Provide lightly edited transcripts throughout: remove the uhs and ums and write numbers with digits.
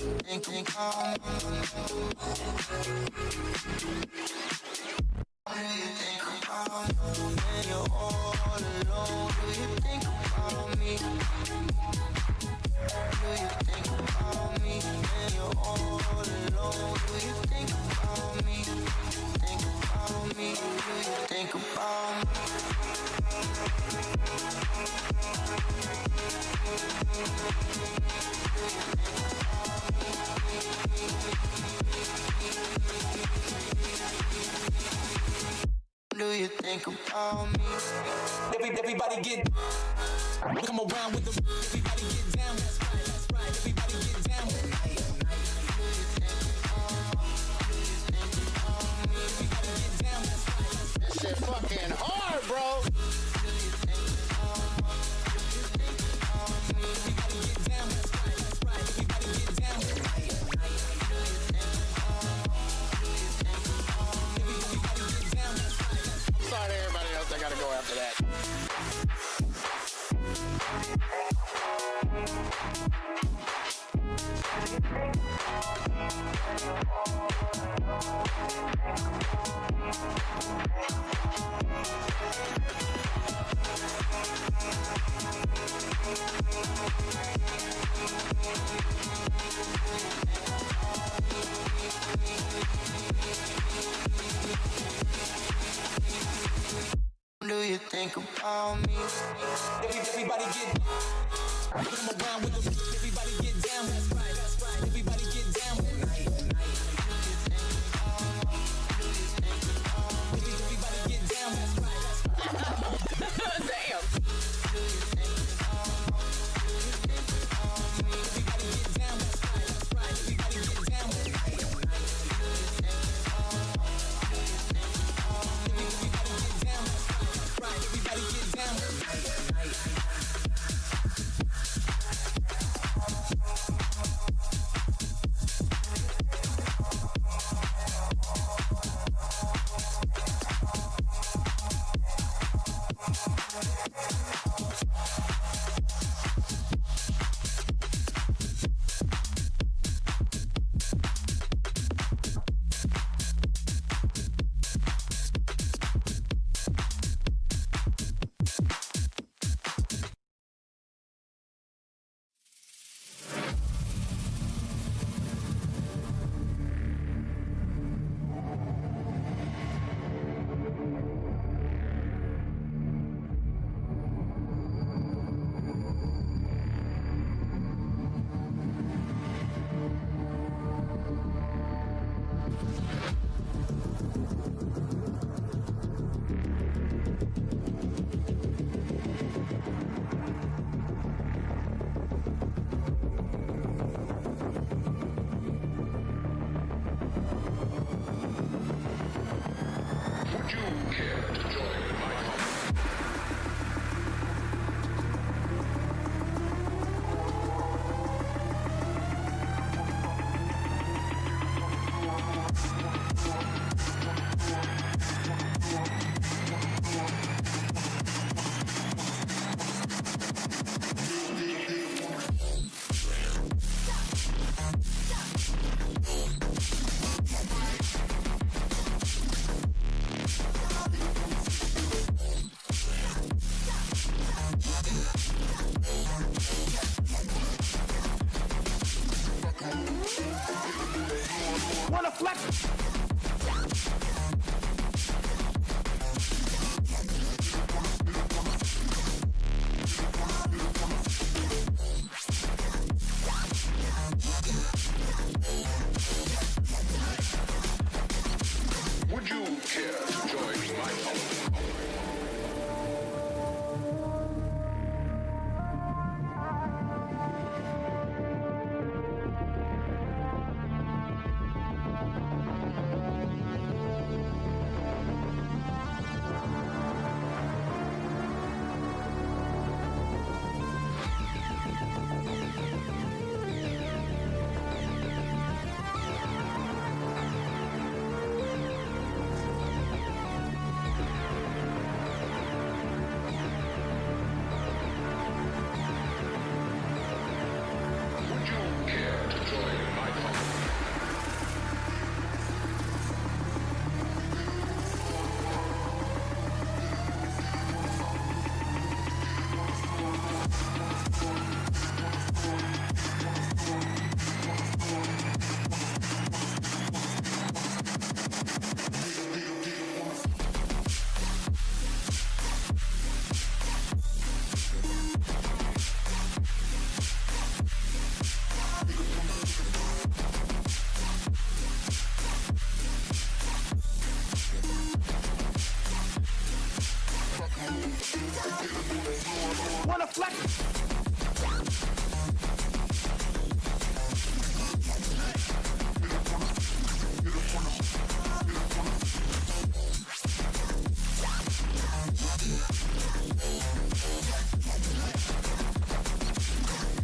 think about me? Do you think about me when you're all alone? Do you think about me? Do you think about me when you're all alone? Do you think about me? Think about me? Do you think about me? Do you think about me? Everybody get come around with the everybody get down. That's right. Everybody get down. Everybody get down. That's right. This shit fucking hard, bro. Everybody get down. That's right. Everybody get down. Everybody get down. That's right. I'm sorry to everybody else. I gotta go after that. Do you think about me? Everybody get come around with the everybody get down. That's right. Everybody get down. Everybody get down. That's right. Damn. Everybody get down. That's right. Everybody get down. Everybody get down. That's right. Everybody get down. Wanna flex? Would you care to join my home?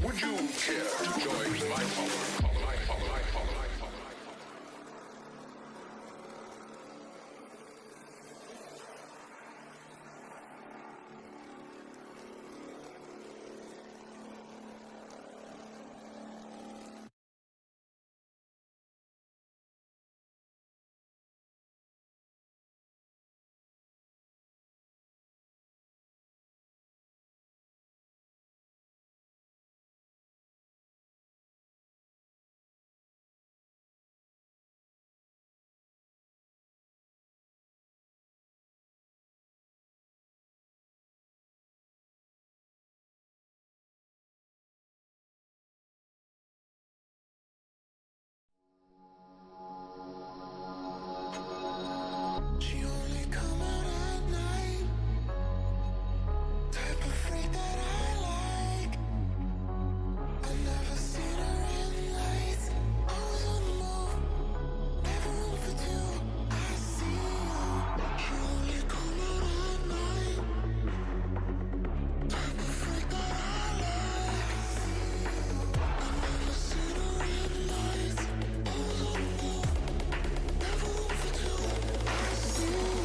Would you care to join my power? She only come out at night. Type of freak that I like. I never seen her in lights. Always on the move, never room for two. I see you. She only come out at night. Type of freak that I like. I never seen her in lights. Always on the move, never room for two. I see you.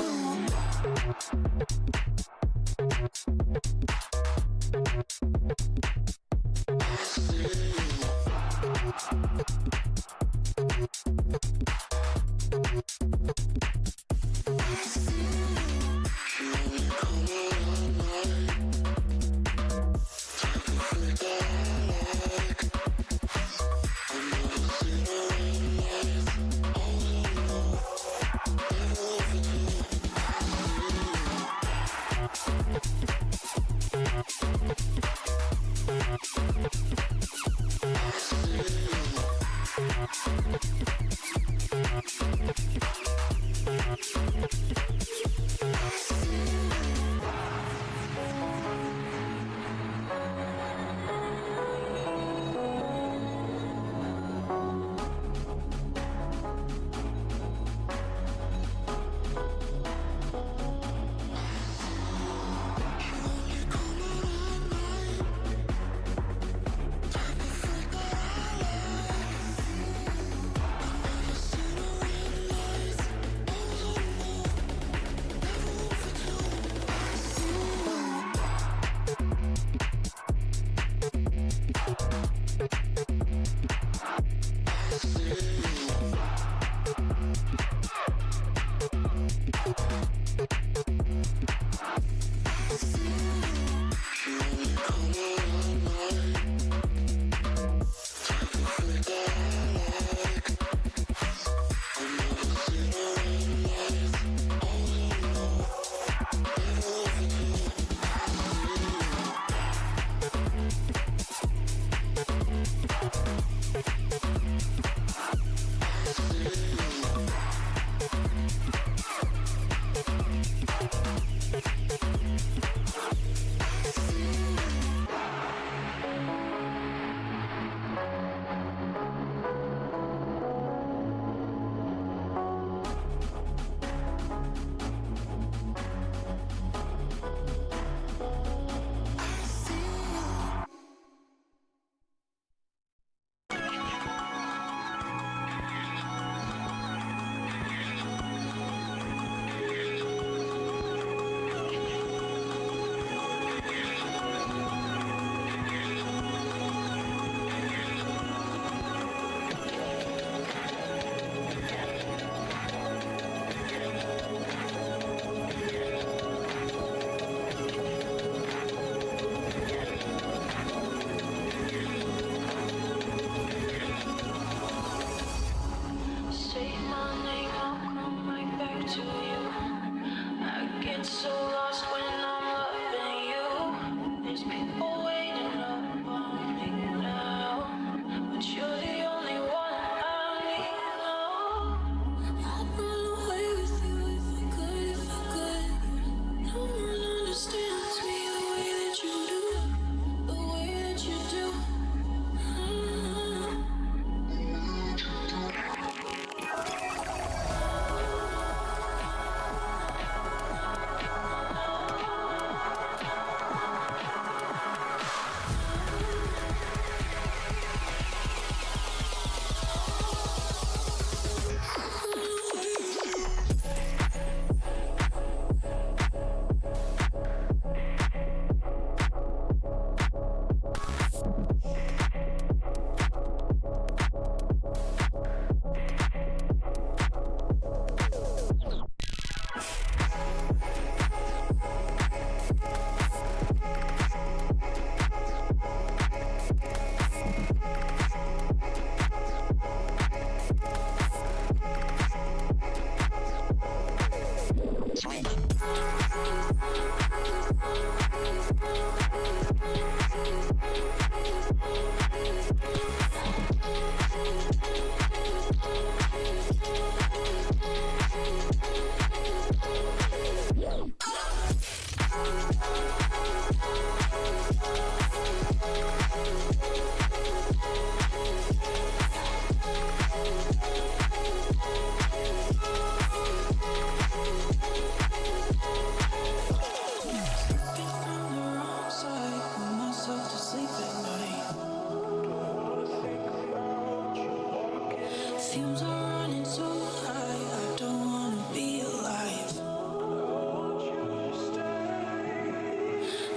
Fumes are running so high, I don't wanna be alive.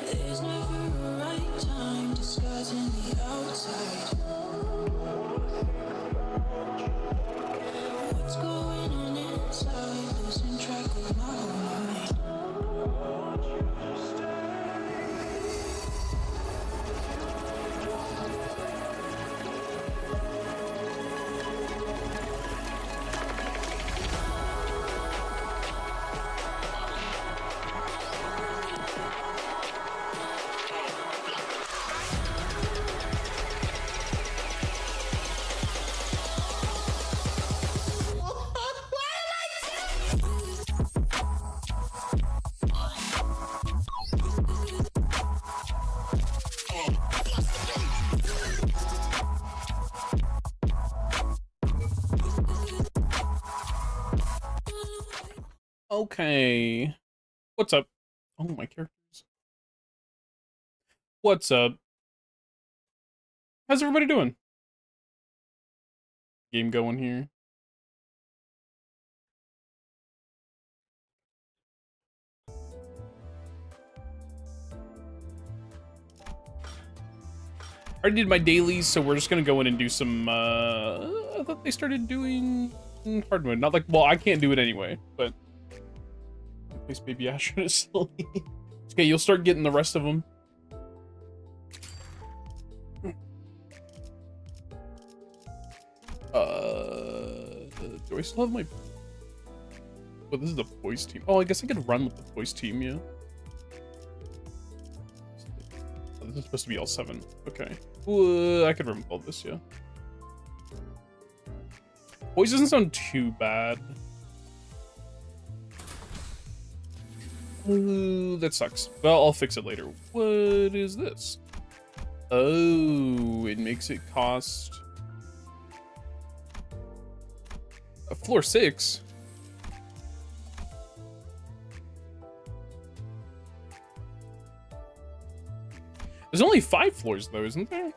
There's never a right time, disguising the outside. What's going on inside, losing track of my own mind. Okay. What's up? Oh, my characters. What's up? How's everybody doing? Game going here. I already did my dailies, so we're just gonna go in and do some, I thought they started doing hard mode. Not like, well, I can't do it anyway, but at least Baby Asher is still. Okay, you'll start getting the rest of them. Do I still have my... Oh, this is the voice team. Oh, I guess I could run with the voice team, yeah. Oh, this is supposed to be all 7. Okay. I could run with all this, yeah. Voice doesn't sound too bad. Ooh, that sucks. Well, I'll fix it later. What is this? Oh, it makes it cost... Floor 6? There's only 5 floors, though, isn't there?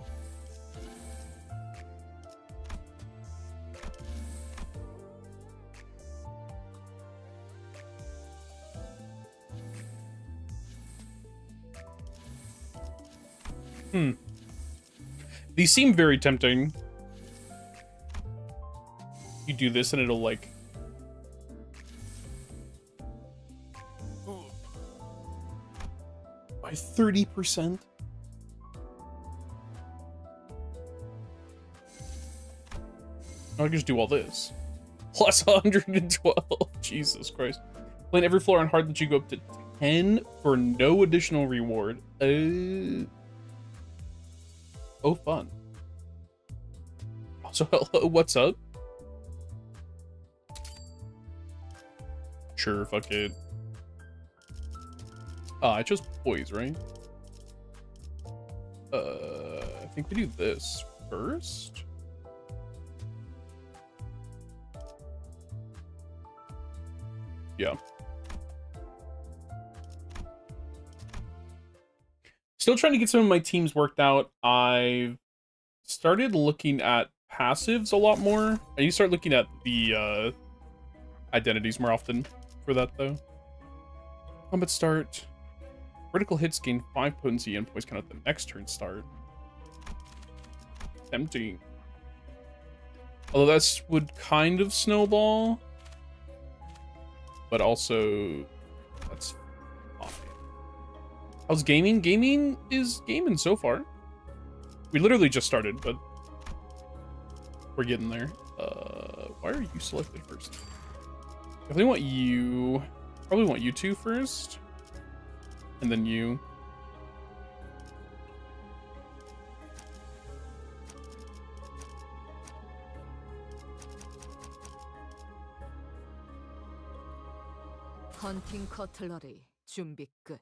These seem very tempting. You do this and it'll like... by 30%? I can just do all this. Plus 112. Jesus Christ. Playing every floor on hard that you go up to 10 for no additional reward. Oh, fun. Also, hello, what's up? Sure, fuck it. I chose poise, right? I think we do this first. Yeah. Still trying to get some of my teams worked out. I've started looking at passives a lot more. I need to start looking at the identities more often for that, though. Combat start. Critical hits gain 5 potency and poise count at the next turn start. Tempting. Although that would kind of snowball. But also, that's awful. How's gaming? Gaming is gaming so far. We literally just started, but we're getting there. Why are you selected first? Definitely want you. Probably want you two first, and then you. 헌팅 커틀러리 준비 끝.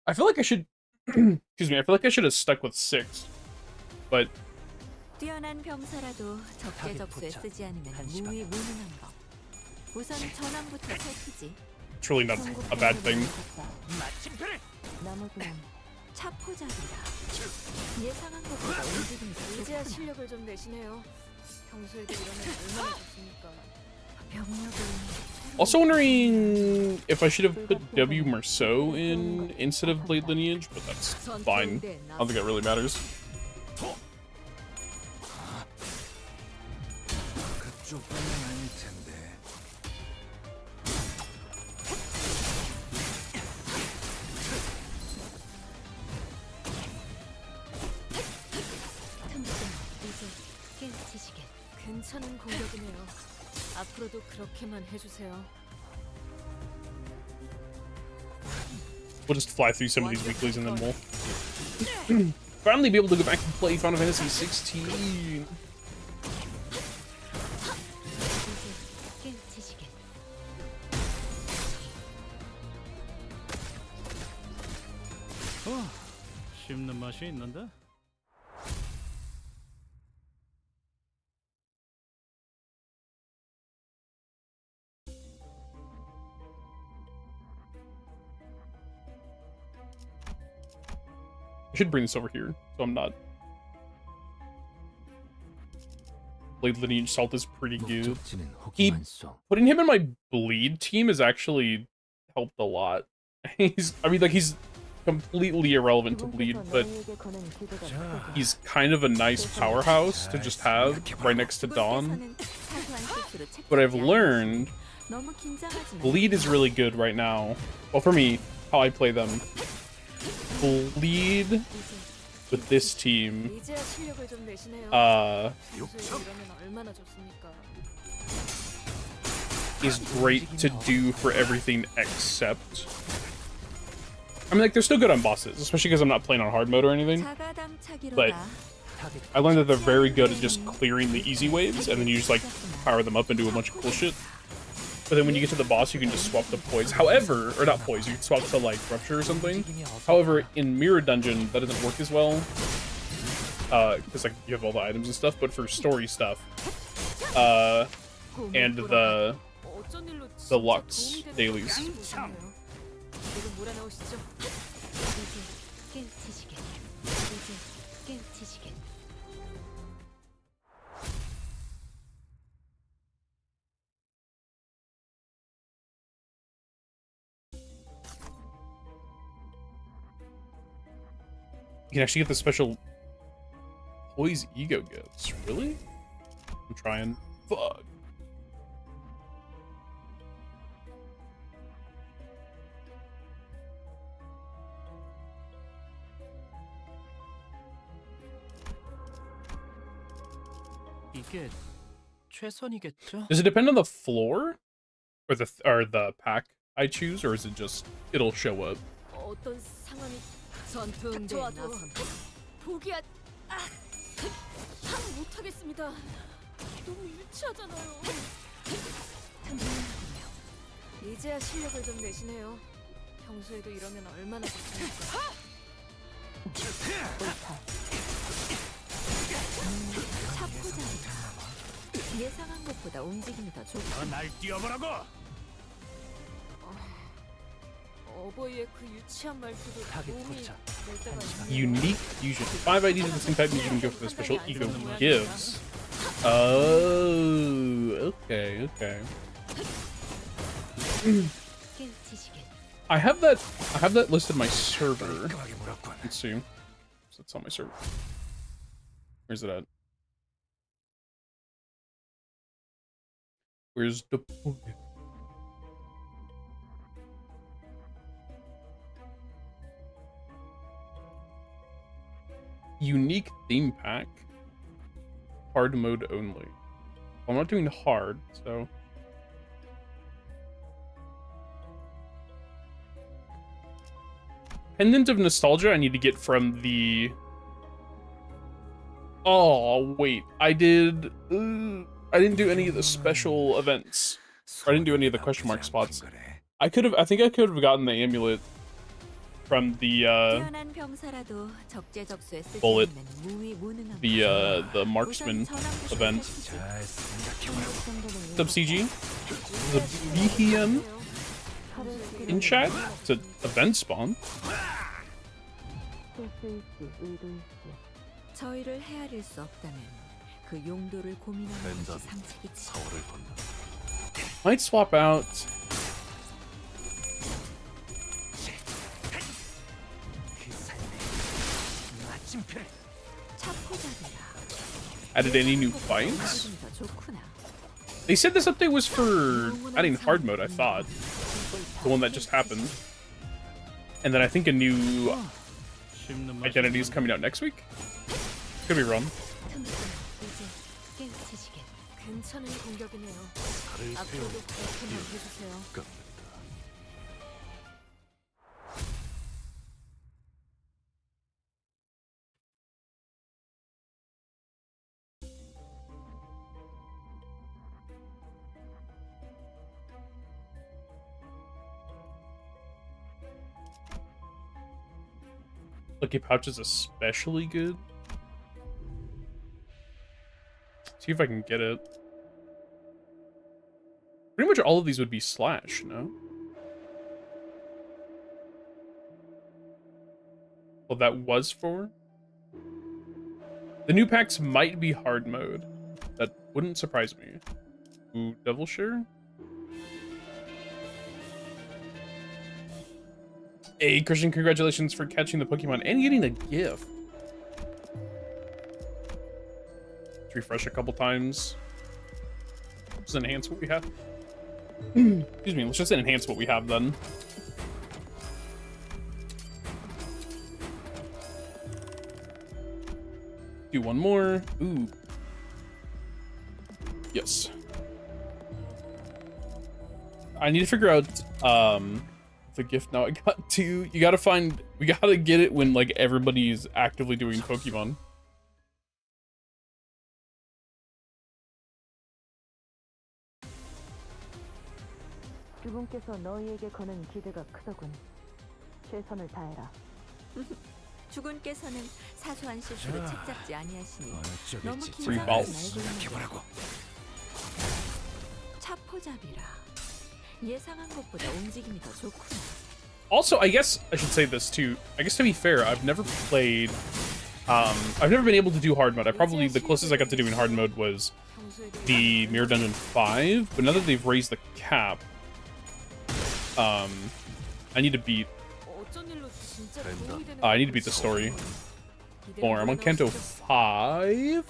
I feel like I should. Excuse me. I feel like I should have stuck with 6, but 뛰어난 병사라도 적재적소에 쓰지 않으면 무위무능한 법. 우선 전황부터 살피지. it's really not a bad thing. 나무는 차포잡이다. 예상한 것보다 움직임이 이제야 실력을 좀 내시네요. 평소에도 이러면 얼마나 좋습니까? 병력을 Also wondering if I should have put W Marceau in instead of Blade Lineage, but that's fine. I don't think it really matters. 괜찮은 공격이네요. 앞으로도 그렇게만 해주세요. We'll just fly through some of these weeklies and then we'll finally be able to go back and play Final Fantasy 16. 씹는 맛이 있는데? I should bring this over here, so I'm not. Blade Lineage Salt is pretty good. Putting him in my bleed team has actually helped a lot. He's completely irrelevant to bleed, but he's kind of a nice powerhouse to just have right next to Dawn. But I've learned bleed is really good right now. Well, for me, how I play them. Bleed with this team is great to do for everything except, I mean, like, they're still good on bosses, especially because I'm not playing on hard mode or anything, but I learned that they're very good at just clearing the easy waves, and then you just like power them up and do a bunch of cool shit. But then when you get to the boss, you can just swap the poise. However, or not poise, you can swap to like Rupture or something. However, in Mirror Dungeon, that doesn't work as well. Because like you have all the items and stuff, but for story stuff, and the Lux dailies. You can actually get the special Poise Ego gifts. Really? I'm trying. Fuck. 이게 최선이겠죠? Does it depend on the floor? Or the pack I choose, or is it just it'll show up? 어떤 상황이 전투응대에 나선다. 포기하... 못하겠습니다. 너무 유치하잖아요. 이제야 실력을 좀 내시네요. 평소에도 이러면 얼마나 좋습니까? 차포자이다. 예상한 것보다 움직임이 더 좋고. 날 뛰어보라고! 어버이의 그 유치한 말투도 도움이 될 때가 있네요. Unique fusion. 5 IDs of the same type means you can go for the special ego gives. Oh, okay, okay. I have that listed in my server. Let's see. So it's on my server. Where's it at? Where's the unique theme pack? Hard mode only. I'm not doing hard, so Pendant of Nostalgia I need to get from the... Oh, wait. I didn't do any of the special events. Or I didn't do any of the question mark spots. I think I could have gotten the amulet from the bullet, the marksman event. Sub CG, the BPM in chat. It's an event spawn. 저희를 헤아릴 수 없다면 그 용도를 고민하는 것이 상책이지. Might swap out. Added any new fights? They said this update was for adding hard mode, I thought. The one that just happened. And then I think a new identity is coming out next week? Could be wrong. 괜찮은 공격이네요. 앞으로도 그렇게만 해주세요. Lucky Pouch is especially good. See if I can get it. Pretty much all of these would be slash, no? Well, that was for? The new packs might be hard mode. That wouldn't surprise me. Ooh, Devil Share? Hey, Christian, congratulations for catching the Pokemon and getting a gift. Let's refresh a couple times. Let's enhance what we have. Excuse me, let's just enhance what we have then. Do one more. Ooh. Yes. I need to figure out the gift now. I got two. You gotta find, we gotta get it when like everybody's actively doing Pokemon. 주분께서 너희에게 거는 기대가 크더군. 최선을 다해라. 주군께서는 사소한 실수를 책잡지 아니하시니 너무 긴장하지 말고 차포잡이라. 예상한 것보다 움직임이 더 좋구나. Also, I guess I should say this too. I guess to be fair, I've never played. I've never been able to do hard mode. I probably the closest I got to doing hard mode was the Mirror Dungeon 5. But now that they've raised the cap, I need to beat. I need to beat the story. More. I'm on Kanto 5.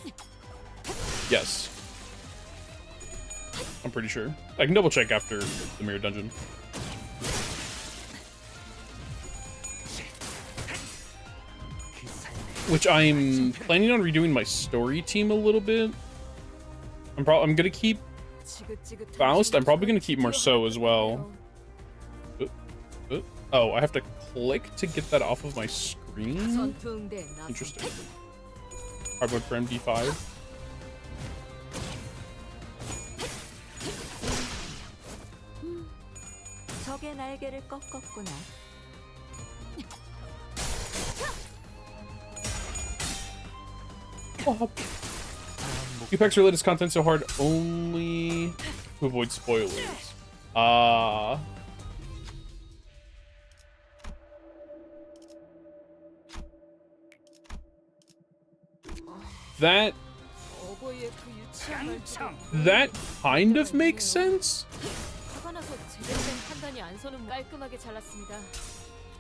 Yes. I'm pretty sure. I can double check after the Mirror Dungeon. Which I'm planning on redoing my story team a little bit. I'm gonna keep Faust. I'm probably gonna keep Marceau as well. Oh, I have to click to get that off of my screen? Interesting. Hardwood for MD5. 적의 날개를 꺾었구나. You packs your latest content so hard only to avoid spoilers. That kind of makes sense.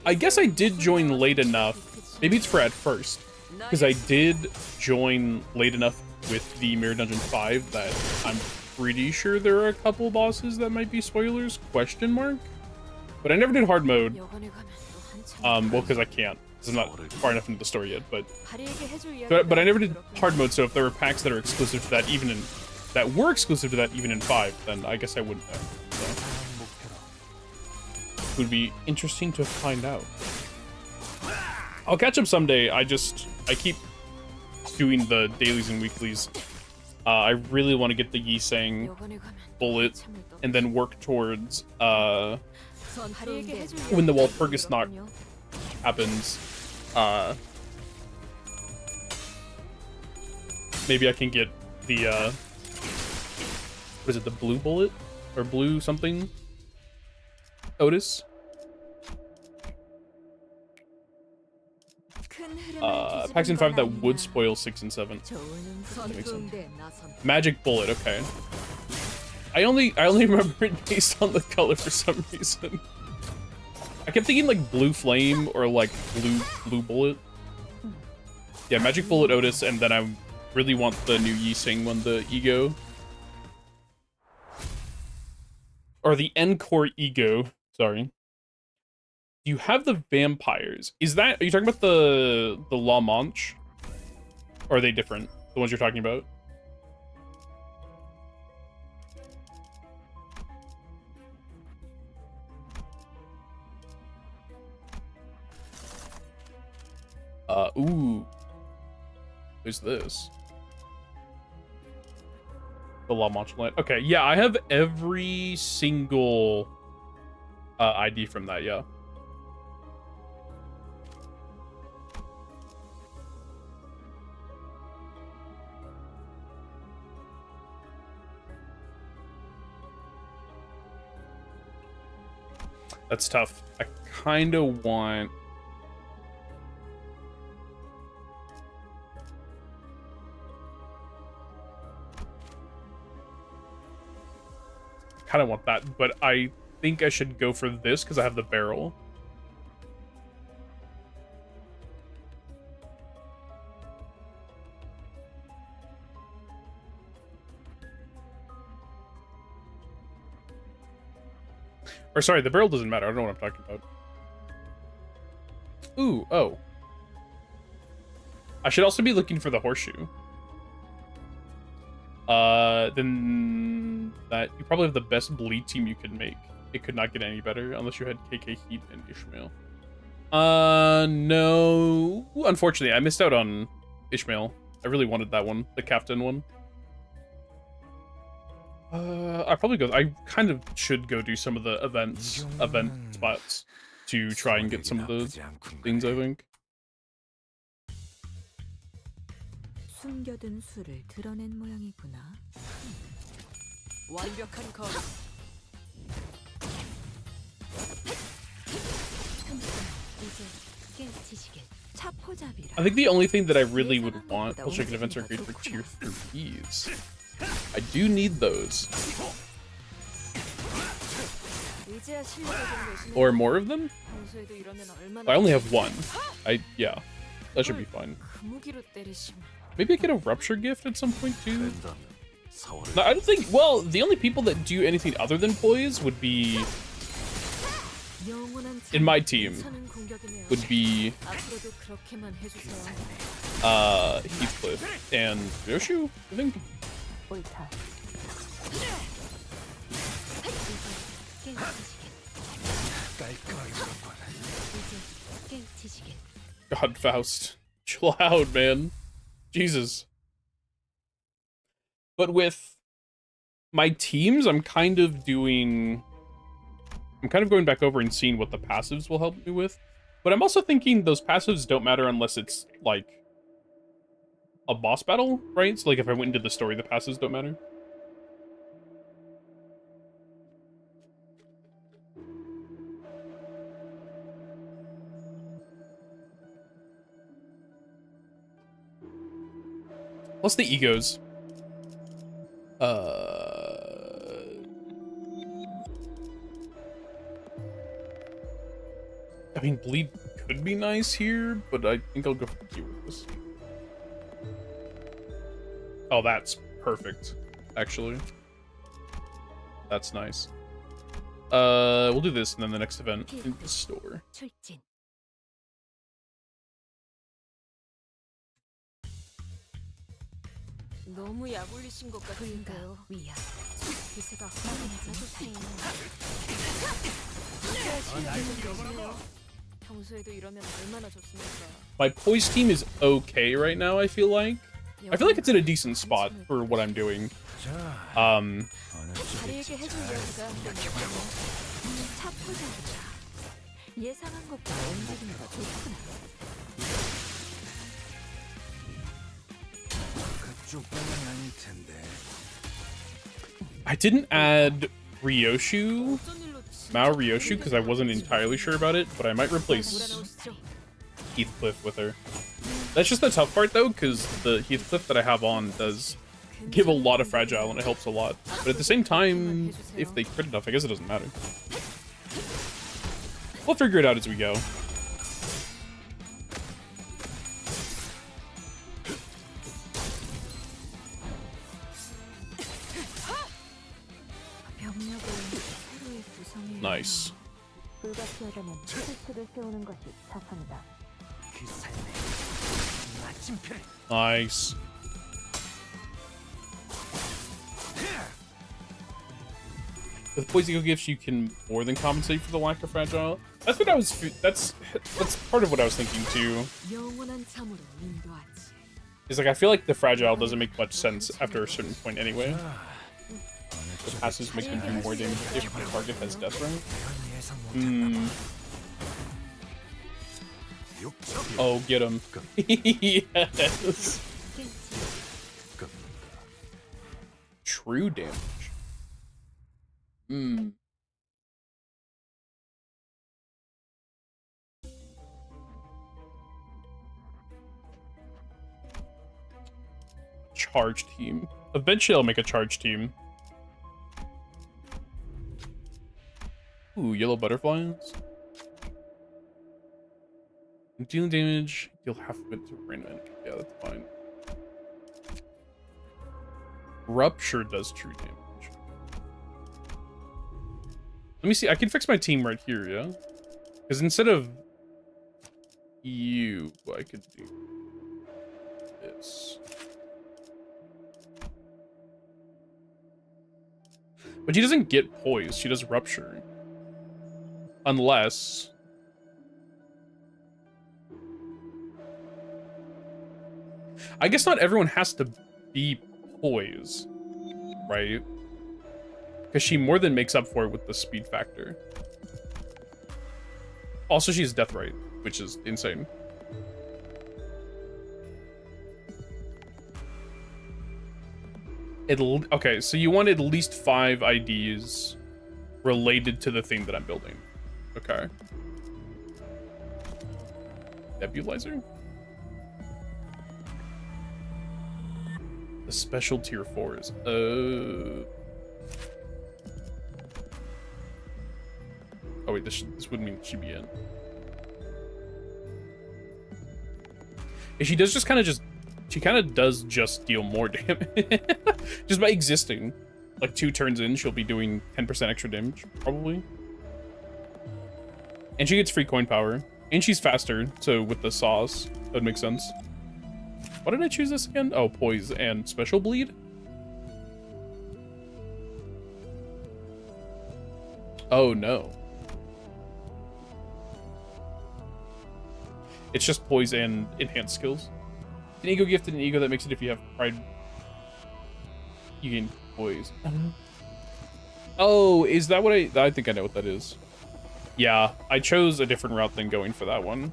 I guess I did join late enough. Maybe it's for at first. Because I did join late enough with the Mirror Dungeon 5 that I'm pretty sure there are a couple bosses that might be spoilers, question mark. But I never did hard mode. Well, because I can't. Because I'm not far enough into the story yet, but I never did hard mode, so if there were packs that are exclusive to that even in even in 5, then I guess I wouldn't know. So. It would be interesting to find out. I'll catch up someday. I keep doing the dailies and weeklies. I really want to get the Yisang bullet and then work towards when the Walpurgis knock happens. Maybe I can get the what is it, the blue bullet or blue something? Otis. 큰 흐름을 packs in 5 that 뒤집은 건 would 아니야. spoil 6 and 7. 좋은 makes sense. 선풍대에 나선 Magic bullet, okay. I only remember it based on the color for some reason. I kept thinking like blue flame or like blue bullet. Yeah, magic bullet Otis, and then I really want the new Yi Sing one, the ego. Or the Encore ego, sorry. You have the vampires. Are you talking about the La Manche? Or are they different? The ones you're talking about? Ooh. Who's this? The La Manche line. Okay, yeah, I have every single ID from that, yeah. That's tough. I kind of want... kind of want that, but I think I should go for this because I have the barrel. Or sorry, the barrel doesn't matter. I don't know what I'm talking about. Ooh, oh. I should also be looking for the horseshoe. Then that you probably have the best bleed team you could make. It could not get any better unless you had KK Heat and Ishmael. No. Unfortunately, I missed out on Ishmael. I really wanted that one, the captain one. I probably go. I kind of should go do some of the event spots to try and get some of those things, I think. 숨겨둔 수를 드러낸 모양이구나. 완벽한 거. 이제 깨치시게. 차포잡이라. I think the only thing that I really would want, pulse shaking events are great for tier 3s. I do need those. 이제야 실력을 좀 내시네. Or more of them? 평소에도 이러면 얼마나 I only have one. Yeah, that should be fine. 그 무기로 때리시면. Maybe I get a rupture gift at some point too. No, I don't think. Well, the only people that do anything other than poise would be in my team. Would be 앞으로도 그렇게만 해주세요. Heathcliff and Yoshu, I think. 옳다. God, Faust, chill out, man. Jesus. But with my teams, I'm kind of going back over and seeing what the passives will help me with. But I'm also thinking those passives don't matter unless it's, like, a boss battle, right? So, like, if I went into the story, the passives don't matter. Plus the egos. I mean, bleed could be nice here, but I think I'll go for keywords. Oh, that's perfect, actually. That's nice. We'll do this and then the next event in the store. 출진. 너무 약올리신 것 같은데요. 위야. 기세가 확인해서 평소에도 이러면 얼마나 좋습니까? My poise team is okay right now, I feel like. I feel like it's in a decent spot for what I'm doing. 자리에게 해줄 여지가 차포잡이다. 예상한 것보다 움직임이 좋구나. I didn't add Mao Ryoshu, because I wasn't entirely sure about it, but I might replace Heathcliff with her. That's just the tough part though, because the Heathcliff that I have on does give a lot of fragile and it helps a lot. But at the same time, if they crit enough, I guess it doesn't matter. We'll figure it out as we go. Nice. 불가피하다면 실수를 세우는 것이 자선이다. 그 삶의 마침표를. Nice. With poison eco gifts, you can more than compensate for the lack of fragile. That's what I was. That's part of what I was thinking too. 영원한 참으로 인도하지. Is like I feel like the fragile doesn't make much sense after a certain point anyway. The passes make them do more damage if the target has death rank. Hmm. Oh, get him. Yes. True damage. Hmm. Charge team. Eventually I'll make a charge team. Ooh, yellow butterflies. Dealing damage, deal half of it to brain man. Yeah, that's fine. Rupture does true damage. Let me see, I can fix my team right here, yeah? Because instead of you, I could do this. But she doesn't get poise, she does rupture. Unless... I guess not everyone has to be poise, right? Because she more than makes up for it with the speed factor. Also, she's death right, which is insane. Okay, so you want at least 5 IDs related to the thing that I'm building. Okay. Nebulizer? The special tier 4s. Oh wait, this would mean she'd be in. If she does she kind of does just deal more damage. Just by existing. Like 2 turns in, she'll be doing 10% extra damage, probably. And she gets free coin power. And she's faster, so with the sauce, that would make sense. Why did I choose this again? Oh, poise and special bleed? Oh, no. It's just poise and enhanced skills. An ego gift and an ego that makes it if you have pride. You gain poise. Oh, is that what I think I know what that is. Yeah, I chose a different route than going for that one.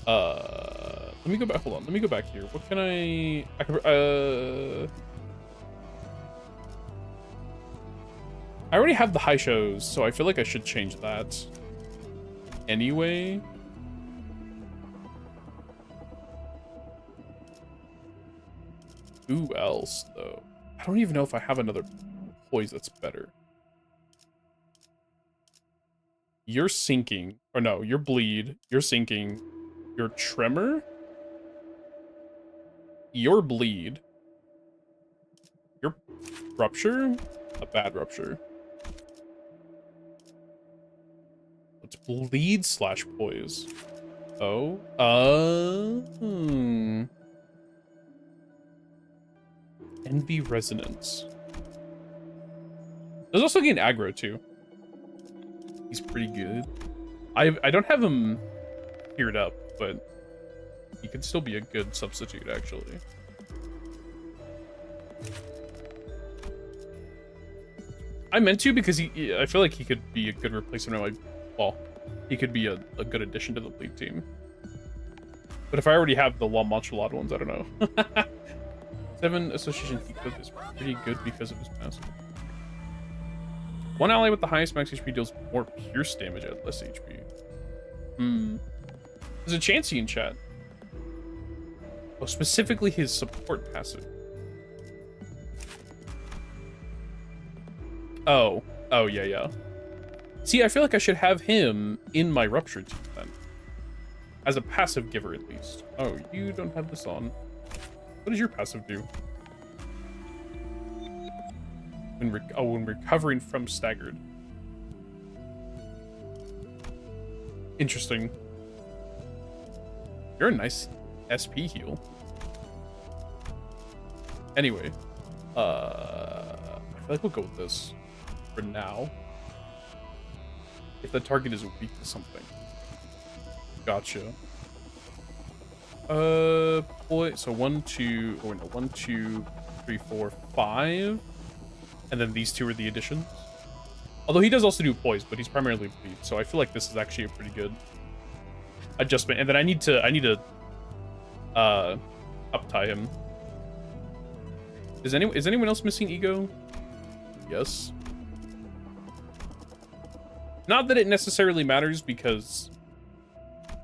Let me go back. Hold on. Let me go back here. What can I already have the high shows, so I feel like I should change that. Anyway. Who else, though? I don't even know if I have another poise that's better. You're sinking. Or no, you're bleed. You're sinking. You're tremor. Your bleed. Your rupture. A bad rupture. It's bleed slash poise. Oh. Envy resonance. There's also gain aggro too. He's pretty good. I don't have him tiered up, but he could still be a good substitute actually. I meant to because I feel like he could be a good replacement. Well, he could be a good addition to the bleed team. But if I already have the La Manchalada ones, I don't know. 7 association Heathcliff is pretty good because of his passive. One ally with the highest max HP deals more pierce damage at less HP. There's a Chansey in chat. Oh, specifically his support passive. Oh, yeah. See, I feel like I should have him in my Rupture team then. As a passive giver, at least. Oh, you don't have this on. What does your passive do? When recovering from staggered. Interesting. You're a nice SP heal. Anyway, I feel like we'll go with this for now. If the target is weak to something. Gotcha. Boy, so 1, 2, oh no, 1, 2, 3, 4, 5. And then these two are the additions. Although he does also do poise, but he's primarily bleed, so I feel like this is actually a pretty good adjustment. And then I need to up-tie him. Is anyone else missing ego? Yes. Not that it necessarily matters, because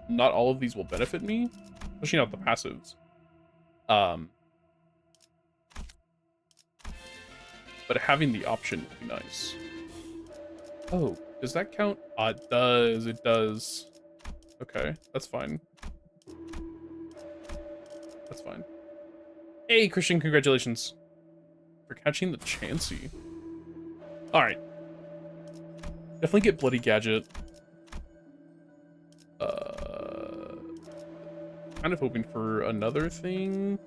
not all of these will benefit me, especially not the passives. But having the option would be nice. Oh, does that count? It does. It does. Okay, that's fine. That's fine. Hey, Christian, congratulations for catching the Chansey. All right. Definitely get Bloody Gadget. Kind of hoping for another thing.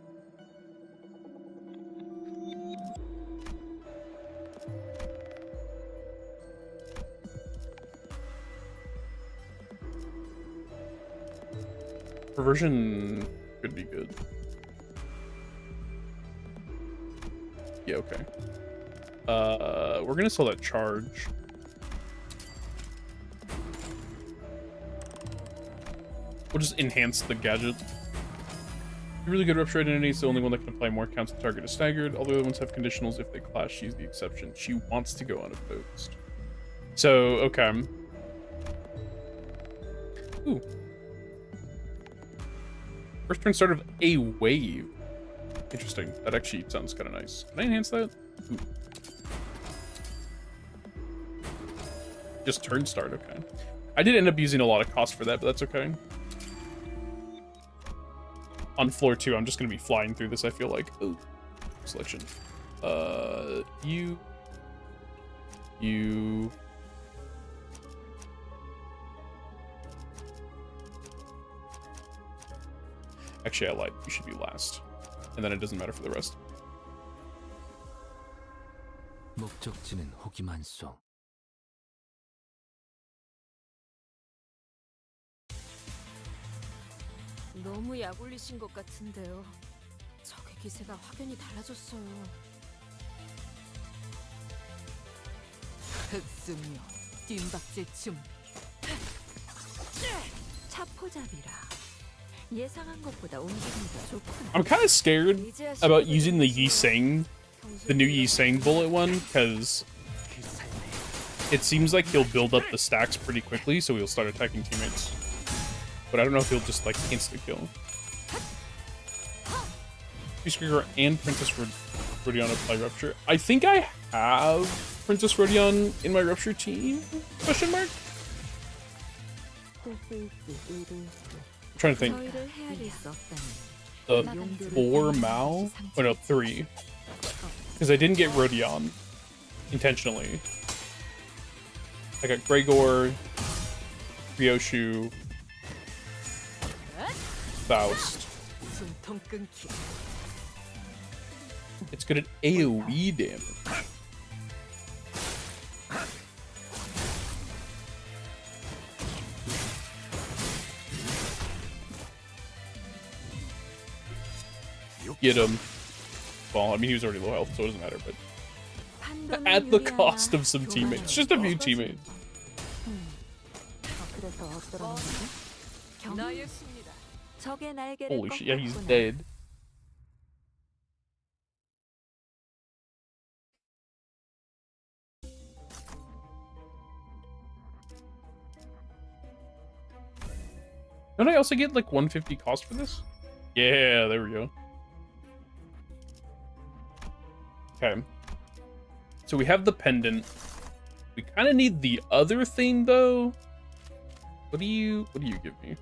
Perversion could be good. Yeah, okay. We're gonna sell that charge. We'll just enhance the gadget. A really good Rupture Identity is the only one that can apply more counts the target is staggered. All the other ones have conditionals. If they clash, she's the exception. She wants to go unopposed. So, okay. Ooh. First turn start of a wave. Interesting. That actually sounds kind of nice. Can I enhance that? Ooh. Just turn start, okay. I did end up using a lot of cost for that, but that's okay. On floor 2, I'm just going to be flying through this, I feel like. Ooh. Selection. You. Actually, I lied. You should be last. And then it doesn't matter for the rest. 목적지는 호기만소. 너무 약 올리신 것 같은데요. 적의 기세가 확연히 달라졌어요. 흑승려 뜀박질 춤 차포잡이라. 예상한 것보다 움직임이 더 좋구나. I'm kind of scared about using the Yi Sang, the new Yi Sang bullet one, because it seems like he'll build up the stacks pretty quickly, so he'll start attacking teammates. But I don't know if he'll just like insta kill. Peacemaker and Princess Rodion apply Rupture. I think I have Princess Rodion in my Rupture team? Question mark? I'm trying to think. 저희를 헤아릴 수 없다니. 4 Mao? Oh no, 3. Because I didn't get Rodion intentionally. I got Gregor, Ryoshu, Faust. 숨통 끊기. It's good at AoE damage. Get him. Well, I mean, he was already low health, so it doesn't matter, but at the cost of some teammates. Just a few teammates. 그래서 어쩌라는 거지? 나였습니다. 적의 날개를 Holy shit, yeah, he's 꺾었구나. dead. Don't I also get like 150 cost for this? Yeah, there we go. Okay. So we have the pendant. We kind of need the other thing though. What do you give me?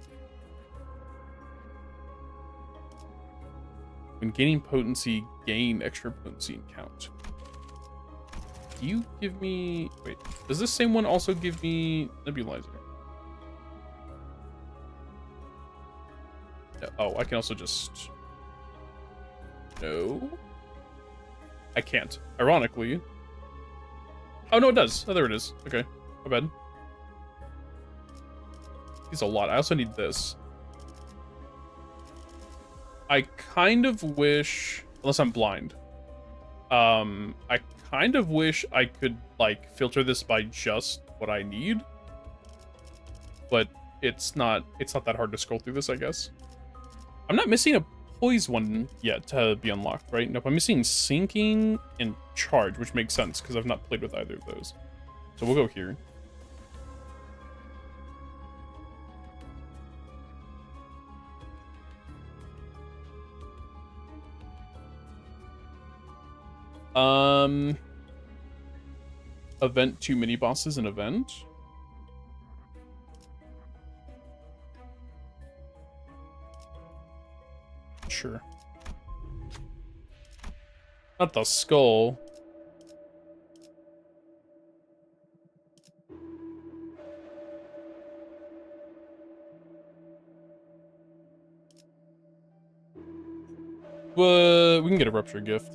When gaining potency, gain extra potency and count. Do you give me... Wait, does this same one also give me nebulizer? Oh, I can also just... No? I can't. Ironically. Oh, no, it does. Oh, there it is. Okay. My bad. It's a lot. I also need this. I kind of wish... Unless I'm blind. I kind of wish I could, like, filter this by just what I need. But it's not that hard to scroll through this, I guess. I'm not missing a poise one yet to be unlocked, right? Nope, I'm missing sinking and charge, which makes sense because I've not played with either of those. So we'll go here. Event 2 mini bosses an event. Sure. Not the skull. But we can get a rupture gift.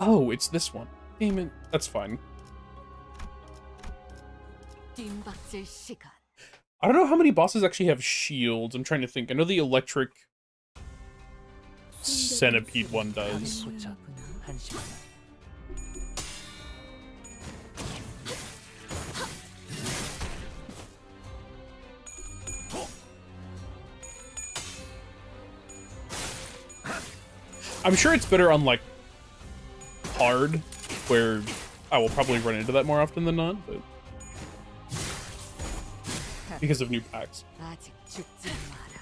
Oh, it's this one. Damn it. That's fine. 뜀박질 시간. I don't know how many bosses actually have shields. I'm trying to think. I know the electric centipede one does. I'm sure it's better on, like, hard, where I will probably run into that more often than not, but... because of new packs. 아직 죽지 마라.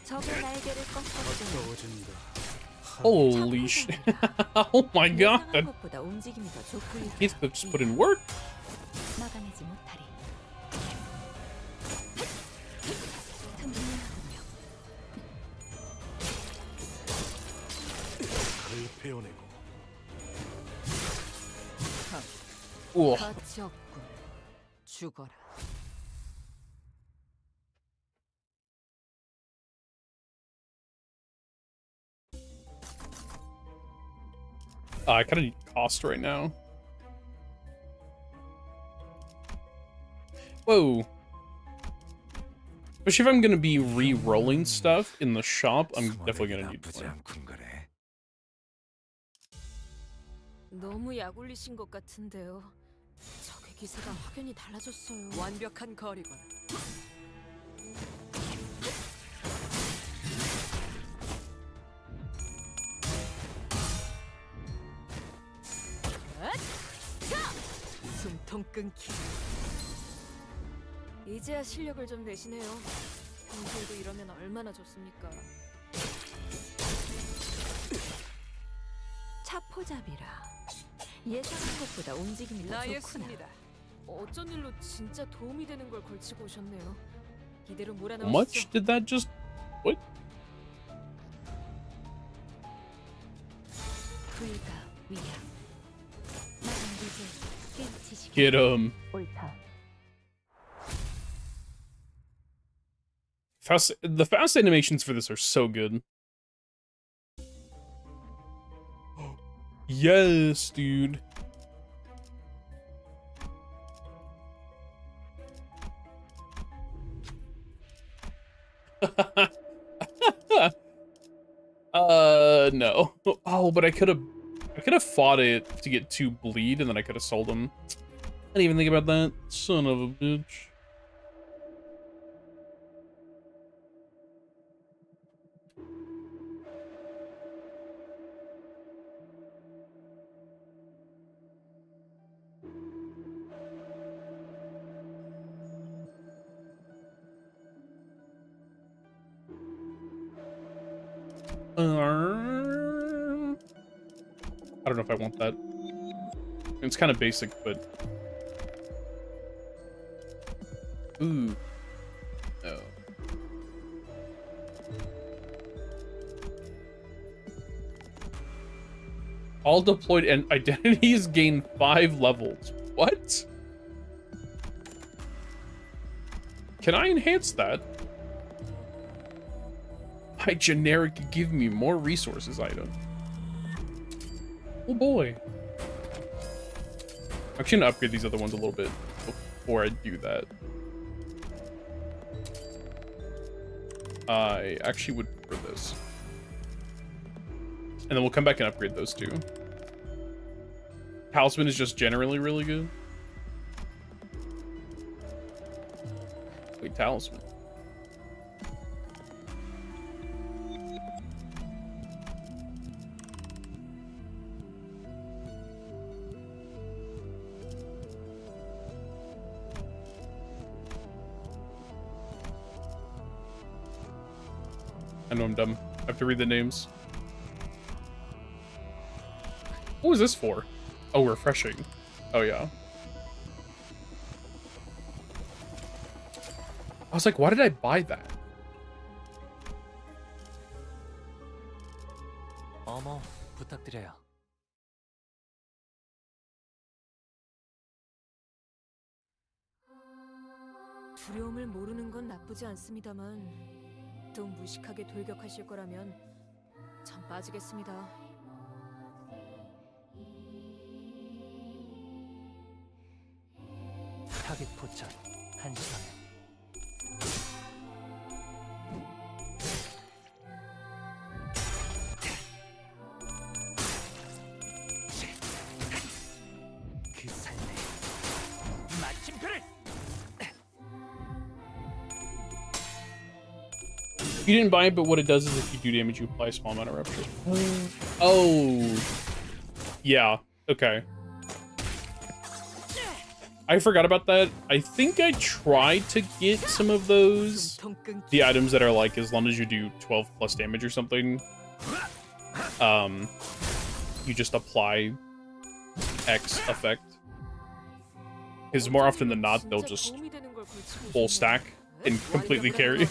적의 날개를 꺾었으니 Holy shit. Oh my 예상한 god. 것보다 움직임이 더 좋고 He's just put in work. 막아내지 못하리. Ooh. 가치 없군. 죽어라. I kind of need cost right now. Whoa. Especially if I'm going to be re-rolling stuff in the shop, I'm definitely going to need one. 너무 약올리신 것 같은데요. 적의 기세가 확연히 달라졌어요. 완벽한 거리군. 숨통 끊기. 이제야 실력을 좀 내시네요. 평소에도 이러면 얼마나 좋습니까? 차포잡이라. 예상한 것보다 움직임이 더 좋구나. 나였습니다. 어쩐 일로 진짜 도움이 되는 걸 걸치고 오셨네요. 이대로 How much 몰아넣으시죠. did that just... What? 불가 위야. 나는 이제 깨우치시고 Get him. 옳다. The fast animations for this are so good. Yes, dude. No. Oh, but I could have fought it to get 2 bleed, and then I could have sold him. I didn't even think about that. Son of a bitch. I don't know if I want that. It's kind of basic, but... Ooh. No. All deployed and identities gain 5 levels. What? Can I enhance that? My generic give me more resources item. Oh boy. I'm actually gonna upgrade these other ones a little bit before I do that. I actually would prefer this. And then we'll come back and upgrade those two. Talisman is just generally really good. Wait, Talisman. I know I'm dumb. I have to read the names. What was this for? Oh, refreshing. Oh, yeah. I was like, why did I buy that? 어머, 부탁드려요. 두려움을 모르는 건 나쁘지 않습니다만 또 무식하게 돌격하실 거라면 전 빠지겠습니다. 타겟 포착 1시간에. 그 삶에 마침표를. You didn't buy it, but what it does is if you do damage, you apply a small amount of rupture. Oh. Yeah. Okay. I forgot about that. I think I tried to get some of those. The items that are like, as long as you do 12 plus damage or something, you just apply X effect. Because more often than not, they'll just full stack and completely carry.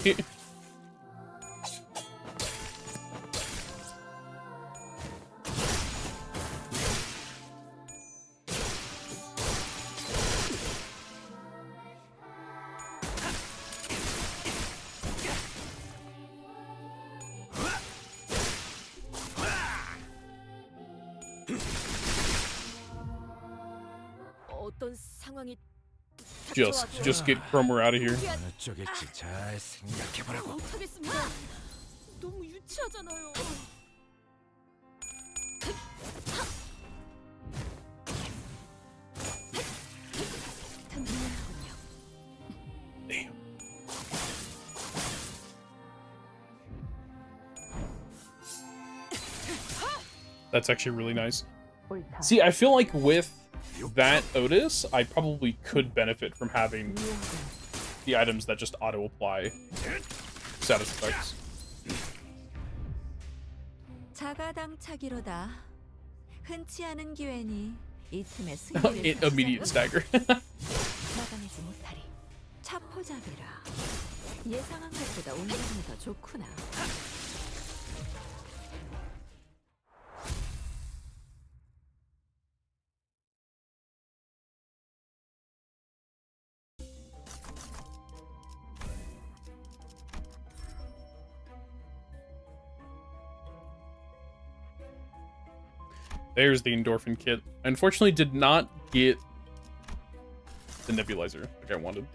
어떤 상황이 Just get Chromer out of here. 어느 쪽일지 잘 생각해보라고. 못하겠습니다. 너무 유치하잖아요. Damn. That's actually really nice. See, I feel like with that Otis, I probably could benefit from having the items that just auto-apply status effects. 자가당차기로다. 흔치 않은 기회니 이 틈에 승리를 Immediate stagger. 막아내지 못하리. 차포잡이라. 예상한 것보다 운명이 더 좋구나. There's the endorphin kit. I unfortunately did not get the nebulizer like I wanted.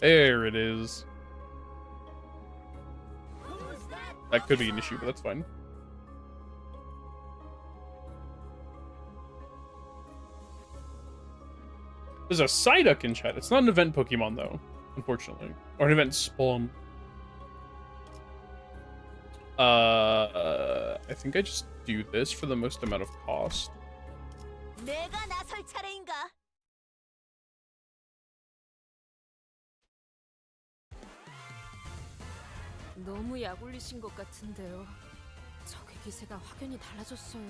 There it is. That could be an issue, but that's fine. There's a Psyduck in chat. It's not an event Pokemon, though, unfortunately. Or an event spawn. I think I just do this for the most amount of cost. 내가 나설 차례인가? 너무 약 올리신 것 같은데요. 적의 기세가 확연히 달라졌어요.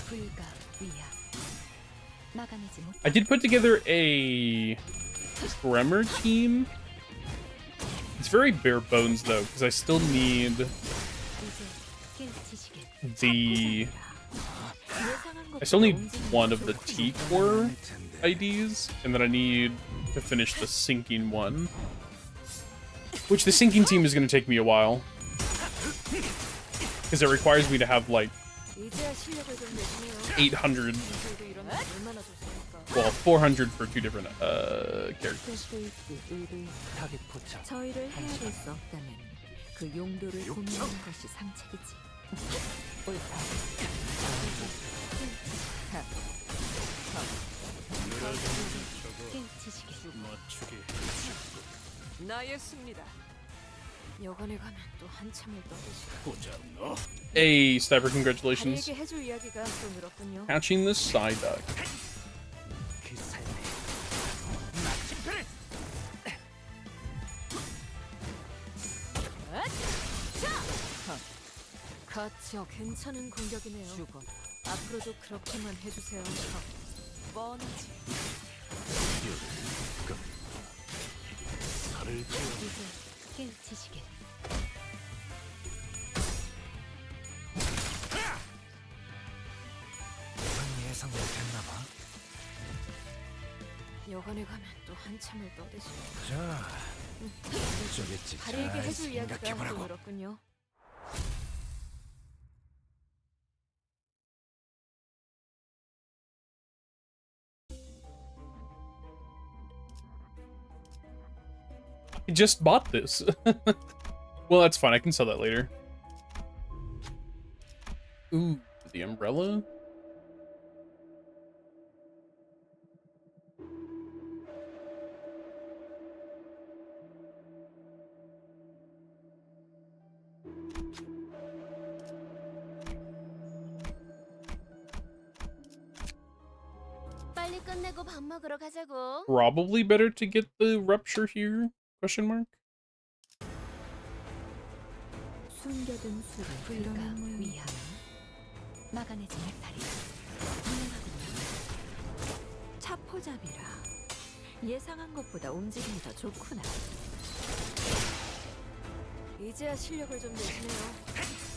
불가 위야. 막아내지 못. I did put together a Tremor team. It's very bare bones though, because I still need 이제 깨우치시게. the. 예상한 I still need 것보다 one of the 움직임이 T core IDs, and then I need to finish the sinking one. Which the sinking team is going to take me a while. Because it requires me to have like 이제야 실력을 좀 내시네요. 800, 평소에도 이러면 얼마나 좋습니까? well, 400 for two different characters. 타겟 포착. 저희를 헤아릴 수 없다면 그 용도를 고민하는 것이 상책이지. 옳다. 깨우치시게. 나의 승리다. 여관에 가면 또 한참을 떠드시고 Hey, Sniper, congratulations. 다리에게 해줄 이야기가 또 늘었군요. Catching the Psyduck. 그 삶의 마침표를. 가치어 괜찮은 공격이네요. 죽어라. 앞으로도 그렇게만 해주세요. 뻔하지. 살을 이제 깨우치시게. 예상 못했나봐. 여관에 가면 또 한참을 떠드시고 자, 저겠지. 다리에게 잘 해줄 이야기가 또 생각해보라고. 늘었군요. I just bought this. Well, that's fine. I can sell that later. Ooh, the umbrella? 빨리 끝내고 밥 먹으러 가자고. Probably better to get the rupture here? Question mark? 숨겨둔 수를 불가 위하. 막아내지 못하리. 분명하군요. 차포잡이라. 예상한 것보다 움직임이 더 좋구나. 이제야 실력을 좀 내시네요.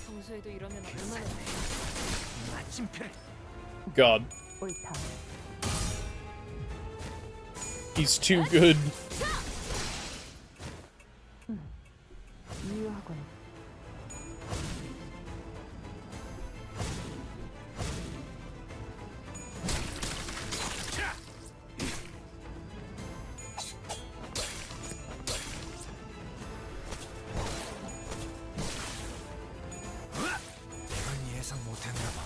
평소에도 이러면 얼마나 좋습니까? 마침표를. God. 옳다. He's too good. 유효하군. 이건 예상 못했나봐.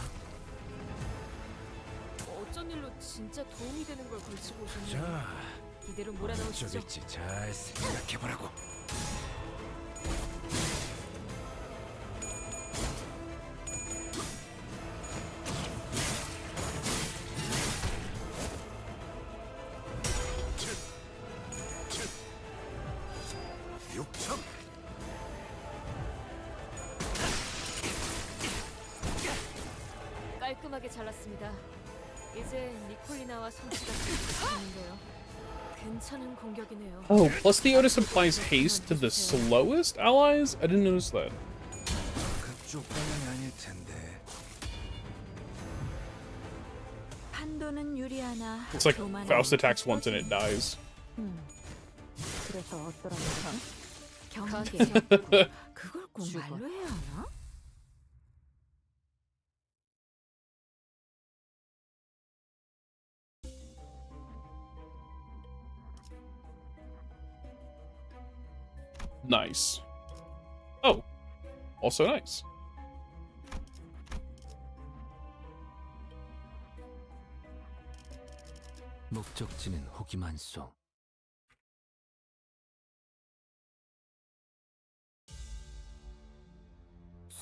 어쩐 일로 진짜 도움이 되는 걸 걸치고 오셨네요. 자, 이대로 몰아넣으시죠. 저겠지. 잘 생각해보라고. 육성. 깔끔하게 잘랐습니다. 이제 니콜리나와 성씨가 있는데요. 괜찮은 공격이네요. Oh, plus the Otis applies haste to the slowest allies? I didn't notice that. 그쪽 방향이 아닐 텐데. 판도는 유리하나. It's like 교만은 Faust attacks once and it dies. 그래서 어떠랍니까? 경계. 그걸 꼭 죽어라. 말로 해야 하나? Nice. Oh, also nice. 목적지는 호기만소.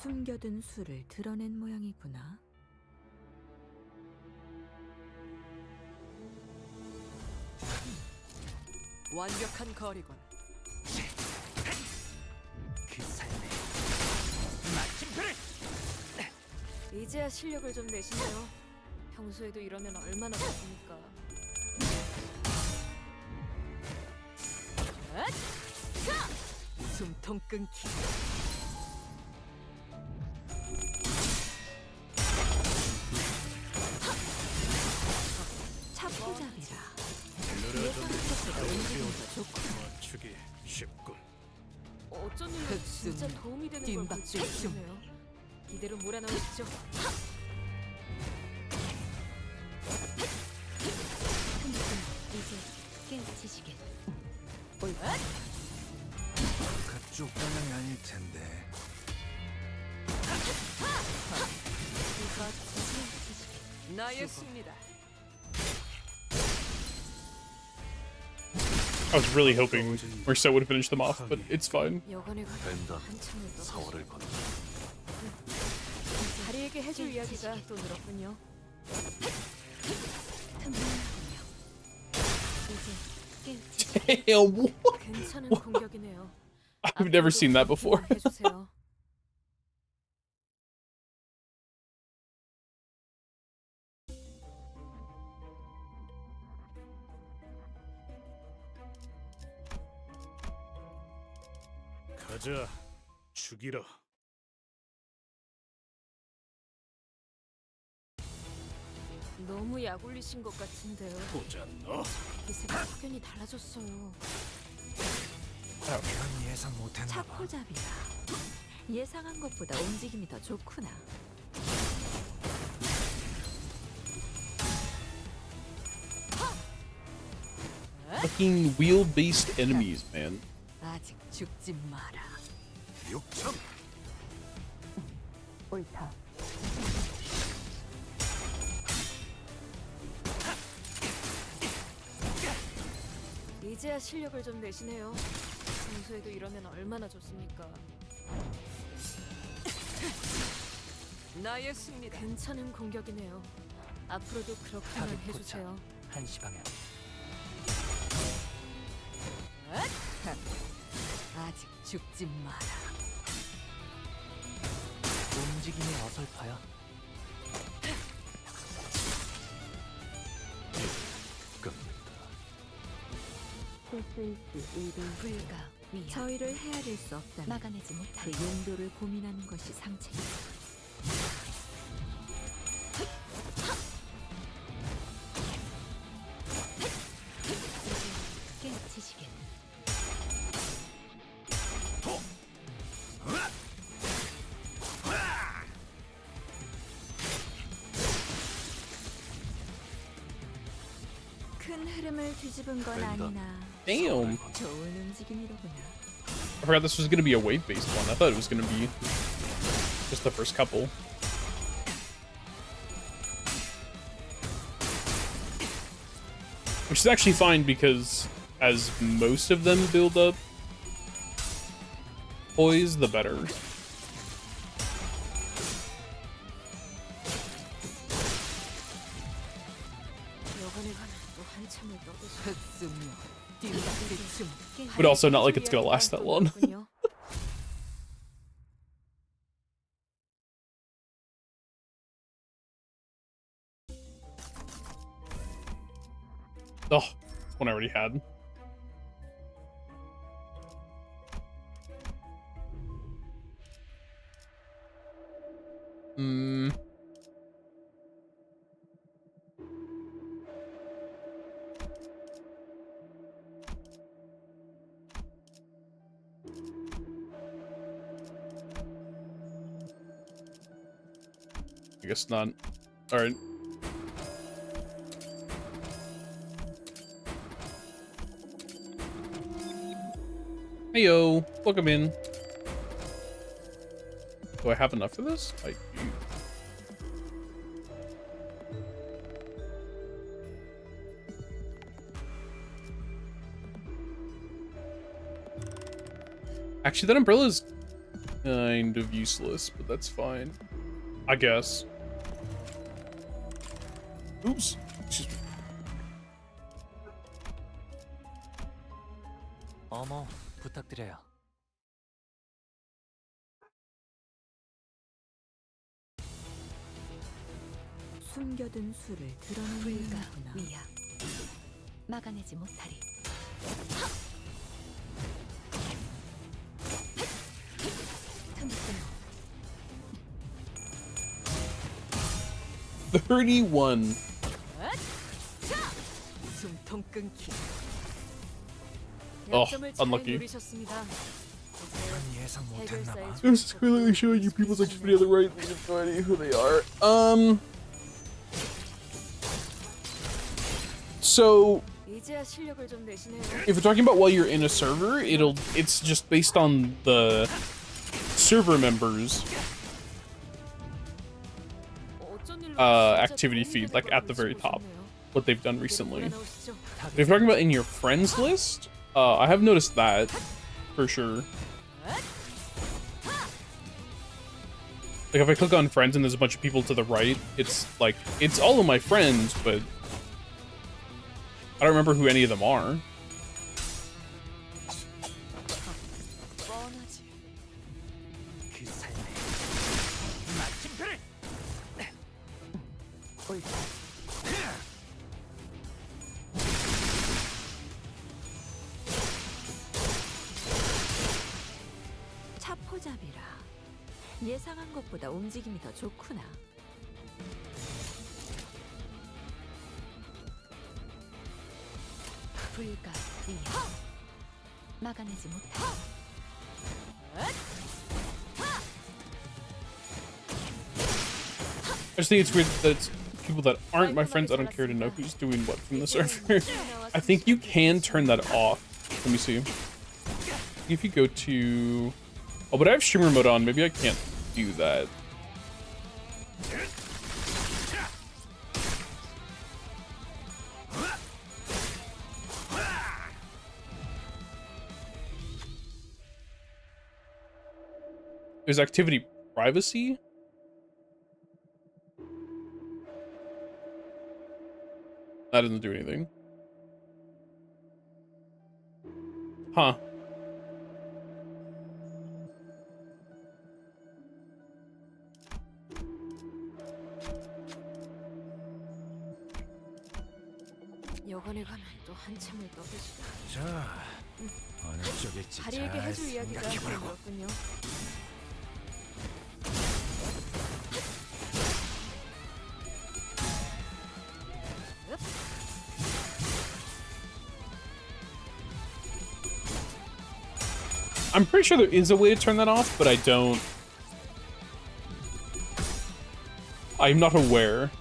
숨겨둔 수를 드러낸 모양이구나. 완벽한 거리군. 그 삶에 이제야 실력을 좀 내시네요. 평소에도 이러면 얼마나 좋습니까? 숨통 끊기. 차포잡이라. 예상한 것보다 움직임이 좋구나. 맞추기 쉽군. 어쩐 일로 흑순, 진짜 도움이 되는 걸 뒷박질 중. 보여주네요. 이대로 몰아넣으시죠. 이제 깨우치시게. 그쪽 방향이 아닐 텐데. 나의 승리다. I was really hoping Marcel would finish them off, but it's fine. 여관에 가서 벤더 한참을 떠. 서울을 건너. 다리에게 해줄 이야기가 또 늘었군요. 이제 깨우치시게. Damn, what? 괜찮은 공격이네요. I've never seen that before. 해주세요. 가자, 죽이라. 너무 약올리신 것 같은데요. 보자 너. 기세가 확연히 달라졌어요. 난 예상 못했나 봐. 차포잡이라. 예상한 것보다 움직임이 더 좋구나. Fucking wheel-based enemies, man. 아직 죽지 마라. 육청. 옳다. 이제야 실력을 좀 내시네요. 평소에도 이러면 얼마나 좋습니까? 나의 승리다. 괜찮은 공격이네요. 앞으로도 그렇게만 타겟 해주세요. 한시 방향. 아직 죽지 마라. 움직임이 어설퍼요. 쓸쓸지 의를 불가 위험. 저희를 헤아릴 수 없다면 막아내지 못할 그 용도를 고민하는 것이 상책이다. 깨우치시게. 큰 흐름을 뒤집은 건 아니나 Damn. 좋은 움직임이로구나. I forgot this was gonna be a wave-based one. I thought it was gonna be just the first couple. Which is actually fine because as most of them build up poise, the better. 여관에 가면 또 한참을 떠드시고 흑수며 뒷박질 중. But also not like it's gonna last that long. Oh, one I already had. Hmm. I guess not. All right. Heyo, welcome in. Do I have enough for this? I do. Actually, that umbrella's kind of useless, but that's fine. I guess. Oops. Excuse me. 어머, 부탁드려요. 숨겨둔 수를 드러내는구나. 위야 막아내지 못하리. 31. 숨통 끊기. Oh, 약점을 잘 unlucky. 누리셨습니다. 이제 예상 못했나 봐. 해결사의 This is clearly showing you people's activity on the right. We have no idea who they are. So 이제야 실력을 좀 내시네요. if we're talking about while you're in a server, it's just based on the server members 어쩐 일로 진짜 activity 도움이 feed, 되는 like 걸 at the very top, 보시네요. what they've done recently. 올라나오시죠. But if you're talking about in your friends list, I have noticed that for sure. Like if I click on friends and there's a bunch of people to the right, it's like it's all of my friends, but I don't remember who any of them are. 뻔하지. 그 삶에 마침표를. 차포잡이라. 예상한 것보다 움직임이 더 좋구나. 불가 위야 막아내지 못하리. I just think it's weird that it's people that aren't my friends. I don't care to know who's doing what from the server. I think you can turn that off. Let me see. If you go to... Oh, but I have streamer mode on. Maybe I can't do that. There's activity privacy? That doesn't do anything. Huh. 여관에 가면 또 한참을 떠드시다. 자, 어느 쪽일지 다리에게 잘 해줄 이야기가 생각해보라고. 그렇군요. I'm pretty sure there is a way to turn that off, but I don't... I'm not aware,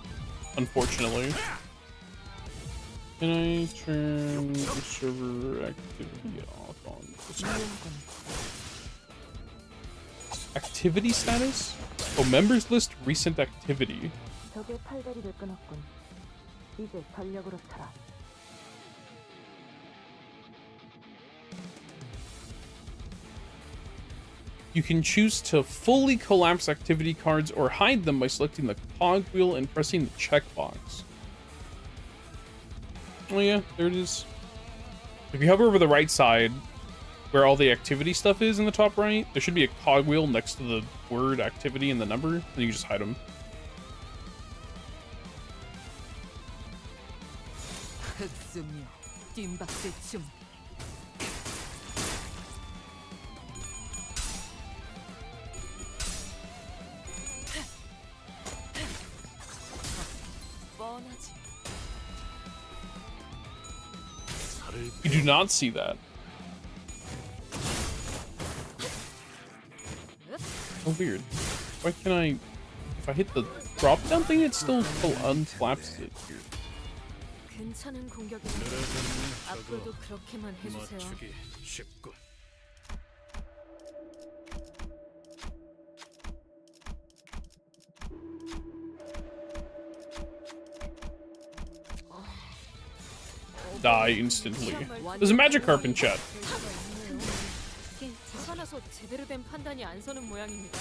unfortunately. Can I turn the server activity off on this one? Activity status? Oh, members list recent activity. 적의 팔다리를 끊었군. 이제 전력으로 쳐라. You can choose to fully collapse activity cards or hide them by selecting the cogwheel and pressing the checkbox. Oh yeah, there it is. If you hover over the right side, where all the activity stuff is in the top right, there should be a cogwheel next to the word activity and the number, and you can just hide them. 흑수며 뜀박스 춤. 뻔하지. You do not see that. Oh, weird. Why can I... If I hit the drop-down thing, it still unflaps it. 괜찮은 공격이네요. 앞으로도 그렇게만 해주세요. 쉽군. Die instantly. There's a magic harp in chat. 살아서 다소 제대로 된 판단이 안 서는 모양입니다.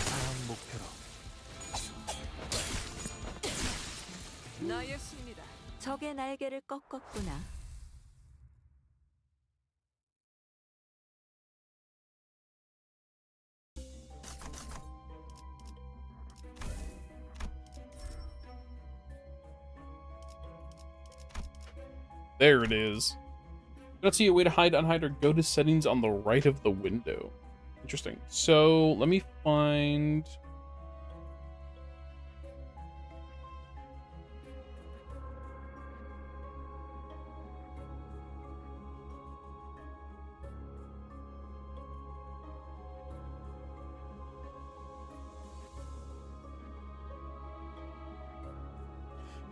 다음 목표로. 나의 승리다. 적의 날개를 꺾었구나. There it is. Let's see a way to hide, unhide, or go to settings on the right of the window. Interesting. So let me find.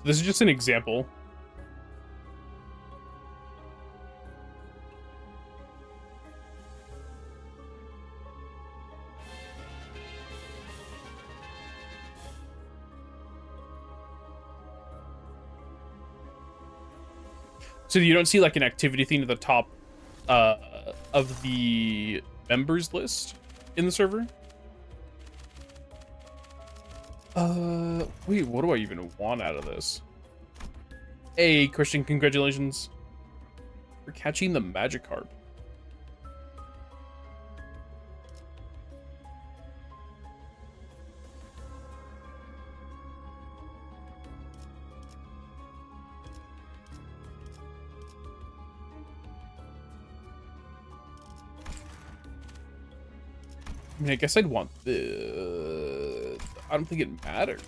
This is just an example. So you don't see like an activity thing at the top of the members list in the server? Wait, what do I even want out of this? Hey, Christian, congratulations for catching the Magikarp. I mean, I guess I'd want the... I don't think it matters.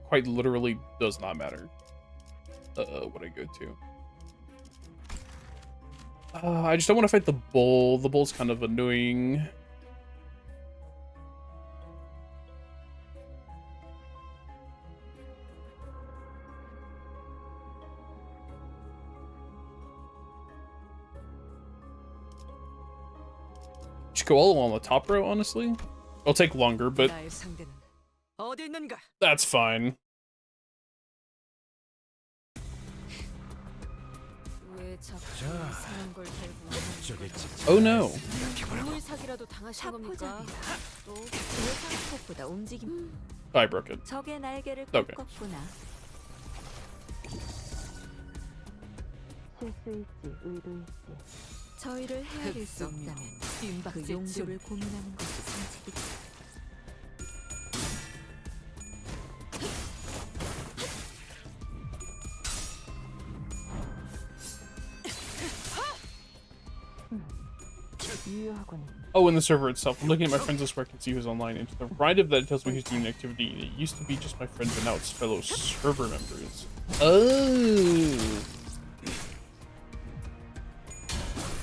Quite literally does not matter. What I go to. I just don't want to fight the bull. The bull's kind of annoying. Should go all along the top row, honestly. It'll take longer, but 나의 상대는 어디 있는가? that's fine. 왜 자꾸 이상한 걸 달고 저겠지. Oh no. 동물 사기라도 당하신 겁니까? 샤프잡이다. 또 예상폭보다 움직임. I broke it. 적의 날개를 Okay. 꺾었구나. 실수일지 의도일지. 저희를 헤아릴 수 흑성묘, 없다면 그 빈박제춤. 용도를 고민하는 것이 상책이지. 유효하군. Oh, in the server itself. I'm looking at my friends list where I can see who's online. And to the right of that, it tells me who's doing the activity. And it used to be just my friends, but now it's fellow server members. Oh.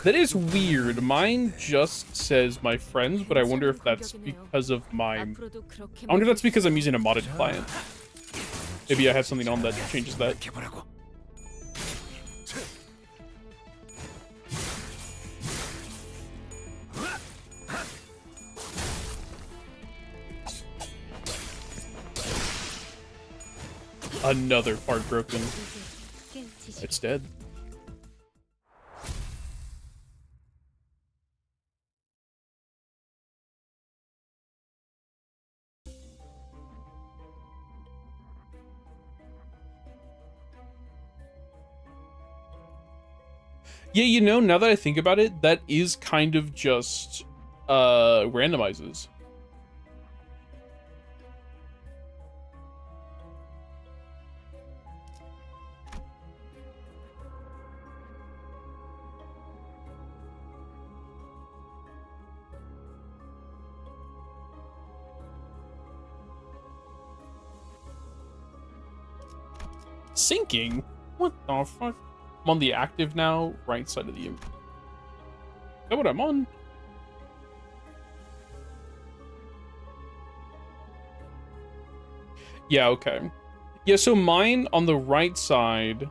That is weird. Mine just says my friends, but I wonder if that's because of my... I wonder if that's because I'm using a modded client. Maybe I have something on that changes that. 해보라고. Another part broken. It's dead. Yeah, you know, now that I think about it, that is kind of just randomizes. Syncing? What the fuck? I'm on the active now, right side of the... Is that what I'm on? Yeah, okay. Yeah, so mine on the right side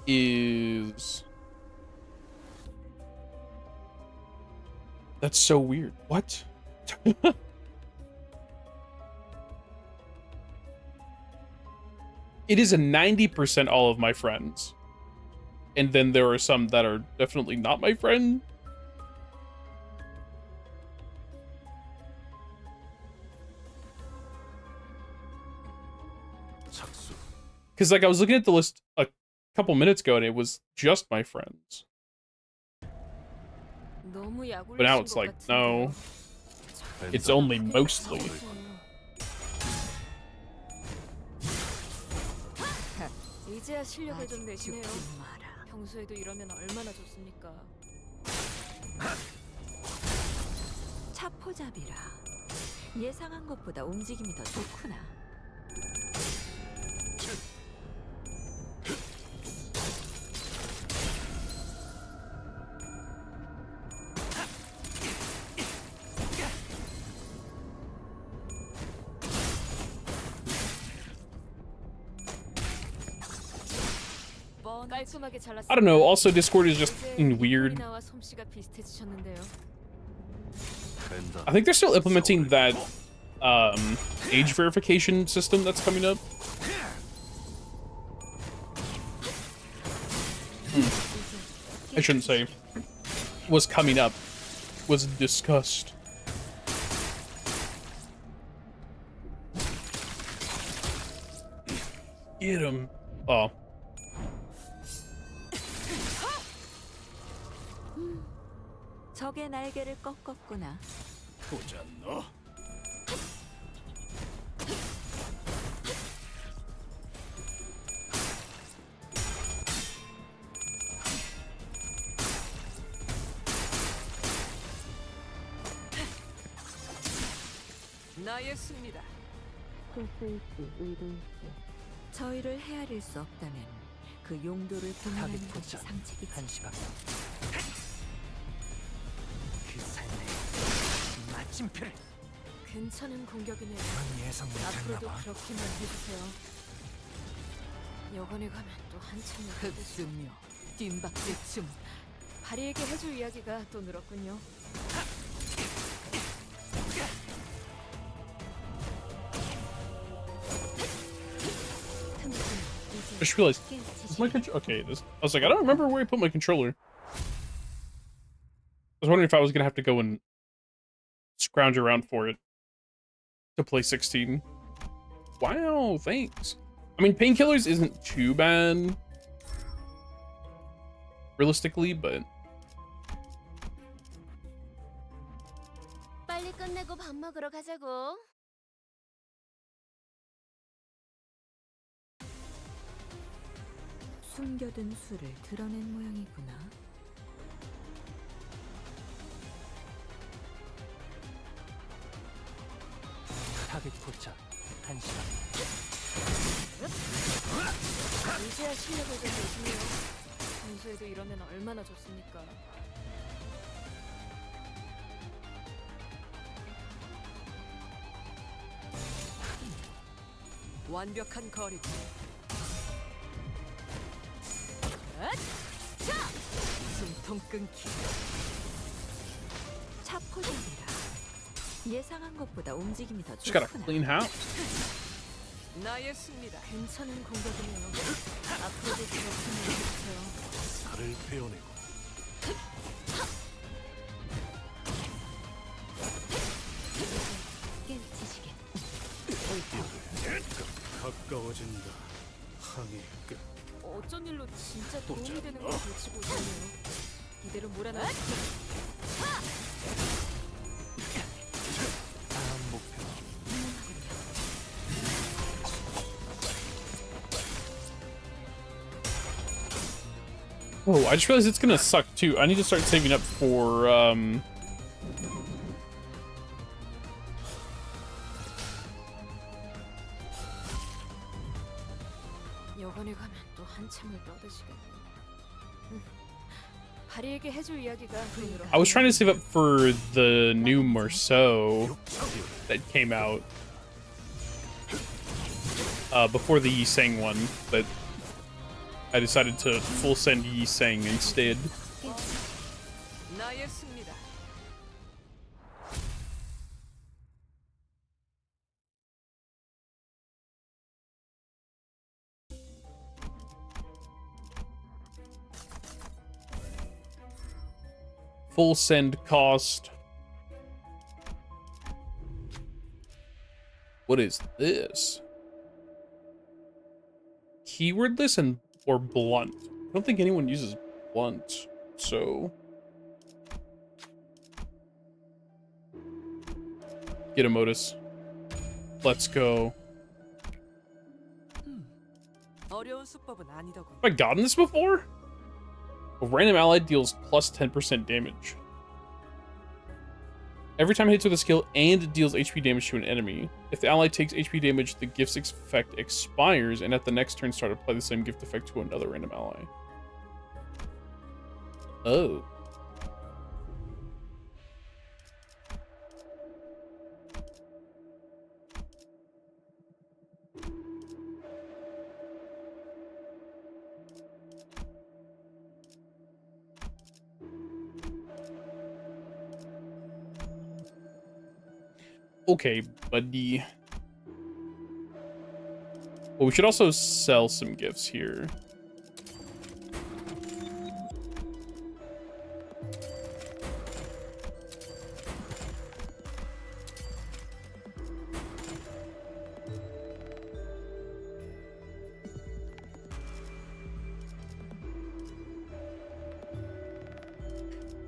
is... That's so weird. What? it is a 90% all of my friends. And then there are some that are definitely not my friend. 착수. Because, like, I was looking at the list a couple minutes ago, and it was just my friends. 너무 약올리신 But now it's 것 like, 같은데요. no, it's only mostly. 이제야 실력을 좀 내시네요. 죽지 마라. 평소에도 이러면 얼마나 좋습니까? 차포잡이라. 예상한 것보다 움직임이 더 좋구나. 깔끔하게 잘랐습니다. I don't know. Also, Discord is just weird. 나와 솜씨가 비슷해지셨는데요. I think they're still implementing that age verification system that's coming up. I shouldn't say was coming up, was discussed. Get him. Oh. 적의 날개를 꺾었구나. 보자 너. 나의 승리다. 저희를 헤아릴 수 없다면 그 용도를 고민하는 타겟 것이 포착. 상책이지. 한시간. 그 삶의 마침표를 괜찮은 공격이네요. 예상 앞으로도 못했나봐. 그렇게만 해주세요. 여관에 가면 또 한참 흑수며 뒷박질춤. 바리에게 해줄 이야기가 또 늘었군요. I just realized, is my controller? Okay, this. I was like, I don't remember where I put my controller. I was wondering if I was gonna have to go and scrounge around for it to play 16. Wow, thanks. I mean, Painkillers isn't too bad, realistically, but 빨리 끝내고 밥 먹으러 가자고. 숨겨둔 수를 드러낸 모양이구나. 타겟 포착. 한시간. 이제야 실력을 좀 내시네요. 평소에도 이러면 얼마나 좋습니까? 완벽한 거리낌. 숨통 끊기. 차포잡이라. 예상한 것보다 움직임이 더 just got a 좋구나. clean house. 나의 승리다. 괜찮은 공격이네요. 앞으로도 그렇게만 해주세요. 살을 베어내고 깨치시게. 가까워진다. 항해 끝. 어쩐 일로 진짜 도움이 되는 걸 고치고 있네요. 이대로 몰아넣으시죠. 다음 목표. Oh, I just realized it's gonna suck too. I need to start saving up for 여관에 가면 또 한참을 떠드시겠네요. 바리에게 해줄 이야기가 또 늘었군요. I was trying to save up for the new Marceau that came out before the Yi Sang one, but I decided to full send Yi Sang instead. 나의 승리다. Full send cost. What is this? Keywordless and or blunt. I don't think anyone uses blunt, so get a modus. Let's go. 어려운 수법은 아니더군. Have I gotten this before? A random ally deals plus 10% damage. Every time it hits with a skill and it deals HP damage to an enemy. If the ally takes HP damage, the gift's effect expires, and at the next turn start, apply the same gift effect to another random ally. Oh. Okay, buddy. Well, we should also sell some gifts here.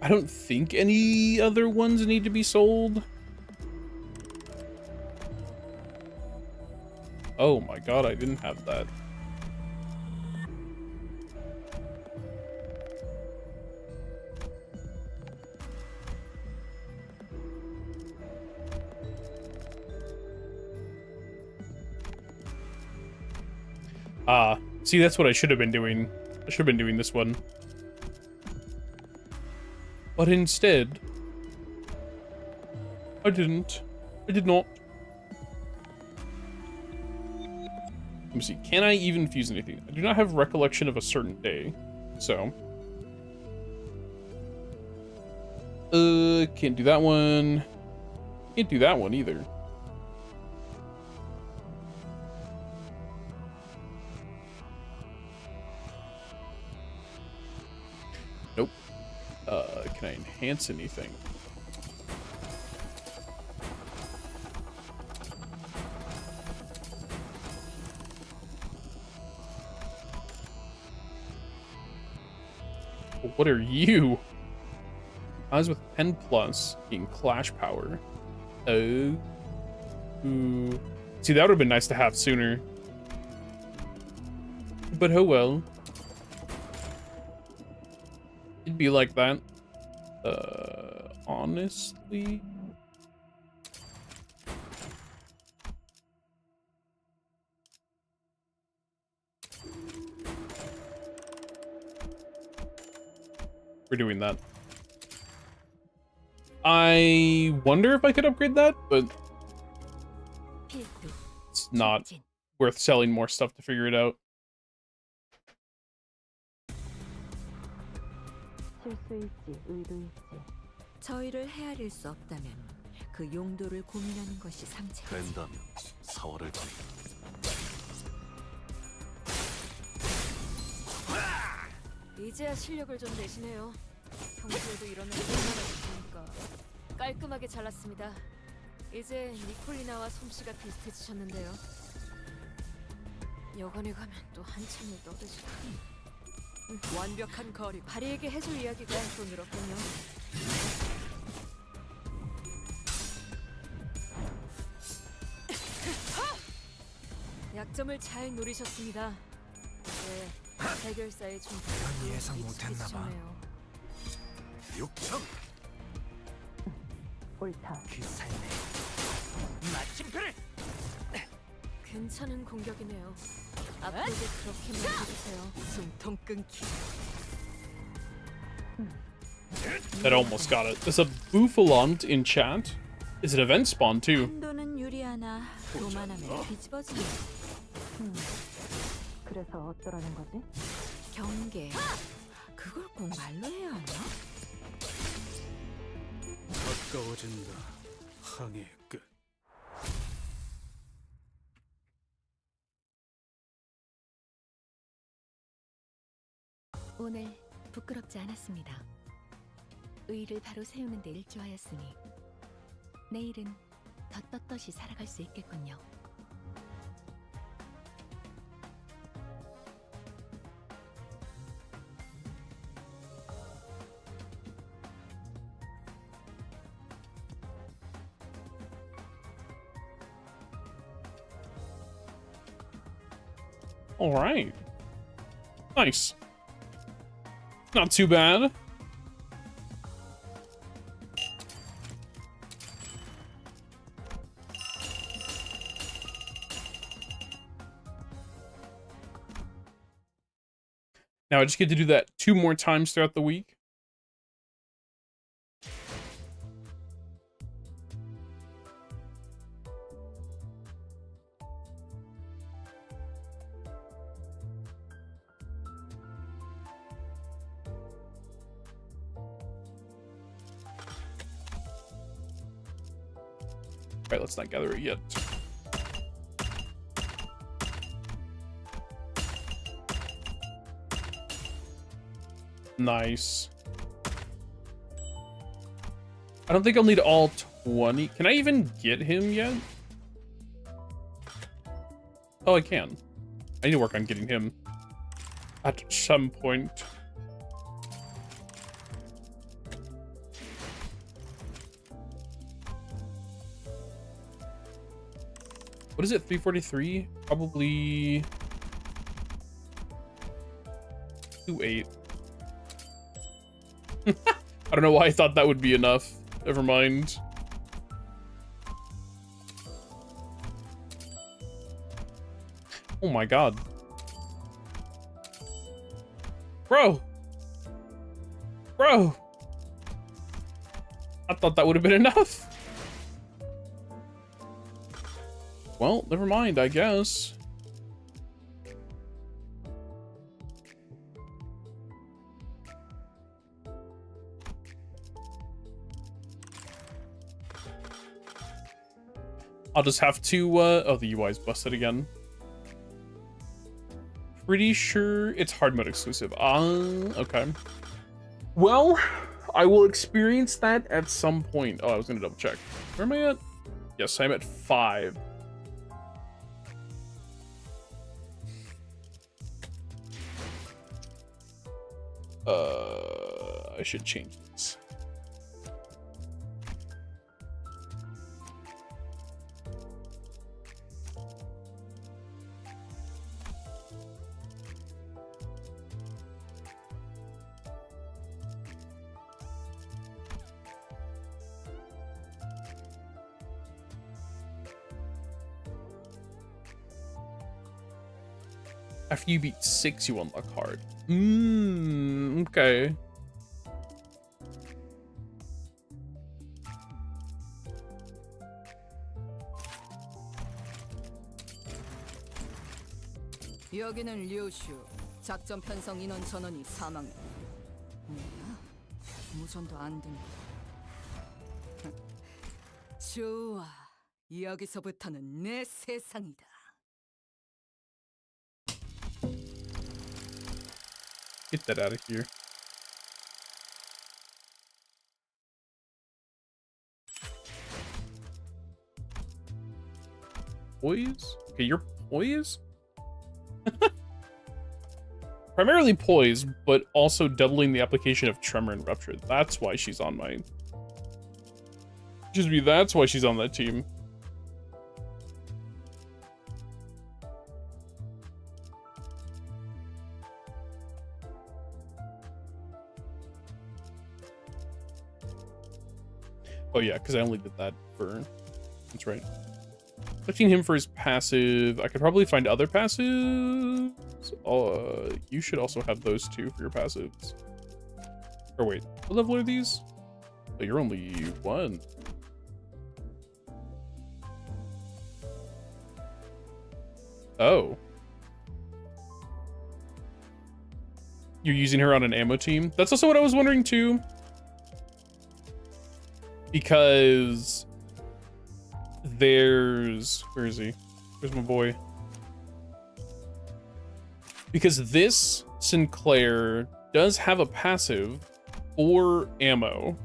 I don't think any other ones need to be sold. Oh my god, I didn't have that. See, that's what I should have been doing. I should have been doing this one. But instead, I didn't. I did not. Let me see. Can I even fuse anything? I do not have recollection of a certain day. So. Can't do that one. Can't do that one either. Nope. Can I enhance anything? What are you? Eyes with Pen Plus, getting Clash Power. Oh. Ooh. See, that would have been nice to have sooner. But oh well. It'd be like that. Honestly. We're doing that. I wonder if I could upgrade that, but it's not worth selling more stuff to figure it out. 저희를 헤아릴 수 없다면 그 용도를 고민하는 것이 상책이지. 된다면 사활을 걸. 이제야 실력을 좀 내시네요. 평소에도 이런 애 얼마나 좋으니까 깔끔하게 잘랐습니다. 이제 니콜리나와 솜씨가 비슷해지셨는데요. 여관에 가면 또 한참을 떠드시고. 완벽한 거리. 바리에게 해줄 이야기가 또 늘었군요. 약점을 잘 노리셨습니다. 네, 해결사의 존재를 예상 못했나 봐. 육청. 옳다. 그 삶에 마침표를. 괜찮은 공격이네요. 앞으로도 그렇게만 해주세요. 숨통 끊기. That almost got it. There's a Bouffalante in chat. Is it event spawn too? 한도는 유리하나 도만하면 뒤집어지네. 그래서 어쩌라는 거지? 경계. 그걸 꼭 말로 해야 하나? 가까워진다. 항해의 끝. 오늘 부끄럽지 않았습니다. 의를 바로 세우는 데 일조하였으니 내일은 더 떳떳이 살아갈 수 있겠군요. All right. Nice. Not too bad. Now I just get to do that 2 more times throughout the week. Alright, let's not gather it yet. Nice. I don't think I'll need all 20. Can I even get him yet? Oh, I can. I need to work on getting him at some point. What is it, 343? Probably 28. I don't know why I thought that would be enough. Never mind. Oh my god. Bro! Bro! I thought that would have been enough. Well, never mind, I guess. I'll just have to, oh, the UI's busted again. Pretty sure it's hard mode exclusive. Okay. Well, I will experience that at some point. Oh, I was gonna double check. Where am I at? Yes, I'm at 5. I should change this. After you beat 6, you unlock hard. Okay. 여기는 류슈. 작전 편성 인원 전원이 사망해. 뭐야? 무전도 안 된다. 좋아. 여기서부터는 내 세상이다. Get that out of here. Poise? Okay, you're poise? Primarily poise, but also doubling the application of tremor and rupture. That's why she's on my... Excuse me, that's why she's on that team. Oh yeah, because I only did that for... That's right. Selecting him for his passive. I could probably find other passives. You should also have those two for your passives. Or wait, what level are these? Oh, you're only 1. Oh. You're using her on an ammo team? That's also what I was wondering too. Because there's... Where is he? Where's my boy? Because this Sinclair does have a passive 4 ammo.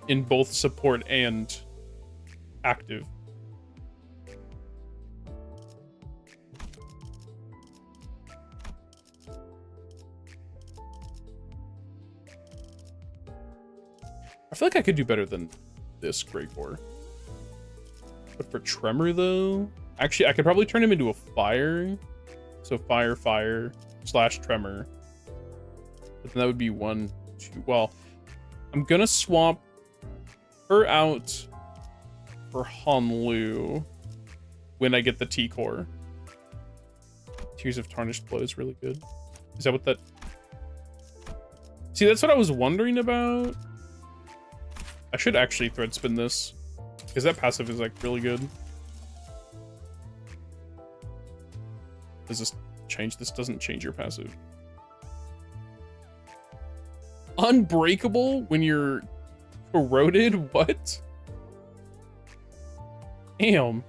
In both support and active. I feel like I could do better than this Great Core. But for Tremor, though... Actually, I could probably turn him into a fire. So fire, fire, / Tremor. But then that would be 1, 2... Well, I'm gonna swap her out for Hanlu when I get the T-Core. Tears of Tarnished Blood is really good. Is that what that... See, that's what I was wondering about. I should actually thread spin this, because that passive is like really good. Does this change? This doesn't change your passive. Unbreakable when you're corroded? What? Damn.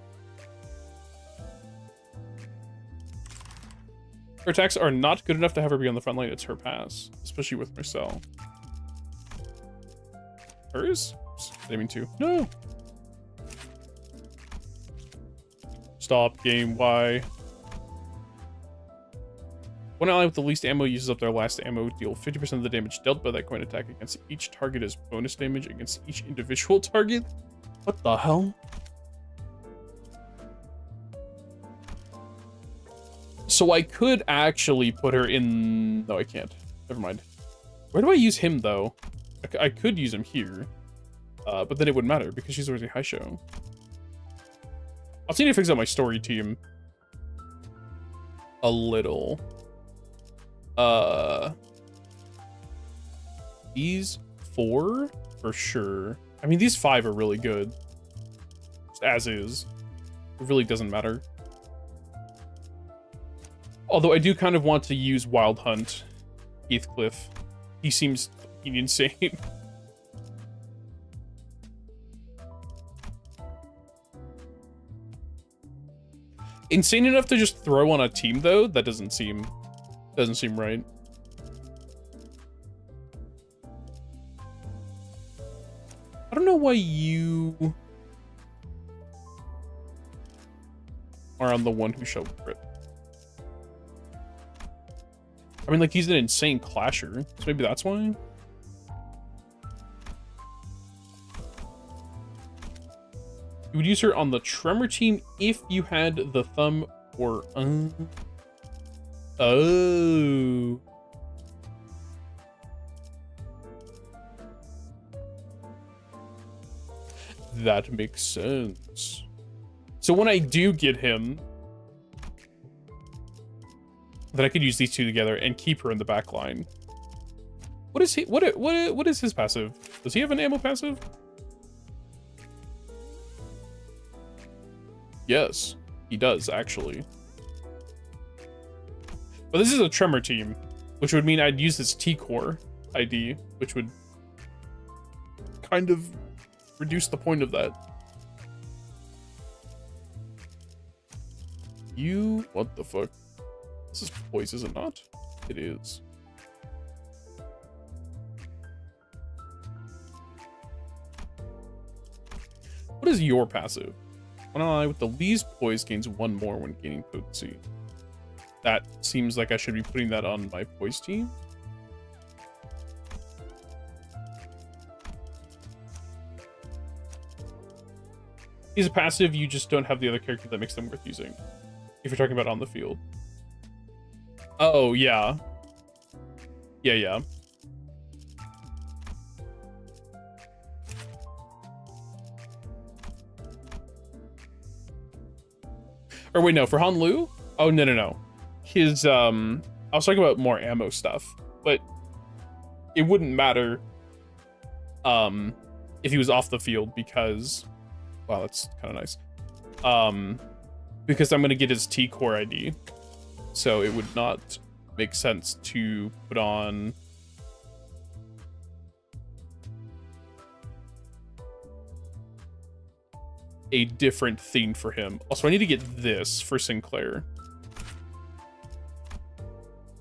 Her attacks are not good enough to have her be on the front line. It's her pass, especially with Marcel. Hers? I mean to. No. Stop game. Why? One ally with the least ammo uses up their last ammo. Deal 50% of the damage dealt by that coin attack against each target as bonus damage against each individual target. What the hell? So I could actually put her in... No, I can't. Never mind. Where do I use him, though? I could use him here. But then it wouldn't matter because she's already high show. I'll see if I fix out my story team a little. These 4 for sure. I mean, these 5 are really good. Just as is. It really doesn't matter. Although I do kind of want to use Wild Hunt Heathcliff. He seems insane. Insane enough to just throw on a team, though? That doesn't seem right. I don't know why you are on the one who showed crit. I mean, like, he's an insane clasher, so maybe that's why. You would use her on the Tremor team if you had the thumb or... Oh. That makes sense. So when I do get him, then I could use these two together and keep her in the back line. What is he? What is his passive? Does he have an ammo passive? Yes, he does actually. But this is a Tremor team, which would mean I'd use this T-Core ID, which would kind of reduce the point of that. You, what the fuck? This is poise, is it not? It is. What is your passive? One ally with the least poise gains 1 more when gaining potency. That seems like I should be putting that on my poise team. He's a passive, you just don't have the other character that makes them worth using. If you're talking about on the field. Oh, yeah. Yeah. Or wait, no, for Han Lu? Oh, no. His, I was talking about more ammo stuff, but it wouldn't matter, if he was off the field because, wow, that's kind of nice. Because I'm going to get his T-Core ID. So it would not make sense to put on a different theme for him. Also, I need to get this for Sinclair.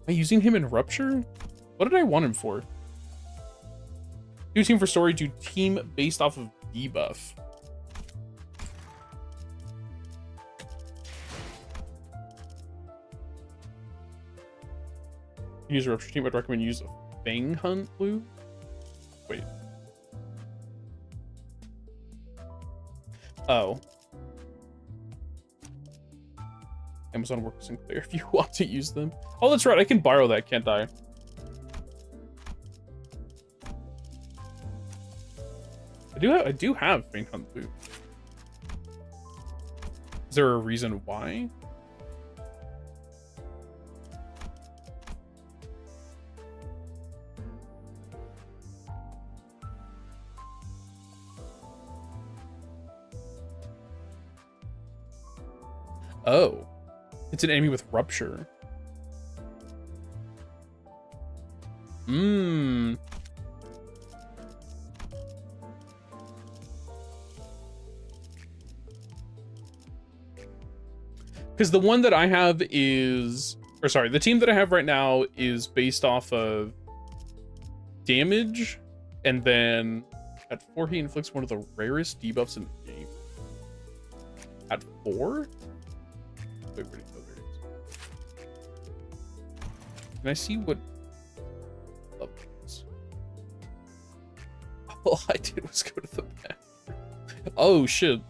I using him in Rupture? What did I want him for? Do team for story, do team based off of debuff. Use a Rupture team, I'd recommend use a Fang Hunt blue. Wait. Oh. Amazon works in Sinclair if you want to use them. Oh, that's right. I can borrow that, can't I? I do have Fang Hunt blue. Is there a reason why? Oh, it's an enemy with Rupture. Mmm. Because the one that I have is, or sorry, the team that I have right now is based off of damage, and then at 4 he inflicts one of the rarest debuffs in the game. At 4? Wait, where did it go? There it is. Can I see what level it is? All I did was go to the bathroom. Oh shit.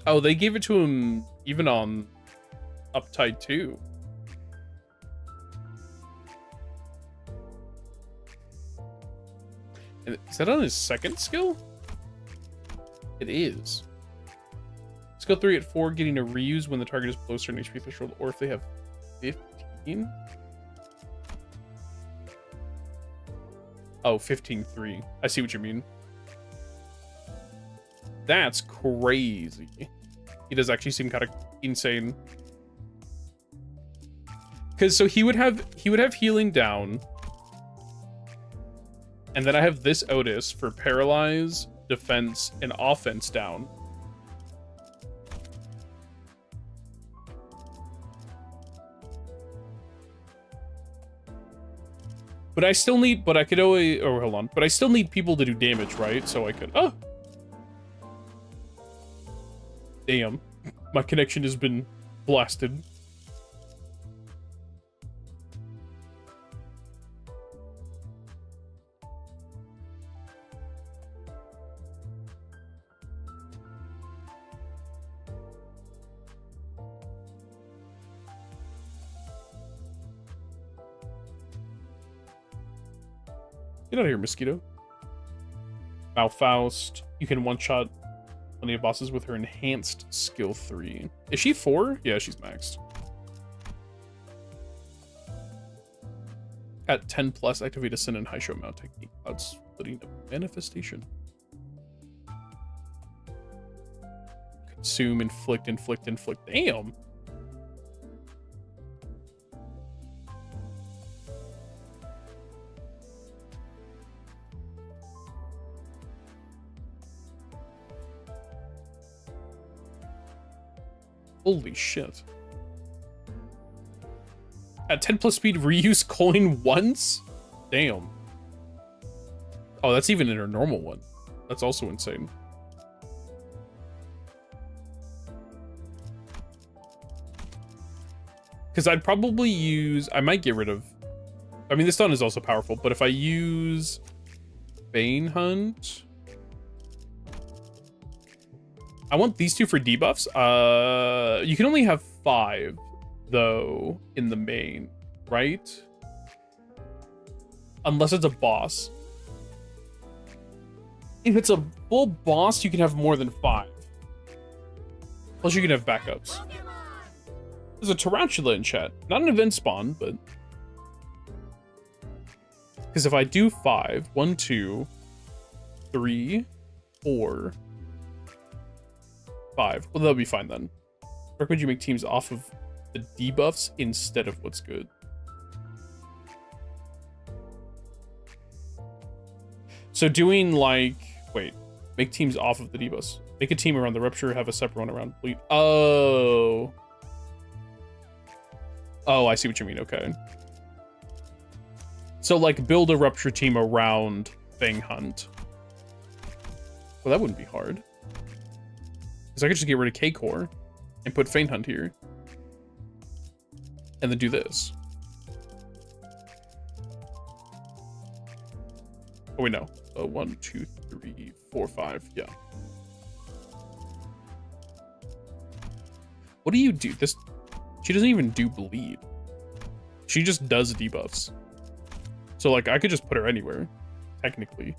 Oh, they gave it to him even on Uptide 2. Is that on his second skill? It is. Skill 3 at 4, getting a reuse when the target is below a certain HP threshold, or if they have 15. Oh, 15-3. I see what you mean. That's crazy. He does actually seem kind of insane. Because so he would have healing down. And then I have this Otis for paralyze, defense, and offense down. But I still need, but I could always, oh, hold on. But I still need people to do damage, right? So I could, oh. Damn. My connection has been blasted. Get out of here, mosquito. Malfaust. You can one-shot plenty of bosses with her enhanced skill 3. Is she 4? Yeah, she's maxed. At 10 plus, activate Ascend and High Show Mount technique. Cloud splitting of manifestation. Consume, inflict, inflict, inflict. Damn. Holy shit. At 10 plus speed, reuse coin once? Damn. Oh, that's even in her normal one. That's also insane. Because I'd probably use... I might get rid of... I mean, this stun is also powerful, but if I use Bane Hunt... I want these two for debuffs. You can only have 5, though, in the main, right? Unless it's a boss. If it's a full boss, you can have more than 5. Plus, you can have backups. There's a tarantula in chat. Not an event spawn, but... Because if I do 5, 1, 2, 3, 4... 5. Well, that'll be fine then. Recommend you make teams off of the debuffs instead of what's good. So doing like... Wait. Make teams off of the debuffs. Make a team around the rupture, have a separate one around bleed. Oh. Oh, I see what you mean. Okay. So, like, build a rupture team around Fang Hunt. Well, that wouldn't be hard. Because I could just get rid of K-Core and put Fang Hunt here. And then do this. Oh, wait, no. 1, 2, 3, 4, 5. Yeah. What do you do? This... She doesn't even do bleed. She just does debuffs. So, like, I could just put her anywhere, technically.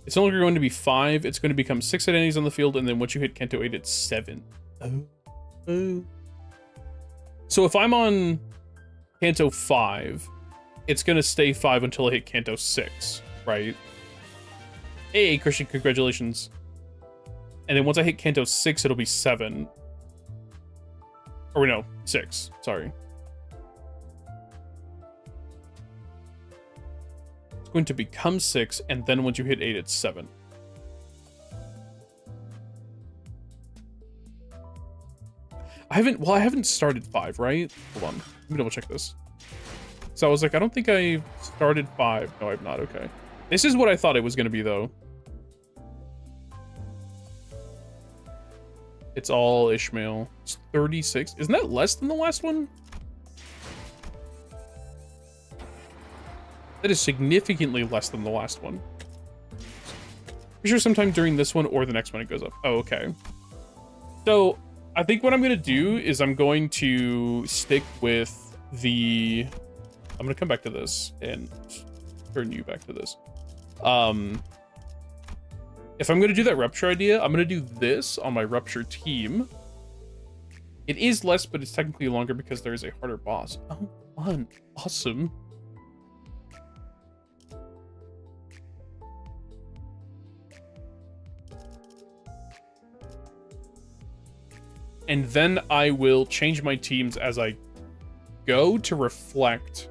It's no longer going to be 5. It's going to become 6 identities on the field, and then once you hit Kanto 8, it's 7. Oh. So if I'm on Kanto 5, it's going to stay 5 until I hit Kanto 6, right? Hey, Christian, congratulations. And then once I hit Kanto 6, it'll be 7. Or no, 6. Sorry. It's going to become 6, and then once you hit 8, it's 7. I haven't started 5, right? Hold on. Let me double check this. So I was like, I don't think I started 5. No, I've not. Okay. This is what I thought it was going to be, though. It's all Ishmael. It's 36. Isn't that less than the last one? That is significantly less than the last one. For sure sometime during this one or the next one it goes up. Oh, okay. So, I think what I'm going to do is I'm going to stick with the... I'm going to come back to this and turn you back to this. If I'm going to do that rupture idea, I'm going to do this on my rupture team. It is less, but it's technically longer because there is a harder boss. Oh, fun. Awesome. And then I will change my teams as I go to reflect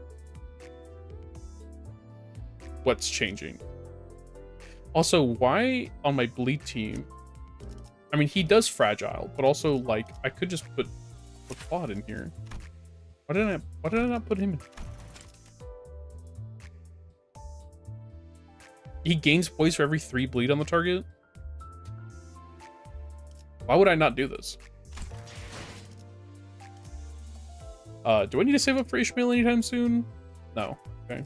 what's changing. Also, why on my bleed team? I mean, he does fragile, but also, like, I could just put Quad in here. Why did I not put him in? He gains poise for every 3 bleed on the target? Why would I not do this? Do I need to save up for Ishmael anytime soon? No. Okay.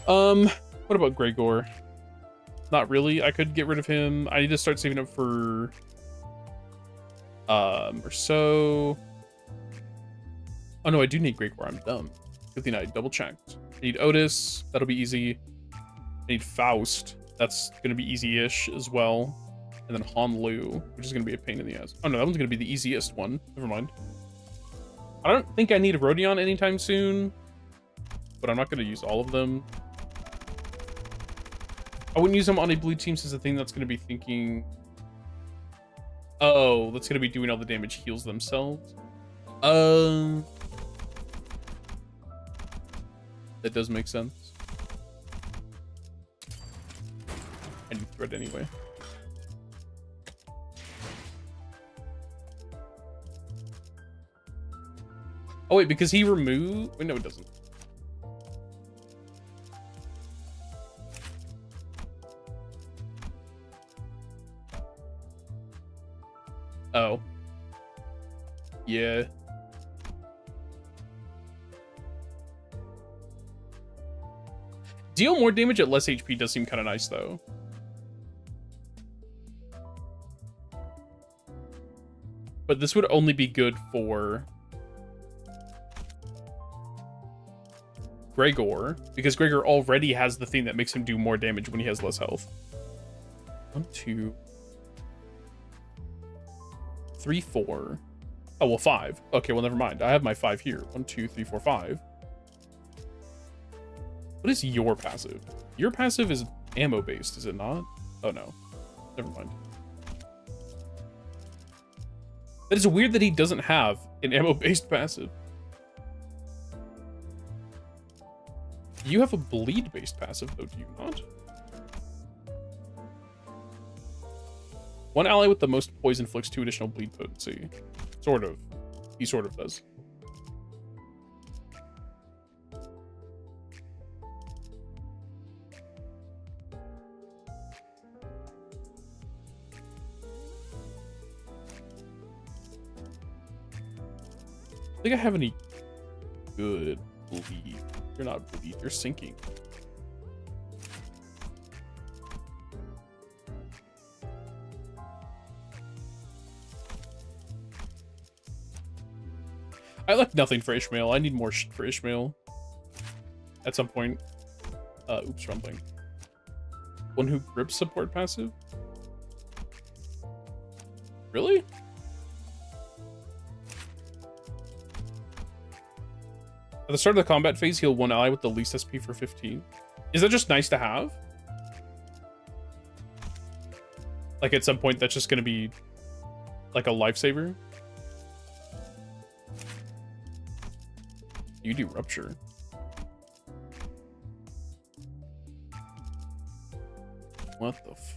What about Gregor? Not really. I could get rid of him. I need to start saving up for Merceau. Oh no, I do need Gregor. I'm dumb. Good thing I double checked. I need Otis. That'll be easy. I need Faust. That's gonna be easy-ish as well. And then Han Lu, which is gonna be a pain in the ass. Oh no, that one's gonna be the easiest one. Never mind. I don't think I need Rodion anytime soon, but I'm not gonna use all of them. I wouldn't use them on a blue team since the thing that's gonna be thinking, oh, that's gonna be doing all the damage heals themselves. That does make sense. I need thread anyway. Oh wait, because he removed... Wait, no, it doesn't. Oh. Yeah. Deal more damage at less HP does seem kind of nice, though. But this would only be good for Gregor, because Gregor already has the thing that makes him do more damage when he has less health. 1, 2, 3, 4. Oh, well, 5. Okay, well, never mind. I have my 5 here. 1, 2, 3, 4, 5. What is your passive? Your passive is ammo-based, is it not? Oh, no. Never mind. That is weird that he doesn't have an ammo-based passive. You have a bleed-based passive, though, do you not? One ally with the most poison inflicts 2 additional bleed potency. Sort of. He sort of does. I think I have any good bleed. You're not bleed, you're sinking. I like nothing for Ishmael. I need more for Ishmael. At some point. Oops, rumbling. One who grips support passive? Really? At the start of the combat phase, heal 1 ally with the least SP for 15. Is that just nice to have? Like at some point that's just gonna be like a lifesaver? You do rupture. What the f...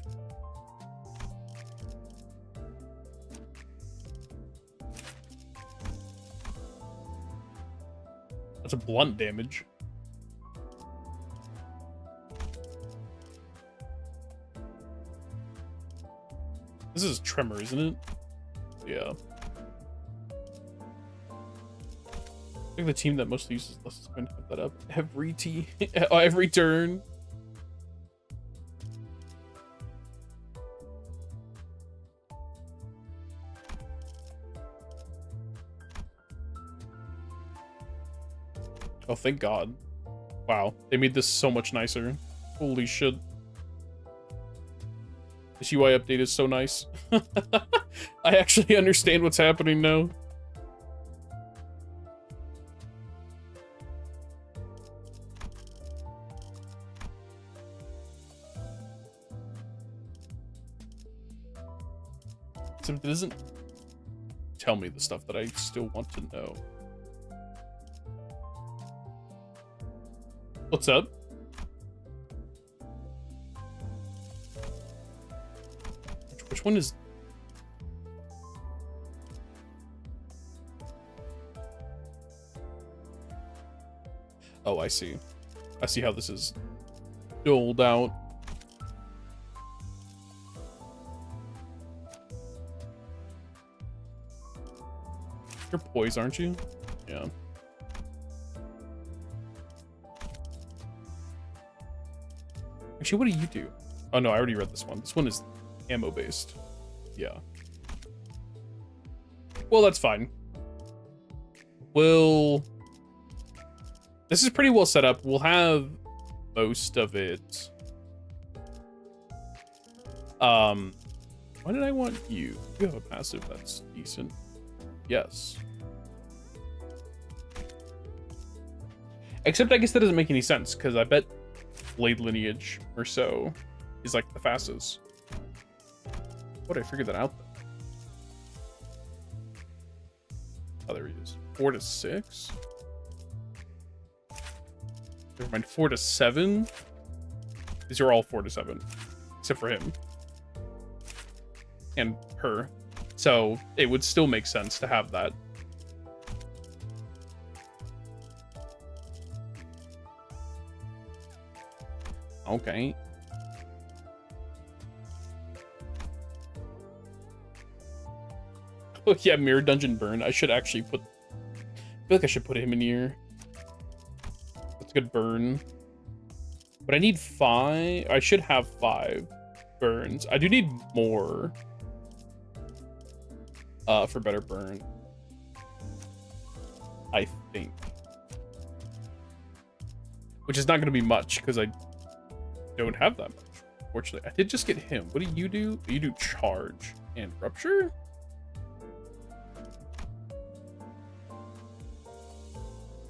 That's a blunt damage. This is Tremor, isn't it? Yeah. I think the team that mostly uses less is going to have that up every turn. Oh, thank God. Wow, they made this so much nicer. Holy shit. This UI update is so nice. I actually understand what's happening now. Except it doesn't tell me the stuff that I still want to know. What's up? Which one is... Oh, I see. I see how this is doled out. You're poised, aren't you? Yeah. Actually, what do you do? Oh no, I already read this one. This one is ammo based. Yeah. Well, that's fine. This is pretty well set up. We'll have most of it. Why did I want you? You have a passive that's decent. Yes. Except I guess that doesn't make any sense, because I bet Blade Lineage or so is like the fastest. What, I figured that out then? Oh, there he is. 4 to 6? Never mind, 4 to 7? These are all 4 to 7. Except for him. And her. So it would still make sense to have that. Okay. Oh yeah, Mirror Dungeon Burn. I should actually put... I feel like I should put him in here. That's a good burn. But I need 5... I should have 5 burns. I do need more. For better burn. I think. Which is not going to be much, because I don't have that much, fortunately. I did just get him. What do? You do charge and rupture?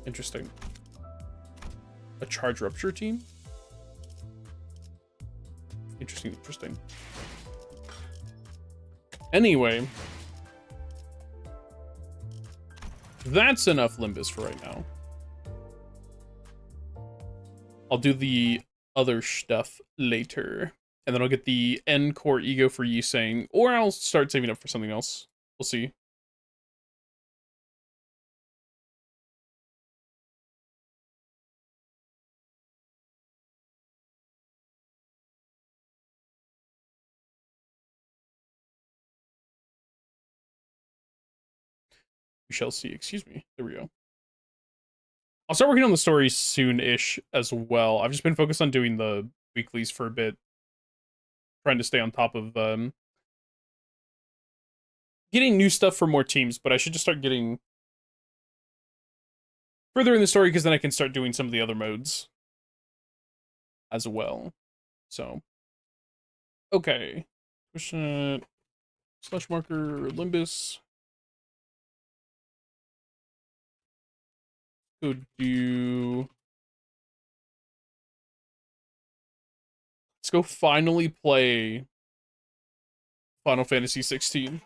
Interesting. A charge rupture team? Interesting. Anyway. that's enough Limbus for right now. I'll do the other stuff later. And then I'll get the N core ego for Yisang, or I'll start saving up for something else. We'll see. We shall see. Excuse me. There we go. I'll start working on the story soon-ish as well. I've just been focused on doing the weeklies for a bit. Trying to stay on top of getting new stuff for more teams, but I should just start getting further in the story because then I can start doing some of the other modes as well. So, okay. Push that. Slash marker Limbus. Go do... Let's go finally play Final Fantasy 16.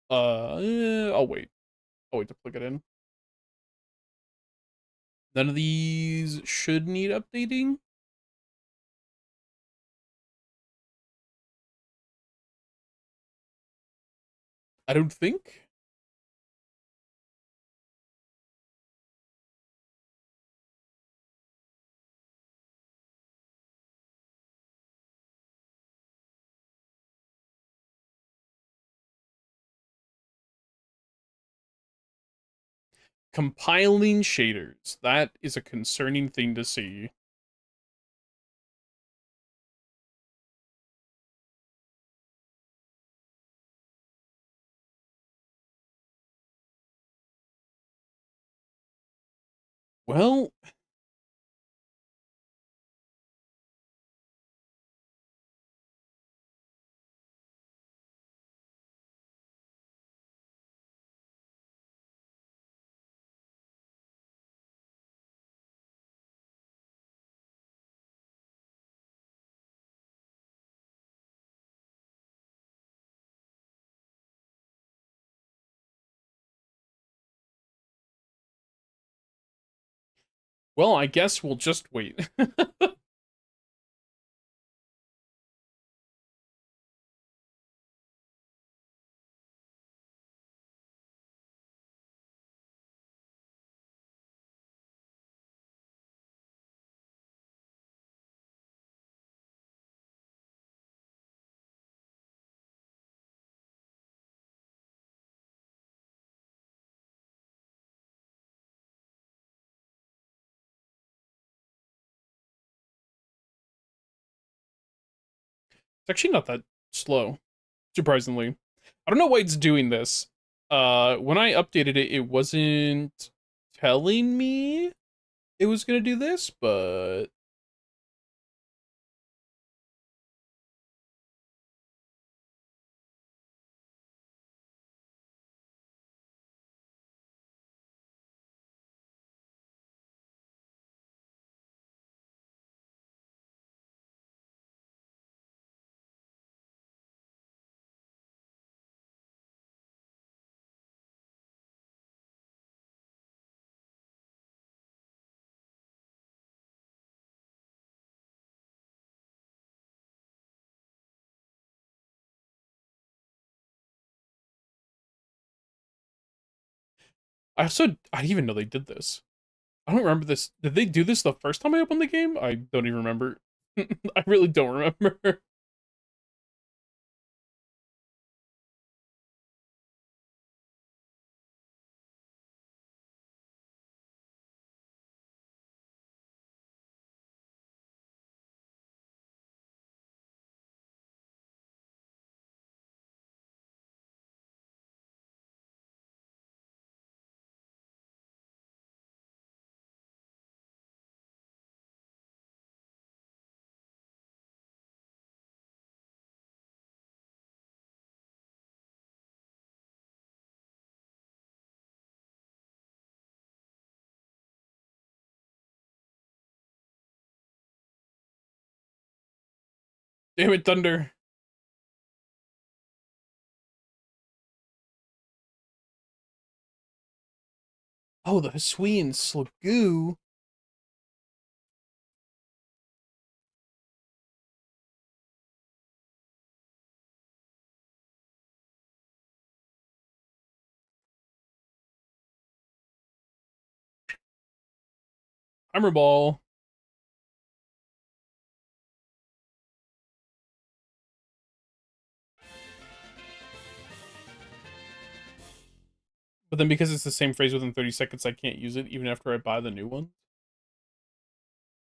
I'll wait. I'll wait to plug it in. None of these should need updating. I don't think. Compiling shaders. That is a concerning thing to see. Well, I guess we'll just wait. It's actually not that slow, surprisingly. I don't know why it's doing this. When I updated it, it wasn't telling me it was gonna do this, but I didn't even know they did this. I don't remember this. Did they do this the first time I opened the game? I don't even remember. I really don't remember. Damn it, Thunder. Oh, the Hisuian Slagoo. Hammer Ball. But then because it's the same phrase within 30 seconds, I can't use it even after I buy the new one.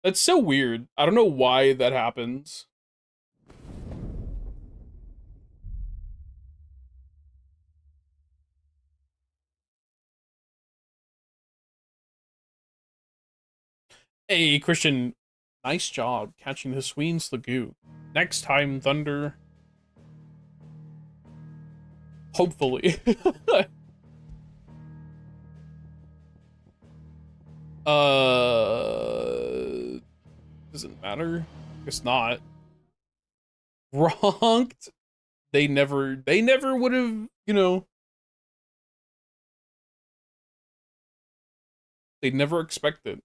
That's so weird. I don't know why that happens. Hey, Christian. Nice job catching the Hisuian Slagoo. Next time, Thunder. Hopefully. Doesn't matter. Guess not. Wronged. They never would have, you know. They'd never expect it.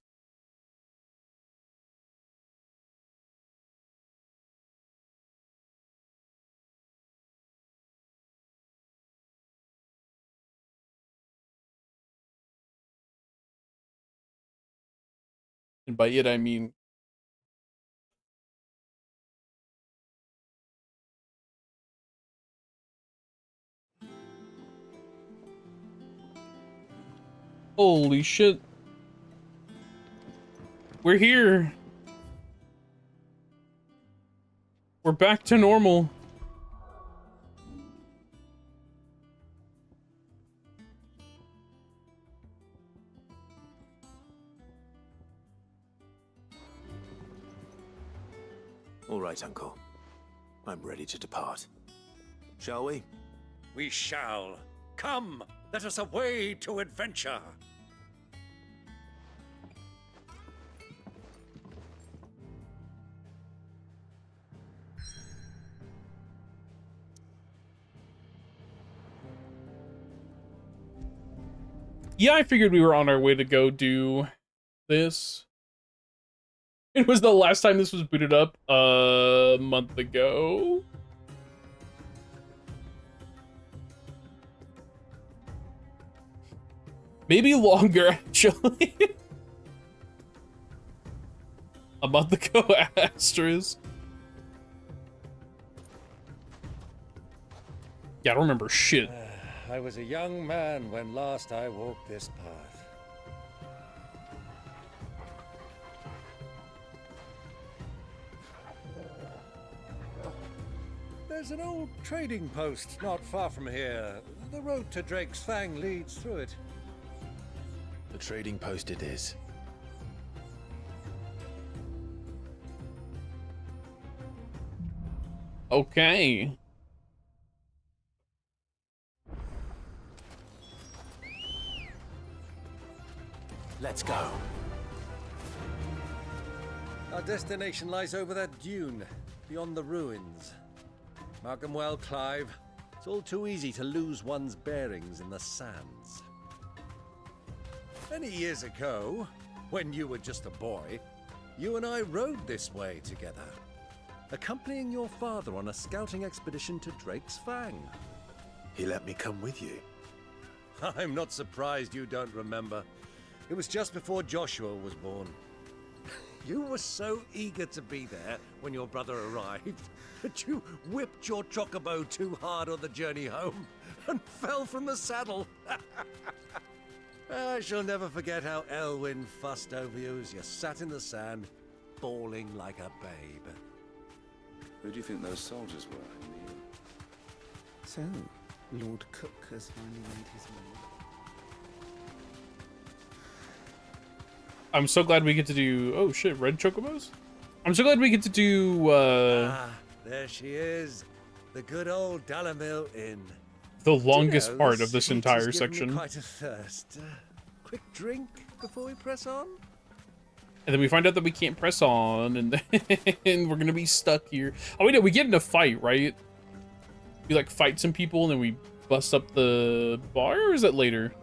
And by it, I mean holy shit. We're here. We're back to normal. All right, Uncle. I'm ready to depart. Shall we? We shall. Come, let us away to adventure. Yeah, I figured we were on our way to go do this. It was the last time this was booted up a month ago. Maybe longer, actually. A month ago, asterisk. Yeah, I don't remember shit. I was a young man when last I walked this path. There's an old trading post not far from here. The road to Drake's Fang leads through it. The trading post it is. Okay. Let's go. Our destination lies over that dune, beyond the ruins. Mark 'em well, Clive. It's all too easy to lose one's bearings in the sands. Many years ago, when you were just a boy, you and I rode this way together, accompanying your father on a scouting expedition to Drake's Fang. He let me come with you. I'm not surprised you don't remember. It was just before Joshua was born. You were so eager to be there when your brother arrived that you whipped your chocobo too hard on the journey home and fell from the saddle. I shall never forget how Elwyn fussed over you as you sat in the sand, bawling like a babe. Who do you think those soldiers were? So, Lord Cook has finally made his move. I'm so glad we get to do... Oh, shit, red chocobos? I'm so glad we get to do, There she is. The good old Dalamil Inn. the longest You know, part of this heat entire has given me section. quite a thirst. Quick drink before we press on? And then we find out that we can't press on, and then we're gonna be stuck here. Oh, wait, no, we get in a fight, right? We, like, fight some people, and then we bust up the bar, or is that later?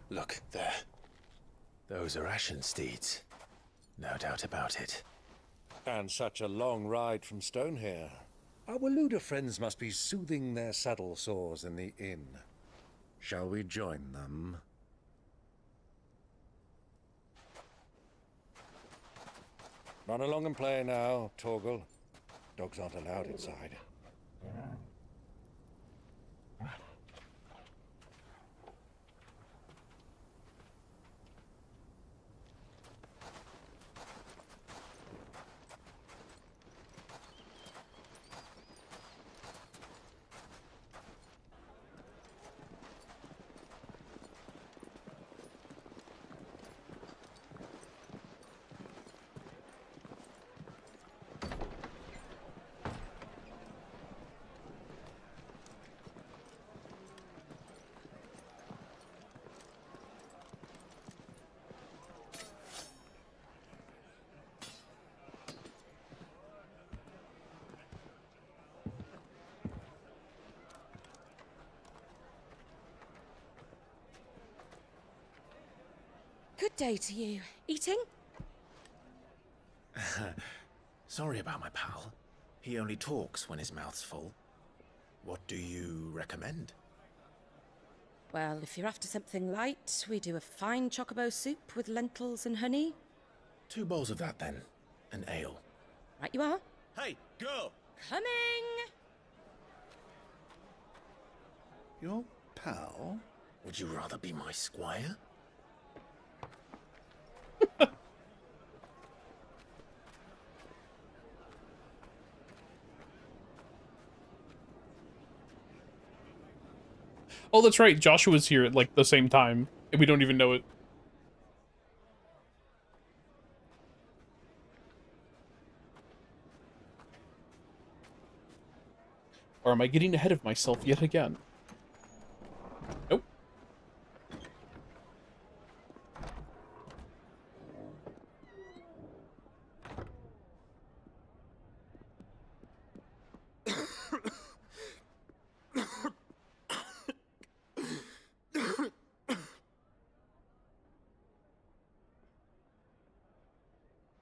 Look, there. Those are ashen steeds. No doubt about it. And such a long ride from Stonehair. Our Waluda friends must be soothing their saddle sores in the inn. Shall we join them? Run along and play now, Torgal. Dogs aren't allowed inside. Good day to you. Eating? Sorry about my pal. He only talks when his mouth's full. What do you recommend? Well, if you're after something light, we do a fine chocobo soup with lentils and honey. 2 bowls of that, then. An ale. Right you are. Hey, girl! Coming! Your pal? Would you rather be my squire? Oh, that's right. Joshua's here at, like, the same time, and we don't even know it. Or am I getting ahead of myself yet again? Nope.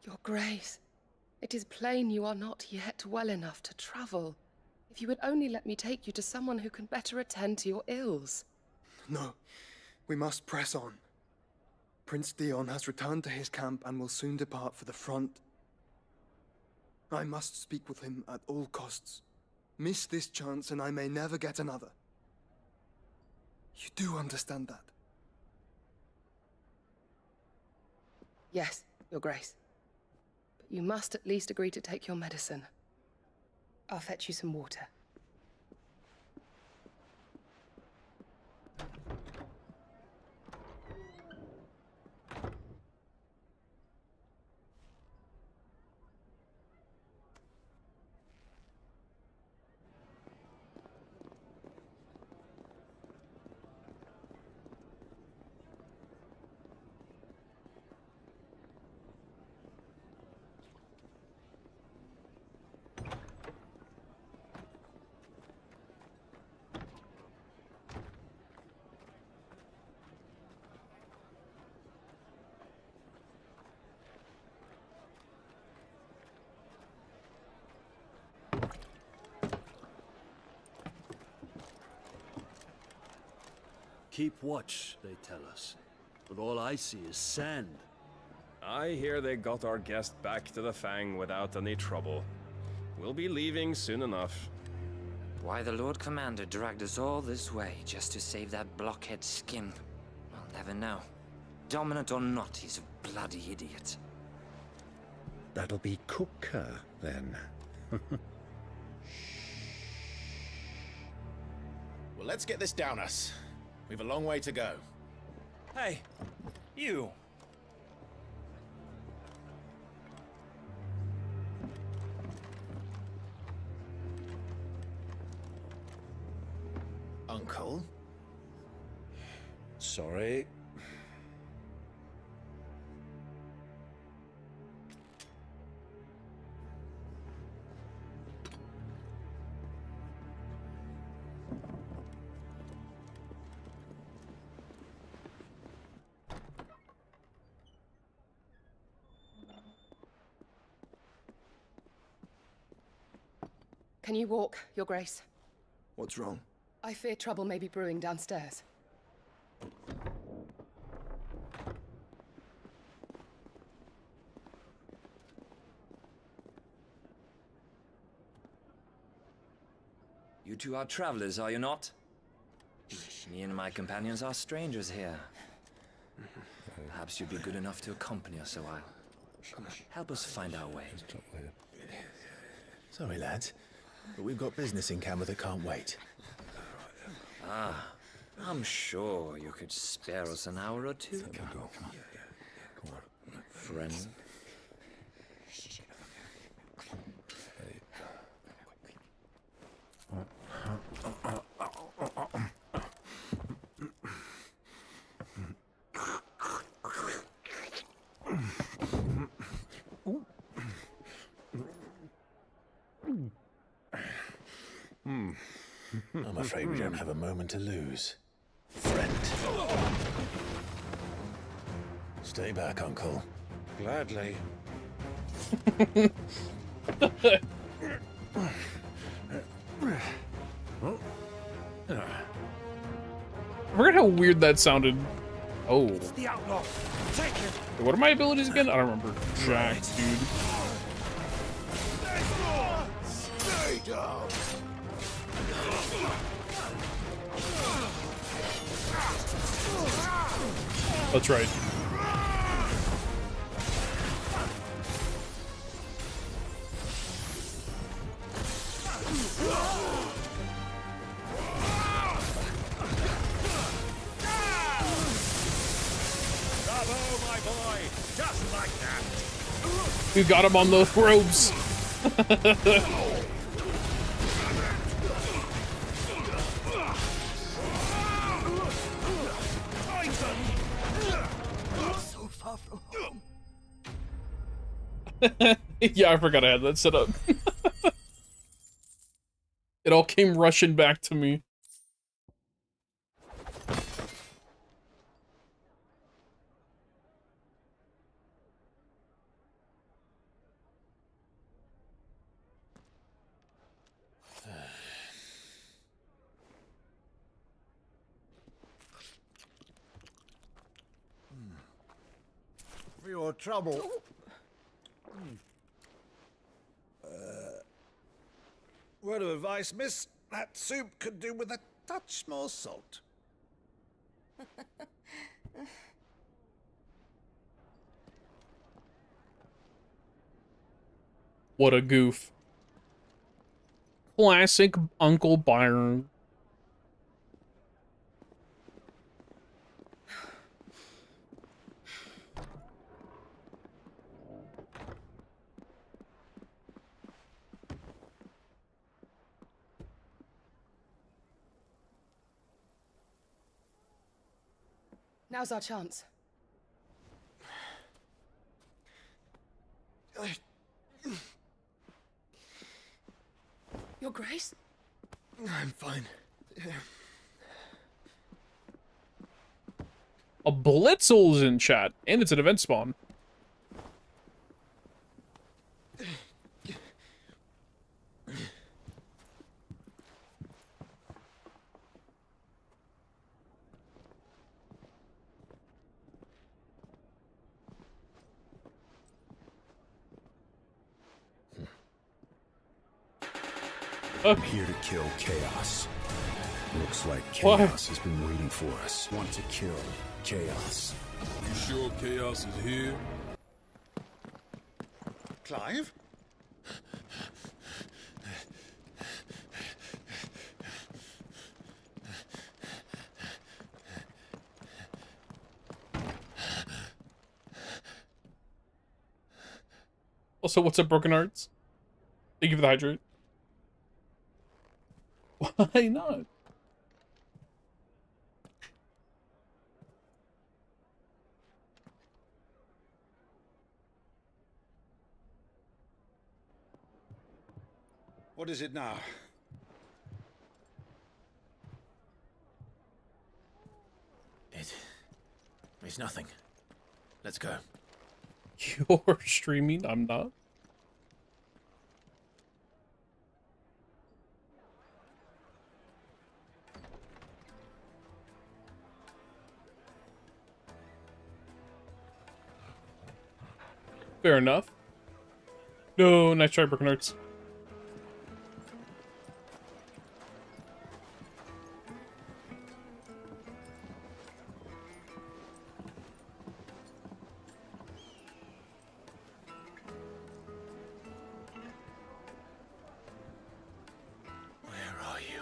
Your Grace, it is plain you are not yet well enough to travel. If you would only let me take you to someone who can better attend to your ills. No, we must press on. Prince Theon has returned to his camp and will soon depart for the front. I must speak with him at all costs. Miss this chance and I may never get another. You do understand that? Yes, Your Grace. But you must at least agree to take your medicine. I'll fetch you some water. Keep watch, they tell us. But all I see is sand. I hear they got our guest back to the Fang without any trouble. We'll be leaving soon enough. Why the Lord Commander dragged us all this way just to save that blockhead skin, I'll never know. Dominant or not, he's a bloody idiot. That'll be Cooker, then. Well, let's get this down us. We've a long way to go. Hey, you. Uncle. Sorry. Can you walk, Your Grace? What's wrong? I fear trouble may be brewing downstairs. You two are travelers, are you not? Me and my companions are strangers here. Perhaps you'd be good enough to accompany us a while. Help us find our way. Sorry, lads, but we've got business in camera that can't wait. Ah, I'm sure you could spare us an hour or two. Come on. Friend. I'm afraid we don't have a moment to lose. Friend. Stay back, Uncle. Gladly. I forgot how weird that sounded. Oh. The outlaw. Take him. What are my abilities again? I don't remember. Jack, dude. Stay down. That's right. Bravo, my boy. Just like that. We got him on those ropes. So far from home. Yeah, I forgot I had that set up. It all came rushing back to me. For your trouble. Word of advice, miss. That soup could do with a touch more salt. What a goof. Classic Uncle Byron. Now's our chance. Your Grace? I'm fine. A Blitzel's in chat, and it's an event spawn. I'm here to kill chaos. Looks like chaos has been waiting for us. Want to kill chaos. You sure chaos is here? Clive? Also, what's up, Broken Hearts? Thank you for the hydrate. Why not? What is it now? It's nothing. Let's go. You're streaming, I'm not. Fair enough. No, nice try, Broken Hearts. Where are you?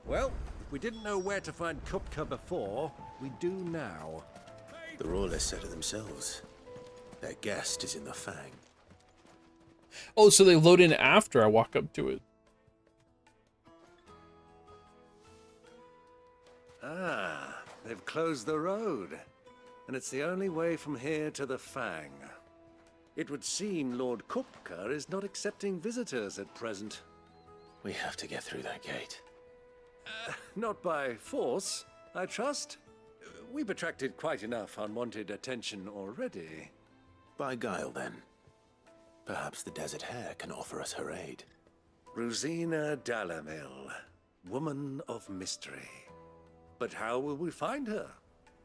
Well, if we didn't know where to find Kupka before, we do now. The Rawlers said it themselves. Their guest is in the Fang. Oh, so they load in after I walk up to it. Ah, they've closed the road. And it's the only way from here to the Fang. It would seem Lord Kupka is not accepting visitors at present. We have to get through that gate. Not by force, I trust. We've attracted quite enough unwanted attention already. By guile, then. Perhaps the Desert Hare can offer us her aid. Rosina Dalamil, woman of mystery. But how will we find her?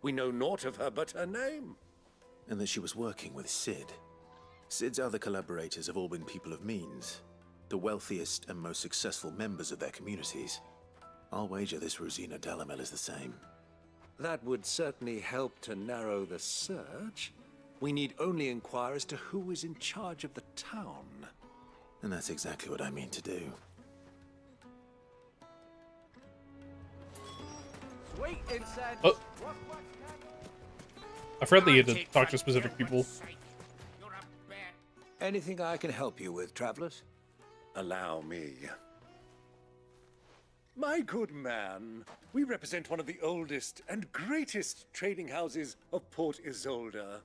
We know naught of her but her name. And that she was working with Sid. Sid's other collaborators have all been people of means, the wealthiest and most successful members of their communities. I'll wager this Rosina Dalamil is the same. That would certainly help to narrow the search. We need only inquire as to who is in charge of the town. And that's exactly what I mean to do. Wait inside. Oh. I forgot that you had to talk to specific people. Anything I can help you with, travelers? Allow me. My good man, we represent one of the oldest and greatest trading houses of Port Isolde.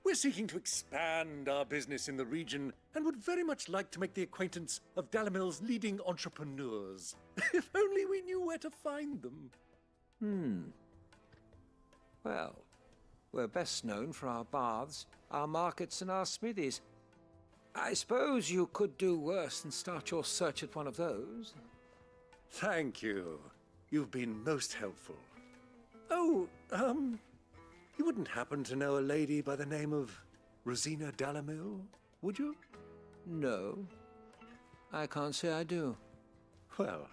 We're seeking to expand our business in the region and would very much like to make the acquaintance of Dalamil's leading entrepreneurs. If only we knew where to find them. Well, we're best known for our baths, our markets, and our smithies. I suppose you could do worse than start your search at one of those. Thank you. You've been most helpful. Oh, you wouldn't happen to know a lady by the name of Rosina Dalamil, would you? No. I can't say I do. Well,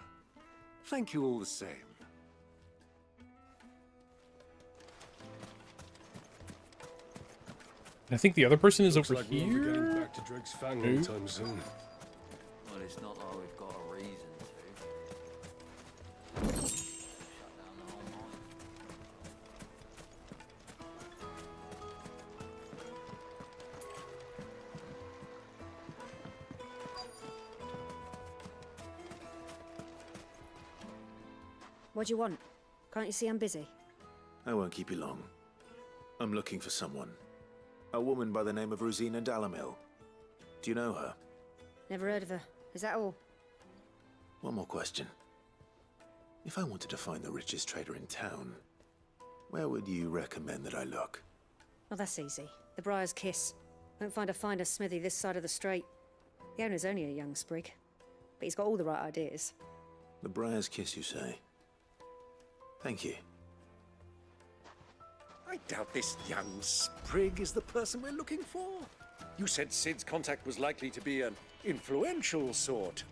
thank you all the same. I think the other person is Looks over like we won't be getting here. back to Drake's Fang anytime soon. Well, it's not like we've got a reason to. Shut down the whole mine. What do you want? Can't you see I'm busy? I won't keep you long. I'm looking for someone. A woman by the name of Rosina Dalamil. Do you know her? Never heard of her. Is that all? One more question. If I wanted to find the richest trader in town, where would you recommend that I look? Oh, that's easy. The Briar's Kiss. Won't find a finer smithy this side of the strait. The owner's only a young sprig, but he's got all the right ideas. The Briar's Kiss, you say? Thank you. I doubt this young sprig is the person we're looking for. You said Sid's contact was likely to be an influential sort.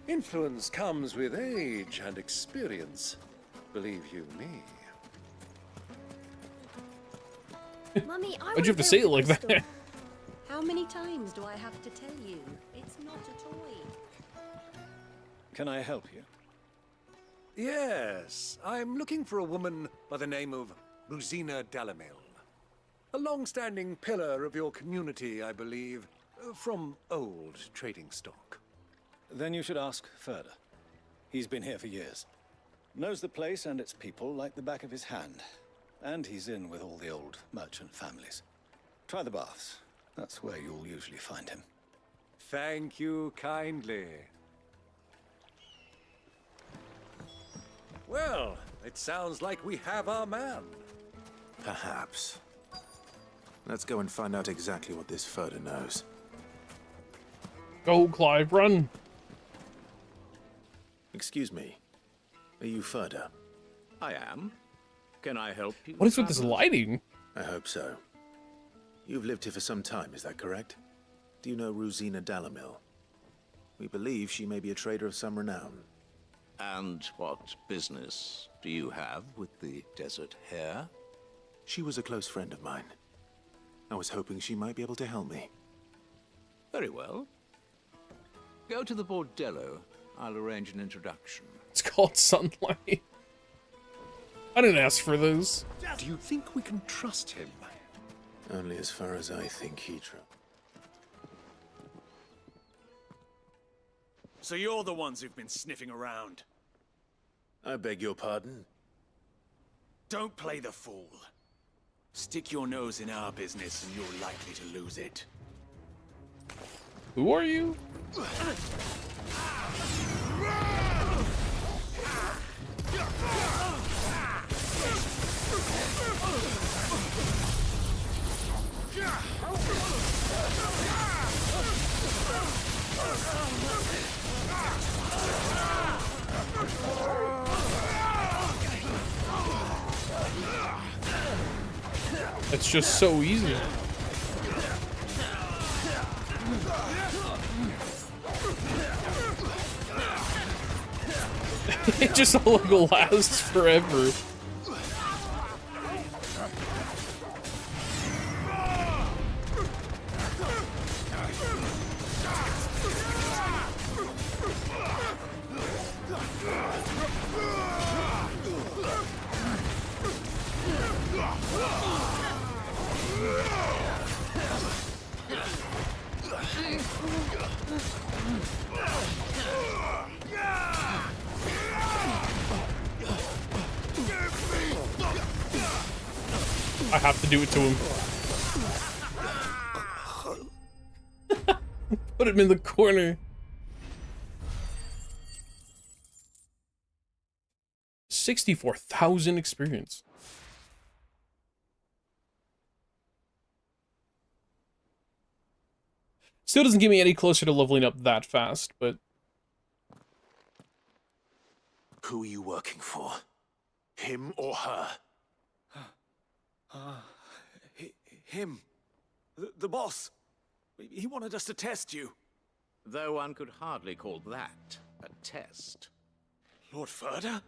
Influence comes with age and experience. Believe you me. Mummy, Why'd you have to say it like that? How many times do I have to tell you? It's not a toy. Can I help you? Yes, I'm looking for a woman by the name of Rosina Dalamil. A long-standing pillar of your community, I believe, from old trading stock. Then you should ask further. He's been here for years. Knows the place and its people like the back of his hand. And he's in with all the old merchant families. Try the baths. That's where you'll usually find him. Thank you kindly. Well, it sounds like we have our man. Perhaps. Let's go and find out exactly what this Furder knows. Go, Clive, run! Excuse me. Are you Furder? I am. Can I help you? What is with this lighting? I hope so. You've lived here for some time, is that correct? Do you know Rosina Dalamil? We believe she may be a trader of some renown. And what business do you have with the desert hare? She was a close friend of mine. I was hoping she might be able to help me. Very well. Go to the bordello. I'll arrange an introduction. It's called Sunlight. I didn't ask for those. Do you think we can trust him? Only as far as I think he trusts. So you're the ones who've been sniffing around. I beg your pardon? Don't play the fool. Stick your nose in our business and you're likely to lose it. Who are you? It's just so easy. It just like lasts forever. I have to do it to him. Put him in the corner. 64,000 experience. Still doesn't get me any closer to leveling up that fast, but... Who are you working for? Him or her? Him. The boss. He wanted us to test you. Though one could hardly call that a test. Lord Furder?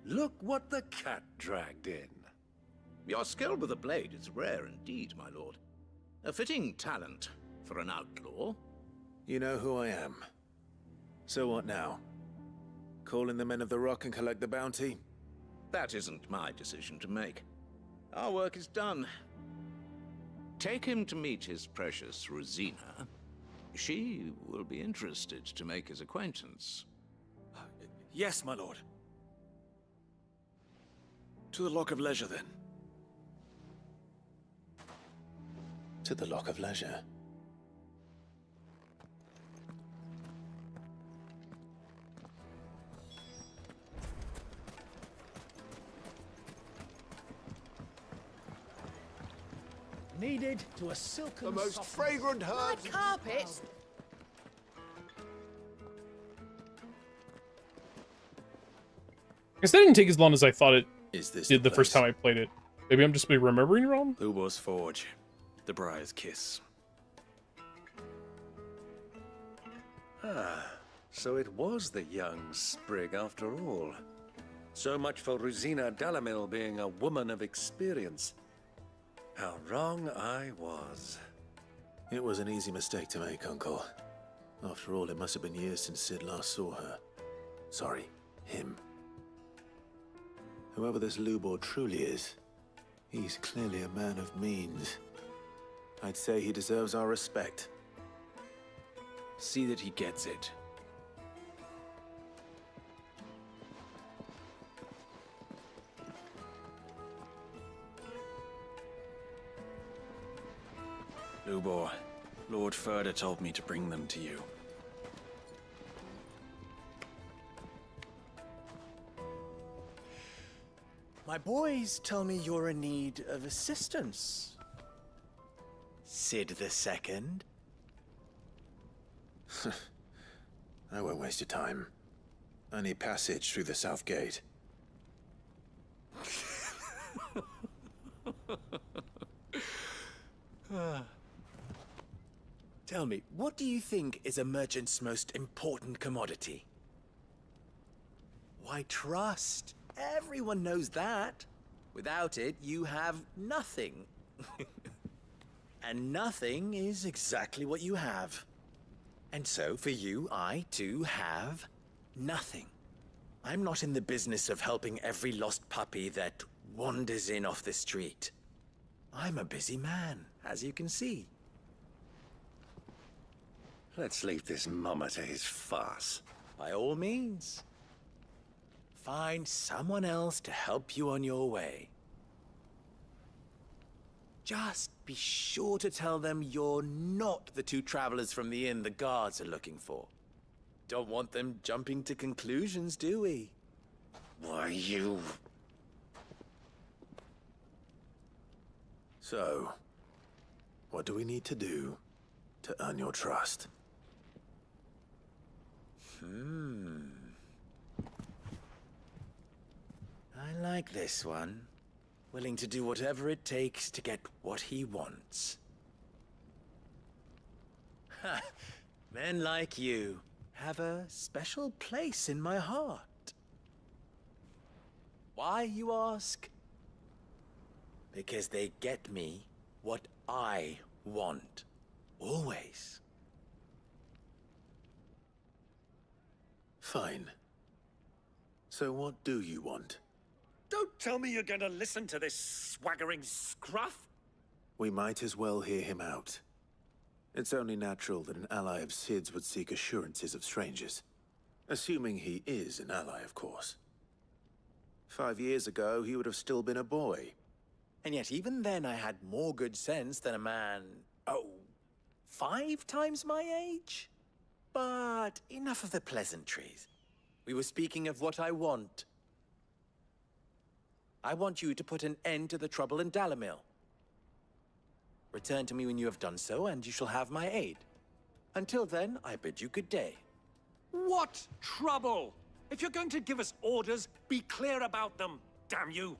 Look what the cat dragged in. Your skill with a blade is rare indeed, my lord. A fitting talent for an outlaw. You know who I am. So what now? Call in the Men of the Rock and collect the bounty? That isn't my decision to make. Our work is done. Take him to meet his precious Rosina. She will be interested to make his acquaintance. Yes, my lord. To the Lock of Leisure, then. To the Lock of Leisure. Needed to a silken The most fragrant herbs. Carpet. I guess that didn't take as long as I thought it Is this did the first time I played it. Maybe I'm just remembering wrong? Limbus Forge. The Briar's Kiss. Ah, so it was the young sprig after all. So much for Rosina Dalamil being a woman of experience. How wrong I was. It was an easy mistake to make, Uncle. After all, it must have been years since Sid last saw her. Sorry, him. Whoever this Lubor truly is, he's clearly a man of means. I'd say he deserves our respect. See that he gets it. Lubor. Lord Furder told me to bring them to you. My boys tell me you're in need of assistance. Sid the Second? I won't waste your time. I need passage through the south gate. Tell me, what do you think is a merchant's most important commodity? Why, trust. Everyone knows that. Without it, you have nothing. And nothing is exactly what you have. And so, for you, I, too, have nothing. I'm not in the business of helping every lost puppy that wanders in off the street. I'm a busy man, as you can see. Let's leave this mummer to his farce. By all means. Find someone else to help you on your way. Just be sure to tell them you're not the two travelers from the inn the guards are looking for. Don't want them jumping to conclusions, do we? Why, you... So, what do we need to do to earn your trust? I like this one. Willing to do whatever it takes to get what he wants. Ha! Men like you have a special place in my heart. Why, you ask? Because they get me what I want. Always. Fine. So what do you want? Don't tell me you're going to listen to this swaggering scruff! We might as well hear him out. It's only natural that an ally of Sid's would seek assurances of strangers. Assuming he is an ally, of course. 5 years ago, he would have still been a boy. And yet even then I had more good sense than a man, 5 times my age? But enough of the pleasantries. We were speaking of what I want. I want you to put an end to the trouble in Dalamil. Return to me when you have done so, and you shall have my aid. Until then, I bid you good day. What trouble? If you're going to give us orders, be clear about them, damn you!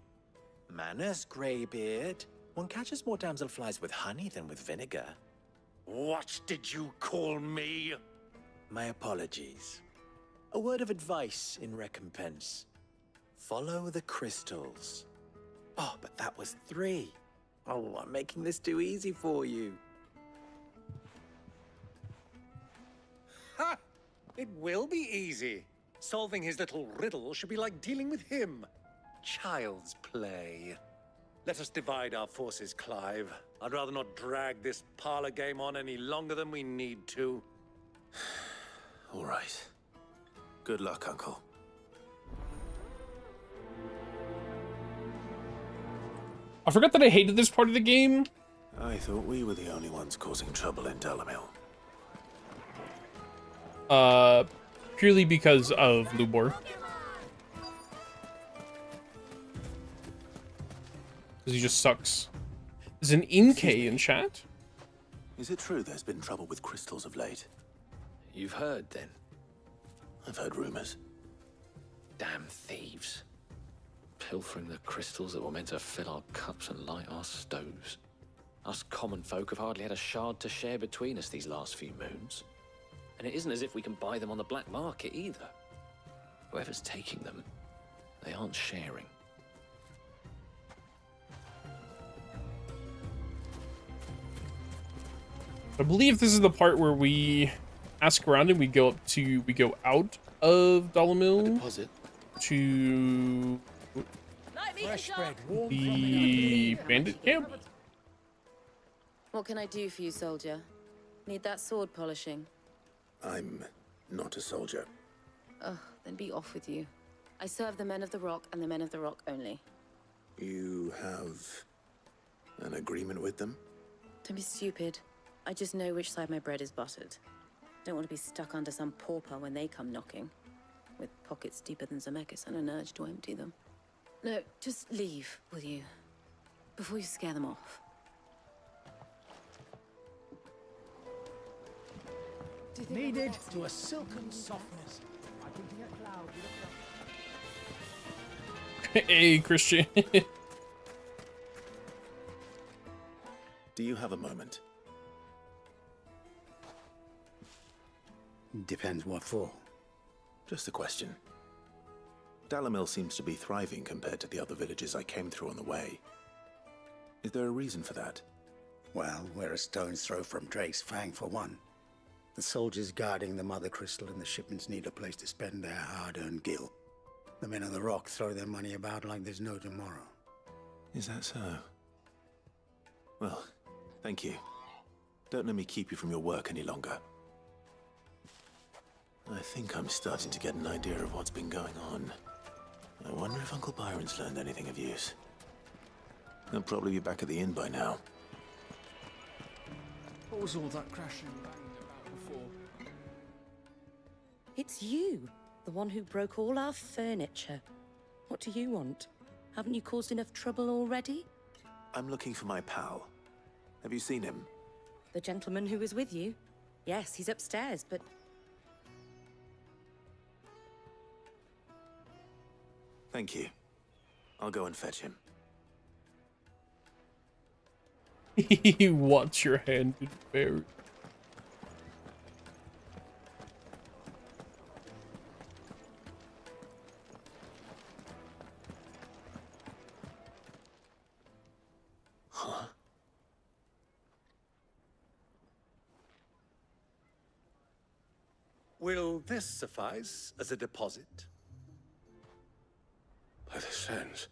Manners, Greybeard. One catches more damselflies with honey than with vinegar. What did you call me? My apologies. A word of advice in recompense. Follow the crystals. Oh, but that was 3. Oh, I'm making this too easy for you. Ha! It will be easy. Solving his little riddle should be like dealing with him. Child's play. Let us divide our forces, Clive. I'd rather not drag this parlor game on any longer than we need to. All right. Good luck, Uncle. I forgot that I hated this part of the game. I thought we were the only ones causing trouble in Dalamil. Purely because of Lubor. Because he just sucks. There's an Inke in chat. Is it true there's been trouble with crystals of late? You've heard, then? I've heard rumors. Damn thieves. Pilfering the crystals that were meant to fill our cups and light our stoves. Us common folk have hardly had a shard to share between us these last few moons. And it isn't as if we can buy them on the black market either. Whoever's taking them, they aren't sharing. I believe this is the part where we ask around and we go out of Dalamil to the bandit camp. What can I do for you, soldier? Need that sword polishing? I'm not a soldier. Ugh, then be off with you. I serve the men of the Rock and the men of the Rock only. You have an agreement with them? Don't be stupid. I just know which side my bread is buttered. Don't want to be stuck under some pauper when they come knocking, with pockets deeper than Zemeckis and an urge to empty them. No, just leave, will you? Before you scare them off. Kneaded to a silken softness. I can be a cloud. Hey, Christian. Do you have a moment? Depends what for. Just a question. Dalamil seems to be thriving compared to the other villages I came through on the way. Is there a reason for that? Well, we're a stone's throw from Drake's Fang for one. The soldiers guarding the Mother Crystal and the shipments need a place to spend their hard-earned gil. The men of the Rock throw their money about like there's no tomorrow. Is that so? Well, thank you. Don't let me keep you from your work any longer. I think I'm starting to get an idea of what's been going on. I wonder if Uncle Byron's learned anything of use. He'll probably be back at the inn by now. What was all that crashing and banging about before? It's you, the one who broke all our furniture. What do you want? Haven't you caused enough trouble already? I'm looking for my pal. Have you seen him? The gentleman who was with you? Yes, he's upstairs, but... Thank you. I'll go and fetch him. He wants your hand to bury. Huh? Will this suffice as a deposit? By the sands.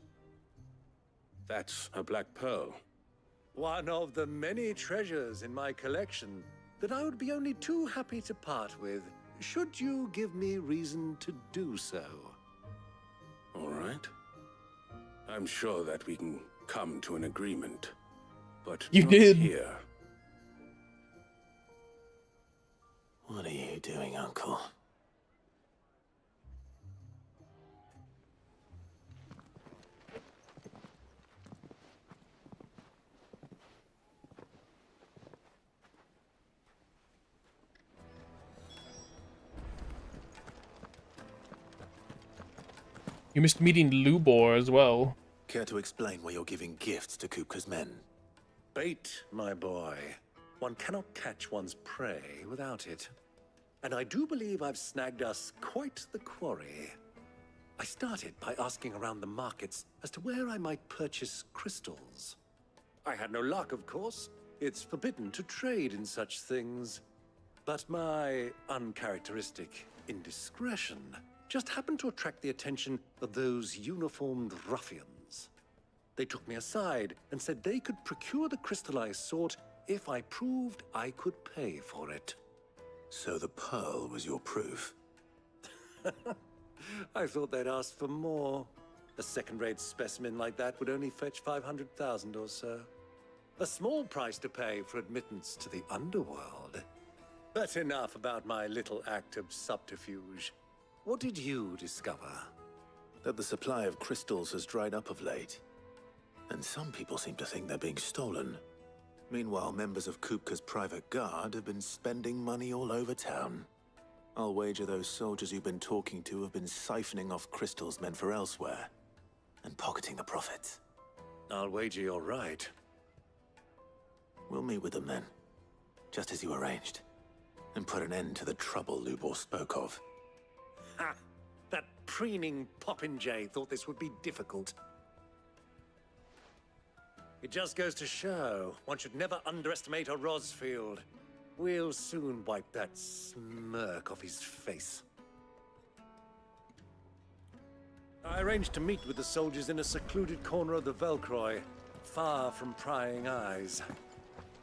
That's a black pearl. One of the many treasures in my collection that I would be only too happy to part with, should you give me reason to do so. All right. I'm sure that we can come to an agreement, but you not did here. What are you doing, Uncle? You missed meeting Lubor as well. Care to explain why you're giving gifts to Kupka's men? Bait, my boy. One cannot catch one's prey without it. And I do believe I've snagged us quite the quarry. I started by asking around the markets as to where I might purchase crystals. I had no luck, of course. It's forbidden to trade in such things. But my uncharacteristic indiscretion just happened to attract the attention of those uniformed ruffians. They took me aside and said they could procure the crystal I sought if I proved I could pay for it. So the pearl was your proof? I thought they'd asked for more. A second-rate specimen like that would only fetch 500,000 or so. A small price to pay for admittance to the underworld. But enough about my little act of subterfuge. What did you discover? That the supply of crystals has dried up of late. And some people seem to think they're being stolen. Meanwhile, members of Kupka's private guard have been spending money all over town. I'll wager those soldiers you've been talking to have been siphoning off crystals meant for elsewhere, and pocketing the profits. I'll wager you're right. We'll meet with them then, just as you arranged, and put an end to the trouble Lubor spoke of. Ha! That preening popinjay thought this would be difficult. It just goes to show, one should never underestimate a Rosfield. We'll soon wipe that smirk off his face. I arranged to meet with the soldiers in a secluded corner of the Velcroy, far from prying eyes.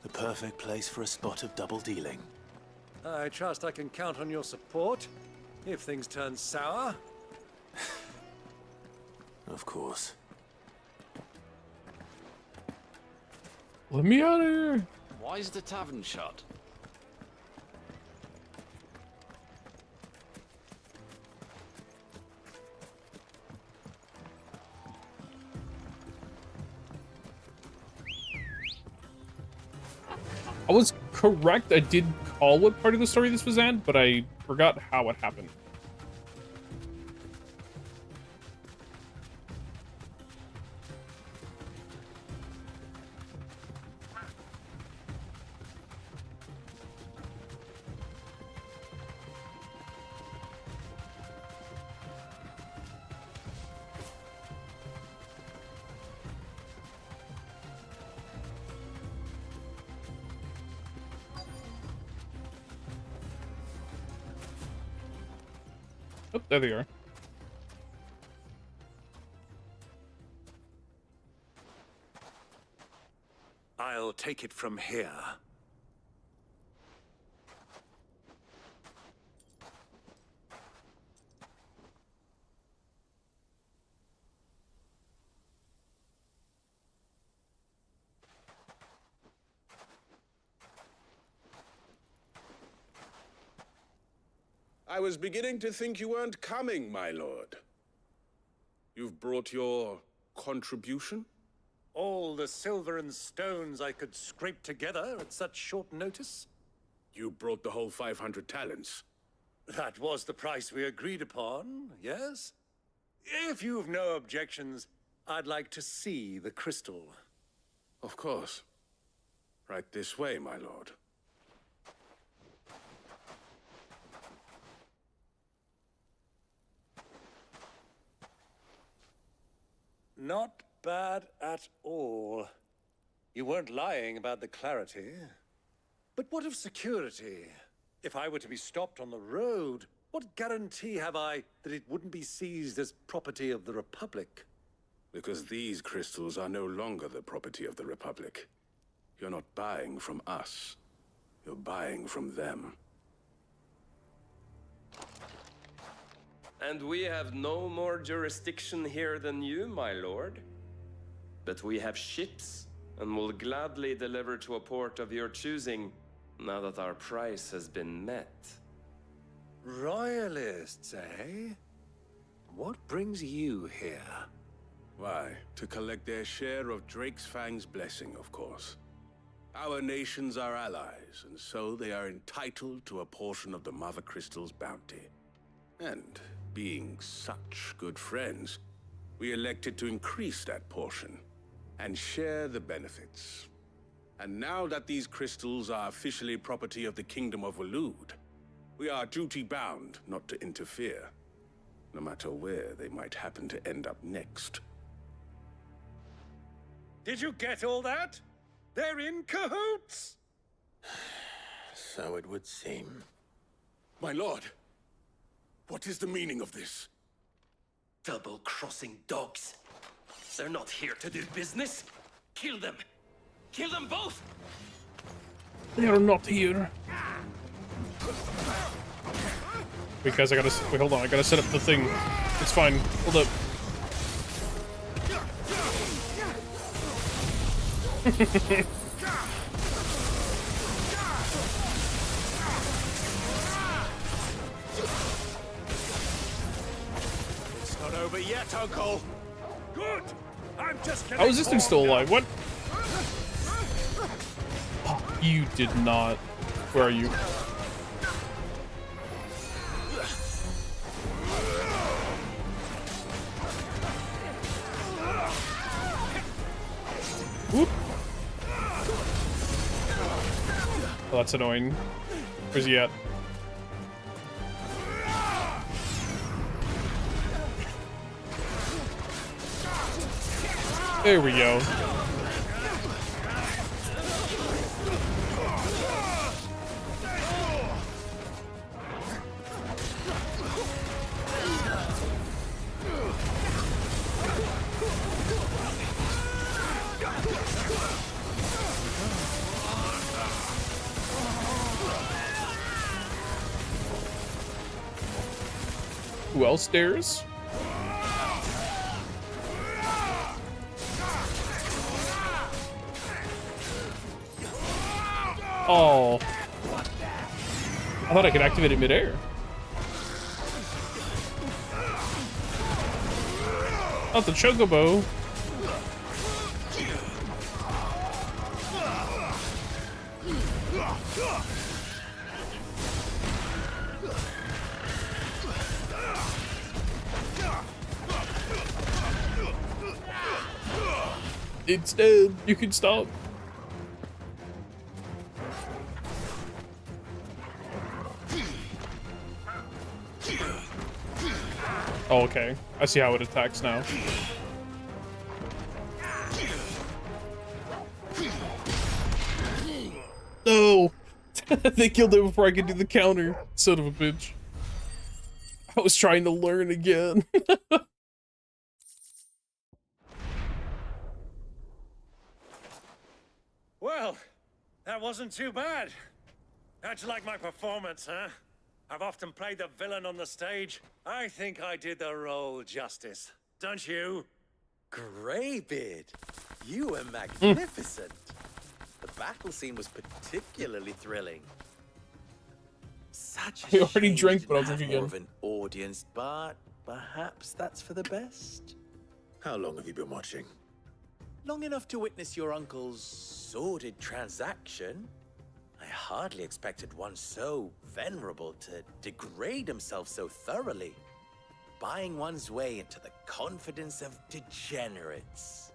The perfect place for a spot of double dealing. I trust I can count on your support, if things turn sour. Of course. Let me out of here. Why is the tavern shut? I was correct. I did call what part of the story this was at, but I forgot how it happened. Oh, there they are. I'll take it from here. I was beginning to think you weren't coming, my lord. You've brought your contribution? All the silver and stones I could scrape together at such short notice? You brought the whole 500 talents. That was the price we agreed upon, yes? If you've no objections, I'd like to see the crystal. Of course. Right this way, my lord. Not bad at all. You weren't lying about the clarity. But what of security? If I were to be stopped on the road, what guarantee have I that it wouldn't be seized as property of the Republic? Because these crystals are no longer the property of the Republic. You're not buying from us. You're buying from them. And we have no more jurisdiction here than you, my lord. But we have ships, and will gladly deliver to a port of your choosing, now that our price has been met. Royalists, eh? What brings you here? Why, to collect their share of Drake's Fang's blessing, of course. Our nations are allies, and so they are entitled to a portion of the Mother Crystal's bounty. And being such good friends, we elected to increase that portion and share the benefits. And now that these crystals are officially property of the Kingdom of Waloed, we are duty-bound not to interfere, no matter where they might happen to end up next. Did you get all that? They're in cahoots! So it would seem. My lord, what is the meaning of this? Double-crossing dogs. They're not here to do business. Kill them. Kill them both! They are not here. Wait, guys, I gotta... Wait, hold on. I gotta set up the thing. It's fine. Hold up. It's not over yet, Uncle. Good. I'm just getting How is this thing still alive? What? Oh, you did not. Where are you? Whoop. Oh, that's annoying. Where's he at? There we go. Who else dares? Oh. I thought I could activate it midair. Not the chocobo. It's dead. You can stop. Oh, okay. I see how it attacks now. No! They killed it before I could do the counter. Son of a bitch. I was trying to learn again. Well, that wasn't too bad. How'd you like my performance, huh? I've often played the villain on the stage. I think I did the role justice. Don't you? Greybeard, you were magnificent. The battle scene was particularly thrilling. Such a I already shame drank, you but I'll didn't drink have more again. of an audience, but perhaps that's for the best. How long have you been watching? Long enough to witness your uncle's sordid transaction. I hardly expected one so venerable to degrade himself so thoroughly. Buying one's way into the confidence of degenerates.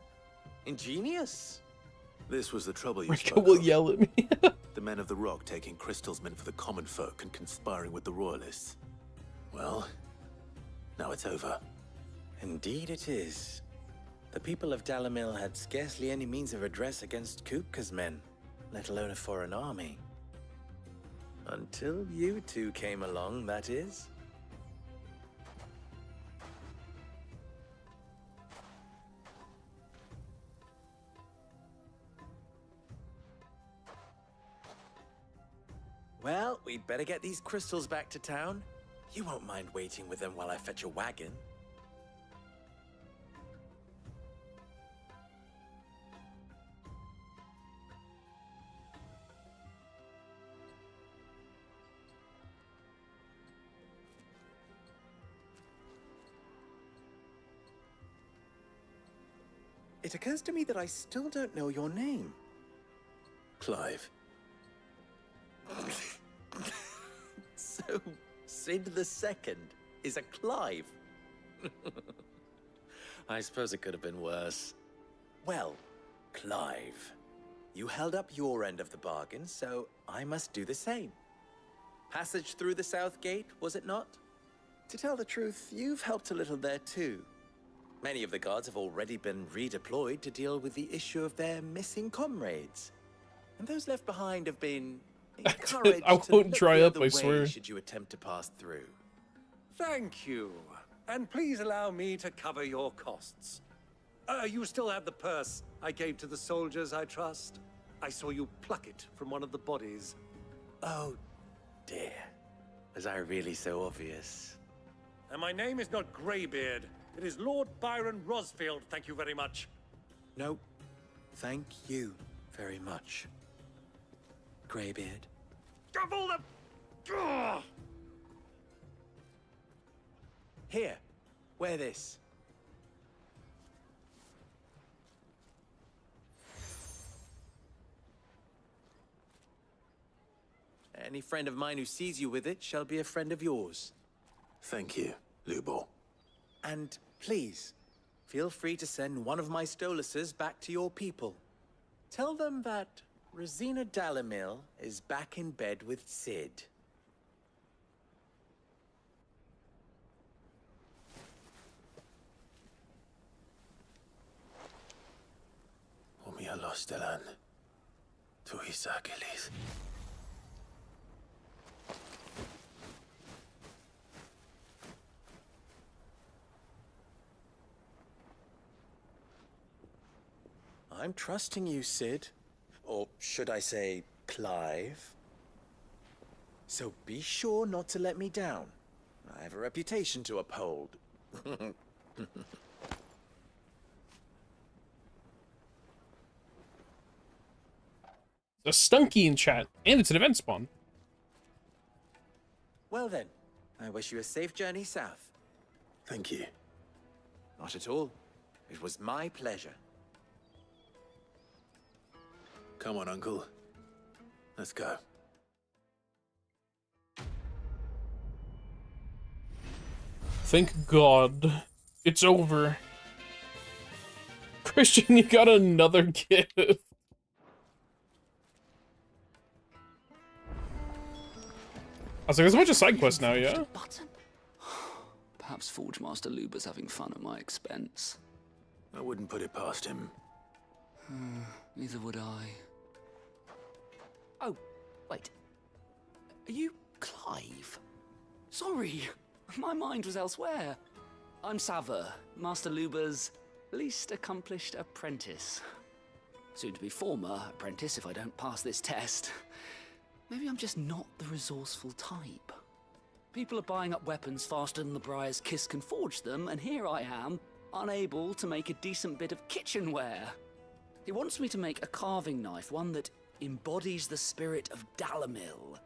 Ingenious. This was the trouble you Rico spoke will of. yell at me. The men of the Rock taking crystals meant for the common folk and conspiring with the royalists. Well, now it's over. Indeed it is. The people of Dalamil had scarcely any means of redress against Kupka's men, let alone a foreign army. Until you two came along, that is. Well, we'd better get these crystals back to town. You won't mind waiting with them while I fetch a wagon. It occurs to me that I still don't know your name. Clive. So, Sid the Second is a Clive. I suppose it could have been worse. Well, Clive, you held up your end of the bargain, so I must do the same. Passage through the South Gate, was it not? To tell the truth, you've helped a little there too. Many of the guards have already been redeployed to deal with the issue of their missing comrades. And those left behind have been encouraged I to won't look dry the up, other I way swear. should you attempt to pass through. Thank you. And please allow me to cover your costs. You still have the purse I gave to the soldiers, I trust? I saw you pluck it from one of the bodies. Oh, dear. Was I really so obvious? And my name is not Greybeard. It is Lord Byron Rosfield, thank you very much. No, thank you very much, Greybeard. Of all the... Ugh! Here, wear this. Any friend of mine who sees you with it shall be a friend of yours. Thank you, Lubo. And please, feel free to send one of my Stoluses back to your people. Tell them that Rosina Dalamil is back in bed with Sid. Omia Lostelan. Tuisa Kelis. I'm trusting you, Sid. Or should I say, Clive? So be sure not to let me down. I have a reputation to uphold. A stunky in chat, and it's an event spawn. Well then, I wish you a safe journey south. Thank you. Not at all. It was my pleasure. Come on, Uncle. Let's go. Thank God. It's over. Christian, you got another gift. I was like, there's a bunch of side quests now, yeah? Perhaps Forge Master Luber's having fun at my expense. I wouldn't put it past him. Neither would I. Oh, wait. Are you Clive? Sorry, my mind was elsewhere. I'm Sava, Master Luber's least accomplished apprentice. Soon to be former apprentice if I don't pass this test. Maybe I'm just not the resourceful type. People are buying up weapons faster than the Briar's Kiss can forge them, and here I am, unable to make a decent bit of kitchenware. He wants me to make a carving knife, one that embodies the spirit of Dalamil.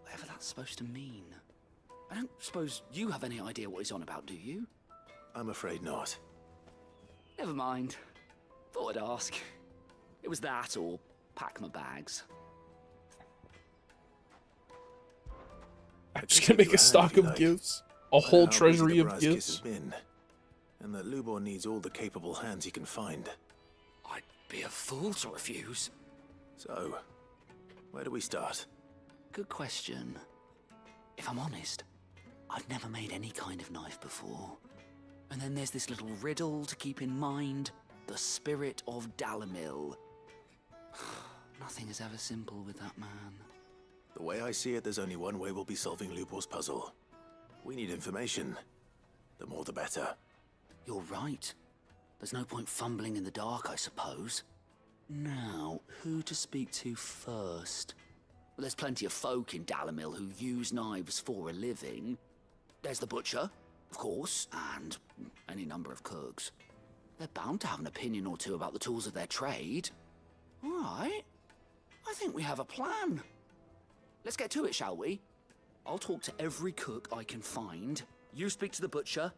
Whatever that's supposed to mean. I don't suppose you have any idea what he's on about, do you? I'm afraid not. Never mind. Thought I'd ask. It was that or pack my bags. I'm just gonna make a stock of gifts. A whole treasury of Has gifts. been, and that Lubor needs all the capable hands he can find. I'd be a fool to refuse. So, where do we start? Good question. If I'm honest, I've never made any kind of knife before. And then there's this little riddle to keep in mind. The spirit of Dalamil. Nothing is ever simple with that man. The way I see it, there's only one way we'll be solving Lubor's puzzle. We need information. The more the better. You're right. There's no point fumbling in the dark, I suppose. Now, who to speak to first? Well, there's plenty of folk in Dalamil who use knives for a living. There's the butcher, of course, and any number of cooks. They're bound to have an opinion or two about the tools of their trade. All right. I think we have a plan. Let's get to it, shall we? I'll talk to every cook I can find. You speak to the butcher,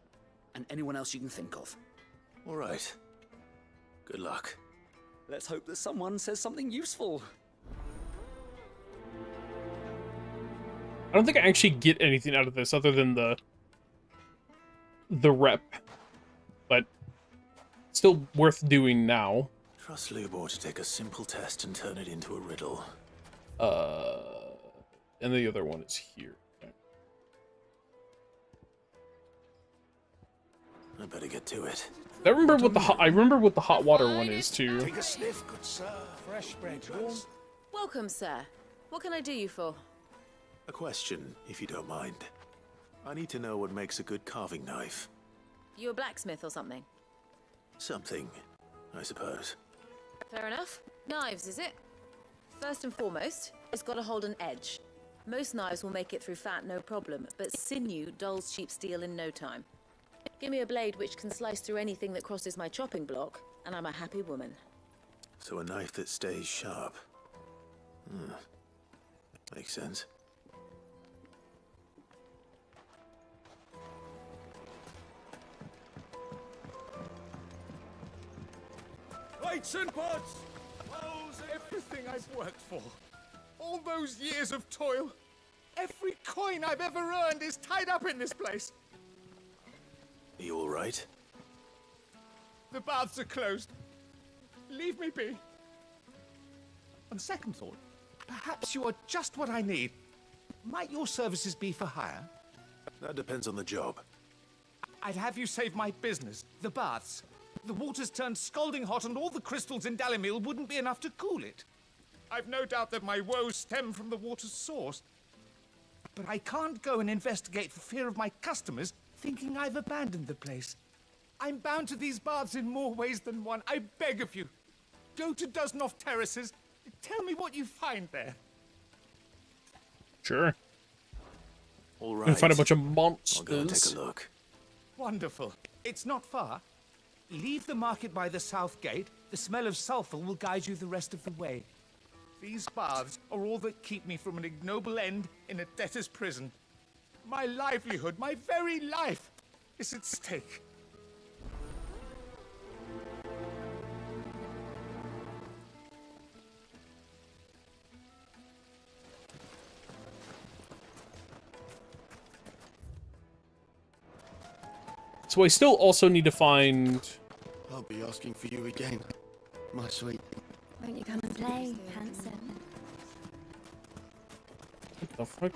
and anyone else you can think of. All right. Good luck. Let's hope that someone says something useful. I don't think I actually get anything out of this other than the rep. But still worth doing now. Trust Lubor to take a simple test and turn it into a riddle. And the other one is here. Okay. I better get to it. I remember what the hot water one is too. Take a sniff, good sir. Fresh bread, warm. Welcome, sir. What can I do you for? A question, if you don't mind. I need to know what makes a good carving knife. You a blacksmith or something? Something, I suppose. Fair enough. Knives, is it? First and foremost, it's got to hold an edge. Most knives will make it through fat, no problem, but sinew dulls cheap steel in no time. Give me a blade which can slice through anything that crosses my chopping block, and I'm a happy woman. So a knife that stays sharp. Makes sense. Weights and pots! Everything I've worked for. All those years of toil. Every coin I've ever earned is tied up in this place. Are you all right? The baths are closed. Leave me be. On second thought, perhaps you are just what I need. Might your services be for hire? That depends on the job. I'd have you save my business, the baths. The water's turned scalding hot and all the crystals in Dalamil wouldn't be enough to cool it. I've no doubt that my woes stem from the water's source. But I can't go and investigate for fear of my customers thinking I've abandoned the place. I'm bound to these baths in more ways than one. I beg of you. Go to Dusnoff Terraces. Tell me what you find there. Sure. All You right. can find a bunch of monsters. I'll go and take a look. Wonderful. It's not far. Leave the market by the south gate. The smell of sulfur will guide you the rest of the way. These baths are all that keep me from an ignoble end in a debtor's prison. My livelihood, my very life, is at stake. So I still also need to find... I'll be asking for you again, my sweet. Won't you come and play, handsome? What the fuck?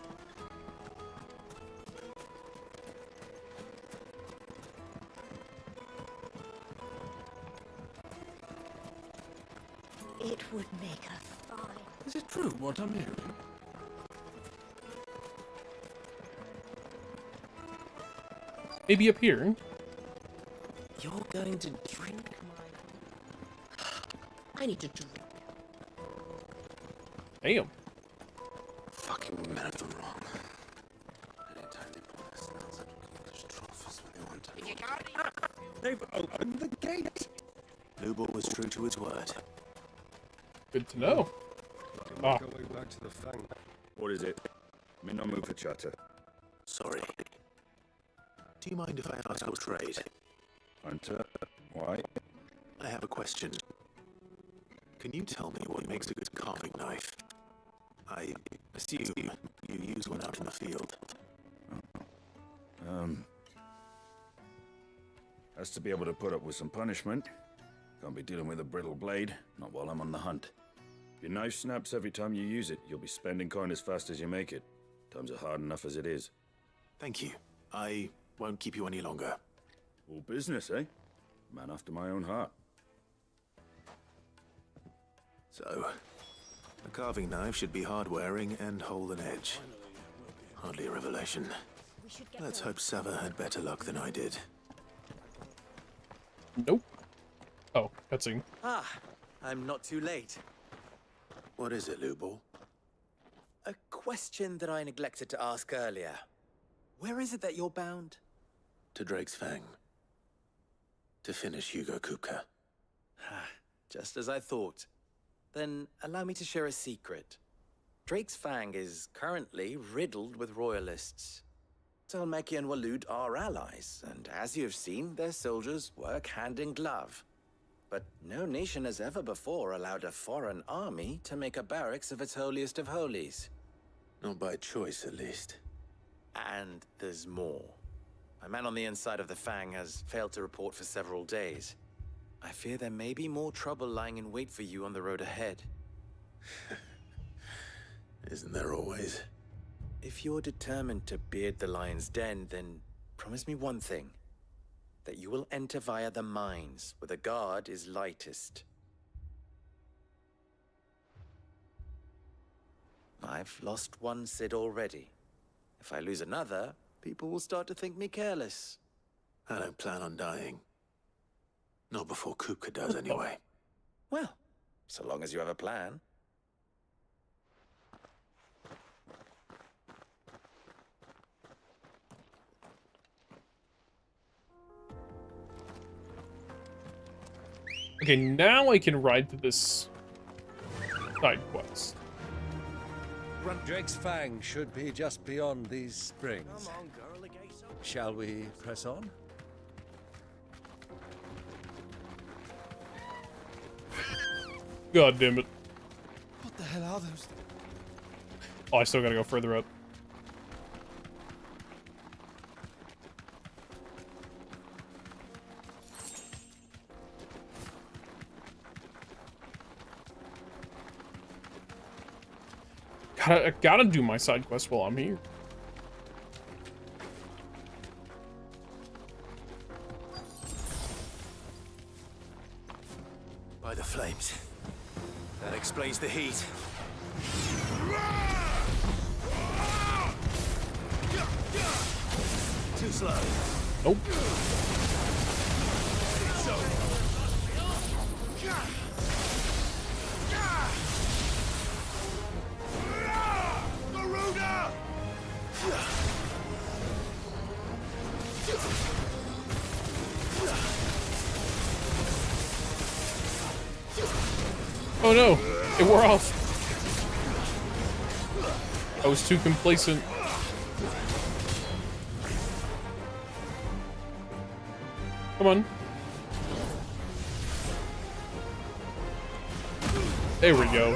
It would make us fine. Is it true what I'm hearing? Maybe up here. You're going to drink my... I need to drink. Damn. Fucking men of the wrong. Anytime they pull their smells out of English trophies when they want to. They've opened the gate. Lubor was true to his word. Good to know. Make our way back to the Fang. What is it? I'm in no mood for chatter. Sorry. Do you mind if I ask your trade? Hunter, why? I have a question. Can you tell me what makes a good carving knife? I assume you use one out in the field. Has to be able to put up with some punishment. Can't be dealing with a brittle blade, not while I'm on the hunt. If your knife snaps every time you use it, you'll be spending coin as fast as you make it. Times are hard enough as it is. Thank you. I won't keep you any longer. All business, eh? Man after my own heart. So, a carving knife should be hard-wearing and hold an edge. Hardly a revelation. Let's hope Sava had better luck than I did. Nope. Oh, cutscene. Ah, I'm not too late. What is it, Lubor? A question that I neglected to ask earlier. Where is it that you're bound? To Drake's Fang. To finish Hugo Kupka. Just as I thought. Then allow me to share a secret. Drake's Fang is currently riddled with royalists. Talmeki and Waloed are allies, and as you have seen, their soldiers work hand in glove. But no nation has ever before allowed a foreign army to make a barracks of its holiest of holies. Not by choice, at least. And there's more. A man on the inside of the Fang has failed to report for several days. I fear there may be more trouble lying in wait for you on the road ahead. Isn't there always? If you're determined to beard the lion's den, then promise me one thing. That you will enter via the mines, where the guard is lightest. I've lost one Cid already. If I lose another, people will start to think me careless. I don't plan on dying. Not before Kupka does, anyway. Well, so long as you have a plan. Okay, now I can ride to this side quest. Drake's Fang should be just beyond these springs. Shall we press on? God damn it. What the hell are those things? Oh, I still gotta go further up. I gotta do my side quest while I'm here. By the flames. That explains the heat. Too slow. Nope. Oh no, it wore off. I was too complacent. Come on. There we go.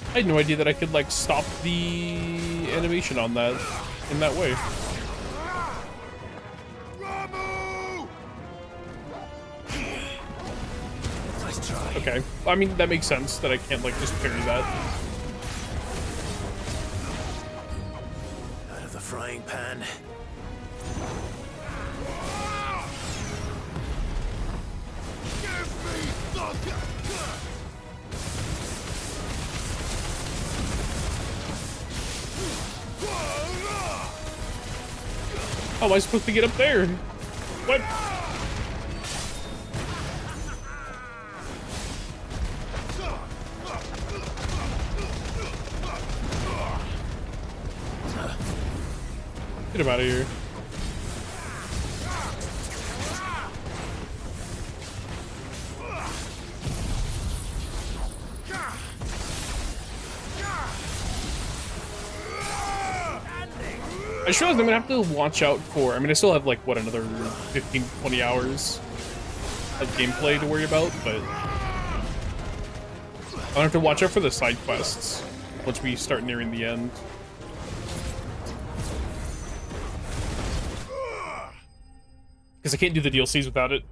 I had no idea that I could, like, stop the animation on that in that way. Okay. I mean, that makes sense that I can't, like, just parry that. Out of the frying pan. How am I supposed to get up there? What? Get him out of here. I just realized I'm gonna have to watch out for, I mean, I still have like, what, another 15, 20 hours of gameplay to worry about, but I'll have to watch out for the side quests once we start nearing the end. Because I can't do the DLCs without it.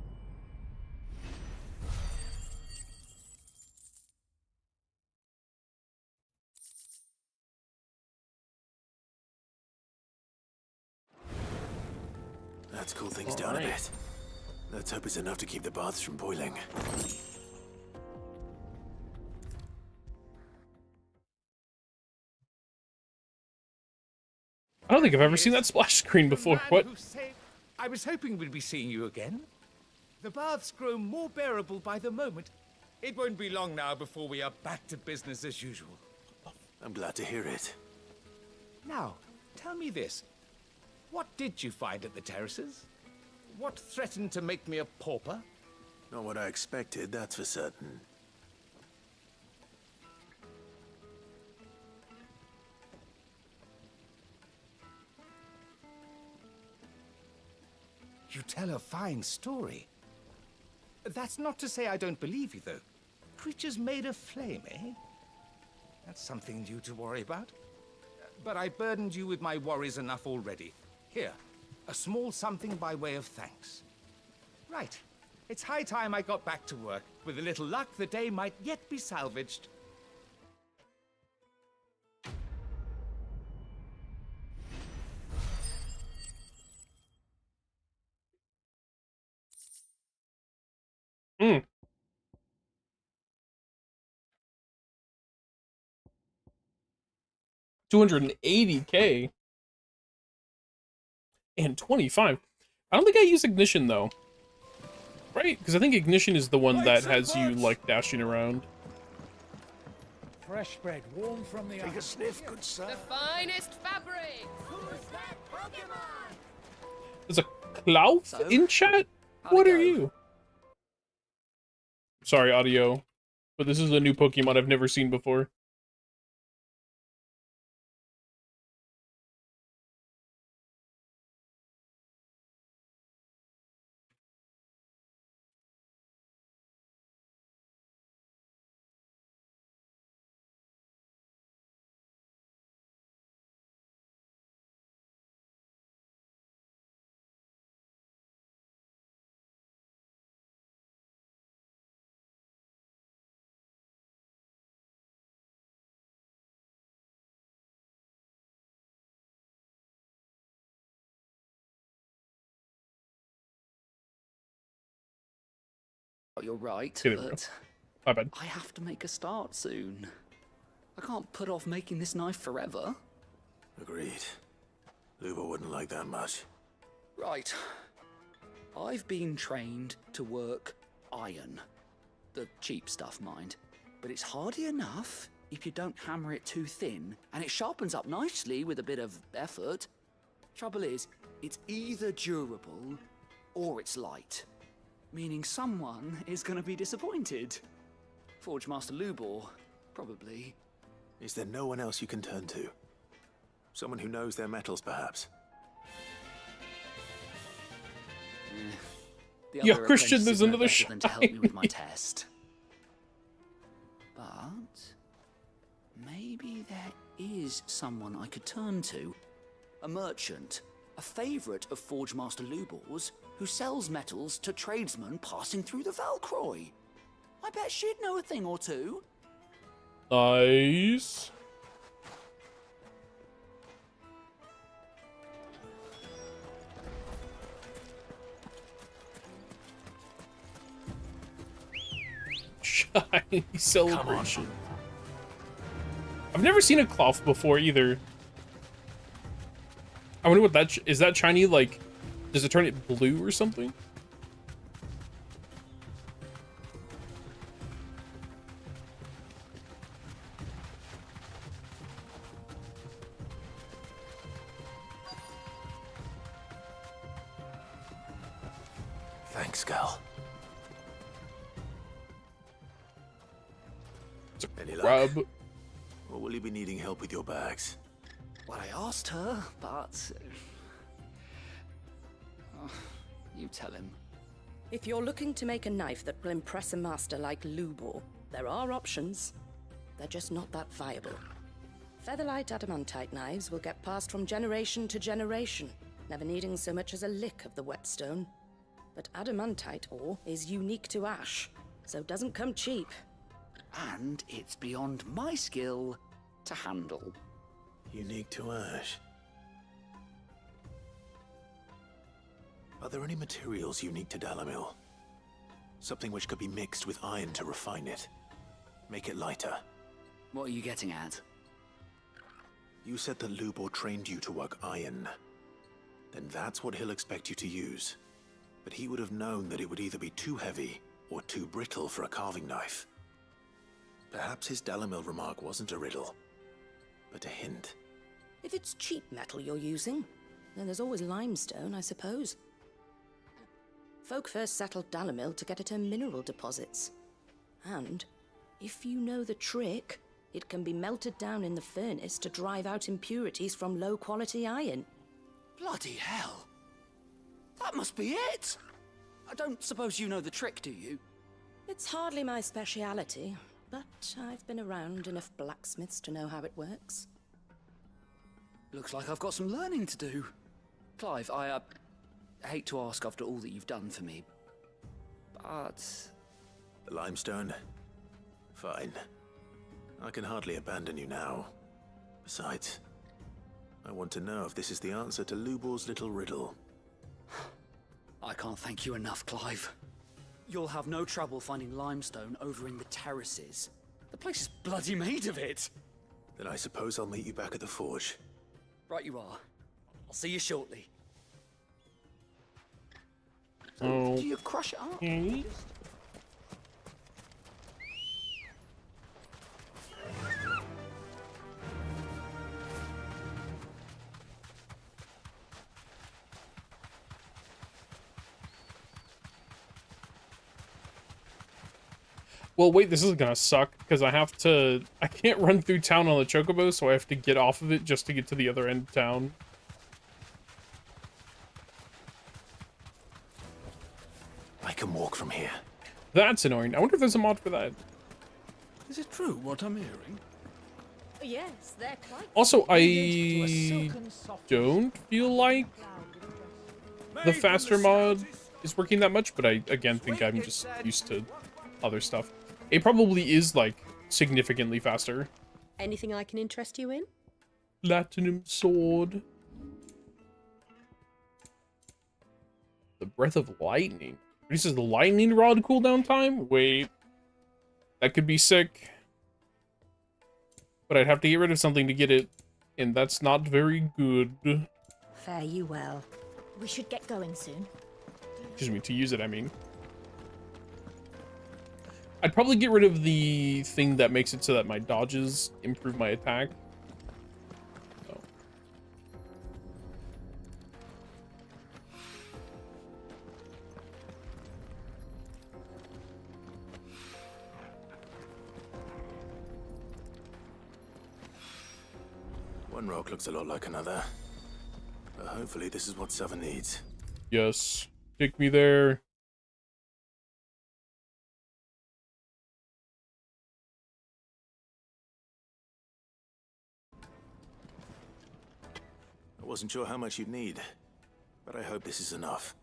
Let's cool things down a bit. Let's hope it's enough to keep the baths from boiling. I don't think I've ever seen that splash screen before. What? I was hoping we'd be seeing you again. The baths grow more bearable by the moment. It won't be long now before we are back to business as usual. I'm glad to hear it. Now, tell me this. What did you find at the terraces? What threatened to make me a pauper? Not what I expected, that's for certain. You tell a fine story. That's not to say I don't believe you, though. Creatures made of flame, eh? That's something new to worry about. But I burdened you with my worries enough already. Here, a small something by way of thanks. Right. It's high time I got back to work. With a little luck, the day might yet be salvaged. Hmm. $280K and 25. I don't think I use Ignition though, right? Because I think Ignition is the one that has you like dashing around. Fresh bread, warm from the oven. Take a sniff, good sir. The finest fabric. There's a Klaus in chat? What are you? Sorry, audio, but this is a new Pokemon I've never seen before. You're right, Get it, but my bad. I have to make a start soon. I can't put off making this knife forever. Agreed. Luba wouldn't like that much. Right. I've been trained to work iron. The cheap stuff, mind. but it's hardy enough if you don't hammer it too thin, and it sharpens up nicely with a bit of effort. Trouble is, it's either durable or it's light, meaning someone is going to be disappointed. Forge Master Lubor, probably. Is there no one else you can turn to? Someone who knows their metals, perhaps? The Yeah, other Christian, apprentices there's know another better than to help me with my test. But maybe there is someone I could turn to. A merchant, a favourite of Forge Master Lubor's, who sells metals to tradesmen passing through the Valcroy. I bet she'd know a thing or two. Nice. Shiny celebration. I've never seen a cloth before either. I wonder what that is. That shiny, like, does it turn it blue or something? Thanks, girl. Any luck? Rub. Or will you be needing help with your bags? Well, I asked her, but... you tell him. If you're looking to make a knife that will impress a master like Lubor, there are options. They're just not that viable. Featherlight adamantite knives will get passed from generation to generation, never needing so much as a lick of the whetstone. But adamantite ore is unique to ash, so it doesn't come cheap. And it's beyond my skill to handle. Unique to ash. Are there any materials unique to Dalamil? Something which could be mixed with iron to refine it. Make it lighter. What are you getting at? You said that Lubor trained you to work iron. Then that's what he'll expect you to use. But he would have known that it would either be too heavy or too brittle for a carving knife. Perhaps his Dalamil remark wasn't a riddle, but a hint. If it's cheap metal you're using, then there's always limestone, I suppose. Folk first settled Dalamil to get at her mineral deposits. And, if you know the trick, it can be melted down in the furnace to drive out impurities from low-quality iron. Bloody hell! That must be it! I don't suppose you know the trick, do you? It's hardly my speciality, but I've been around enough blacksmiths to know how it works. Looks like I've got some learning to do. Clive, I hate to ask after all that you've done for me, but... The limestone? Fine. I can hardly abandon you now. Besides, I want to know if this is the answer to Lubor's little riddle. I can't thank you enough, Clive. You'll have no trouble finding limestone over in the terraces. The place is bloody made of it. Then I suppose I'll meet you back at the forge. Right you are. I'll see you shortly. Oh. Do you crush it up? Okay. Well, wait, this is gonna suck, because I can't run through town on the Chocobo, so I have to get off of it just to get to the other end of town. I can walk from here. That's annoying. I wonder if there's a mod for that. Is it true what I'm hearing? Yes, they're quite... Also, I don't feel like the faster mod is working that much, but I, again, think I'm just used to other stuff. It probably is, like, significantly faster. Anything I can interest you in? Platinum sword. The Breath of Lightning. Reduces the lightning rod cooldown time? Wait. That could be sick. But I'd have to get rid of something to get it, and that's not very good. Fare you well. We should get going soon. Excuse me, to use it, I mean. I'd probably get rid of the thing that makes it so that my dodges improve my attack. So. One rock looks a lot like another. But hopefully this is what Sava needs. Yes. Take me there. I wasn't sure how much you'd need, but I hope this is enough.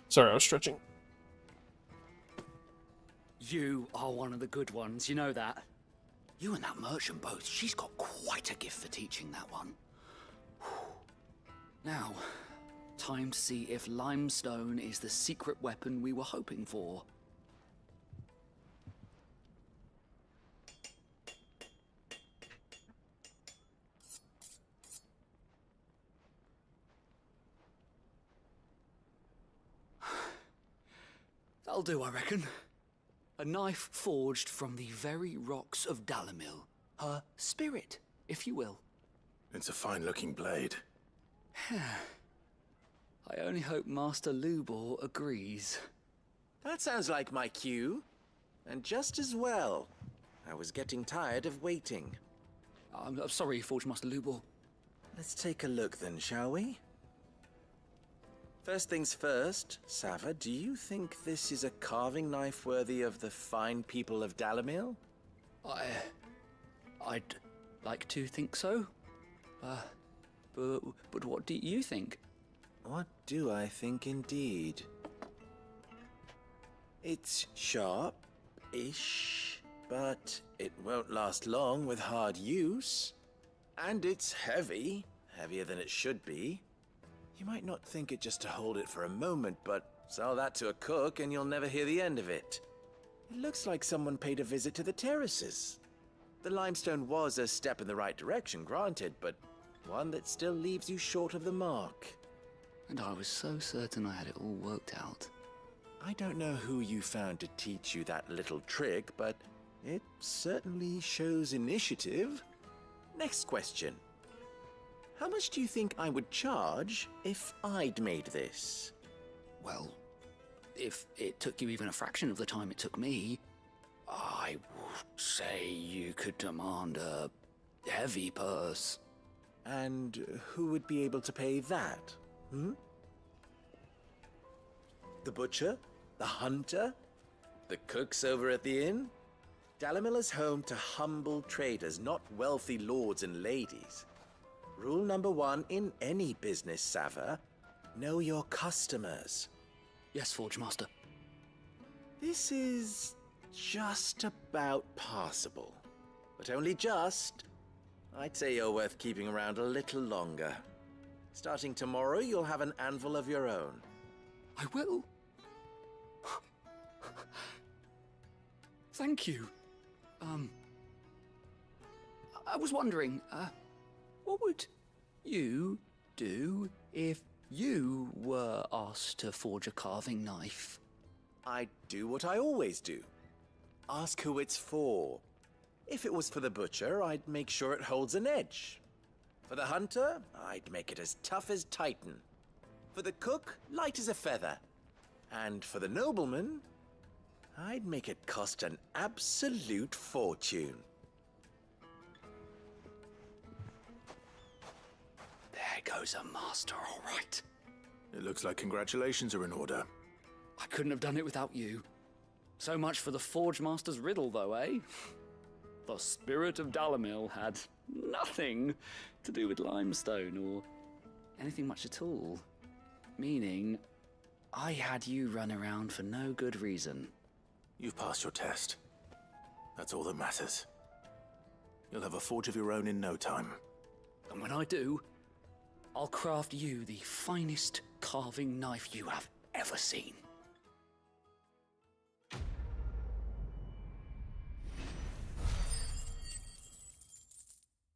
Sorry, I was stretching. You are one of the good ones, you know that. You and that merchant both, she's got quite a gift for teaching that one. Now, time to see if limestone is the secret weapon we were hoping for. That'll do, I reckon. A knife forged from the very rocks of Dalamil. Her spirit, if you will. It's a fine-looking blade. I only hope Master Lubor agrees. That sounds like my cue. And just as well. I was getting tired of waiting. I'm sorry, Forge Master Lubor. Let's take a look then, shall we? First things first, Sava, do you think this is a carving knife worthy of the fine people of Dalamil? I'd like to think so. But what do you think? What do I think indeed? It's sharp-ish, but it won't last long with hard use. And it's heavy, heavier than it should be. You might not think it just to hold it for a moment, but sell that to a cook and you'll never hear the end of it. It looks like someone paid a visit to the terraces. The limestone was a step in the right direction, granted, but one that still leaves you short of the mark. And I was so certain I had it all worked out. I don't know who you found to teach you that little trick, but it certainly shows initiative. Next question. How much do you think I would charge if I'd made this? Well, if it took you even a fraction of the time it took me, I would say you could demand a heavy purse. And who would be able to pay that? The butcher? The hunter? The cooks over at the inn? Dalamil is home to humble traders, not wealthy lords and ladies. Rule number 1 in any business, Sava, know your customers. Yes, Forge Master. This is just about passable. But only just. I'd say you're worth keeping around a little longer. Starting tomorrow, you'll have an anvil of your own. I will. Thank you. I was wondering, what would you do if you were asked to forge a carving knife? I'd do what I always do. Ask who it's for. If it was for the butcher, I'd make sure it holds an edge. For the hunter, I'd make it as tough as Titan. For the cook, light as a feather. And for the nobleman, I'd make it cost an absolute fortune. There goes a master, all right. It looks like congratulations are in order. I couldn't have done it without you. So much for the Forge Master's riddle, though, eh? The spirit of Dalamil had nothing to do with limestone or anything much at all. Meaning, I had you run around for no good reason. You've passed your test. That's all that matters. You'll have a forge of your own in no time. And when I do, I'll craft you the finest carving knife you have ever seen.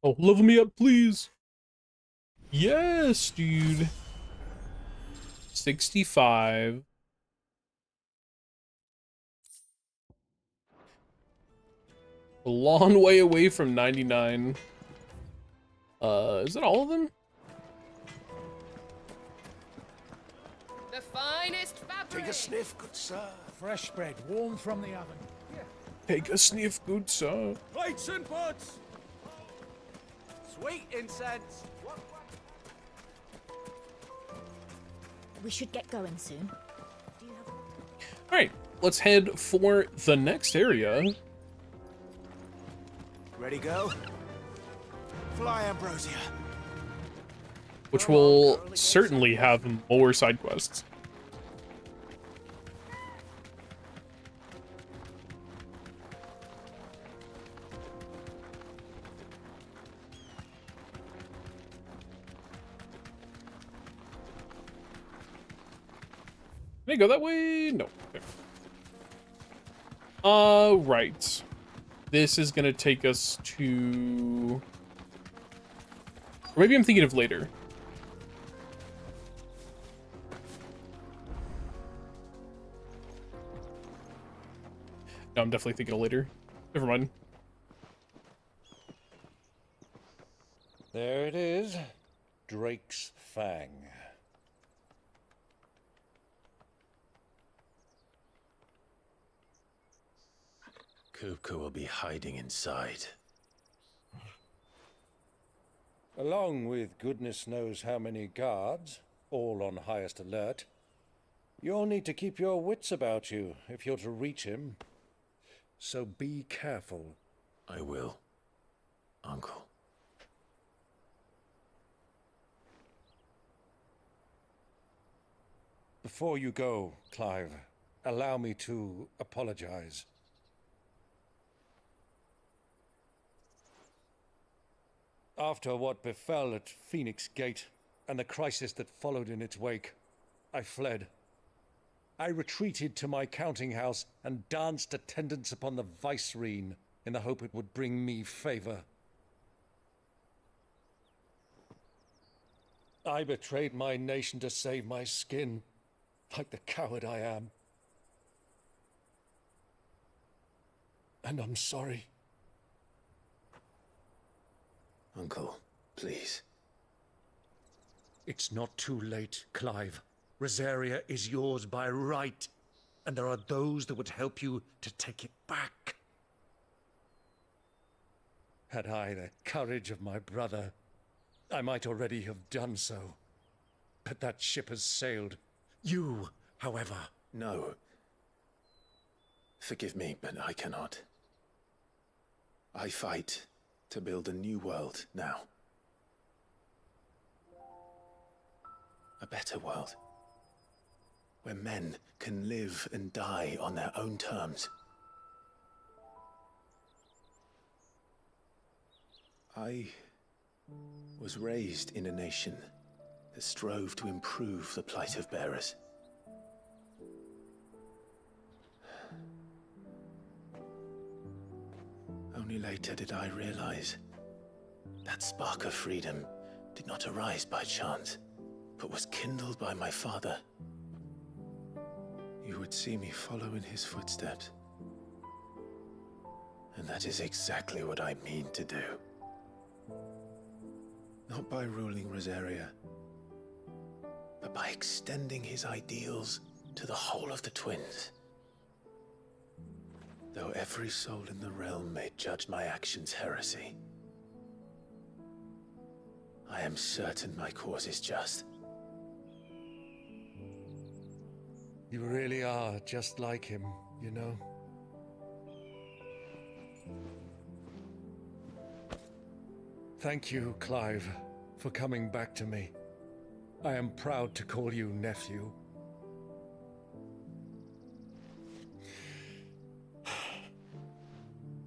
Oh, level me up, please. Yes, dude. 65. A long way away from 99. Is that all of them? The finest fabric. Take a sniff, good sir. Fresh bread, warm from the oven. Take a sniff, good sir. Plates and pots! Sweet incense. We should get going soon. Alright, let's head for the next area. Ready, go? Fly, Ambrosia. Which will certainly have more side quests. Can I go that way? No. Okay. Right. This is gonna take us to... Or maybe I'm thinking of later. No, I'm definitely thinking of later. Never mind. There it is. Drake's Fang. Kupka will be hiding inside. Along with goodness knows how many guards, all on highest alert. You'll need to keep your wits about you if you're to reach him. So be careful. I will, Uncle. Before you go, Clive, allow me to apologize. After what befell at Phoenix Gate and the crisis that followed in its wake, I fled. I retreated to my counting house and danced attendance upon the vicereine in the hope it would bring me favor. I betrayed my nation to save my skin, like the coward I am. And I'm sorry. Uncle, please. It's not too late, Clive. Rosaria is yours by right, and there are those that would help you to take it back. Had I the courage of my brother, I might already have done so. But that ship has sailed. You, however... No. Forgive me, but I cannot. I fight to build a new world now. A better world. Where men can live and die on their own terms. I was raised in a nation that strove to improve the plight of bearers. Only later did I realize that spark of freedom did not arise by chance, but was kindled by my father. You would see me follow in his footsteps. And that is exactly what I mean to do. Not by ruling Rosaria, but by extending his ideals to the whole of the twins. Though every soul in the realm may judge my actions heresy, I am certain my cause is just. You really are just like him, you know? Thank you, Clive, for coming back to me. I am proud to call you nephew.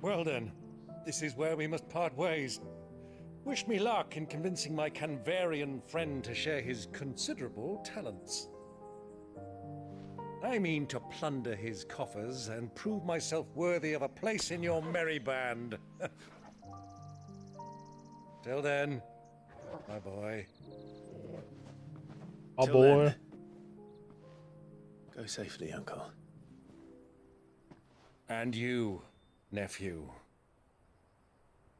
Well then, this is where we must part ways. Wish me luck in convincing my Canvarian friend to share his considerable talents. I mean to plunder his coffers and prove myself worthy of a place in your merry band. Till then, my boy. Oh Till boy. then, go safely, Uncle. And you, nephew.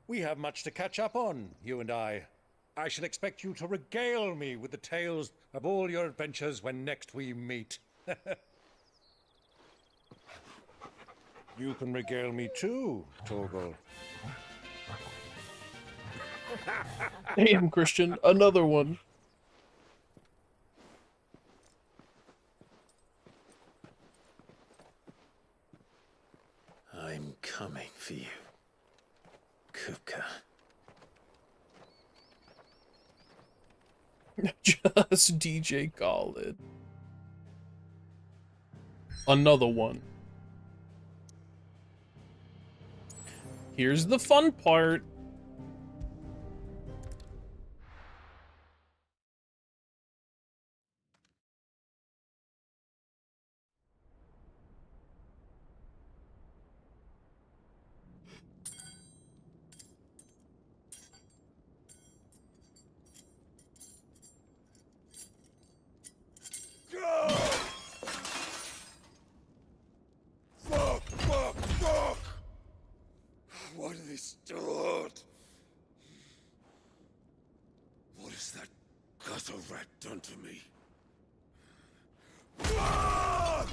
We have much to catch up on, you and I. I shall expect you to regale me with the tales of all your adventures when next we meet. You can regale me too, Torgal. Damn, Christian, another one. I'm coming for you, Kupka. Just DJ Khaled. Another one. Here's the fun part. Fuck, fuck, fuck! Why do they start? What has that gutter rat done to me? Fuck!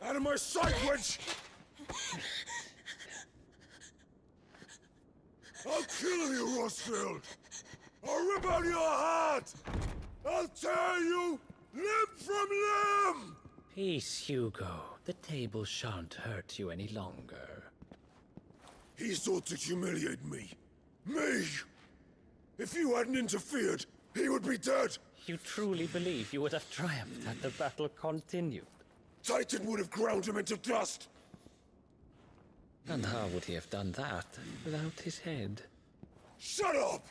Out of my sight, witch! I'll kill you, Rosfield! I'll rip out your heart! I'll tear you limb from limb! Peace, Hugo. The table shan't hurt you any longer. He sought to humiliate me. Me! If you hadn't interfered, he would be dead! You truly believe you would have triumphed had the battle continued? Titan would have ground him into dust! And how would he have done that without his head? Shut up!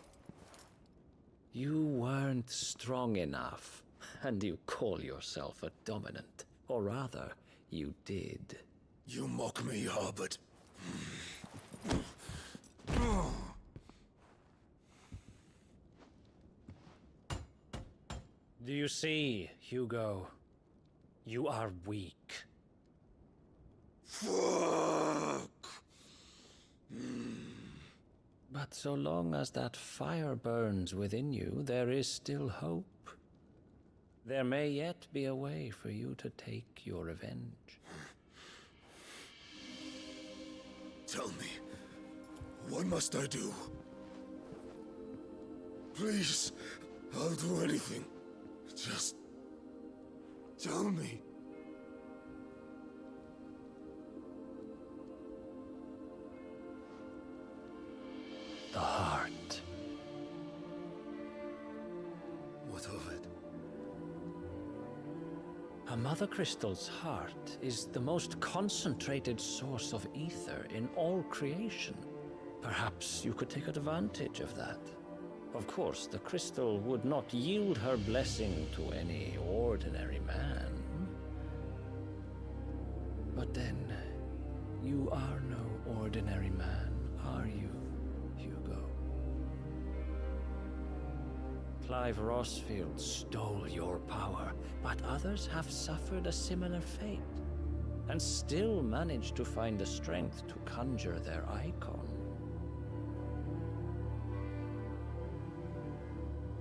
You weren't strong enough, and you call yourself a dominant. Or rather, you did. You mock me, Harbert. Do you see, Hugo? You are weak. Fuck! But so long as that fire burns within you, there is still hope. There may yet be a way for you to take your revenge. Tell me, what must I do? Please, I'll do anything. Just tell me. The heart. What of it? A mother crystal's heart is the most concentrated source of ether in all creation. Perhaps you could take advantage of that. Of course, the crystal would not yield her blessing to any ordinary man. But then, you are no ordinary man, are you, Hugo? Clive Rosfield stole your power, but others have suffered a similar fate, and still managed to find the strength to conjure their icon.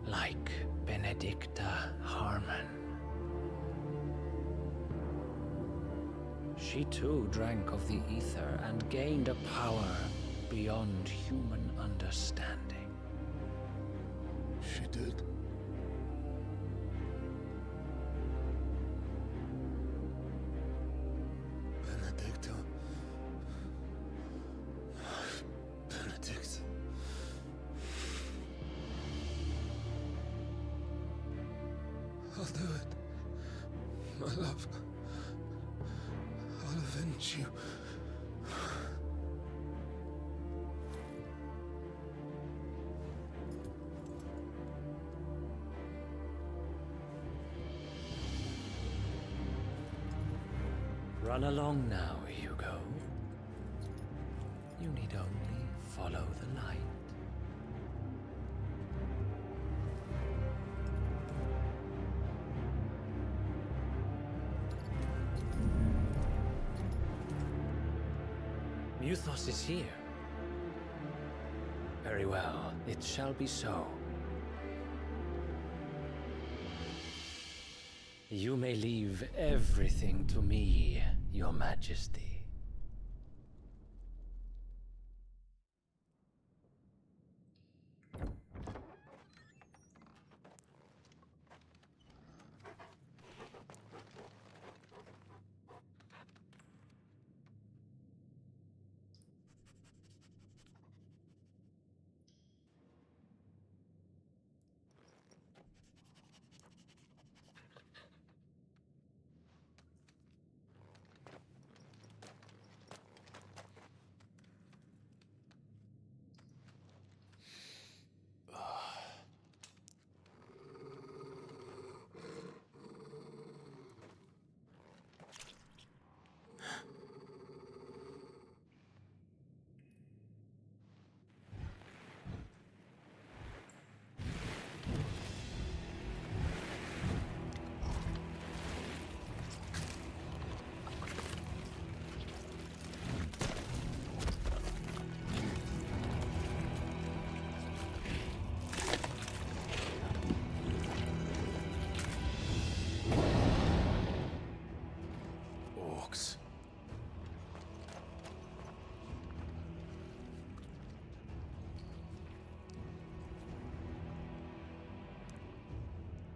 Like Benedicta Harmon. She too drank of the ether and gained a power beyond human understanding. She did. Benedicta. Benedict. I'll do it. My love. I'll avenge you. Run along now, Hugo. need only follow the light. Muthos is here. Very well, it shall be so. You may leave everything to me, Your Majesty.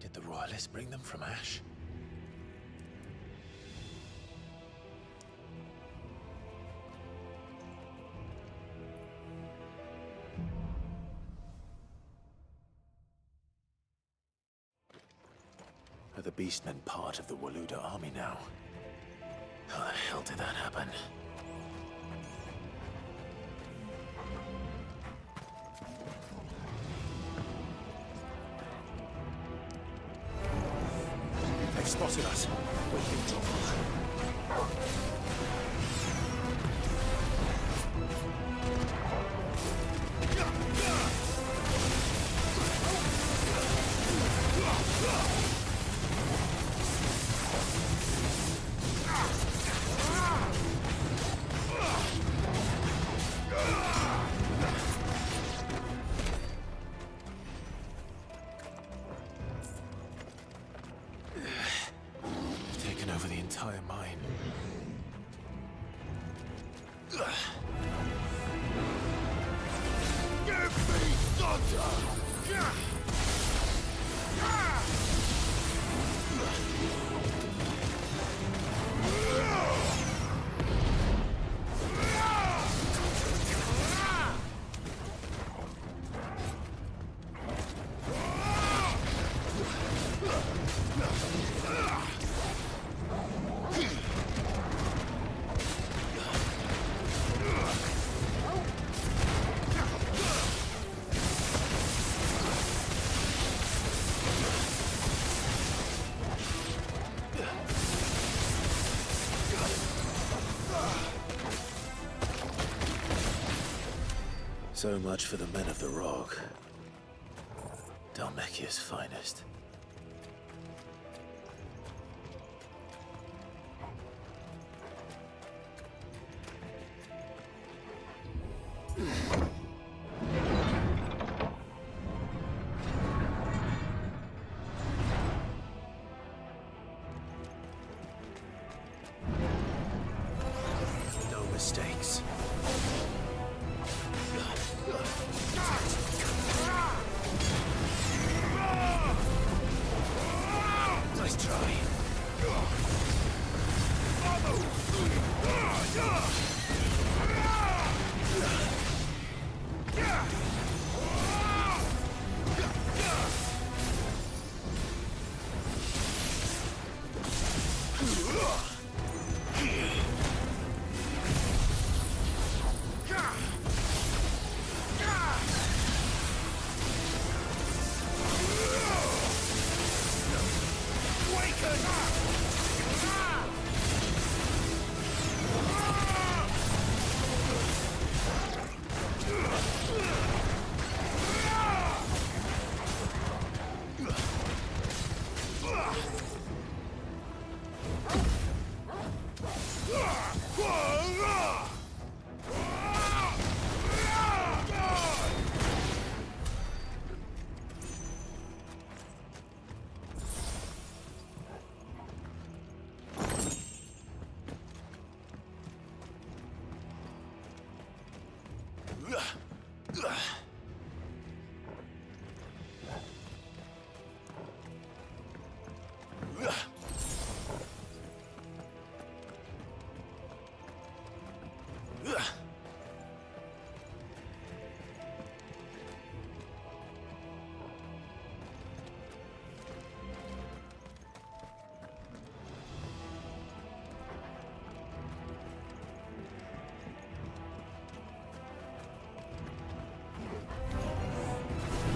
Did the Royalists bring them from Ash? Are the Beastmen part of the Waluda army now? How the hell did that happen? They've spotted us. We've been trouble. Taken over the entire mine. Give me thunder! So much for the men of the Rock. Dalmekia's finest. No mistakes.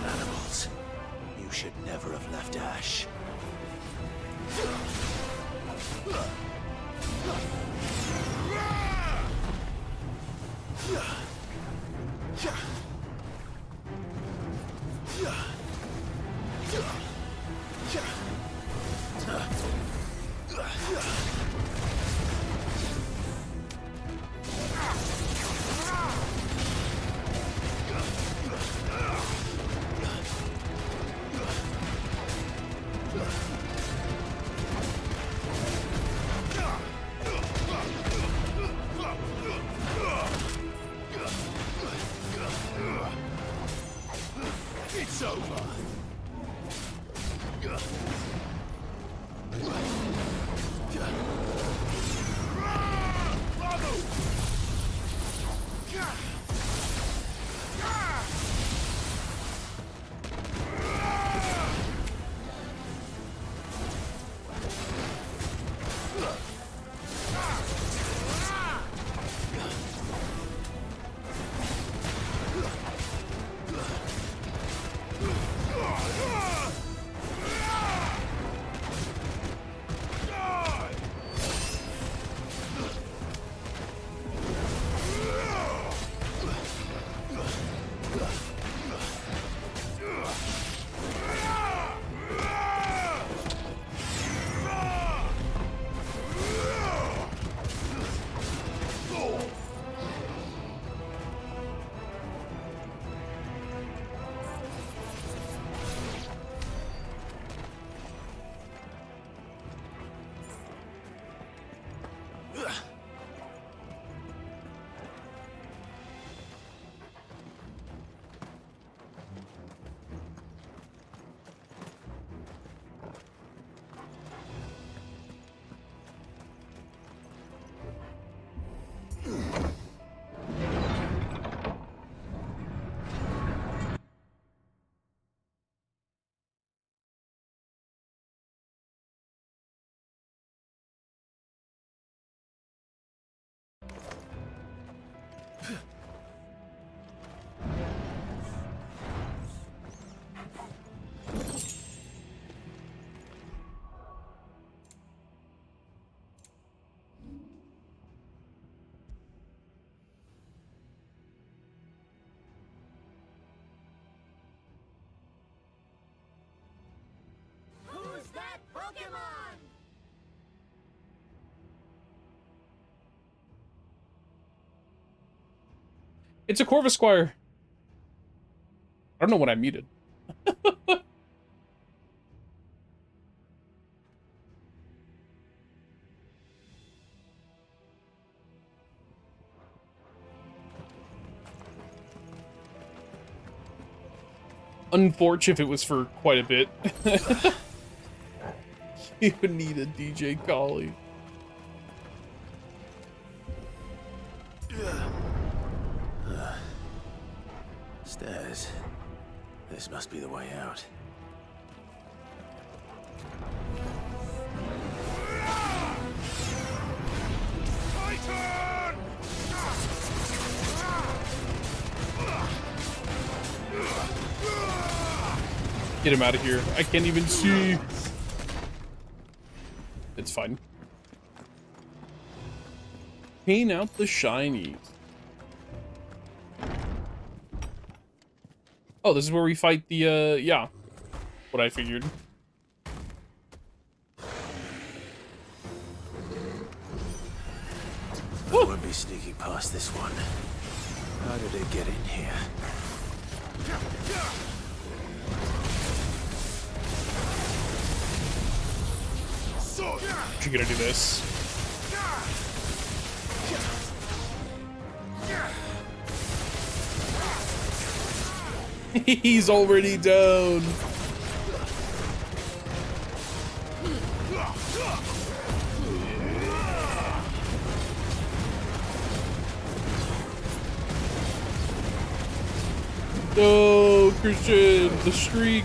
Animals, you should never have left Ash. It's over. It's a Corvus Squire. I don't know what I muted. Unfortunate if it was for quite a bit. You would need a DJ Collie. Stairs. This must be the way out. Get him out of here. I can't even see. It's fine. Paint out the shinies. Oh, this is where we fight the, yeah. What I figured. I won't be sneaking past this one. How did it get in here? You're gonna do this. He's already down. No, Christian, the streak.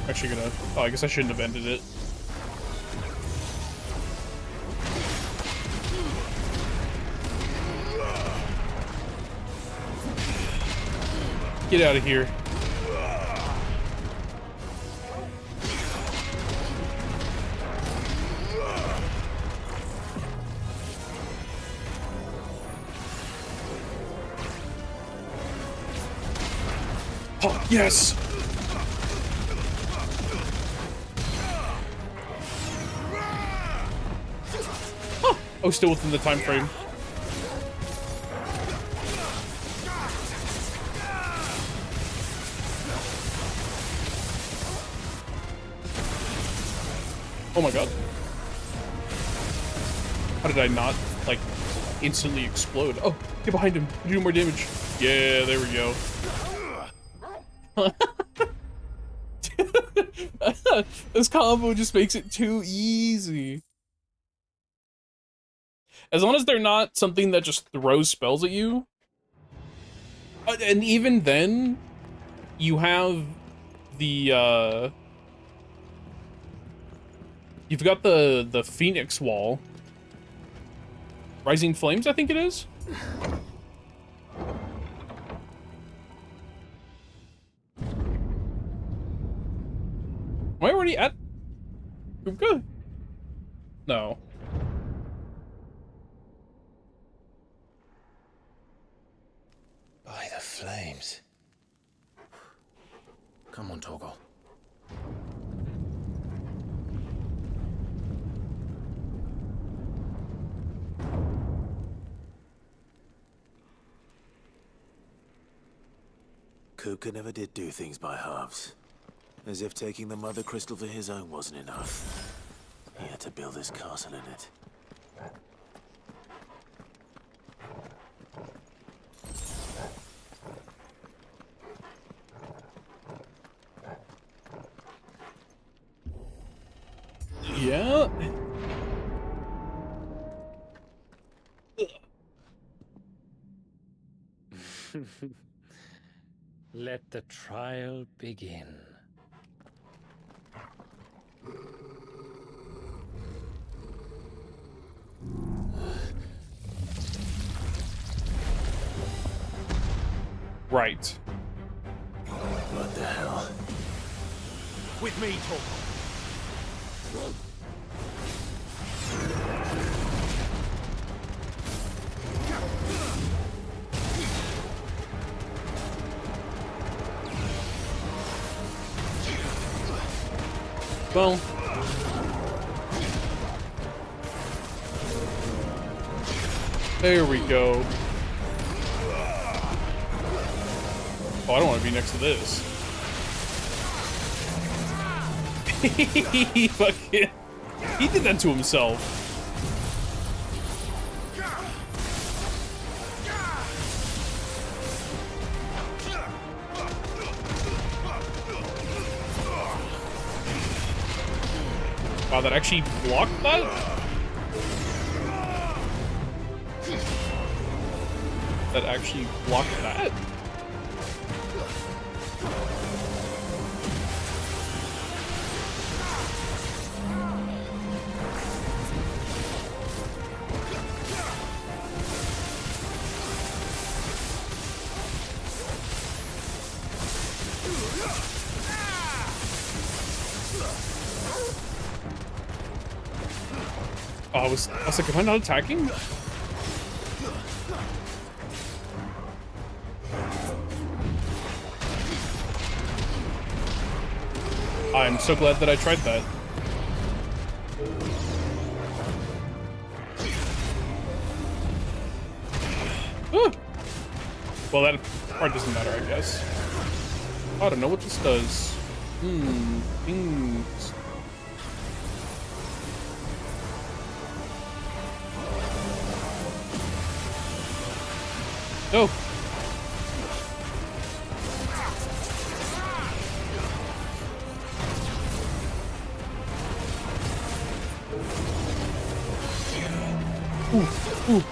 Actually gonna, oh, I guess I shouldn't have ended it. Get out of here. Oh, yes! Oh, still within the time frame. Oh my god. How did I not, like, instantly explode? Oh, get behind him. Do more damage. Yeah, there we go. This combo just makes it too easy. As long as they're not something that just throws spells at you. And even then, you have the, you've got the Phoenix Wall. Rising Flames, I think it is? Am I already at... I'm good. No. By the flames. Come on, Torgal. Kuka never did do things by halves. As if taking the Mother Crystal for his own wasn't enough. He had to build his castle in it. Yeah. Let the trial begin. Right. What the hell? With me, Torgal. Well, there we go. Oh, I don't want to be next to this. He fucking... He did that to himself. Wow, that actually blocked that? That actually blocked that? Oh, I was like, am I not attacking? I'm so glad that I tried that. Ah! Well, that part doesn't matter, I guess. I don't know what this does. Things. Oh. Ooh, ooh.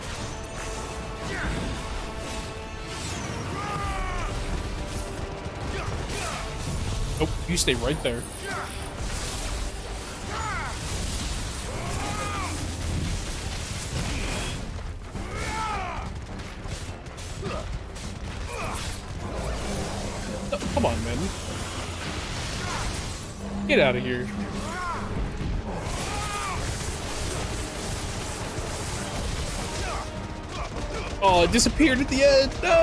Nope, you stay right there. Oh, come on, man. Get out of here. Oh, it disappeared at the end. No.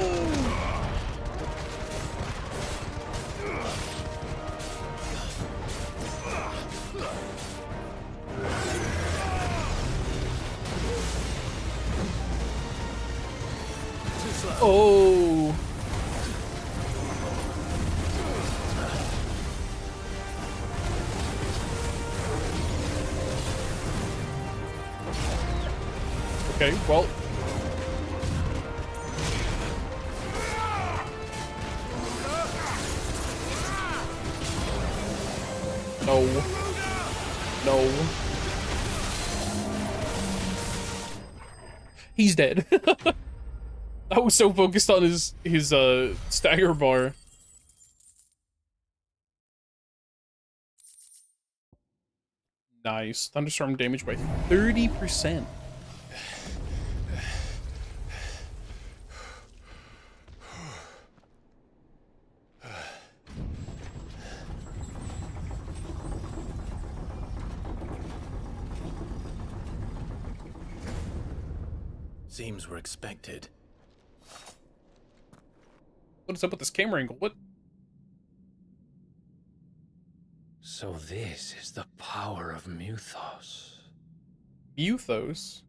Oh. Okay, well. No. No. He's dead. I was so focused on his stagger bar. Nice. Thunderstorm damage by 30%. Seems we're expected. What is up with this camera angle? What? So this is the power of Muthos. Muthos?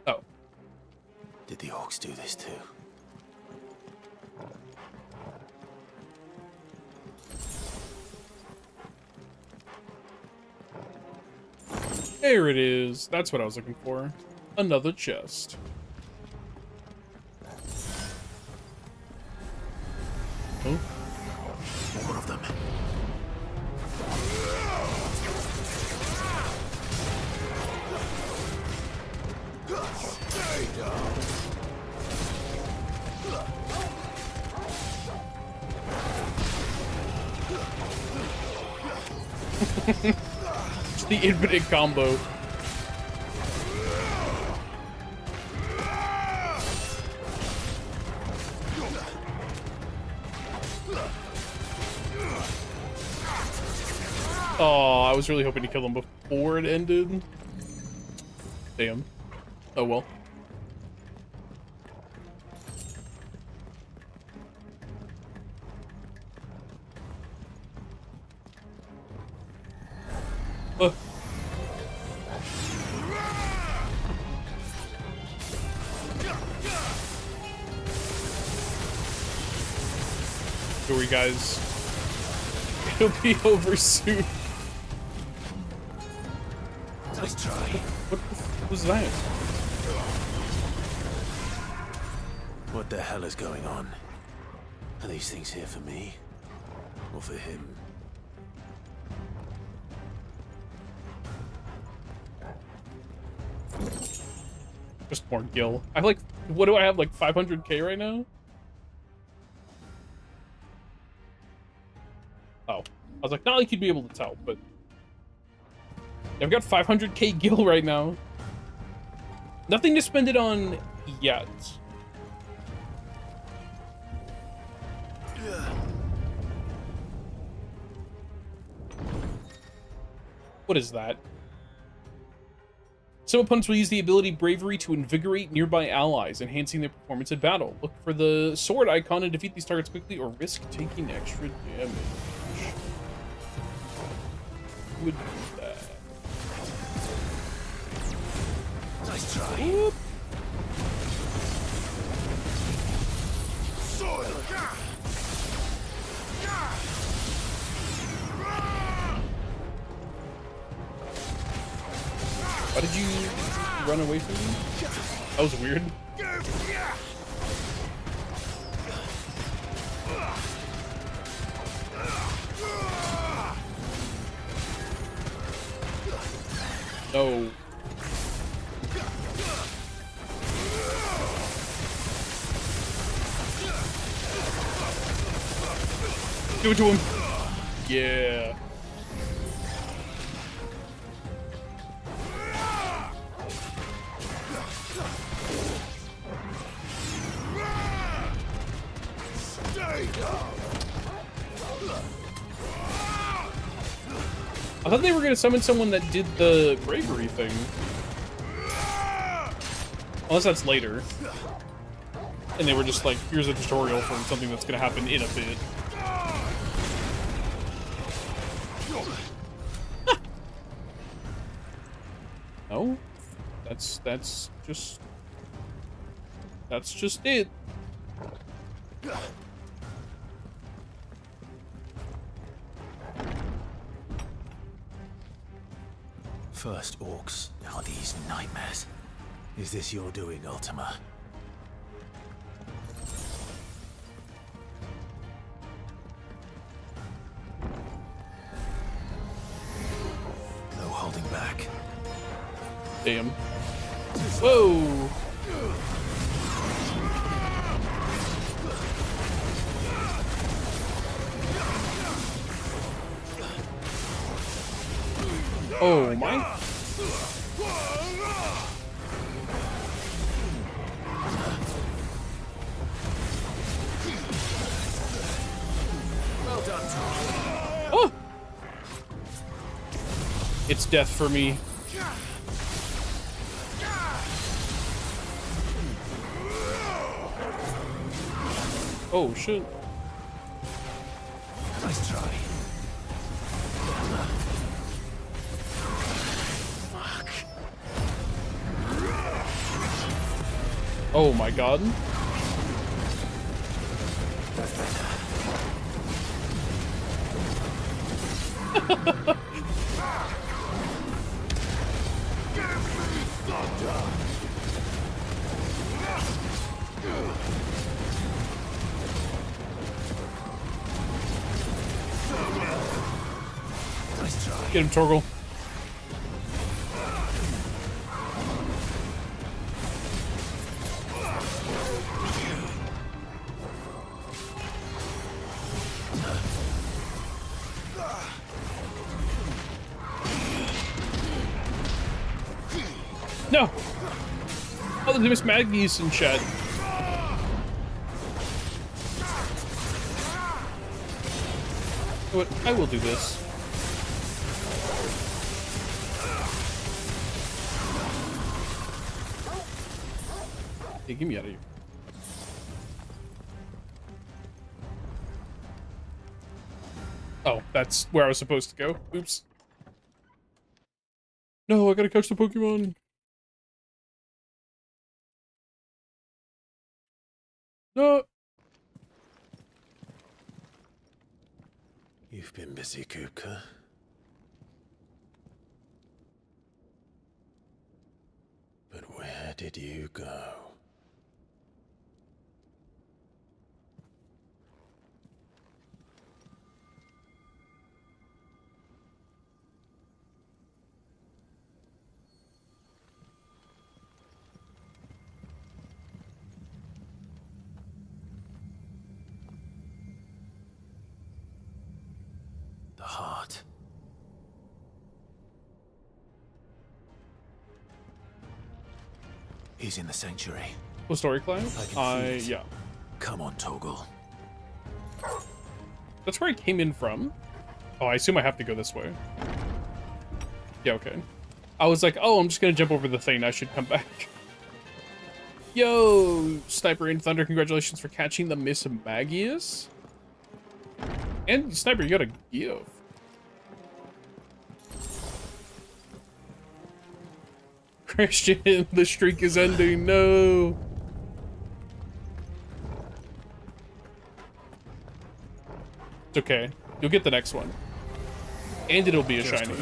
Oh. Did the orcs do this too? There it is. That's what I was looking for. Another chest. Oh. More of them. Stay down. The infinite combo. Oh, I was really hoping to kill him before it ended. Damn. Oh well. Don't worry, guys. It'll be over soon. Nice try. What was that? What the hell is going on? Are these things here for me? Or for him? Just more gil. I like, what do I have, like 500k right now? Oh. I was like, not like you'd be able to tell, but... I've got 500k gil right now. Nothing to spend it on yet. What is that? Some opponents will use the ability Bravery to invigorate nearby allies, enhancing their performance in battle. Look for the sword icon and defeat these targets quickly or risk taking extra damage. Who would do that? Nice try. Whoop. Why did you run away from me? That was weird. No. Do it to him. Yeah. I thought they were gonna summon someone that did the bravery thing. Unless that's later. And they were just like, here's a tutorial for something that's gonna happen in a bit. No? That's just it. First orcs, now these nightmares. Is this your doing, Ultima? No holding back. Damn. Whoa! Oh my! Well done, Tom. Oh! It's death for me. Oh shit! Nice try. Oh my god. Get him, Torgal. No! Oh, the Miss Maggie's in chat. You know what? I will do this. Hey, get me out of here. Oh, that's where I was supposed to go. Oops. No, I gotta catch the Pokemon. No. You've been busy, Kupka. But where did you go? The heart. He's in the sanctuary. Full story, Clive? Yeah. Come on, Torgal. That's where I came in from. Oh, I assume I have to go this way. Yeah, okay. I was like, oh, I'm just gonna jump over the thing. I should come back. Yo, Sniper and Thunder, congratulations for catching the Miss Magius. And Sniper, you got a gift. Christian, the streak is ending. No. It's okay. You'll get the next one. And it'll be a shiny.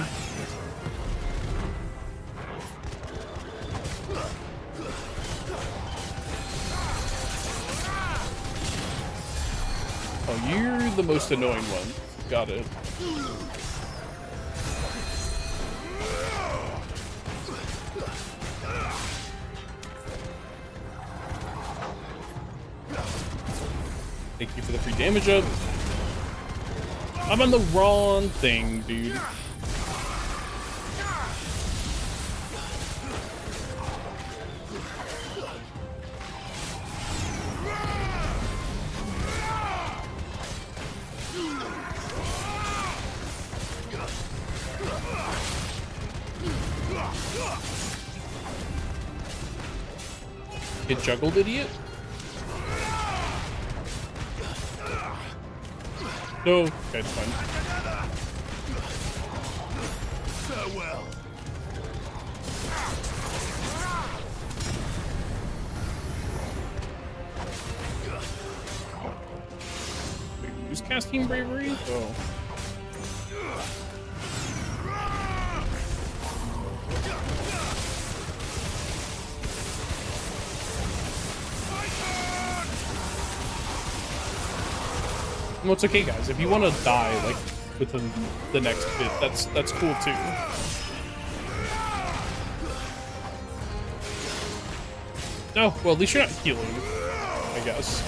Oh, you're the most annoying one. Got it. Thank you for the free damage up. I'm on the wrong thing, dude. Get juggled, idiot. No, okay, it's fine. Farewell. Wait, who's casting bravery? Oh. Well, it's okay, guys. If you want to die, like, within the next bit, that's cool, too. No, well, at least you're not healing, I guess.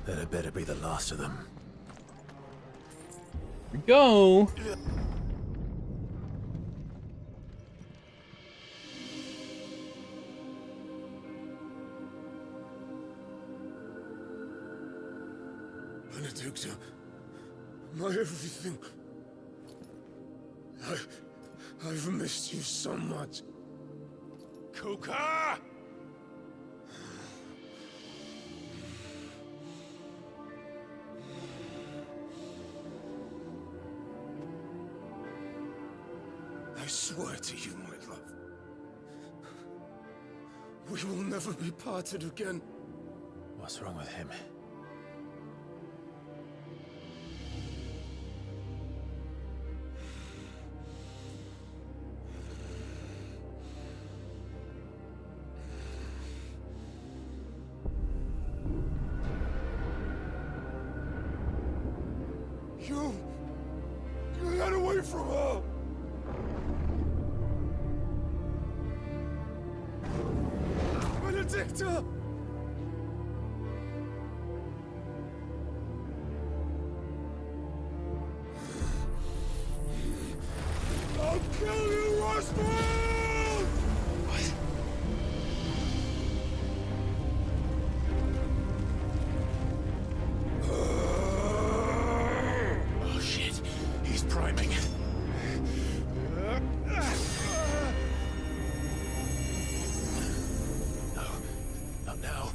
That had better be the last of them. Here we go. Benedicta, my everything. I've missed you so much. Kuka! I swear to you, my love, we will never be parted again. What's wrong with him? Get away from her! Benedicta! I'll kill you, Roswell! What? Oh shit, he's priming. No, not now.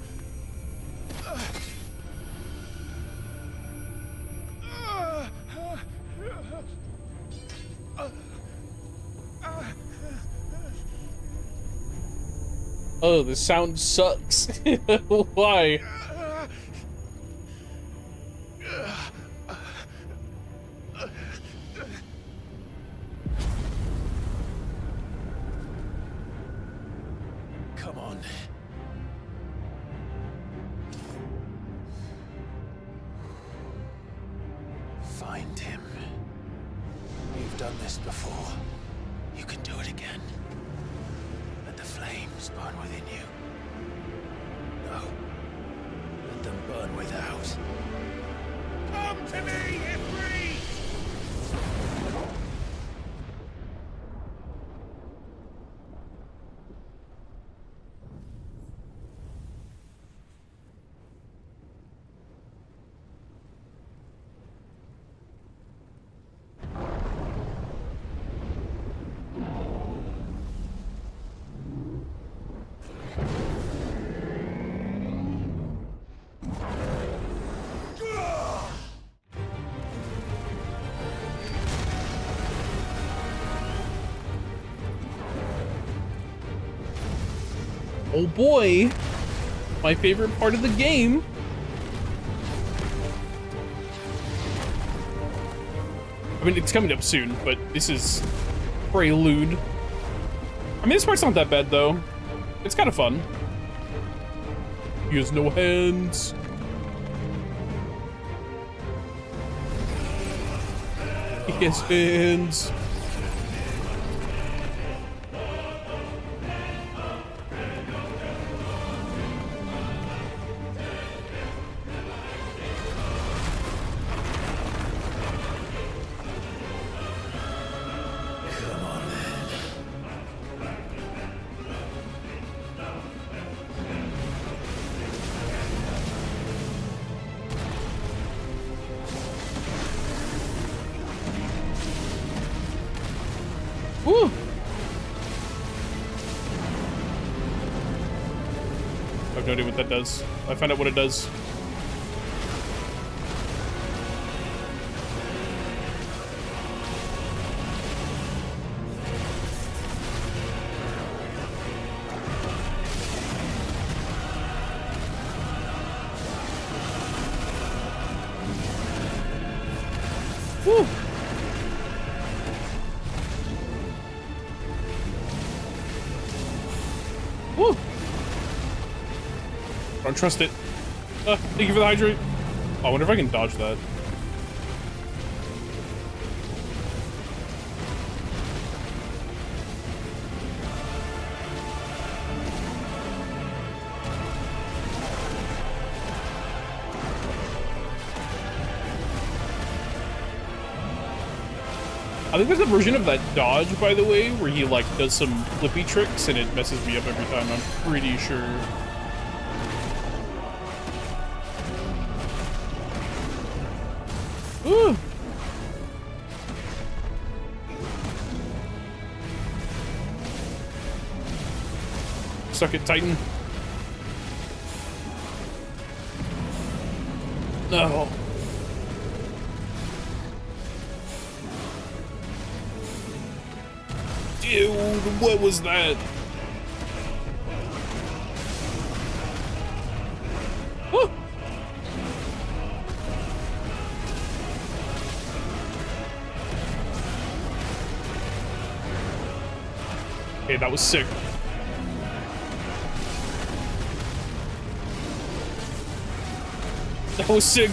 Oh, the sound sucks. Why? Come on. Find him. You've done this before. You can do it again. Let the flames burn within you. No. Let them burn without. Come to me, Ifrit! Oh boy. My favorite part of the game. I mean, it's coming up soon, but this is prelude. I mean, this part's not that bad, though. It's kind of fun. He has no hands. He has hands. Woo! I have no idea what that does. I find out what it does. Woo! Woo! Don't trust it. Thank you for the hydrate. Oh, I wonder if I can dodge that. I think there's a version of that dodge, by the way, where he like does some flippy tricks and it messes me up every time, I'm pretty sure. Ooh. Suck it, Titan. No. Dude, what was that? Oh. Okay, that was sick. That was sick.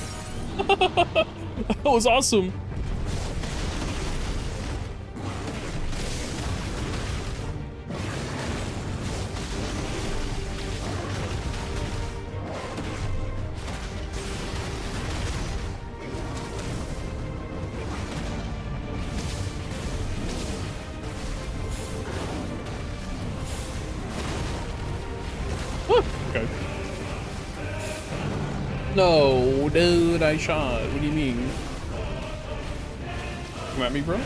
That was awesome. Okay. No, dude, I shot. What do you mean? Come at me, bro.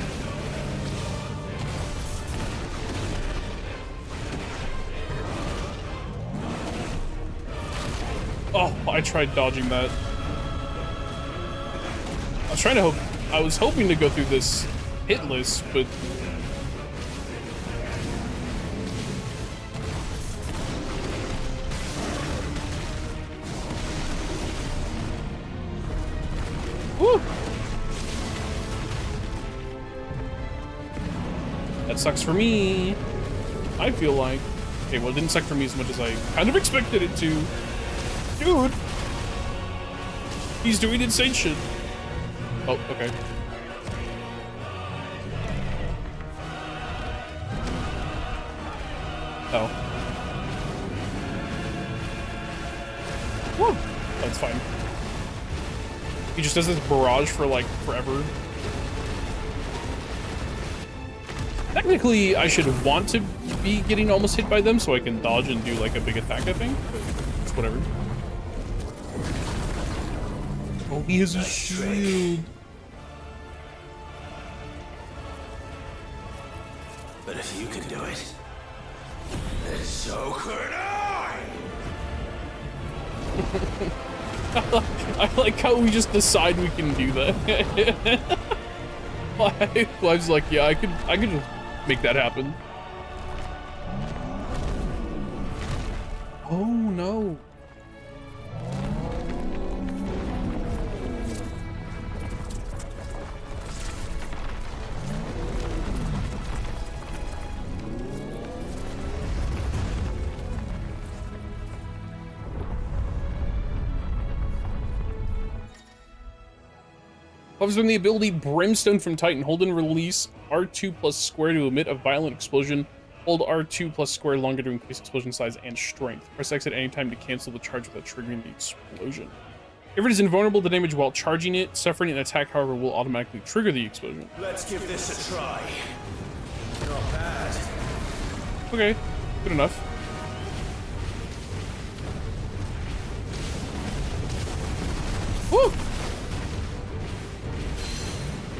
Oh, I tried dodging that. I was hoping to go through this hitless, but woo! That sucks for me. I feel like. Okay, well, it didn't suck for me as much as I kind of expected it to. Dude! He's doing insane shit. Oh, okay. Oh. Woo! That's fine. He just does this barrage for like forever. Technically, I should want to be getting almost hit by them so I can dodge and do like a big attack, I think. But it's whatever. Oh, he has a shield. But if you can do it, then so could I! I like how we just decide we can do that. Clive's like, yeah, I could just make that happen. Oh no. Buffs on the ability Brimstone from Titan. Hold and release R2 plus square to emit a violent explosion. Hold R2 plus square longer to increase explosion size and strength. Press X at any time to cancel the charge without triggering the explosion. If it is invulnerable to damage while charging it, suffering an attack, however, will automatically trigger the explosion. Let's give this a try. Not bad. Okay, good enough. Woo!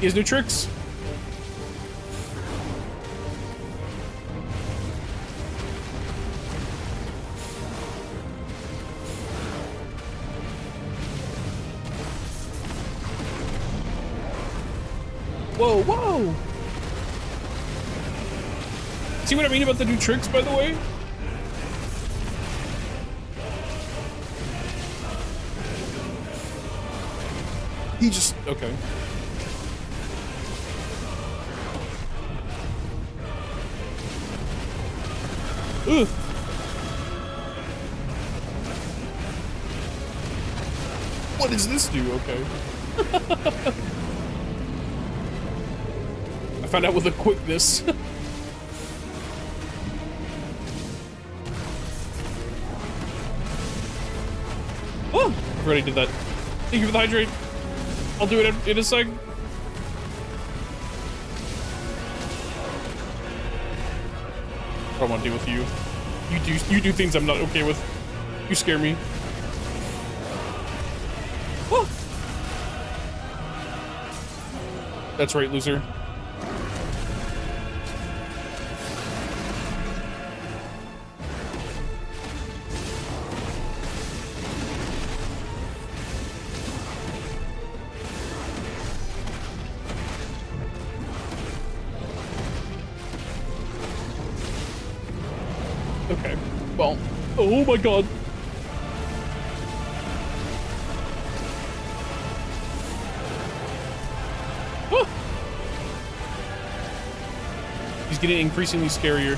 He has new tricks. Whoa, whoa! See what I mean about the new tricks, by the way? He just... okay. Ugh. What does this do? Okay. I found out with a quickness. Oh! I already did that. Thank you for the hydrate. I'll do it in a sec. I don't want to deal with you. You do things I'm not okay with. You scare me. Oh! That's right, loser. Okay, well, oh my god. Ah! He's getting increasingly scarier.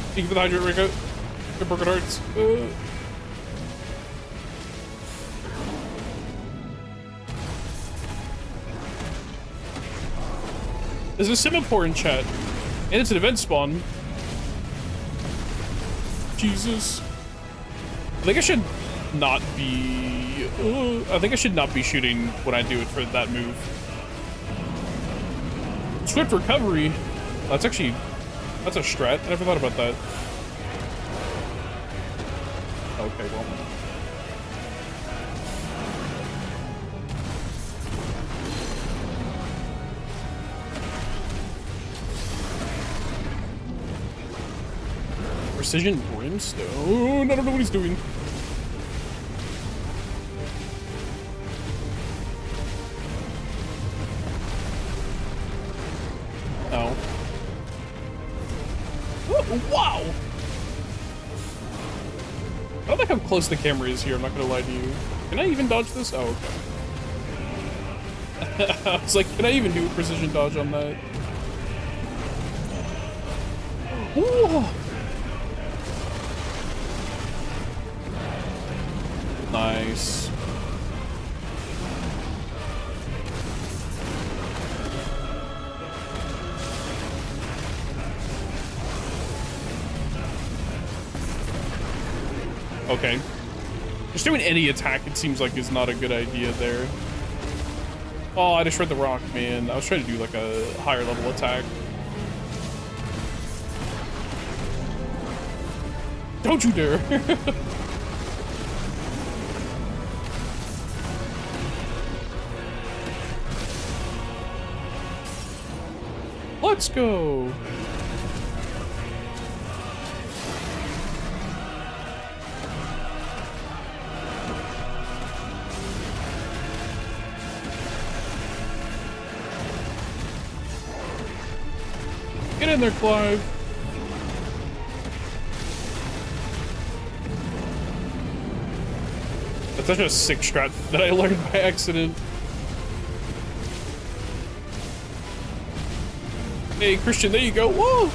Thank you for the hydrate, Rico. Good broken hearts. There's a semaphore in chat. And it's an event spawn. Jesus. I think I should not be... I think I should not be shooting when I do it for that move. Swift recovery. That's actually... that's a strat. I never thought about that. Okay, well. Precision Brimstone. Oh, I don't know what he's doing. Oh. Oh, wow! I don't like how close the camera is here, I'm not gonna lie to you. Can I even dodge this? Oh, okay. I was like, can I even do a precision dodge on that? Ooh. Nice. Okay. Just doing any attack, it seems like, is not a good idea there. Oh, I just read the rock, man. I was trying to do like a higher level attack. Don't you dare. Let's go. in there, Clive. That's such a sick strat that I learned by accident. Hey, Christian, there you go. Whoa!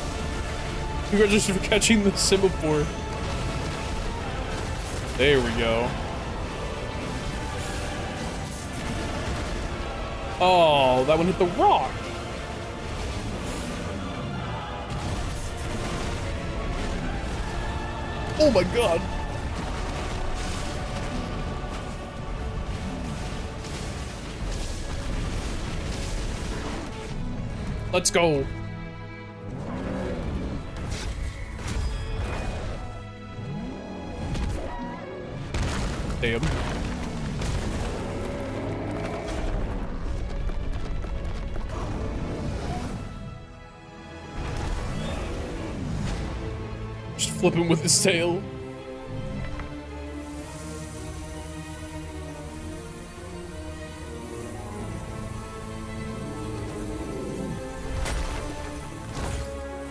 Congratulations for catching the semaphore. There we go. Oh, that one hit the rock. Oh my god. Let's go. Damn. Just flipping with his tail.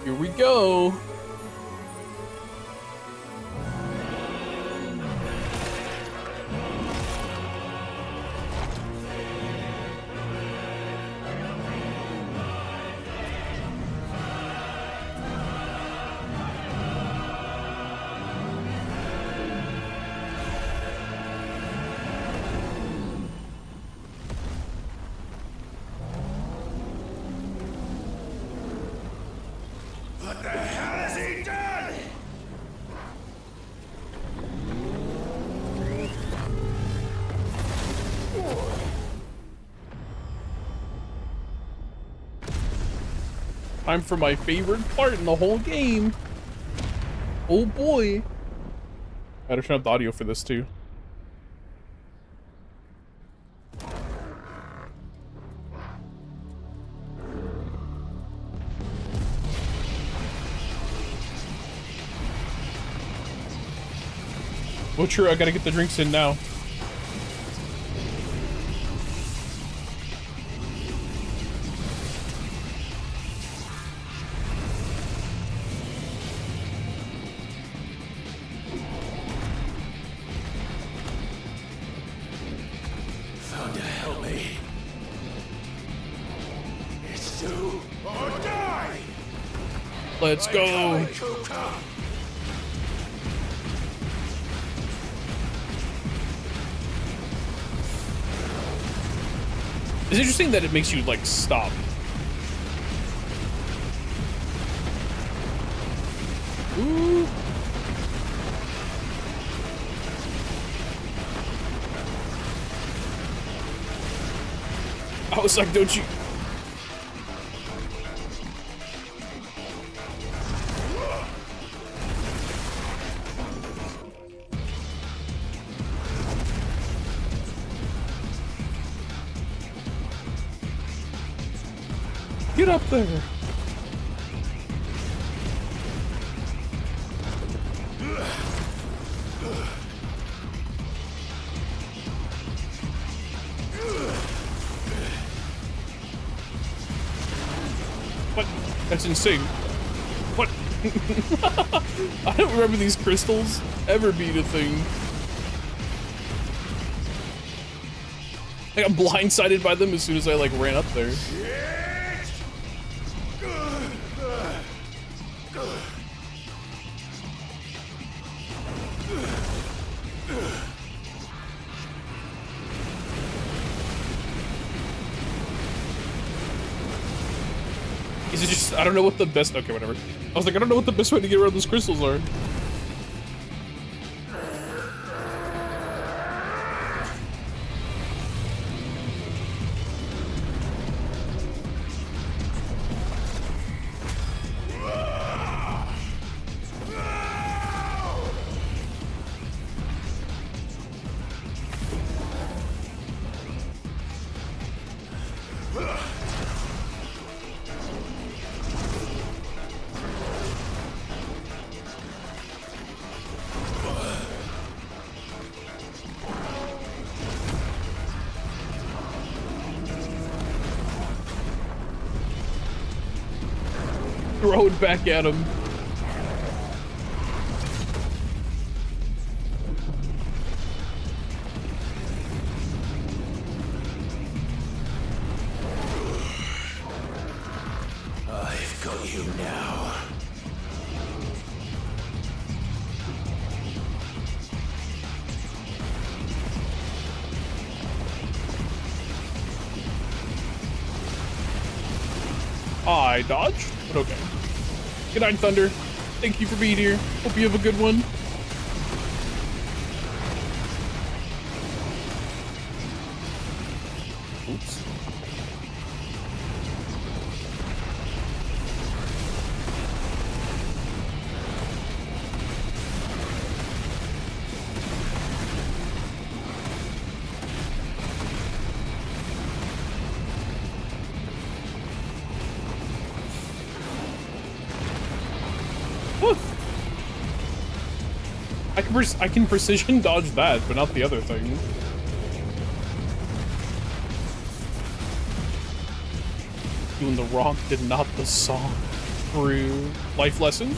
Here we go. What the hell has he done? Time for my favorite part in the whole game. Oh boy. I gotta turn up the audio for this too. Well, true, I gotta get the drinks in now. Thunder, help me. It's do or die. Let's go. It's interesting that it makes you, like, stop. Ooh. I was like, don't you... Get up there. What? That's insane. What? I don't remember these crystals ever being a thing. I got blindsided by them as soon as I, like, ran up there. Is it just, I don't know what the best, okay, whatever. I was like, I don't know what the best way to get around those crystals are. throw it back at him. I've got you now. I dodged, but okay. Good night, Thunder. Thank you for being here. Hope you have a good one. Oops. I can precision dodge that, but not the other thing. Doing the rock did not the song. Through life lesson.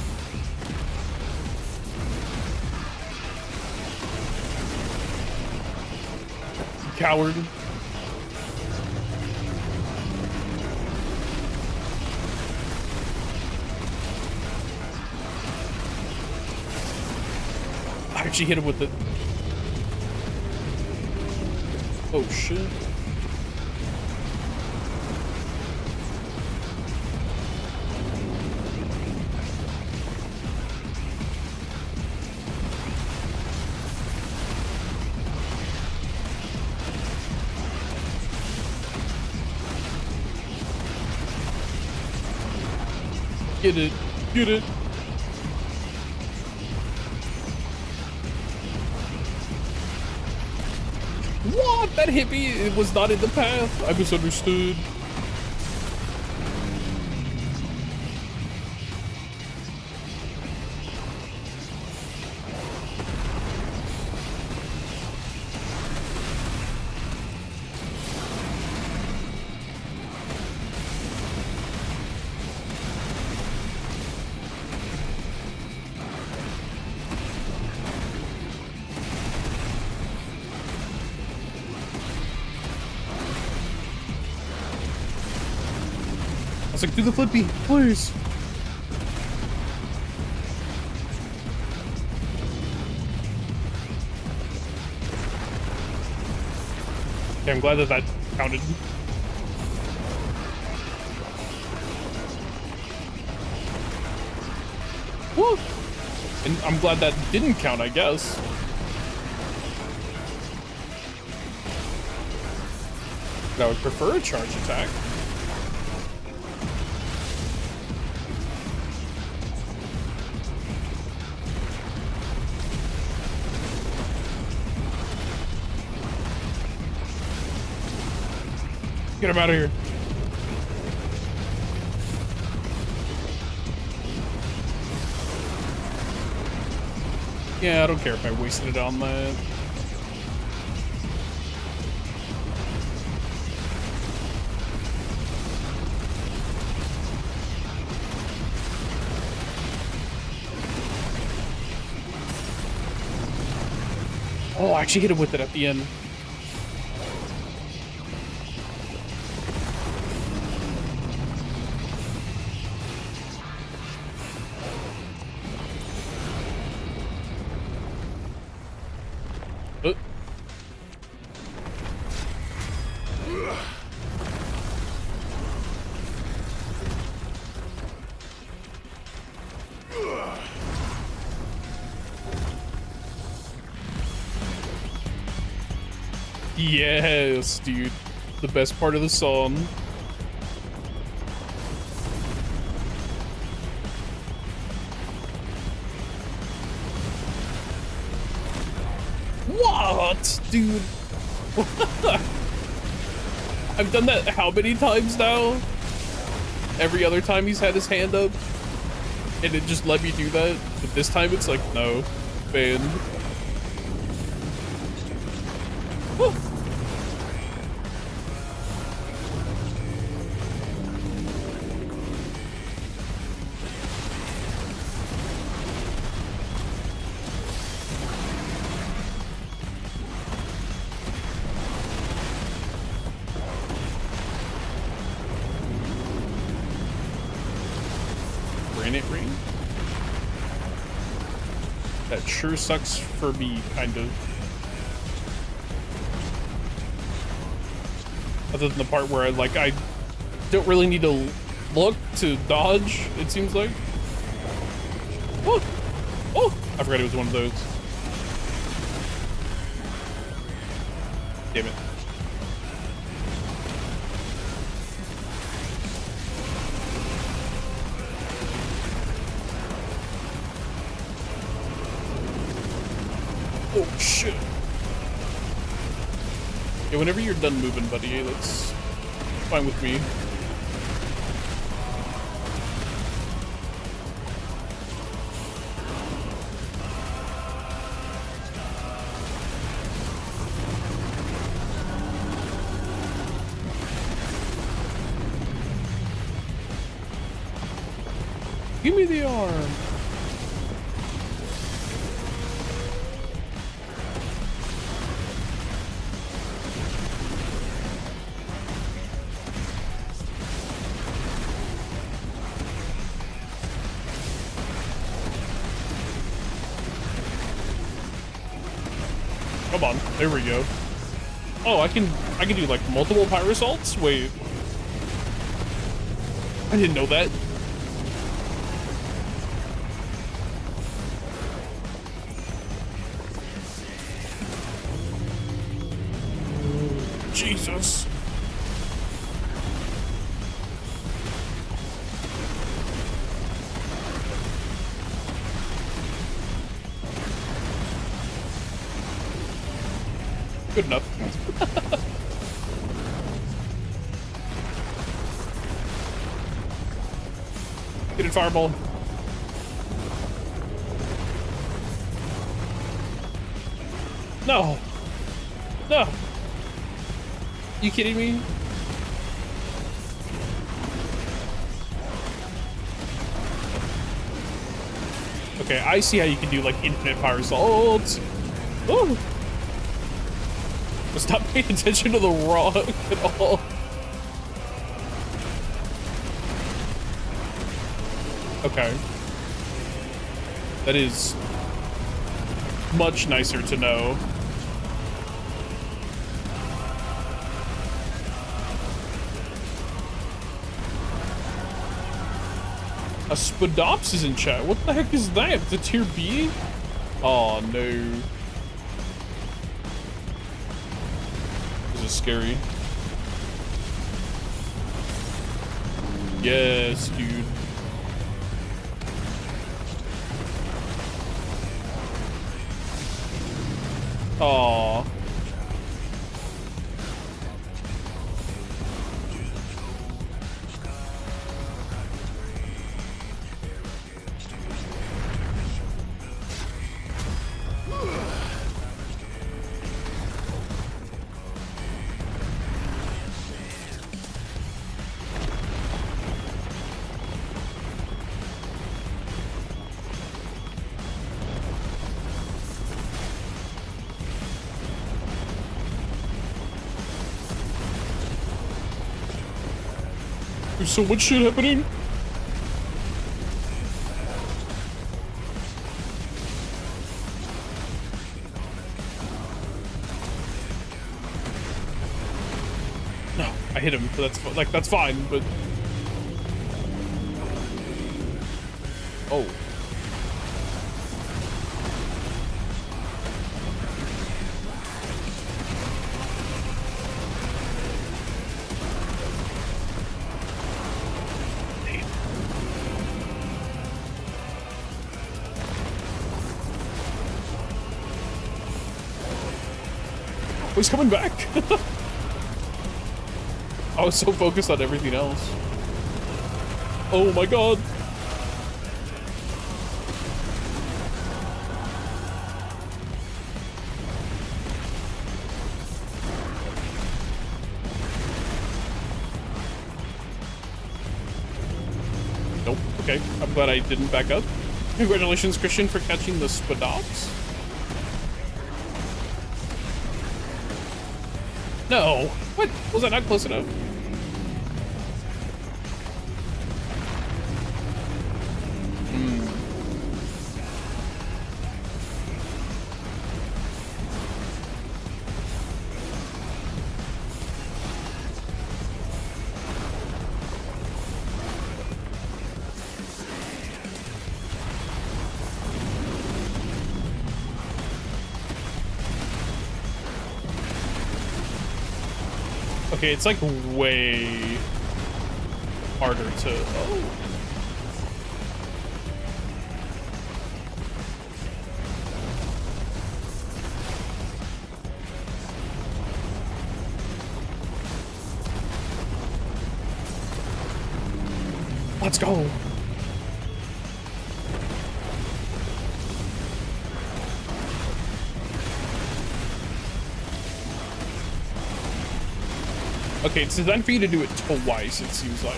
Coward. I actually hit him with it. Oh shit. Get it. Get it. What? That hit me. It was not in the path. I misunderstood. Like, do the flippy, please. Okay, I'm glad that that counted. Woo! And I'm glad that didn't count, I guess. I would prefer a charge attack. Get him out of here. Yeah, I don't care if I wasted it on that. Oh, I actually hit him with it at the end. Yes, dude. The best part of the song. What? Dude. I've done that how many times now? Every other time he's had his hand up. And it just let me do that. But this time it's like, no. Banned. minute ring. That sure sucks for me, kind of. Other than the part where I don't really need to look to dodge, it seems like. Oh! Oh! I forgot it was one of those. Damn it. Oh, shit. Yeah, whenever you're done moving, buddy, that's fine with me. Give me the arm. Come on, there we go. Oh, I can do like multiple pyrosalts? Wait. I didn't know that. Jesus. Good enough. Get it, fireball. No. No. You kidding me? Okay, I see how you can do like infinite pyrosalts. Oh. Stop paying attention to the rock at all. Okay. That is much nicer to know. A Spadops is in chat. What the heck is that? It's a tier B? Oh no. This is scary. Yes, dude. Aww. There's so much shit happening. No, I hit him, but that's fine, but oh. He's coming back. I was so focused on everything else. Oh my god. Nope. Okay. I'm glad I didn't back up. Congratulations, Christian, for catching the Spadops. No! What? Was I not close enough? Okay, it's like way harder to. Oh. Let's go. Okay, it's designed for you to do it twice, it seems like.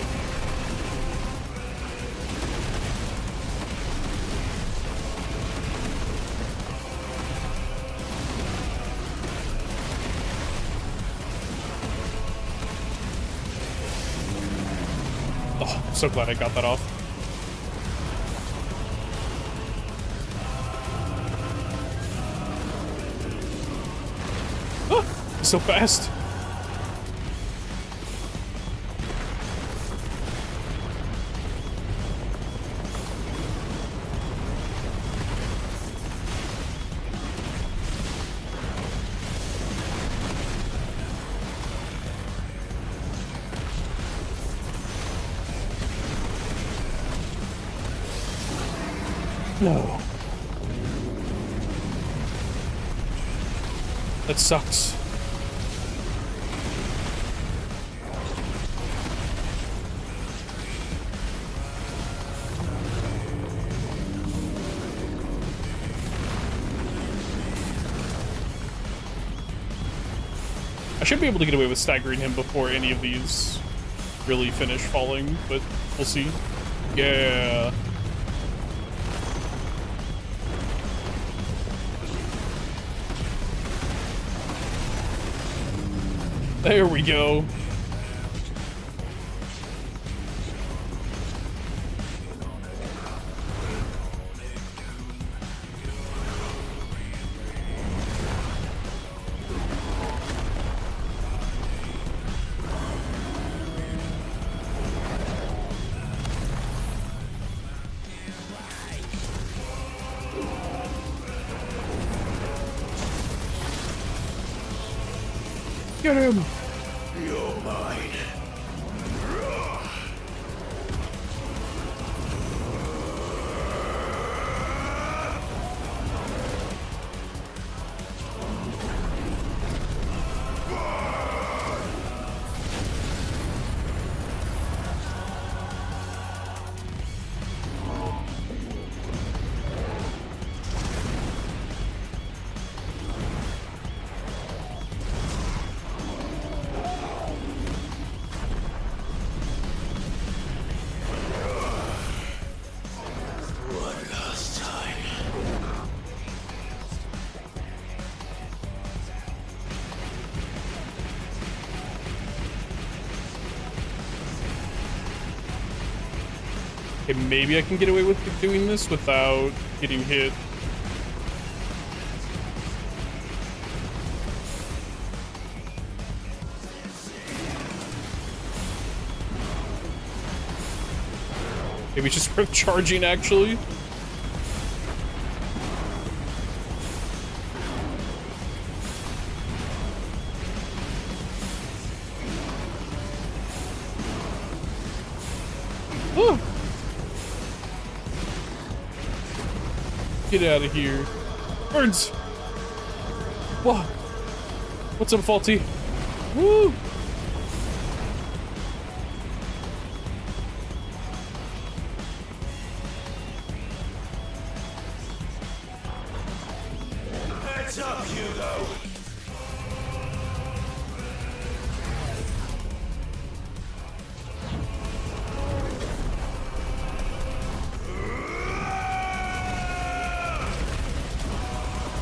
Oh, I'm so glad I got that off. Oh, so fast. No. That sucks. I should be able to get away with staggering him before any of these really finish falling, but we'll see. Yeah. There we go. Get him! You're mine. Okay, maybe I can get away with doing this without getting hit. Maybe it's just worth charging, actually. Oh. Get out of here. Birds! Whoa! What's up, Faulty? Woo! Heads up, Hugo!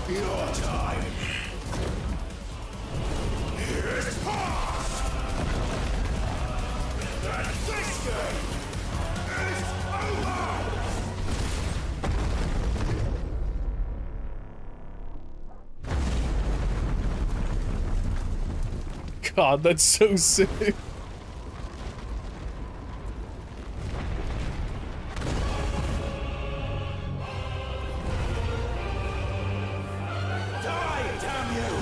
Your time. Here is past. And this game is over. God, that's so sick. Die, damn you!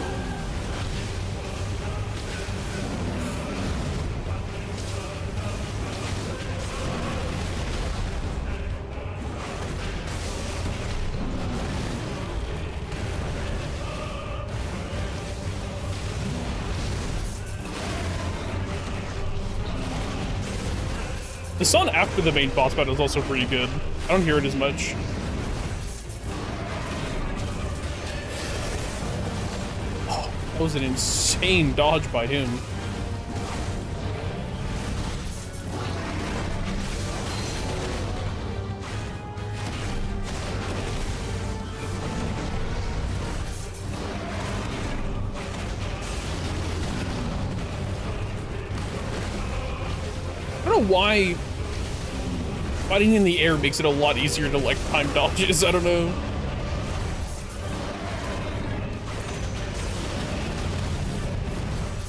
The song after the main boss battle is also pretty good. I don't hear it as much. Oh, that was an insane dodge by him. I don't know why fighting in the air makes it a lot easier to like time dodges. I don't know.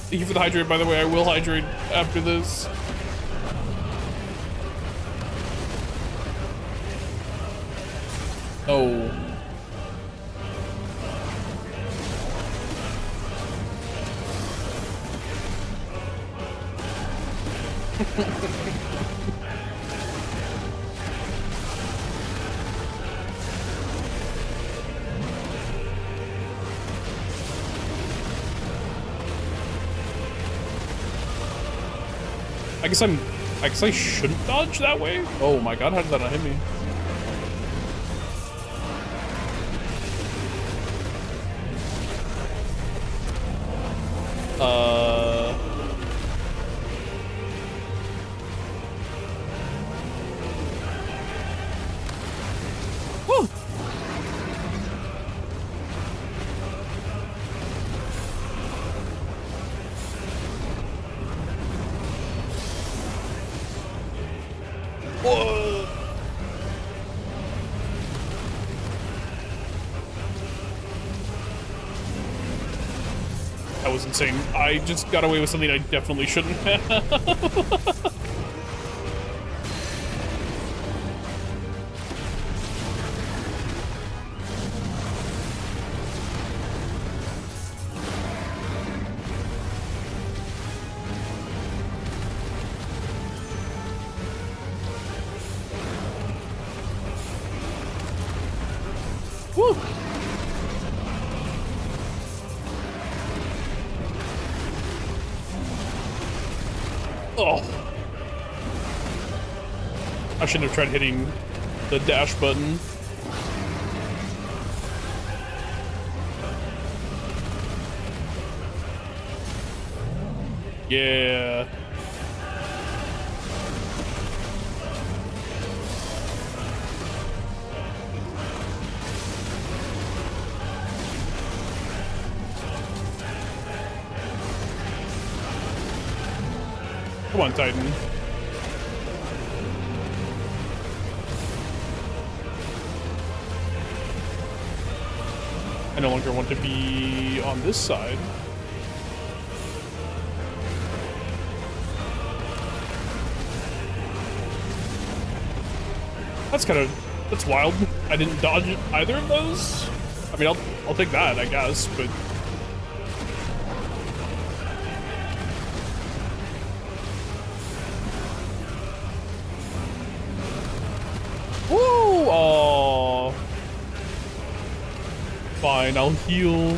Thank you for the hydrate, by the way. I will hydrate after this. Oh. I guess I shouldn't dodge that way? Oh my god, how did that not hit me? Woo! Whoa! That was insane. I just got away with something I definitely shouldn't have. Woo! Oh. I shouldn't have tried hitting the dash button. Yeah. Come on, Titan. I no longer want to be on this side. That's wild. I didn't dodge either of those. I mean, I'll take that, I guess, but woo! Oh, fine, I'll heal.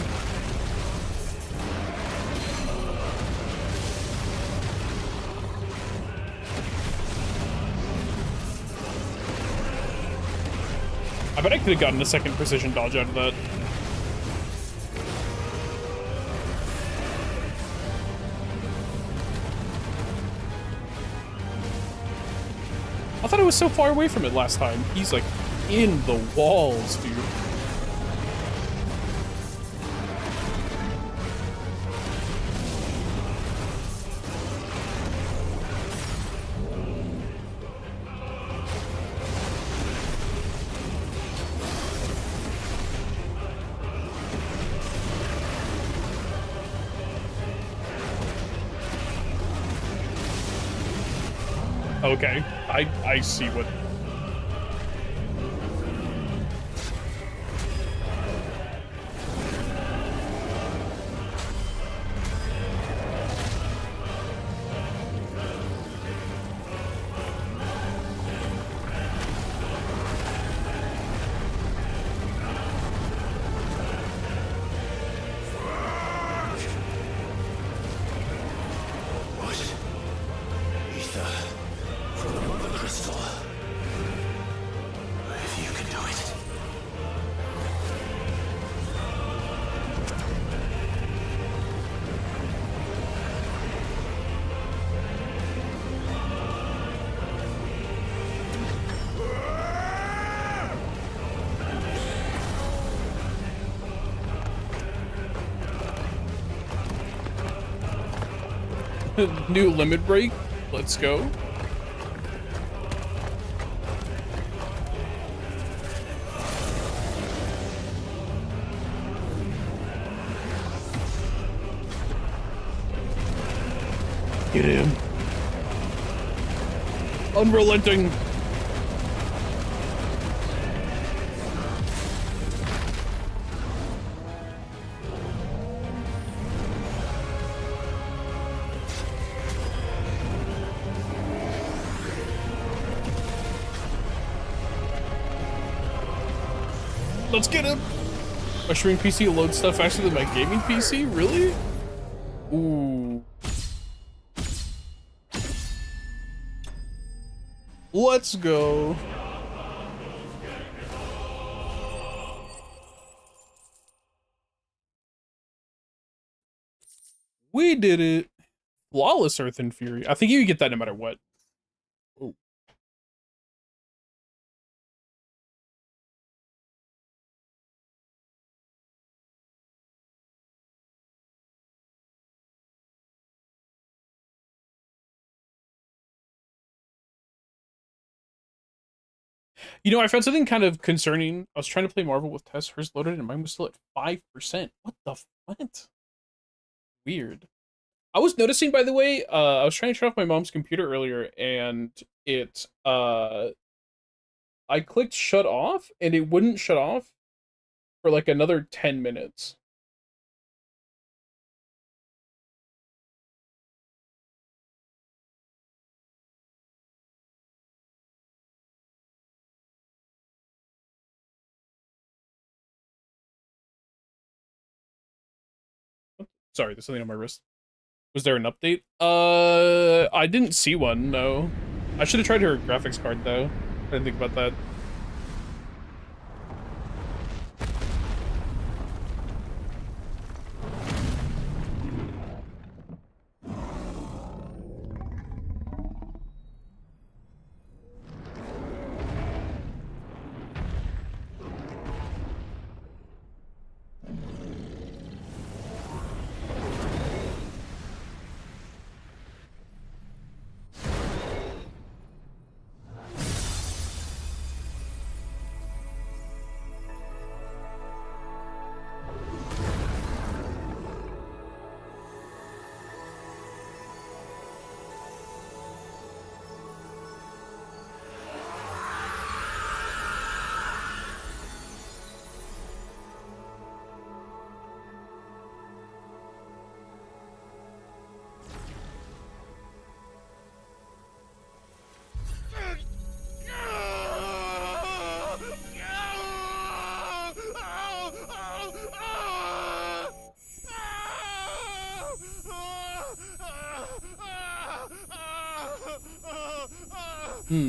I bet I could have gotten a second precision dodge out of that. I thought I was so far away from it last time. He's like in the walls, dude. Okay, I see what... What? Ether. From the New limit break. Let's go. Get him. Unrelenting. Let's get him. My streaming PC loads stuff faster than my gaming PC? Really? Ooh. Let's go. We did it. Flawless Earth and Fury. I think you get that no matter what. Oh. You know, I found something kind of concerning. I was trying to play Marvel with Tess. Hers loaded and mine was still at 5%. What the what? Weird. I was noticing, by the way, I was trying to turn off my mom's computer earlier, and it, I clicked shut off, and it wouldn't shut off for like another 10 minutes. Sorry, there's something on my wrist. Was there an update? I didn't see one, no. I should have tried her graphics card, though. I didn't think about that.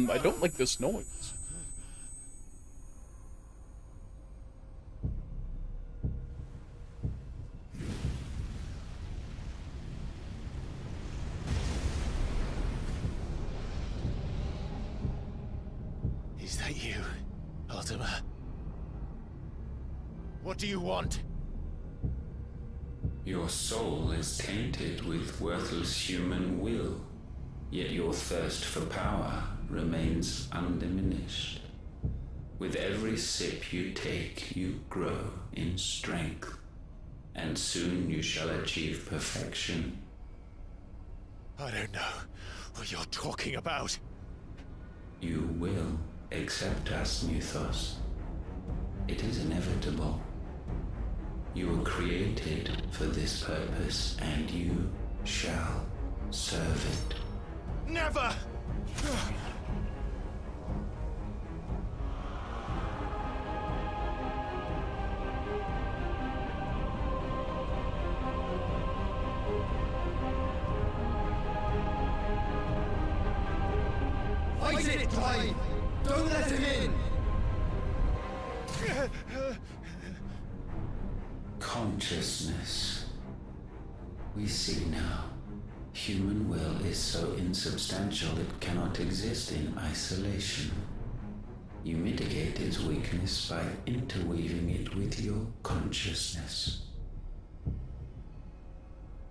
I don't like this noise. Is that you, Ultima? What do you want? Your soul is tainted with worthless human will, yet your thirst for power remains undiminished. With every sip you take, you grow in strength, and soon you shall achieve perfection. I don't know what you're talking about. You will accept us, Mythos. It is inevitable. You were created for this purpose, and you shall serve it. Never! Fight it, Clive! Don't let him in! Consciousness. We see now. Human will is so insubstantial it cannot exist in isolation. You mitigate its weakness by interweaving it with your consciousness.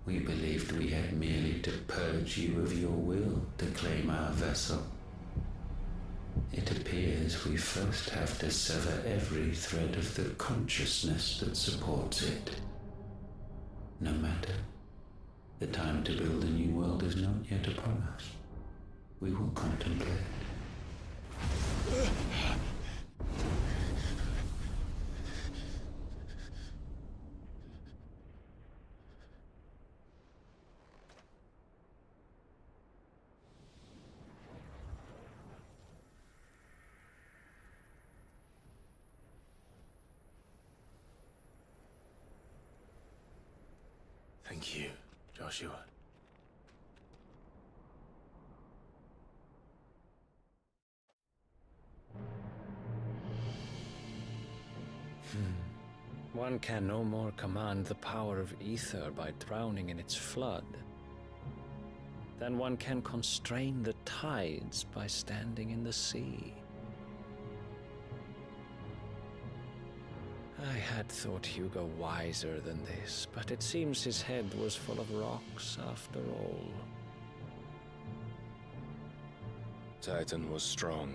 We believed we had merely to purge you of your will to claim our vessel. It appears we first have to sever every thread of the consciousness that supports it. No matter. The time to build a new world is not yet upon us. We will contemplate. Thank you, Joshua. One can no more command the power of ether by drowning in its flood than one can constrain the tides by standing in the sea. I had thought Hugo wiser than this, but it seems his head was full of rocks after all. Titan was strong.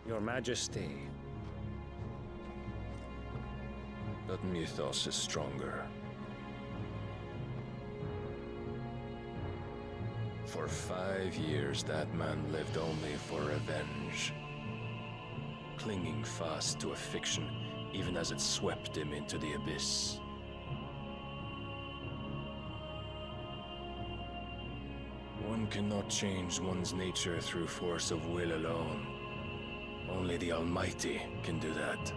Your Majesty. But Mythos is stronger. For 5 years, that man lived only for revenge. Clinging fast to a fiction, even as it swept him into the abyss. One cannot change one's nature through force of will alone. Only the Almighty can do that.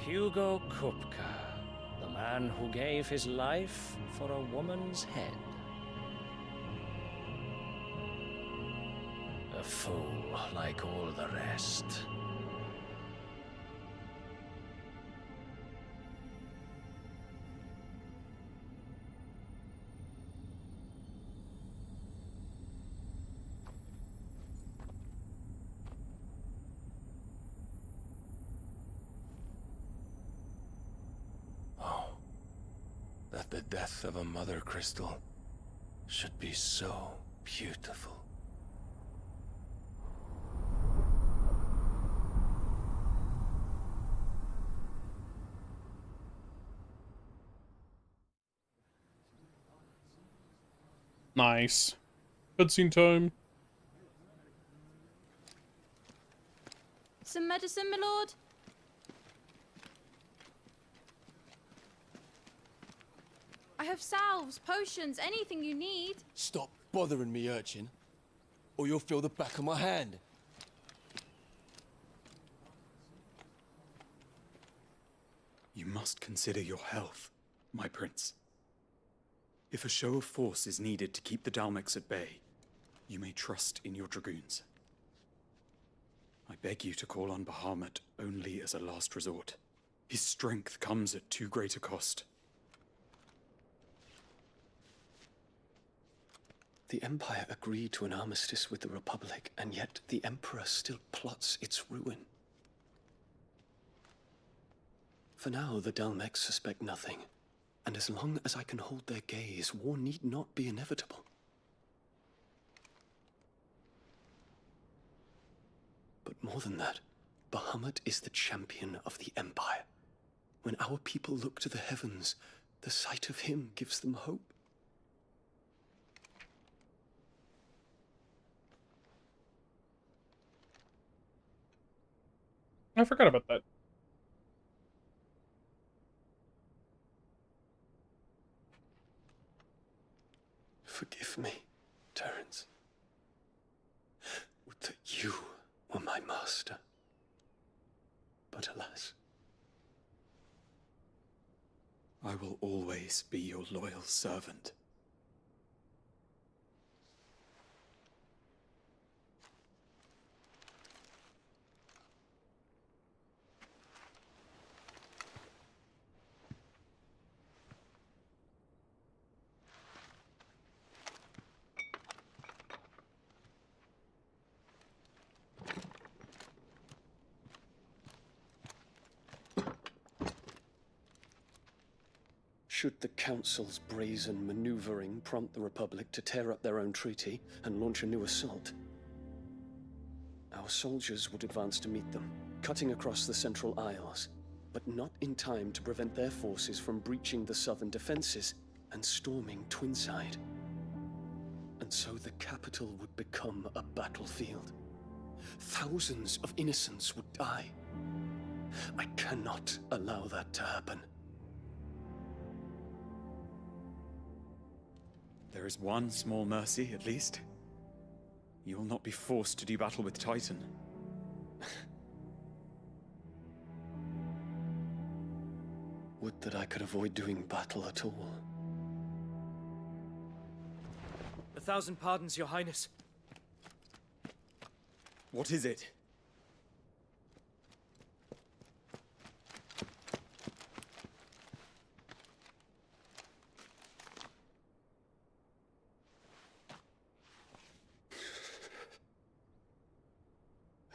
Hugo Kupka, the man who gave his life for a woman's head. A fool like all the rest. That the death of a mother crystal should be so beautiful. Nice. Cutscene time. Some medicine, my lord? I have salves, potions, anything you need. Stop bothering me, urchin, or you'll feel the back of my hand. You must consider your health, my prince. If a show of force is needed to keep the Dalmex at bay, you may trust in your dragoons. I beg you to call on Bahamut only as a last resort. His strength comes at too great a cost. The Empire agreed to an armistice with the Republic, and yet the Emperor still plots its ruin. For now, the Dalmex suspect nothing, and as long as I can hold their gaze, war need not be inevitable. But more than that, Bahamut is the champion of the Empire. When our people look to the heavens, the sight of him gives them hope. I forgot about that. Forgive me, Terence. Would that you were my master. But alas. I will always be your loyal servant. Should the Council's brazen maneuvering prompt the Republic to tear up their own treaty and launch a new assault, our soldiers would advance to meet them, cutting across the Central Isles, but not in time to prevent their forces from breaching the southern defenses and storming Twinside. And so the capital would become a battlefield. Thousands of innocents would die. I cannot allow that to happen. There is one small mercy, at least. You will not be forced to do battle with Titan. Would that I could avoid doing battle at all. 1,000 pardons, Your Highness. What is it?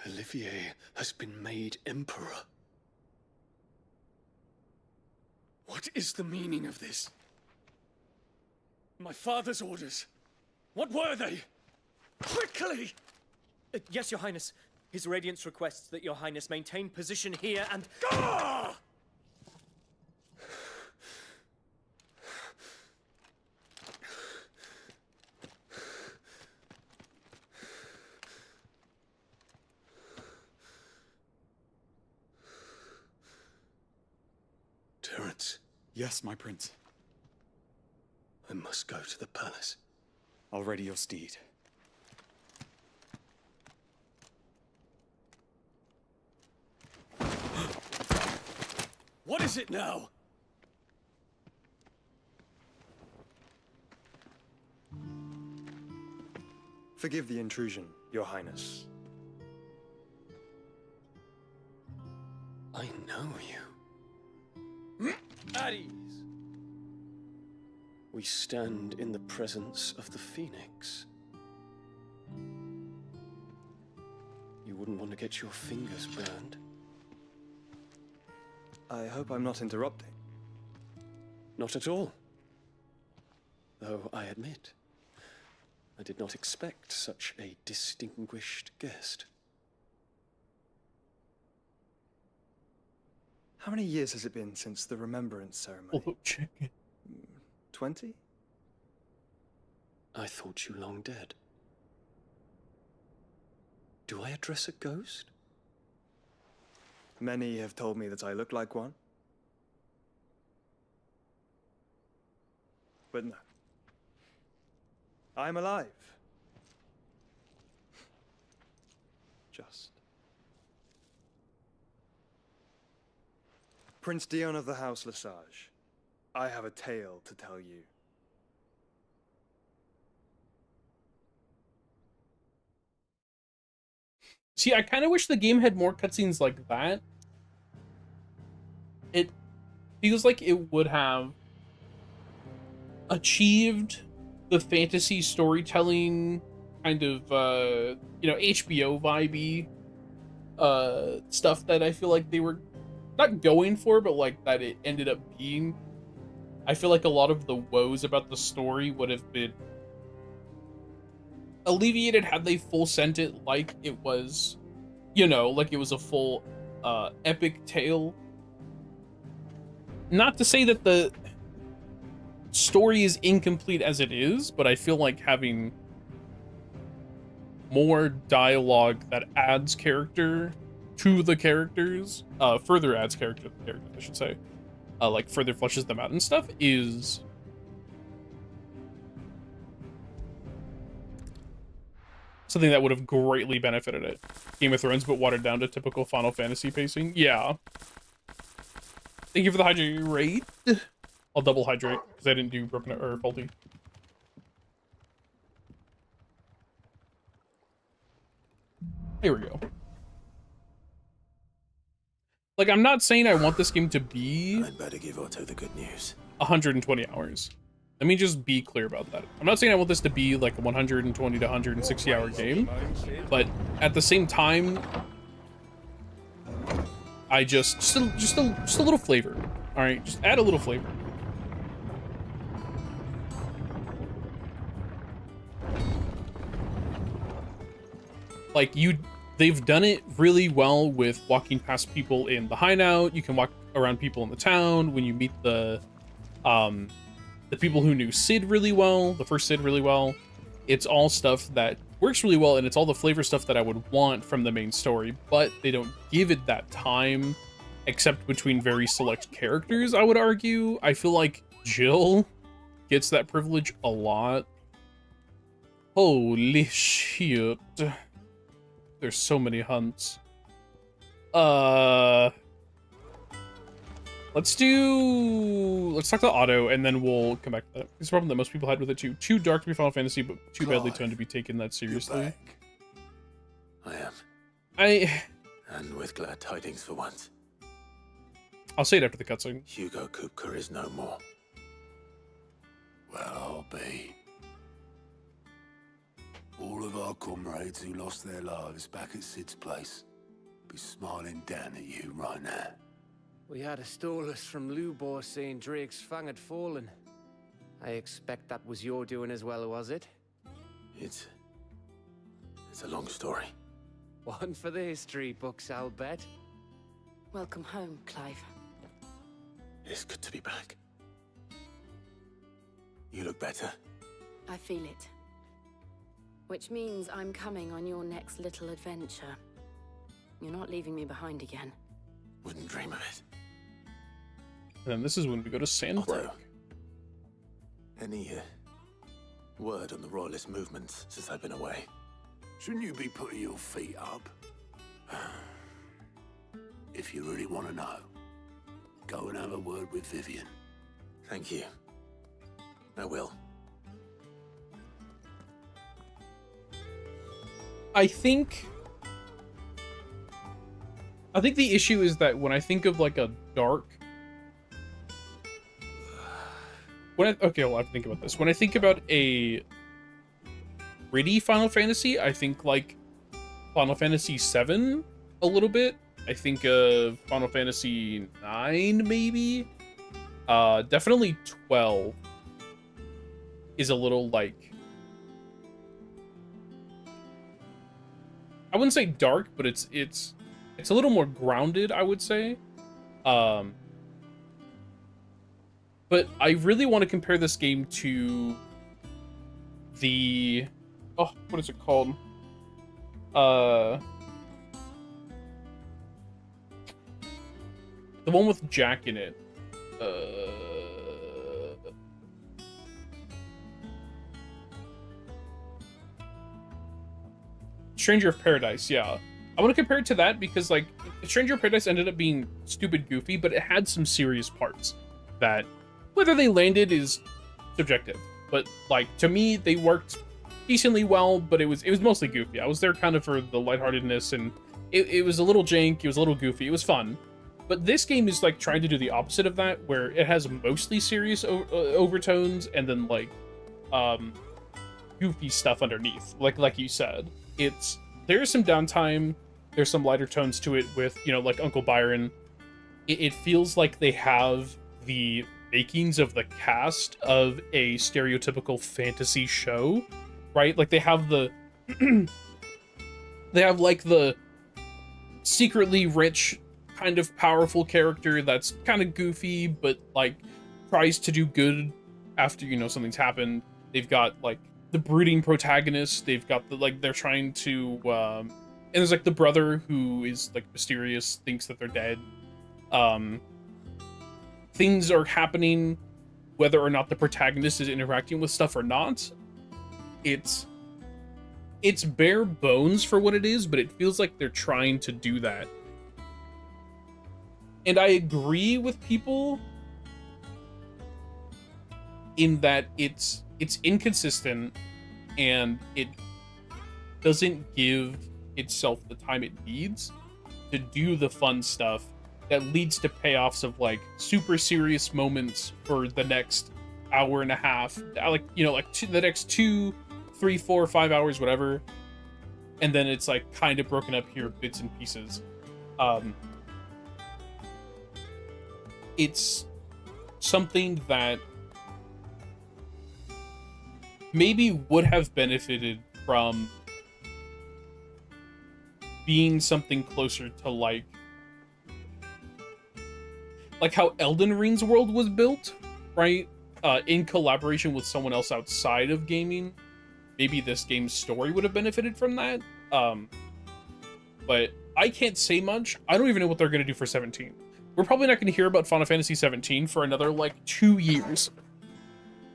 Olivier has been made Emperor. What is the meaning of this? My father's orders. What were they? Quickly! Yes, Your Highness. His Radiance requests that Your Highness maintain position here and... Ah! Terence. Yes, my prince. I must go to the palace. I'll ready your steed. What is it now? Forgive the intrusion, Your Highness. I know you. At ease. We stand in the presence of the Phoenix. You wouldn't want to get your fingers burned. I hope I'm not interrupting. Not at all. Though I admit, I did not expect such a distinguished guest. How many years has it been since the Remembrance ceremony? Oh, chicken. 20? I thought you long dead. Do I address a ghost? Many have told me that I look like one. But no. I'm alive. Just. Prince Dion of the House Lesage, I have a tale to tell you. See, I kind of wish the game had more cutscenes like that. It feels like it would have achieved the fantasy storytelling kind of, you know, HBO vibey stuff that I feel like they were not going for, but like that it ended up being. I feel like a lot of the woes about the story would have been alleviated had they full sent it like it was, you know, like it was a full epic tale. Not to say that the story is incomplete as it is, but I feel like having more dialogue that adds character to the characters, further adds character to the characters, I should say, like further fleshes them out and stuff, is something that would have greatly benefited it. Game of Thrones, but watered down to typical Final Fantasy pacing. Yeah. Thank you for the hydrate. I'll double hydrate because I didn't do broken or faulty. Here we go. Like, I'm not saying I want this game to be I'd better give Otto the good news. 120 hours. Let me just be clear about that. I'm not saying I want this to be like a 120 to 160 hour game, but at the same time, I just a little flavor. All right, just add a little flavor. like they've done it really well with walking past people in the hideout. You can walk around people in the town when you meet the people who knew Sid really well, the first Sid really well. It's all stuff that works really well, and it's all the flavor stuff that I would want from the main story, but they don't give it that time, except between very select characters, I would argue. I feel like Jill gets that privilege a lot. Holy shit. There's so many hunts. Let's talk to Otto, and then we'll come back to that. It's a problem that most people had with it too. Too dark to be Final Fantasy, but too badly toned to be taken that seriously. I am. And with glad tidings for once. I'll say it after the cutscene. Hugo Kupka is no more. Well, I'll be. All of our comrades who lost their lives back at Sid's place be smiling down at you right now. We had a stolus from Lubor saying Drake's Fang had fallen. I expect that was your doing as well, was it? It's a long story. One for the history books, I'll bet. Welcome home, Clive. It's good to be back. You look better. I feel it. Which means I'm coming on your next little adventure. You're not leaving me behind again. Wouldn't dream of it. And then this is when we go to Sandbrook. Any word on the Royalist movements since I've been away? Shouldn't you be putting your feet up? If you really want to know, go and have a word with Vivian. Thank you. I will. I think the issue is that when I think of like a dark... okay, well, I have to think about this. When I think about a gritty Final Fantasy, I think like Final Fantasy VII a little bit. I think of Final Fantasy 9 maybe. Definitely 12 is a little like... I wouldn't say dark, but it's a little more grounded, I would say. But I really want to compare this game to the... Oh, what is it called? The one with Jack in it. Stranger of Paradise, yeah. I want to compare it to that because, like, Stranger of Paradise ended up being stupid goofy, but it had some serious parts that, whether they landed is subjective. But, like, to me, they worked decently well, but it was mostly goofy. I was there kind of for the lightheartedness, and it was a little jank, it was a little goofy, it was fun. But this game is, like, trying to do the opposite of that, where it has mostly serious overtones, and then, like, goofy stuff underneath, like you said. There's some downtime, there's some lighter tones to it with, you know, like Uncle Byron. It feels like they have the makings of the cast of a stereotypical fantasy show, right? Like they have like the secretly rich, kind of powerful character that's kind of goofy, but like tries to do good after, you know, something's happened. They've got like the brooding protagonist. They've got the, like, they're trying to, and there's like the brother who is like mysterious, thinks that they're dead. Things are happening whether or not the protagonist is interacting with stuff or not. It's bare bones for what it is, but it feels like they're trying to do that. And I agree with people in that it's inconsistent and it doesn't give itself the time it needs to do the fun stuff that leads to payoffs of like super serious moments for the next hour and a half, like, you know, like the next 2, 3, 4, 5 hours, whatever. And then it's like kind of broken up here, bits and pieces. It's something that maybe would have benefited from being something closer to like how Elden Ring's world was built, right? In collaboration with someone else outside of gaming. Maybe this game's story would have benefited from that. But I can't say much. I don't even know what they're going to do for 17. We're probably not going to hear about Final Fantasy 17 for another, like, 2 years.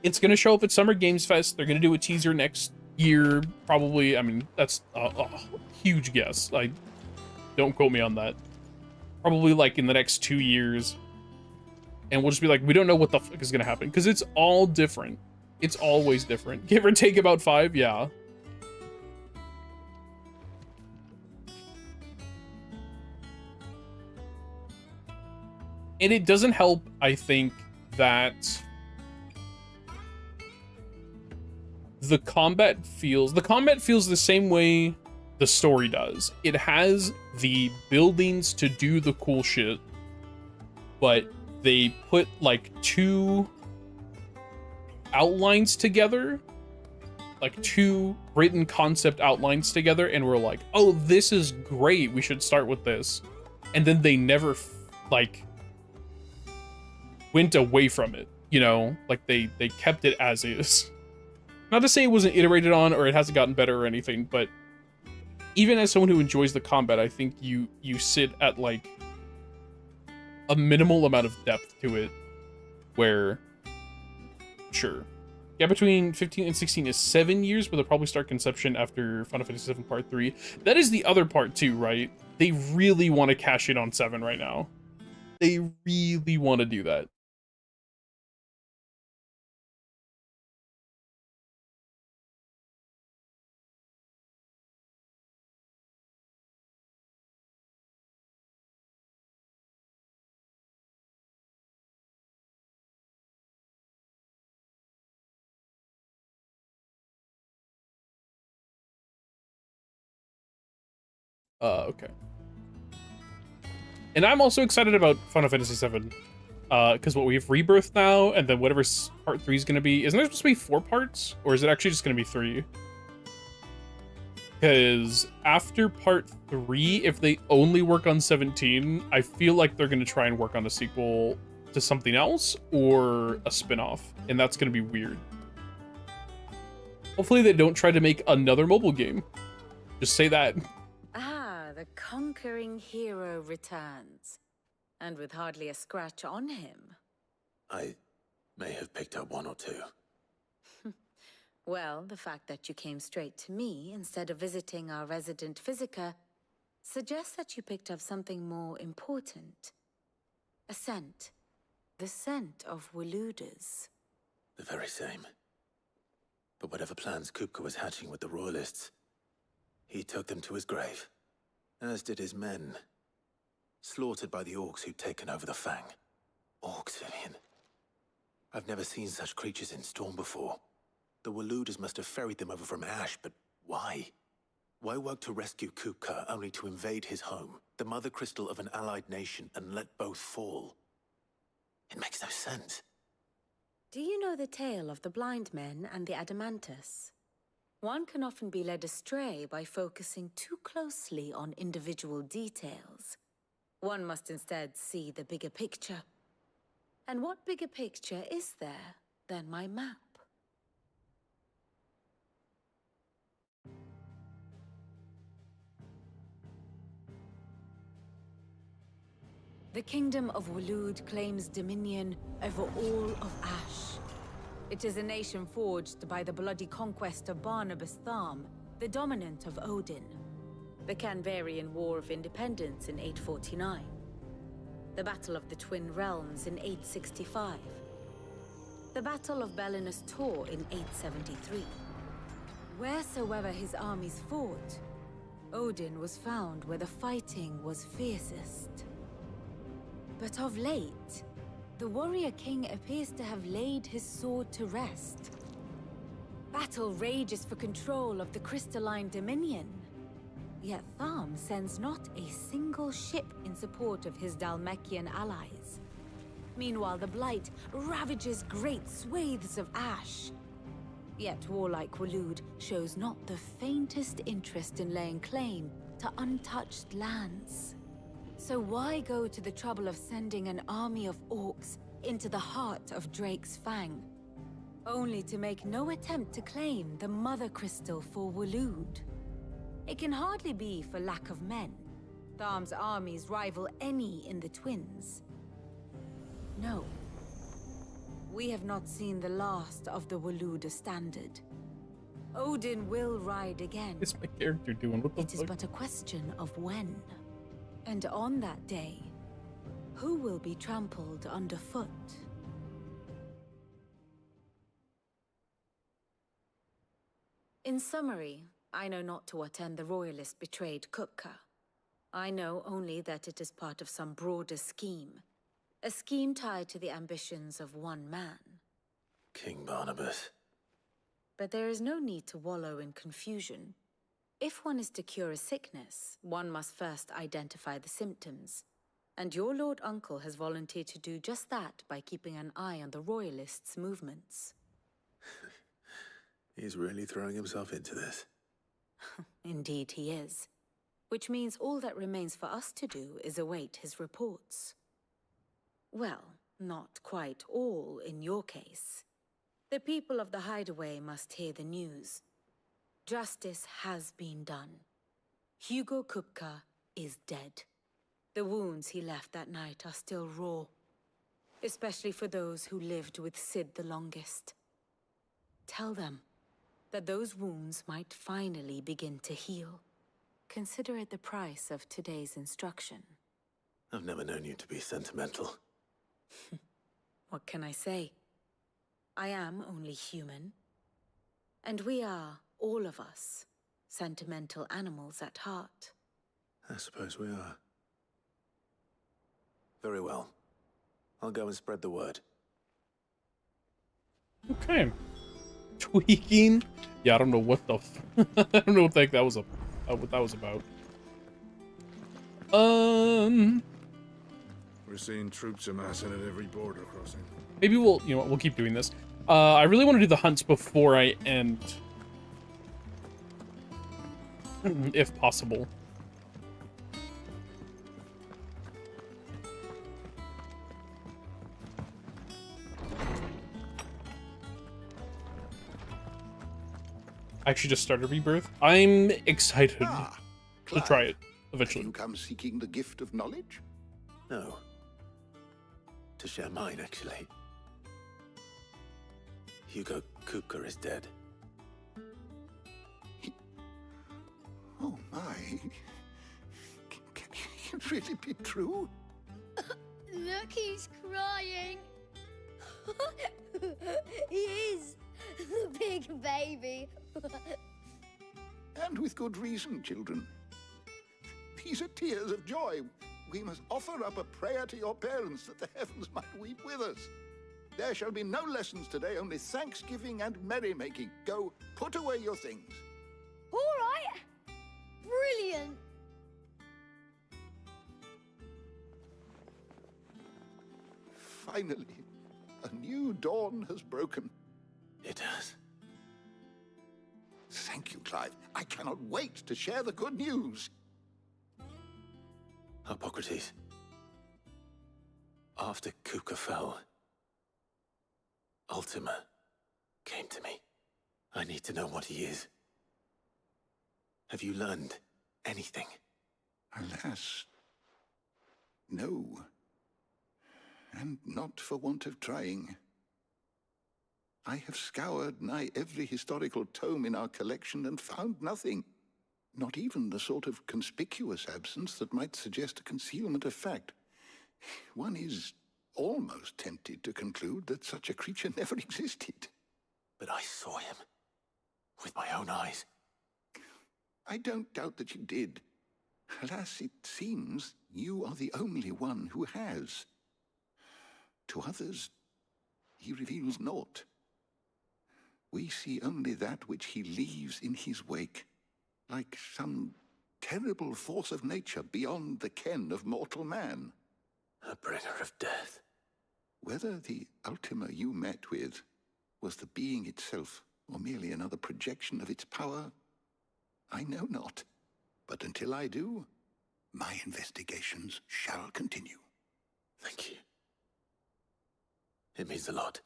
It's going to show up at Summer Games Fest. They're going to do a teaser next year, probably. I mean, that's a huge guess. Like, don't quote me on that. Probably, like, in the next 2 years. And we'll just be like, we don't know what the fuck is going to happen. Because it's all different. It's always different. Give or take about 5, yeah. And it doesn't help, I think, that the combat feels the same way the story does. It has the buildings to do the cool shit, but they put like 2 outlines together, like 2 written concept outlines together, and we're like, oh, this is great, we should start with this. And then they never like went away from it, you know? Like they kept it as is. Not to say it wasn't iterated on or it hasn't gotten better or anything, but even as someone who enjoys the combat, I think you sit at like a minimal amount of depth to it where, sure. Yeah, between 15 and 16 is 7 years, but they'll probably start conception after Final Fantasy VII Part 3. That is the other part too, right? They really want to cash in on 7 right now. They really want to do that. Okay. And I'm also excited about Final Fantasy VII. Because we have Rebirth now, and then whatever part 3 is going to be. Isn't there supposed to be 4 parts? Or is it actually just going to be 3? Because after part 3, if they only work on 17, I feel like they're going to try and work on a sequel to something else, or a spin-off. And that's going to be weird. Hopefully they don't try to make another mobile game. Just say that. The conquering hero returns, and with hardly a scratch on him. I may have picked up 1 or 2. Well, the fact that you came straight to me instead of visiting our resident physiker suggests that you picked up something more important. A scent. The scent of Waludas. The very same. But whatever plans Kupka was hatching with the Royalists, he took them to his grave. As did his men. Slaughtered by the orcs who'd taken over the Fang. Orcs, Vivian. I've never seen such creatures in Storm before. The Waludas must have ferried them over from Ash, but why? Why work to rescue Kupka only to invade his home, the mother crystal of an allied nation, and let both fall? It makes no sense. Do you know the tale of the blind men and the Adamantus? One can often be led astray by focusing too closely on individual details. One must instead see the bigger picture. And what bigger picture is there than my map? The Kingdom of Waloed claims dominion over all of Ash. It is a nation forged by the bloody conquest of Barnabas Tharm, the dominant of Odin. The Canvarian War of Independence in 849. The Battle of the Twin Realms in 865. The Battle of Belinus Tor in 873. Wheresoever his armies fought, Odin was found where the fighting was fiercest. But of late, the warrior king appears to have laid his sword to rest. Battle rages for control of the crystalline dominion. Yet Tharm sends not a single ship in support of his Dhalmekian allies. Meanwhile, the Blight ravages great swathes of Ash. Yet warlike Waloed shows not the faintest interest in laying claim to untouched lands. So why go to the trouble of sending an army of orcs into the heart of Drake's Fang, only to make no attempt to claim the Mother Crystal for Waloed? It can hardly be for lack of men. Tharm's armies rival any in the Twins. No. We have not seen the last of the Waloed standard. Odin will ride again. What's my character doing? What the fuck? It is but a question of when. And on that day, who will be trampled underfoot? In summary, I know not to what end the royalist betrayed Kupka. I know only that it is part of some broader scheme. A scheme tied to the ambitions of one man. King Barnabas. But there is no need to wallow in confusion. If one is to cure a sickness, one must first identify the symptoms. And your Lord Uncle has volunteered to do just that by keeping an eye on the royalists' movements. He's really throwing himself into this. Indeed he is. Which means all that remains for us to do is await his reports. Well, not quite all in your case. The people of the Hideaway must hear the news. Justice has been done. Hugo Kupka is dead. The wounds he left that night are still raw, especially for those who lived with Sid the longest. Tell them that those wounds might finally begin to heal. Consider it the price of today's instruction. I've never known you to be sentimental. What can I say? I am only human. And we are, all of us, sentimental animals at heart. I suppose we are. Very well. I'll go and spread the word. Okay. Tweaking? Yeah, I don't know what the I don't know what the heck that was what that was about. We're seeing troops amassing at every border crossing. Maybe we'll, you know what, we'll keep doing this. I really want to do the hunts before I end. If possible. I actually just started Rebirth. I'm excited to try it eventually. Have you come seeking the gift of knowledge? No. To share mine, actually. Hugo Kupka is dead. Oh my. Can it really be true? Look, he's crying. He is. The big baby. And with good reason, children. These are tears of joy. We must offer up a prayer to your parents that the heavens might weep with us. There shall be no lessons today, only thanksgiving and merrymaking. Go, put away your things. All right. Brilliant. Finally, a new dawn has broken. It has. Thank you, Clive. I cannot wait to share the good news. Hippocrates. After Kupka fell, Ultima came to me. I need to know what he is. Have you learned anything? Alas, no. And not for want of trying. I have scoured nigh every historical tome in our collection and found nothing. Not even the sort of conspicuous absence that might suggest a concealment of fact. One is almost tempted to conclude that such a creature never existed. But I saw him. With my own eyes. I don't doubt that you did. Alas, it seems you are the only one who has. To others, he reveals naught. We see only that which he leaves in his wake, like some terrible force of nature beyond the ken of mortal man. A bringer of death. Whether the Ultima you met with was the being itself, or merely another projection of its power, I know not. But until I do, my investigations shall continue. Thank you. It means a lot.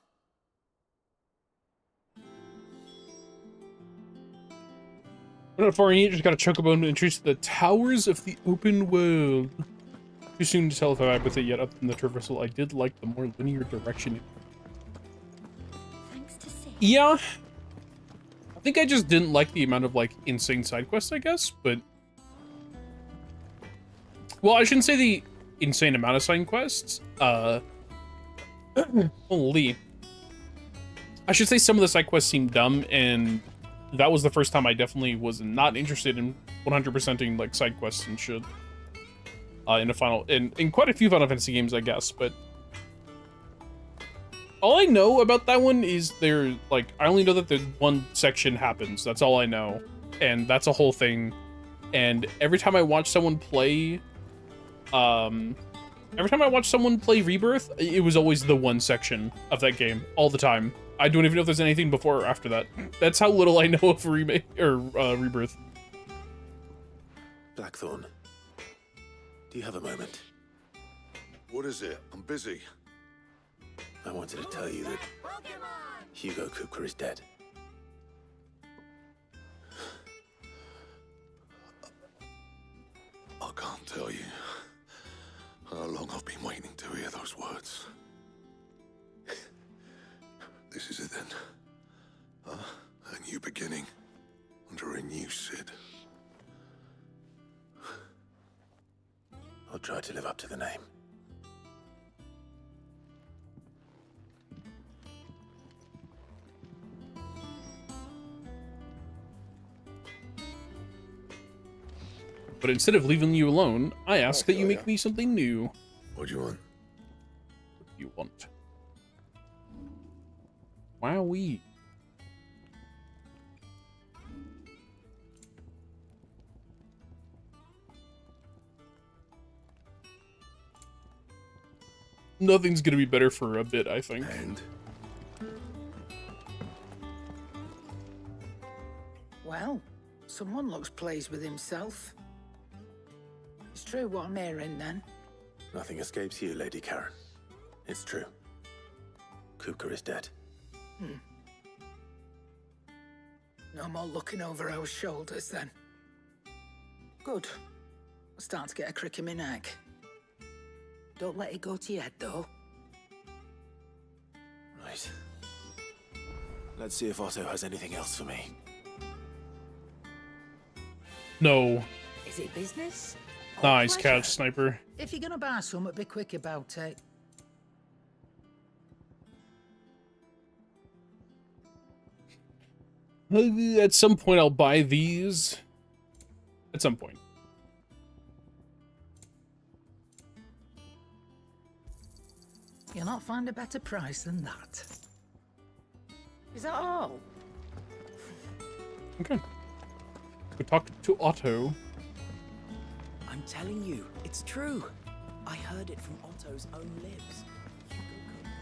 We're not far in, you just got a chocobo to introduce the Towers of the Open World. Too soon to tell if I vibe with it yet, other than the traversal. I did like the more linear direction. Yeah. I think I just didn't like the amount of, like, insane side quests, I guess, but... Well, I shouldn't say the insane amount of side quests. Holy. I should say some of the side quests seem dumb, and that was the first time I definitely was not interested in 100%ing, like, side quests and shit. In quite a few Final Fantasy games, I guess, but... All I know about that one is I only know that the one section happens. That's all I know. And that's a whole thing. And every time I watch someone play... Rebirth, it was always the one section of that game. All the time. I don't even know if there's anything before or after that. That's how little I know of Rebirth. Blackthorn, do you have a moment? What is it? I'm busy. I wanted to tell you that Hugo Kupka is dead. I can't tell you how long I've been waiting to hear those words. This is it then. A new beginning under a new Cid. I'll try to live up to the name. But instead of leaving you alone, I ask that you make me something new. What do you want? What do you want? Wowee. Nothing's gonna be better for a bit, I think. And? Well, someone looks pleased with himself. It's true what I'm hearing, then. Nothing escapes you, Lady Karen. It's true. Kupka is dead. No more looking over our shoulders, then. Good. I'm starting to get a crick in my neck. Don't let it go to your head, though. Right. Let's see if Otto has anything else for me. No. Is it business? Nice catch, Sniper. If you're gonna buy something, be quick about it. At some point, I'll buy these. At some point. You'll not find a better price than that. Is that all? Okay. We talk to Otto. I'm telling you, it's true. I heard it from Otto's own lips.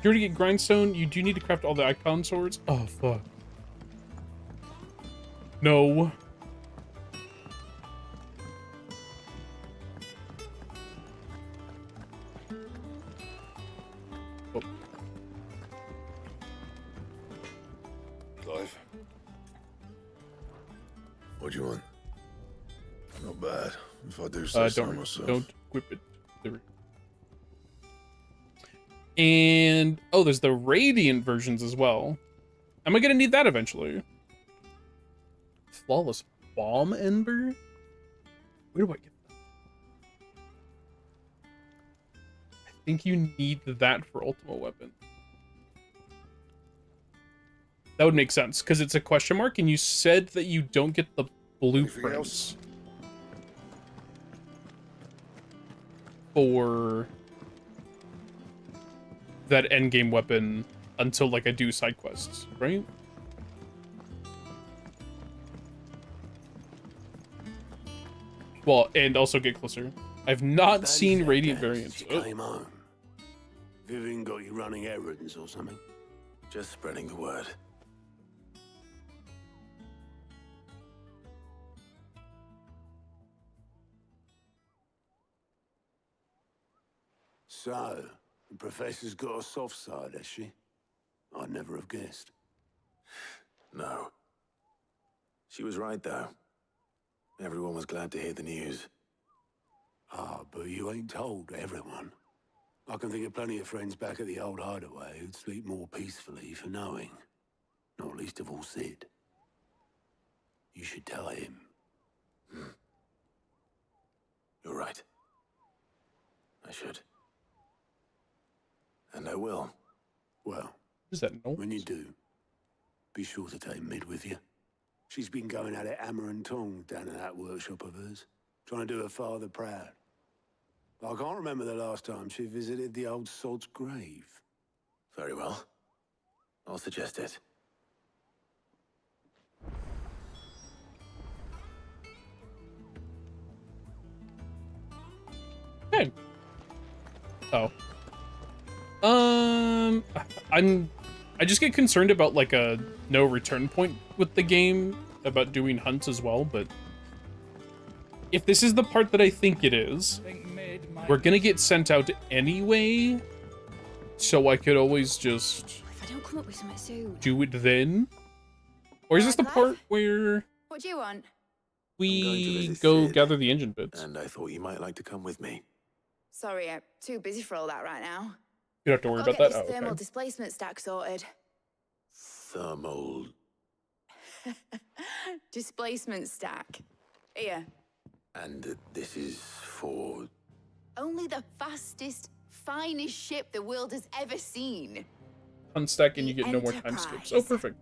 You already get Grindstone. You do need to craft all the icon swords. Oh, fuck. No. Oh. Clive. What do you want? Not bad, if I do say so myself. Don't equip it. There. And oh, there's the Radiant versions as well. Am I gonna need that eventually? Flawless Bomb Ember? Where do I get that? I think you need that for Ultimate Weapon. That would make sense, because it's a question mark, and you said that you don't get the blueprints for that endgame weapon until, like, I do side quests, right? Well, and also get closer. I've not seen Radiant variants. You came home. Vivian got you running errands or something? Just spreading the word. So, the Professor's got a soft side, has she? I'd never have guessed. No. She was right, though. Everyone was glad to hear the news. Ah, but you ain't told everyone. I can think of plenty of friends back at the old hideaway who'd sleep more peacefully for knowing. Not least of all Sid. You should tell him. You're right. I should. And I will. Well, Is that noise? when you do, be sure to take Mid with you. She's been going at it hammer and tongs down in that workshop of hers, trying to do her father proud. I can't remember the last time she visited the old sod's grave. Very well. I'll suggest it. Okay. Oh. I just get concerned about like a no return point with the game about doing hunts as well, but if this is the part that I think it is, we're gonna get sent out anyway, so I could always just If I don't come up with something soon. do it then. Or is this the part where What do you want? we go gather the engine bits? And I thought you might like to come with me. Sorry, I'm too busy for all that right now. You don't have to worry I'll about get that. this Oh, thermal okay. displacement stack sorted. Thermal... Displacement stack. Here. And this is for... Only the fastest, finest ship the world has ever seen. Unstack and you get no more time skips. Oh, perfect.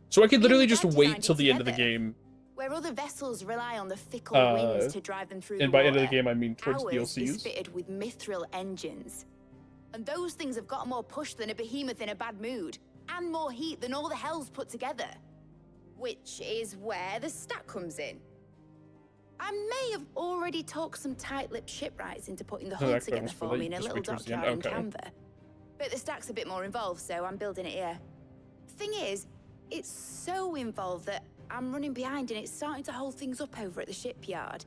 So I could literally just wait till the end of the game. Where other vessels rely on the fickle winds to drive them through And the by water, end of the game, I mean towards ours DLCs. is fitted with mithril engines. And those things have got more push than a behemoth in a bad mood, and more heat than all the hells put together. Which is where the stack comes in. I may have already talked some tight-lipped shipwrights into putting the hull that together comes for for me in a just little wait towards the end. dockyard in Okay. Canva. But the stack's a bit more involved, so I'm building it here. Thing is, it's so involved that I'm running behind and it's starting to hold things up over at the shipyard.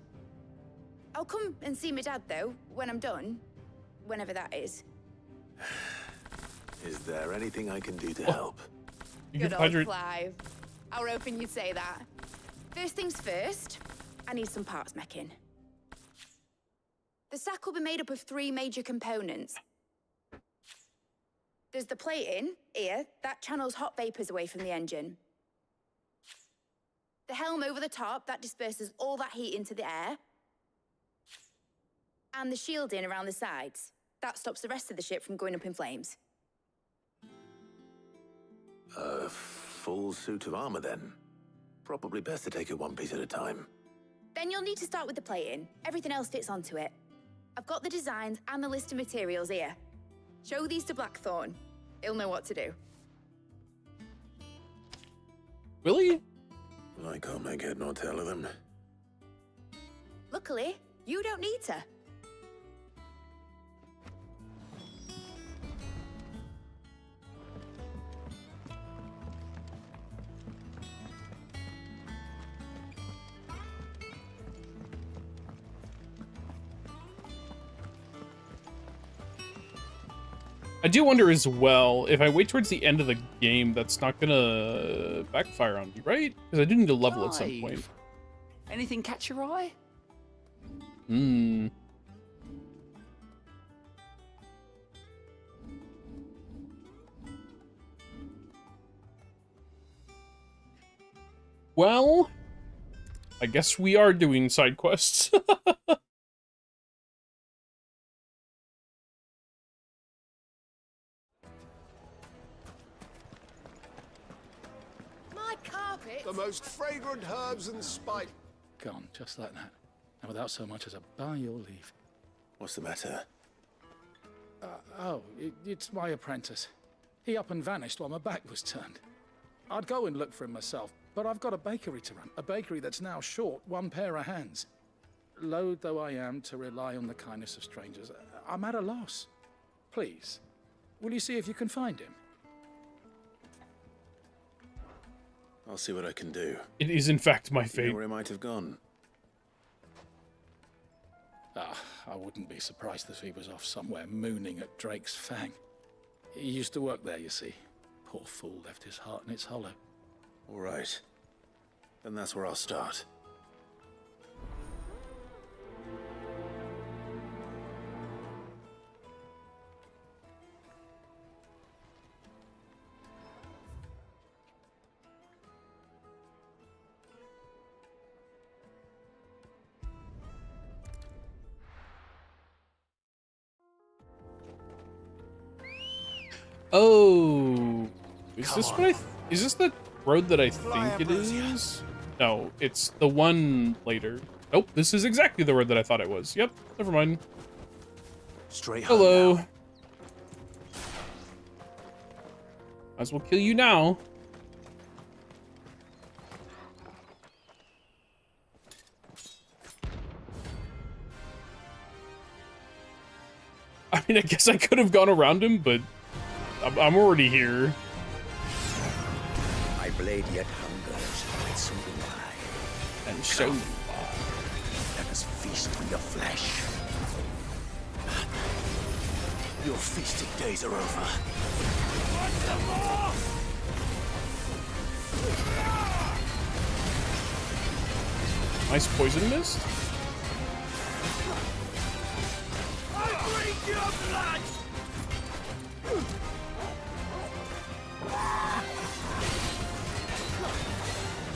I'll come and see my dad, though, when I'm done. Whenever that is. Is there anything I can do to help? Good old Clive. I were hoping you'd say that. First things first, I need some parts meching. The stack will be made up of 3 major components. There's the plating, here, that channels hot vapors away from the engine. The helm over the top, that disperses all that heat into the air. And the shielding around the sides. That stops the rest of the ship from going up in flames. A full suit of armor, then. Probably best to take it one piece at a time. Then you'll need to start with the plating. Everything else fits onto it. I've got the designs and the list of materials here. Show these to Blackthorn. He'll know what to do. Will he? I can't make head nor tail of them. Luckily, you don't need to. I do wonder as well, if I wait towards the end of the game, that's not gonna backfire on me, right? Because I do need to level at some point. Anything catch your eye? Hmm. Well, I guess we are doing side quests. My carpet? The most fragrant herbs and spice. Gone, just like that. And without so much as a by your leave. What's the matter? It's my apprentice. He up and vanished while my back was turned. I'd go and look for him myself, but I've got a bakery to run. A bakery that's now short 1 pair of hands. Loath though I am to rely on the kindness of strangers, I'm at a loss. Please, will you see if you can find him? I'll see what I can do. It is in fact my You fate. know where he might have gone? I wouldn't be surprised if he was off somewhere mooning at Drake's Fang. He used to work there, you see. Poor fool left his heart in its hollow. All right. Then that's where I'll start. Oh, is this what is this the road that I think it is? No, it's the one later. Nope, this is exactly the road that I thought it was. Yep, never mind. Straight Hello. Might as well kill you now. I mean, I guess I could have gone around him, but I'm already here. My blade yet hungers, and so do I. And so do Let us feast on your flesh. Your feasting days are over. Nice poison mist.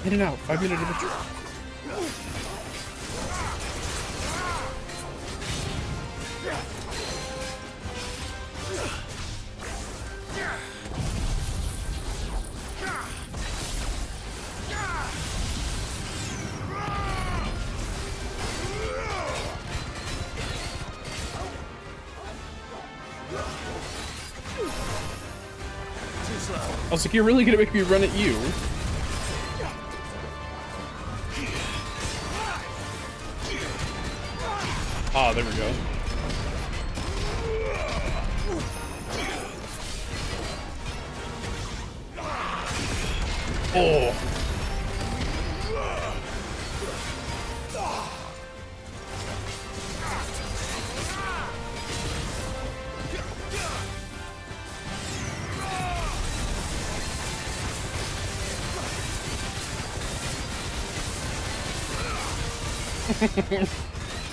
In and out. 5-minute immature. I was like, you're really gonna make me run at you? Ah, there we go. Oh.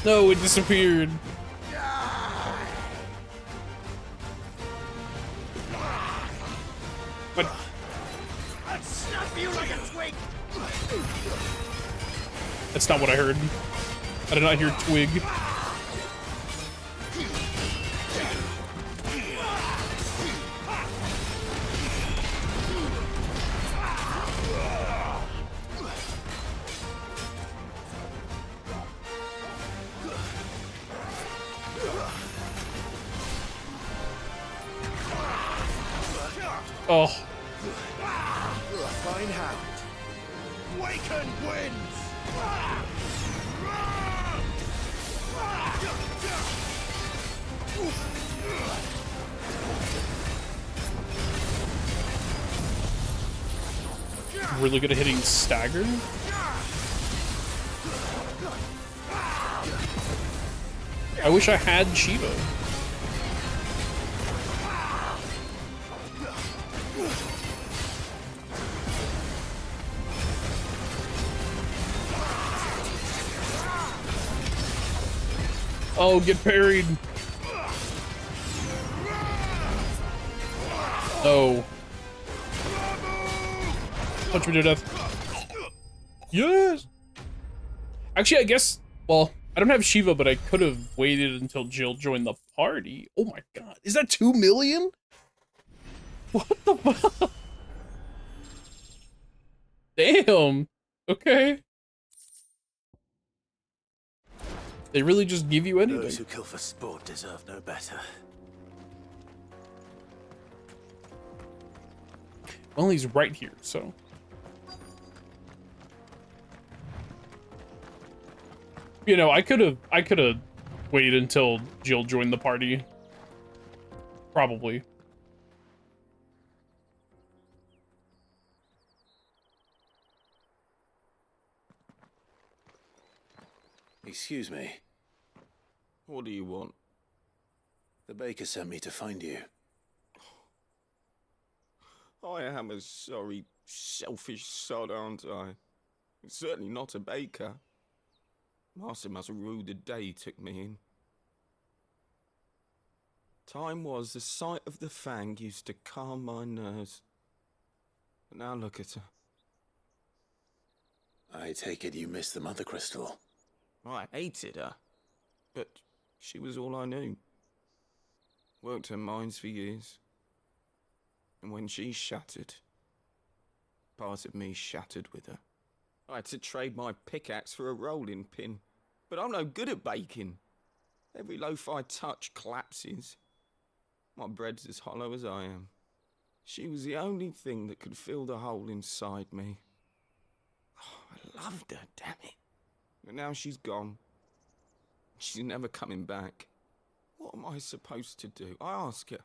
No, it disappeared. But I'd snap you like a twig. that's not what I heard. I did not hear twig. Oh. Fine hand. Waken winds. Really good at hitting stagger. I wish I had Shiva. Oh, get parried. No. Punch me to death. Yes. Actually, I guess, well, I don't have Shiva, but I could have waited until Jill joined the party. Oh my god. Is that 2 million? What the fuck? Damn. Okay. They really just give you anything. Those who kill for sport deserve no better. Well, he's right here, so. You know, I could have waited until Jill joined the party. Probably. Excuse me. What do you want? The baker sent me to find you. I am a sorry, selfish sod, aren't I? Certainly not a baker. Master must have ruled the day he took me in. Time was the sight of the fang used to calm my nerves. But now look at her. I take it you missed the Mother Crystal. I hated her, but she was all I knew. Worked her mines for years. And when she shattered, part of me shattered with her. I had to trade my pickaxe for a rolling pin, but I'm no good at baking. Every loaf I touch collapses. My bread's as hollow as I am. She was the only thing that could fill the hole inside me. Oh, I loved her, damn it. But now she's gone. She's never coming back. What am I supposed to do? I ask her.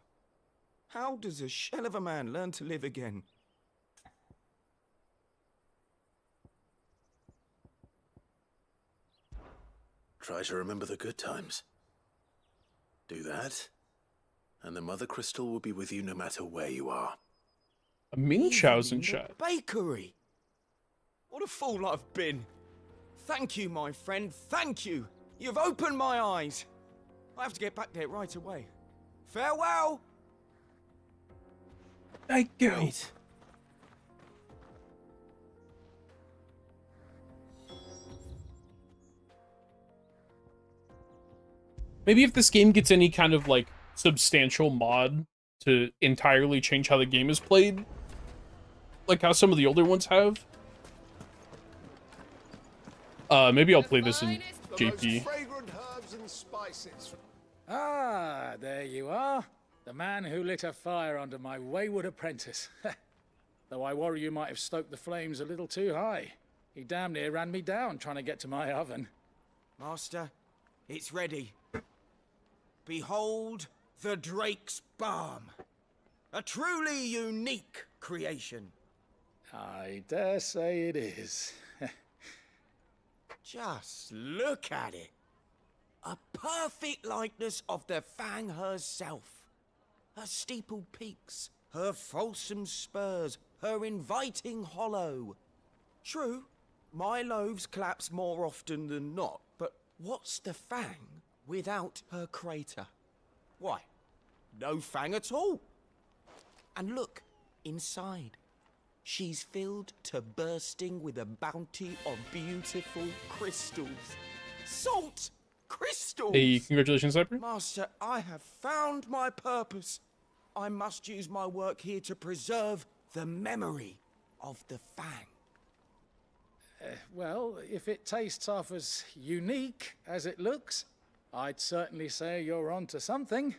How does a shell of a man learn to live again? Try to remember the good times. Do that, and the Mother Crystal will be with you no matter where you are. A Munchausen shot. Bakery! What a fool I've been. Thank you, my friend, thank you. You've opened my eyes. I have to get back there right away. Farewell! Thank you. Wait. Maybe if this game gets any kind of, like, substantial mod to entirely change how the game is played, like how some of the older ones have. Maybe I'll play this in JP. Fragrant herbs and spices. Ah, there you are. The man who lit a fire under my wayward apprentice. Though I worry you might have stoked the flames a little too high. He damn near ran me down trying to get to my oven. Master, it's ready. Behold the Drake's Balm. A truly unique creation. I dare say it is. Just look at it. A perfect likeness of the Fang herself. Her steepled peaks, her fulsome spurs, her inviting hollow. True, my loaves collapse more often than not, but what's the Fang without her crater? Why, no Fang at all. And look, inside. She's filled to bursting with a bounty of beautiful crystals. Salt crystals! Hey, congratulations, Cypher. Master, I have found my purpose. I must use my work here to preserve the memory of the Fang. Well, if it tastes half as unique as it looks, I'd certainly say you're onto something.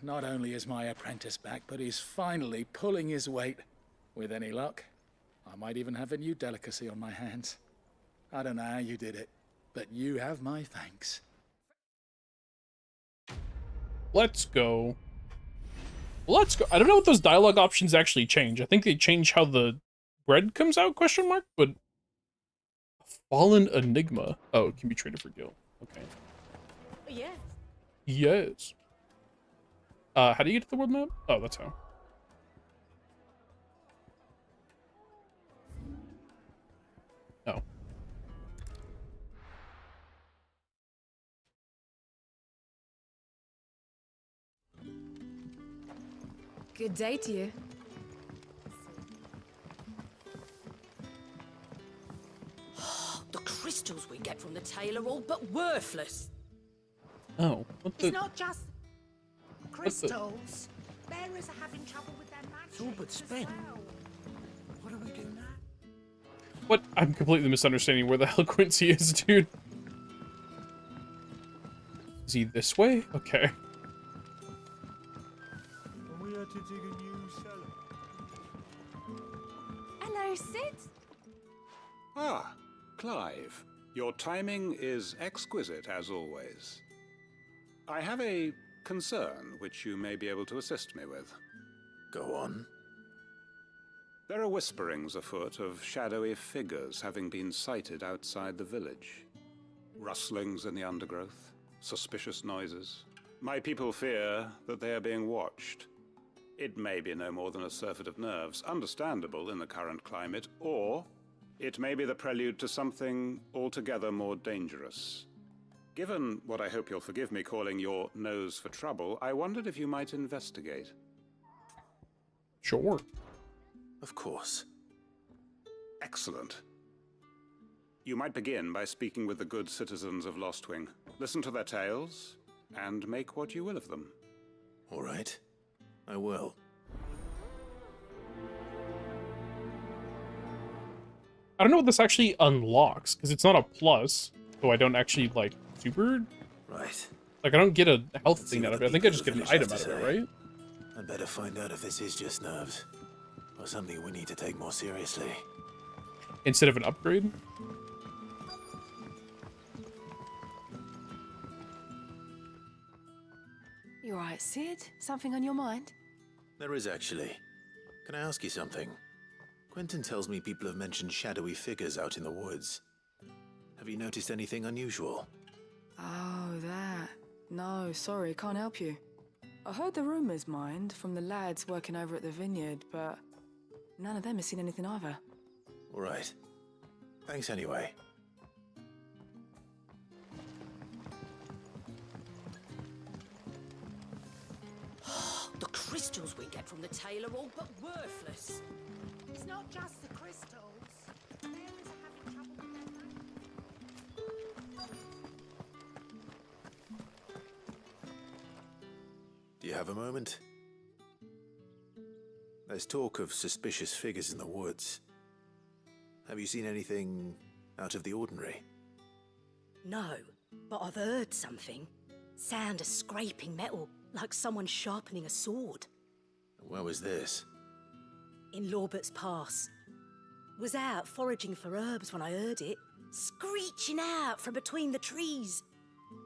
Not only is my apprentice back, but he's finally pulling his weight. With any luck, I might even have a new delicacy on my hands. I don't know how you did it, but you have my thanks. Let's go. Let's go. I don't know what those dialogue options actually change. I think they change how the bread comes out, question mark, but... Fallen Enigma. Oh, it can be traded for gil. Okay. Yes. Yes. How do you get to the world map? Oh, that's how. Oh. Good day to you. The crystals we get from the tail are all but worthless. Oh. What the... It's not just crystals. Bearers are having trouble with their magic. It's all but spent. What do we do now? What? I'm completely misunderstanding where the hell Quincy is, dude. Is he this way? Okay. We had to dig a new cellar. Hello, Sid. Ah, Clive. Your timing is exquisite, as always. I have a concern which you may be able to assist me with. Go on. There are whisperings afoot of shadowy figures having been sighted outside the village. Rustlings in the undergrowth, suspicious noises. My people fear that they are being watched. It may be no more than a surfeit of nerves, understandable in the current climate, or it may be the prelude to something altogether more dangerous. Given what I hope you'll forgive me calling your nose for trouble, I wondered if you might investigate. Sure. Of course. Excellent. You might begin by speaking with the good citizens of Lostwing. Listen to their tales, and make what you will of them. All right. I will. I don't know what this actually unlocks, because it's not a plus, so I don't actually, like, super... Right. Like, I don't get a health thing out of it. I think I just get an item out of it, right? I'd better find out if this is just nerves, or something we need to take more seriously. Instead of an upgrade? You alright, Sid? Something on your mind? There is actually. Can I ask you something? Quentin tells me people have mentioned shadowy figures out in the woods. Have you noticed anything unusual? Oh, that. No, sorry, can't help you. I heard the rumours, mind, from the lads working over at the vineyard, but none of them has seen anything either. All right. Thanks anyway. The crystals we get from the tail are all but worthless. It's not just the crystals. Bearers are having trouble with their Do you have a moment? There's talk of suspicious figures in the woods. Have you seen anything out of the ordinary? No, but I've heard something. Sound of scraping metal, like someone sharpening a sword. Where was this? In Lorbert's Pass. Was out foraging for herbs when I heard it, screeching out from between the trees.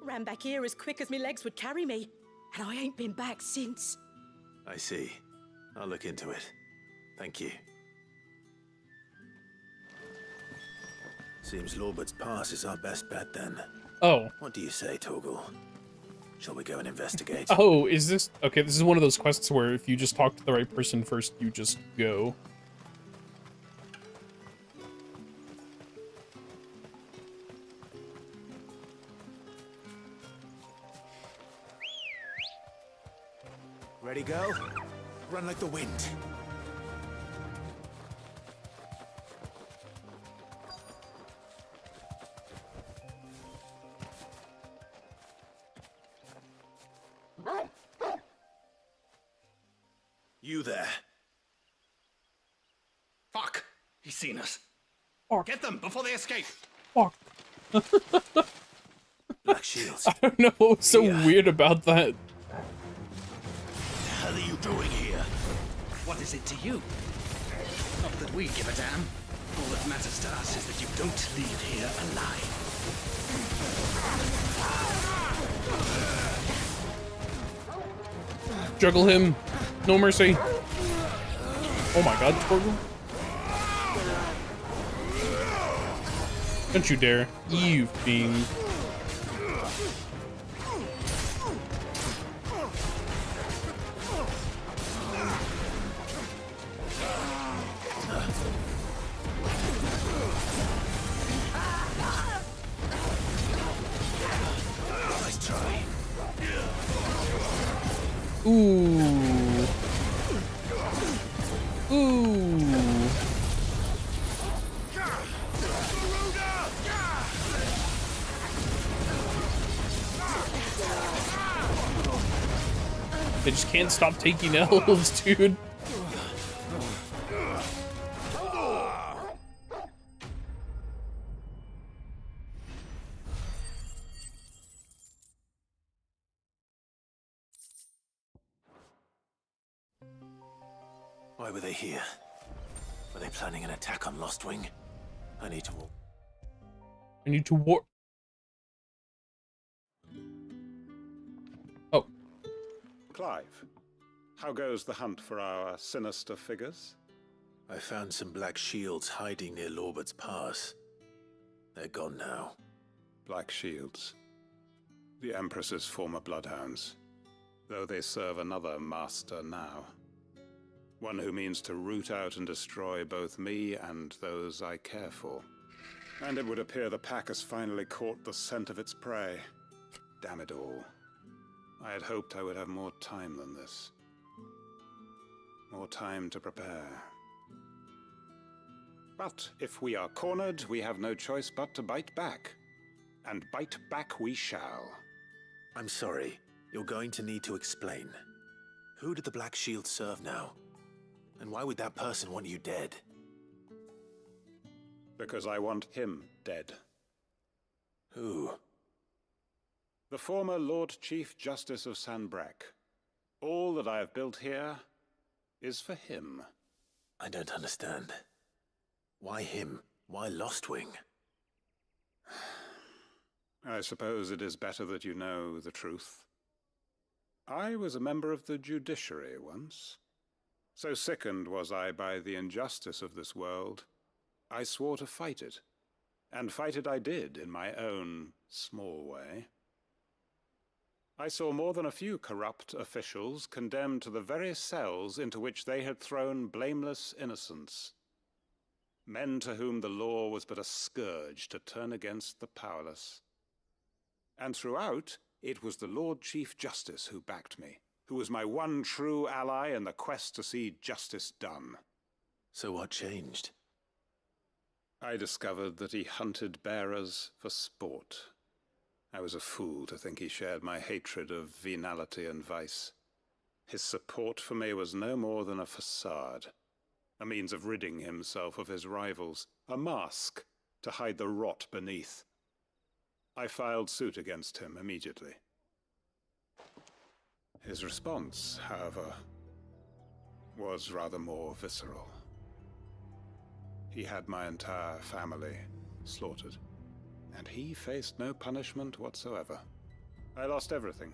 Ran back here as quick as my legs would carry me, and I ain't been back since. I see. I'll look into it. Thank you. Seems Lorbert's Pass is our best bet then. Oh. What do you say, Torgal? Shall we go and investigate? Oh, is this... Okay, this is one of those quests where if you just talk to the right person first, you just go. Ready, go? Run like the wind. You there. Fuck! He's seen us. Fuck. Get them before they escape. Fuck. Black shields. I don't know what was so weird about that. What the hell are you doing here? What is it to you? Not that we give a damn. All that matters to us is that you don't leave here alive. Juggle him. No mercy. Oh my god, Torgal. Don't you dare. You fiend. Nice try. Ooh. Ooh. They just can't stop taking L's, dude. Why were they here? Were they planning an attack on Lostwing? I need to... I need to war. Oh. Clive, how goes the hunt for our sinister figures? I found some black shields hiding near Lorbert's Pass. They're gone now. Black Shields. The Empress's former bloodhounds. Though they serve another master now. One who means to root out and destroy both me and those I care for. And it would appear the pack has finally caught the scent of its prey. Damn it all. I had hoped I would have more time than this. More time to prepare. But if we are cornered, we have no choice but to bite back. And bite back we shall. I'm sorry. You're going to need to explain. Who did the Black Shield serve now? And why would that person want you dead? Because I want him dead. Who? The former Lord Chief Justice of Sanbreque. All that I have built here is for him. I don't understand. Why him? Why Lostwing? I suppose it is better that you know the truth. I was a member of the judiciary once. So sickened was I by the injustice of this world, I swore to fight it. And fight it I did in my own small way. I saw more than a few corrupt officials condemned to the very cells into which they had thrown blameless innocents. Men to whom the law was but a scourge to turn against the powerless. And throughout, it was the Lord Chief Justice who backed me, who was my one true ally in the quest to see justice done. So what changed? I discovered that he hunted bearers for sport. I was a fool to think he shared my hatred of venality and vice. His support for me was no more than a facade, a means of ridding himself of his rivals, a mask to hide the rot beneath. I filed suit against him immediately. His response, however, was rather more visceral. He had my entire family slaughtered, and he faced no punishment whatsoever. I lost everything.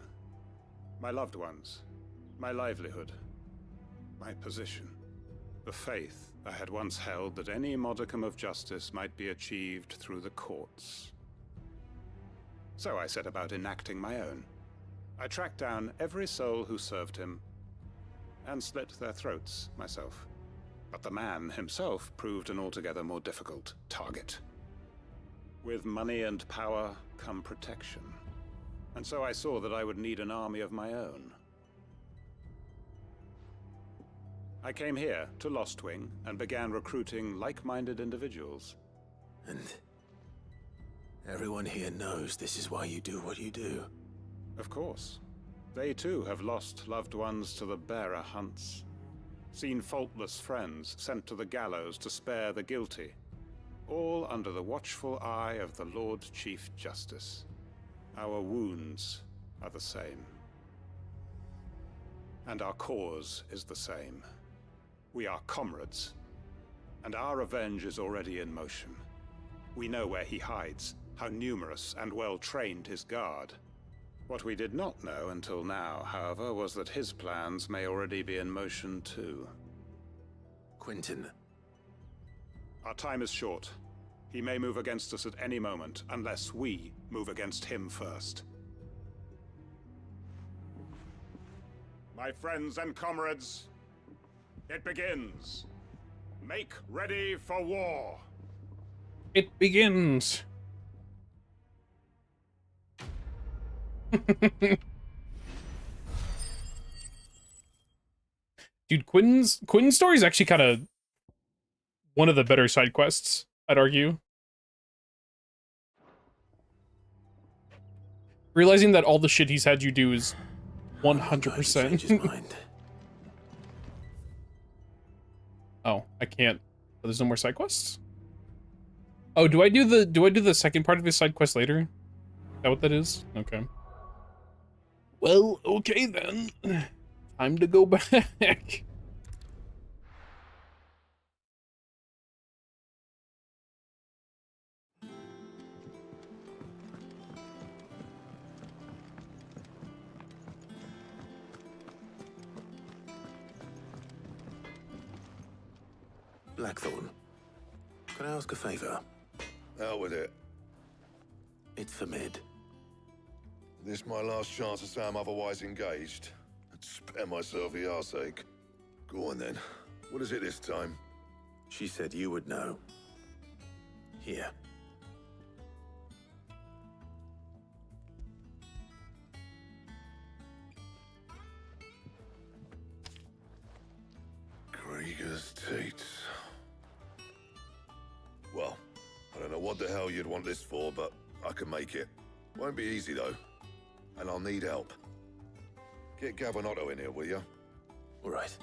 My loved ones, my livelihood, my position, the faith I had once held that any modicum of justice might be achieved through the courts. So I set about enacting my own. I tracked down every soul who served him, and slit their throats myself. But the man himself proved an altogether more difficult target. With money and power come protection, and so I saw that I would need an army of my own. I came here to Lostwing and began recruiting like-minded individuals. And everyone here knows this is why you do what you do. Of course. They too have lost loved ones to the bearer hunts. Seen faultless friends sent to the gallows to spare the guilty. All under the watchful eye of the Lord Chief Justice. Our wounds are the same. And our cause is the same. We are comrades. And our revenge is already in motion. We know where he hides, how numerous and well-trained his guard. What we did not know until now, however, was that his plans may already be in motion too. Quentin. Our time is short. He may move against us at any moment, unless we move against him first. My friends and comrades, it begins. Make ready for war. It begins. Dude, Quinn's story is actually kind of one of the better side quests, I'd argue. Realizing that all the shit he's had you do is 100%. Oh, I can't. Oh, there's no more side quests? Oh, do I do the second part of his side quest later? Is that what that is? Okay. Well, okay then. Time to go back. Blackthorn, can I ask a favor? Out with it. It's for Mid. This my last chance to say I'm otherwise engaged. I'd spare myself the arseache. Go on then. What is it this time? She said you would know. Here. Krieger's Teats. Well, I don't know what the hell you'd want this for, but I can make it. Won't be easy though. And I'll need help. Get Gavinotto in here, will you? All right.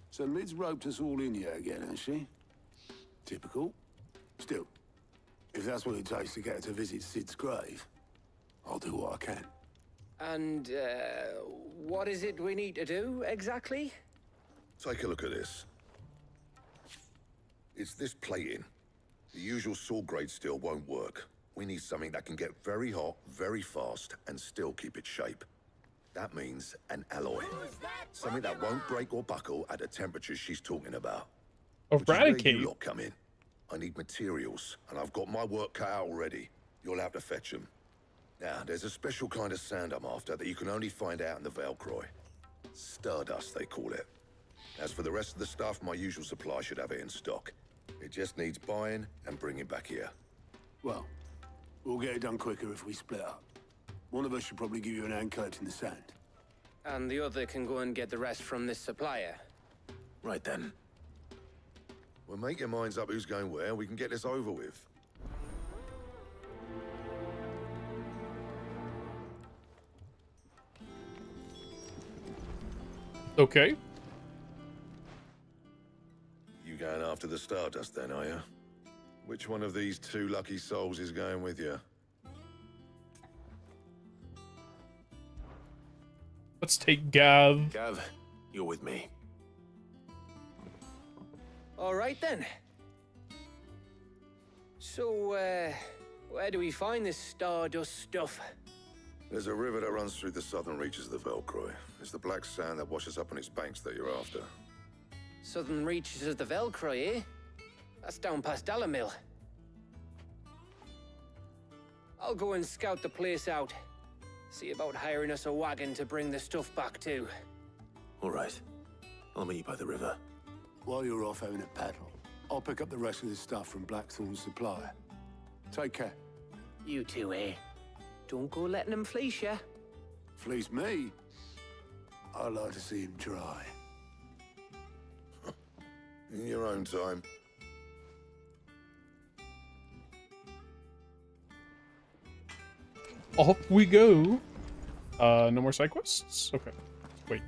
So Mid's roped us all in here again, hasn't she? Typical. Still, if that's what it takes to get her to visit Sid's grave, I'll do what I can. And, what is it we need to do, exactly? Take a look at this. It's this plating. The usual saw-grade steel won't work. We need something that can get very hot, very fast, and still keep its shape. That means an alloy. Something that won't break or buckle at the temperatures she's talking about. Eradicate. Which is where you lot come in. I need materials, and I've got my work cut out already. You'll have to fetch them. Now, there's a special kind of sand I'm after that you can only find out in the Velcroy. Stardust, they call it. As for the rest of the stuff, my usual supply should have it in stock. It just needs buying and bringing back here. Well, we'll get it done quicker if we split up. One of us should probably give you an hand collecting the sand. And the other can go and get the rest from this supplier. Right then. Well, make your minds up who's going where, we can get this over with. Okay. You going after the Stardust then, are you? Which one of these two lucky souls is going with you? Let's take Gav. Gav, you're with me. All right, then. So, where do we find this Stardust stuff? There's a river that runs through the southern reaches of the Velcroy. It's the black sand that washes up on its banks that you're after. Southern reaches of the Velcroy, eh? That's down past Dalamil. I'll go and scout the place out. See about hiring us a wagon to bring the stuff back to. All right. I'll meet you by the river. While you're off having a paddle, I'll pick up the rest of the stuff from Blackthorn's supplier. Take care. You two, eh? Don't go letting him fleece ya. Fleece me? I'd like to see him try. In your own time. Off we go. No more side quests? Okay. Wait.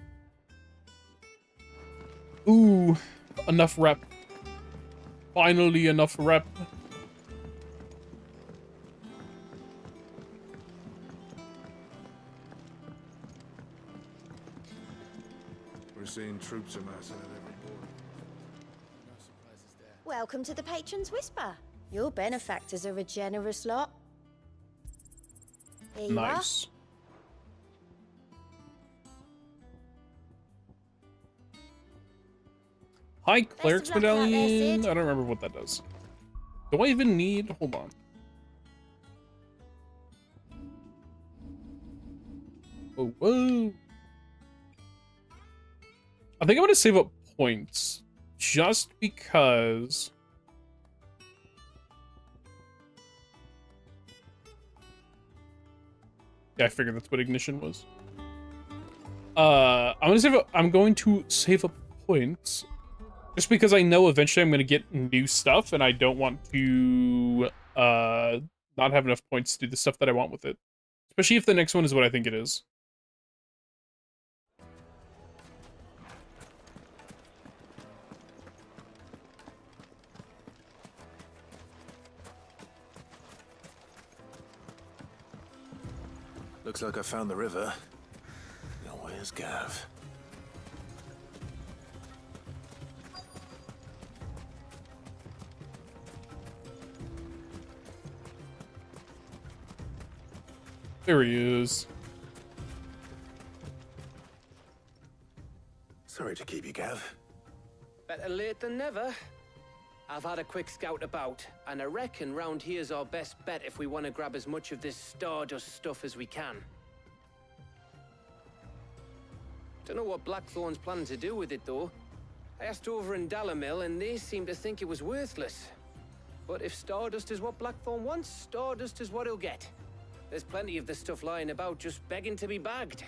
Ooh, enough rep. Finally enough rep. We're seeing troops amassing at every border. Welcome to the Patron's Whisper. Your benefactors are a generous lot. Here you Nice. Hi, Cleric's luck out there, Medallion. Sid. I don't remember what that does. Do I even need? Hold on. Whoa, whoa. I think I'm gonna save up points just because. Yeah, I figured that's what ignition was. I'm going to save up points just because I know eventually I'm going to get new stuff and I don't want to not have enough points to do the stuff that I want with it. Especially if the next one is what I think it is. Looks like I found the river. Now where's Gav? There he is. Sorry to keep you, Gav. Better late than never. I've had a quick scout about, and I reckon round here's our best bet if we want to grab as much of this Stardust stuff as we can. Don't know what Blackthorn's planning to do with it, though. I asked over in Dalamil, and they seem to think it was worthless. But if Stardust is what Blackthorn wants, Stardust is what he'll get. There's plenty of this stuff lying about, just begging to be bagged.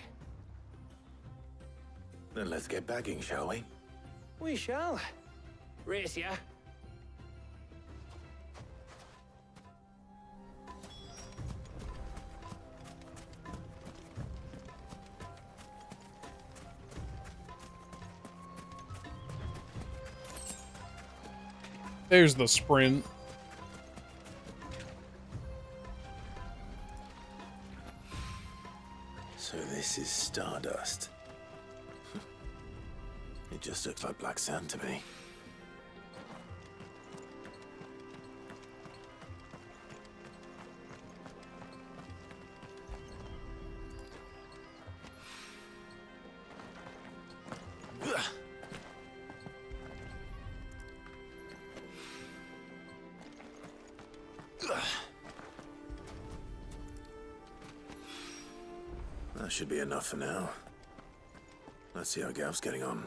Then let's get bagging, shall we? We shall. Race ya. There's the sprint. So this is Stardust. It just looks like black sand to me. That should be enough for now. Let's see how Gav's getting on.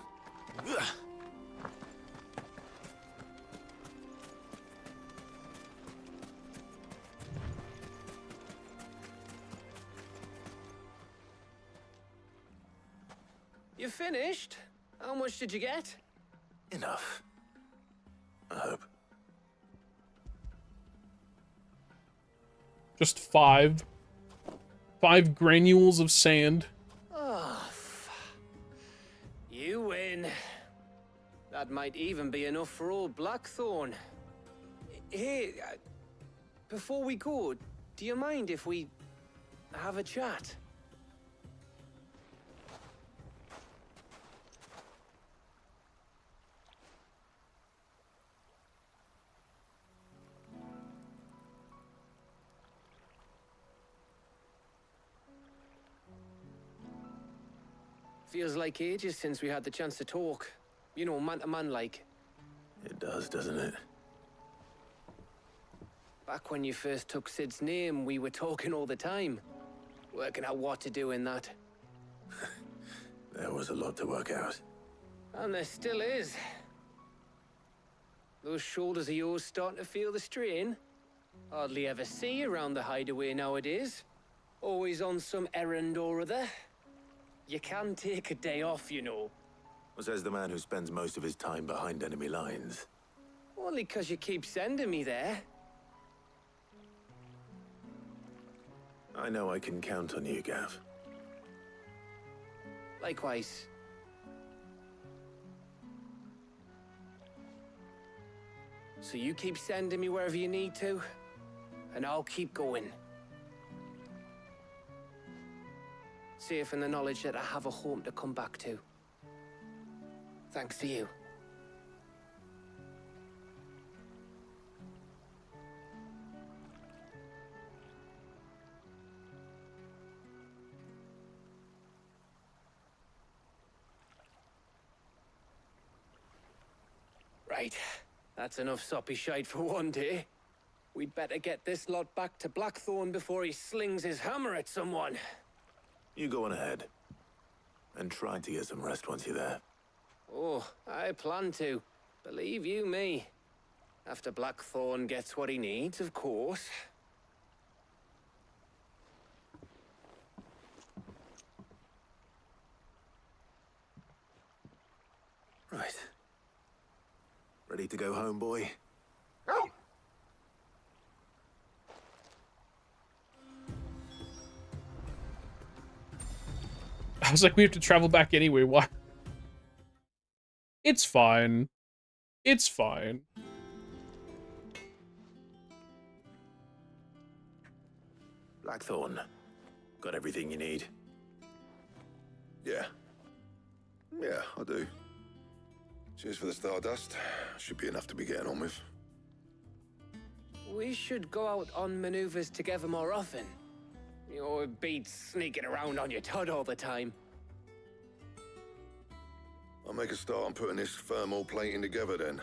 You finished? How much did you get? Enough. I hope. Just 5 granules of sand. Oh, you win. That might even be enough for old Blackthorn. Hey, before we go, do you mind if we have a chat? Feels like ages since we had the chance to talk. You know, man to man like. It does, doesn't it? Back when you first took Sid's name, we were talking all the time. Working out what to do in that. There was a lot to work out. And there still is. Those shoulders of yours starting to feel the strain. Hardly ever see you around the hideaway nowadays. Always on some errand or other. You can take a day off, you know. Says the man who spends most of his time behind enemy lines. Only 'cause you keep sending me there. I know I can count on you, Gav. Likewise. So you keep sending me wherever you need to, and I'll keep going. Safe in the knowledge that I have a home to come back to. Thanks to you. Right. That's enough soppy shite for one day. We'd better get this lot back to Blackthorn before he slings his hammer at someone. You go on ahead. And try to get some rest once you're there. Oh, I plan to. Believe you me. After Blackthorn gets what he needs, of course. Right. Ready to go home, boy? I was like, we have to travel back anyway. Why? It's fine. It's fine. Blackthorn. Got everything you need? Yeah. Yeah, I do. Cheers for the Stardust. Should be enough to be getting on with. We should go out on maneuvers together more often. You're beat sneaking around on your tud all the time. I'll make a start on putting this thermal plating together then.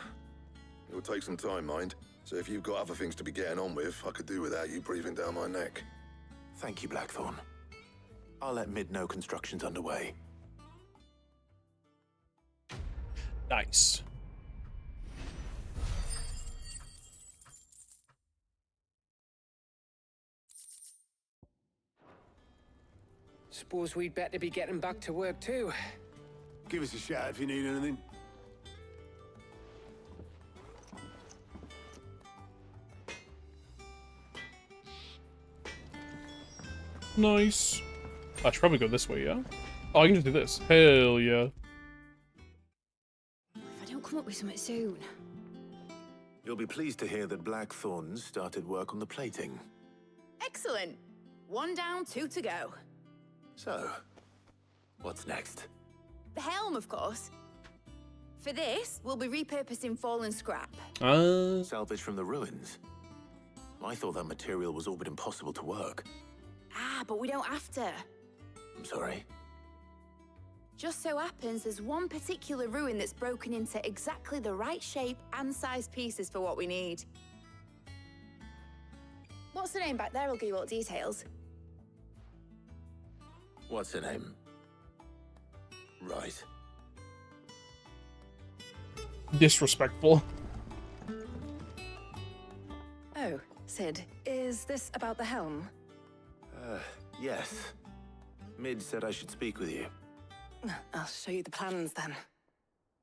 It'll take some time, mind. So if you've got other things to be getting on with, I could do without you breathing down my neck. Thank you, Blackthorn. I'll let Mid know construction's underway. Nice. Suppose we'd better be getting back to work too. Give us a shout if you need anything. Nice. I should probably go this way, yeah? Oh, I can just do this. Hell yeah. If I don't come up with something soon. You'll be pleased to hear that Blackthorn's started work on the plating. Excellent. 1 down, 2 to go. So, what's next? The helm, of course. For this, we'll be repurposing fallen scrap. Salvage from the ruins? I thought that material was all but impossible to work. Ah, but we don't have to. I'm sorry. Just so happens there's one particular ruin that's broken into exactly the right shape and size pieces for what we need. What's the name back there? I'll give you all the details. What's her name? Right. Disrespectful. Oh, Sid, is this about the helm? Yes. Mid said I should speak with you. I'll show you the plans then.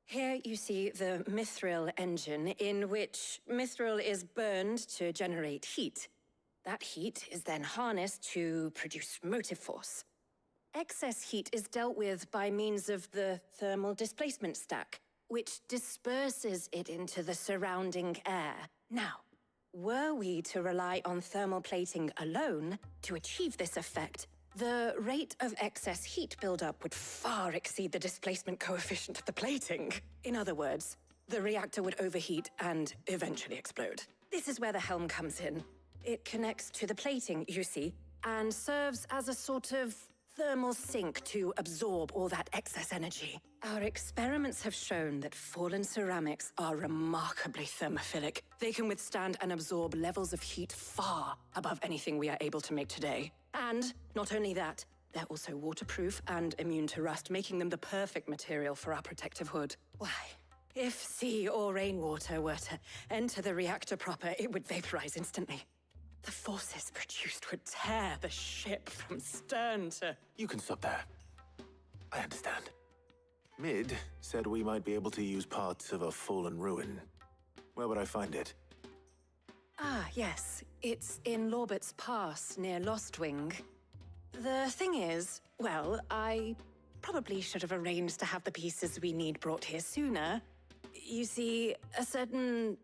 Here you see the mithril engine, in which mithril is burned to generate heat. That heat is then harnessed to produce motive force. Excess heat is dealt with by means of the thermal displacement stack, which disperses it into the surrounding air. Now, were we to rely on thermal plating alone to achieve this effect, the rate of excess heat buildup would far exceed the displacement coefficient of the plating. In other words, the reactor would overheat and eventually explode. This is where the helm comes in. It connects to the plating, you see, and serves as a sort of thermal sink to absorb all that excess energy. Our experiments have shown that fallen ceramics are remarkably thermophilic. They can withstand and absorb levels of heat far above anything we are able to make today. And not only that, they're also waterproof and immune to rust, making them the perfect material for our protective hood. Why, if sea or rainwater were to enter the reactor proper, it would vaporize instantly. The forces produced would tear the ship from stern to... You can stop there. I understand. Mid said we might be able to use parts of a fallen ruin. Where would I find it? Ah, yes. It's in Lorbert's Pass, near Lostwing. The thing is, well, I probably should have arranged to have the pieces we need brought here sooner. You see, a certain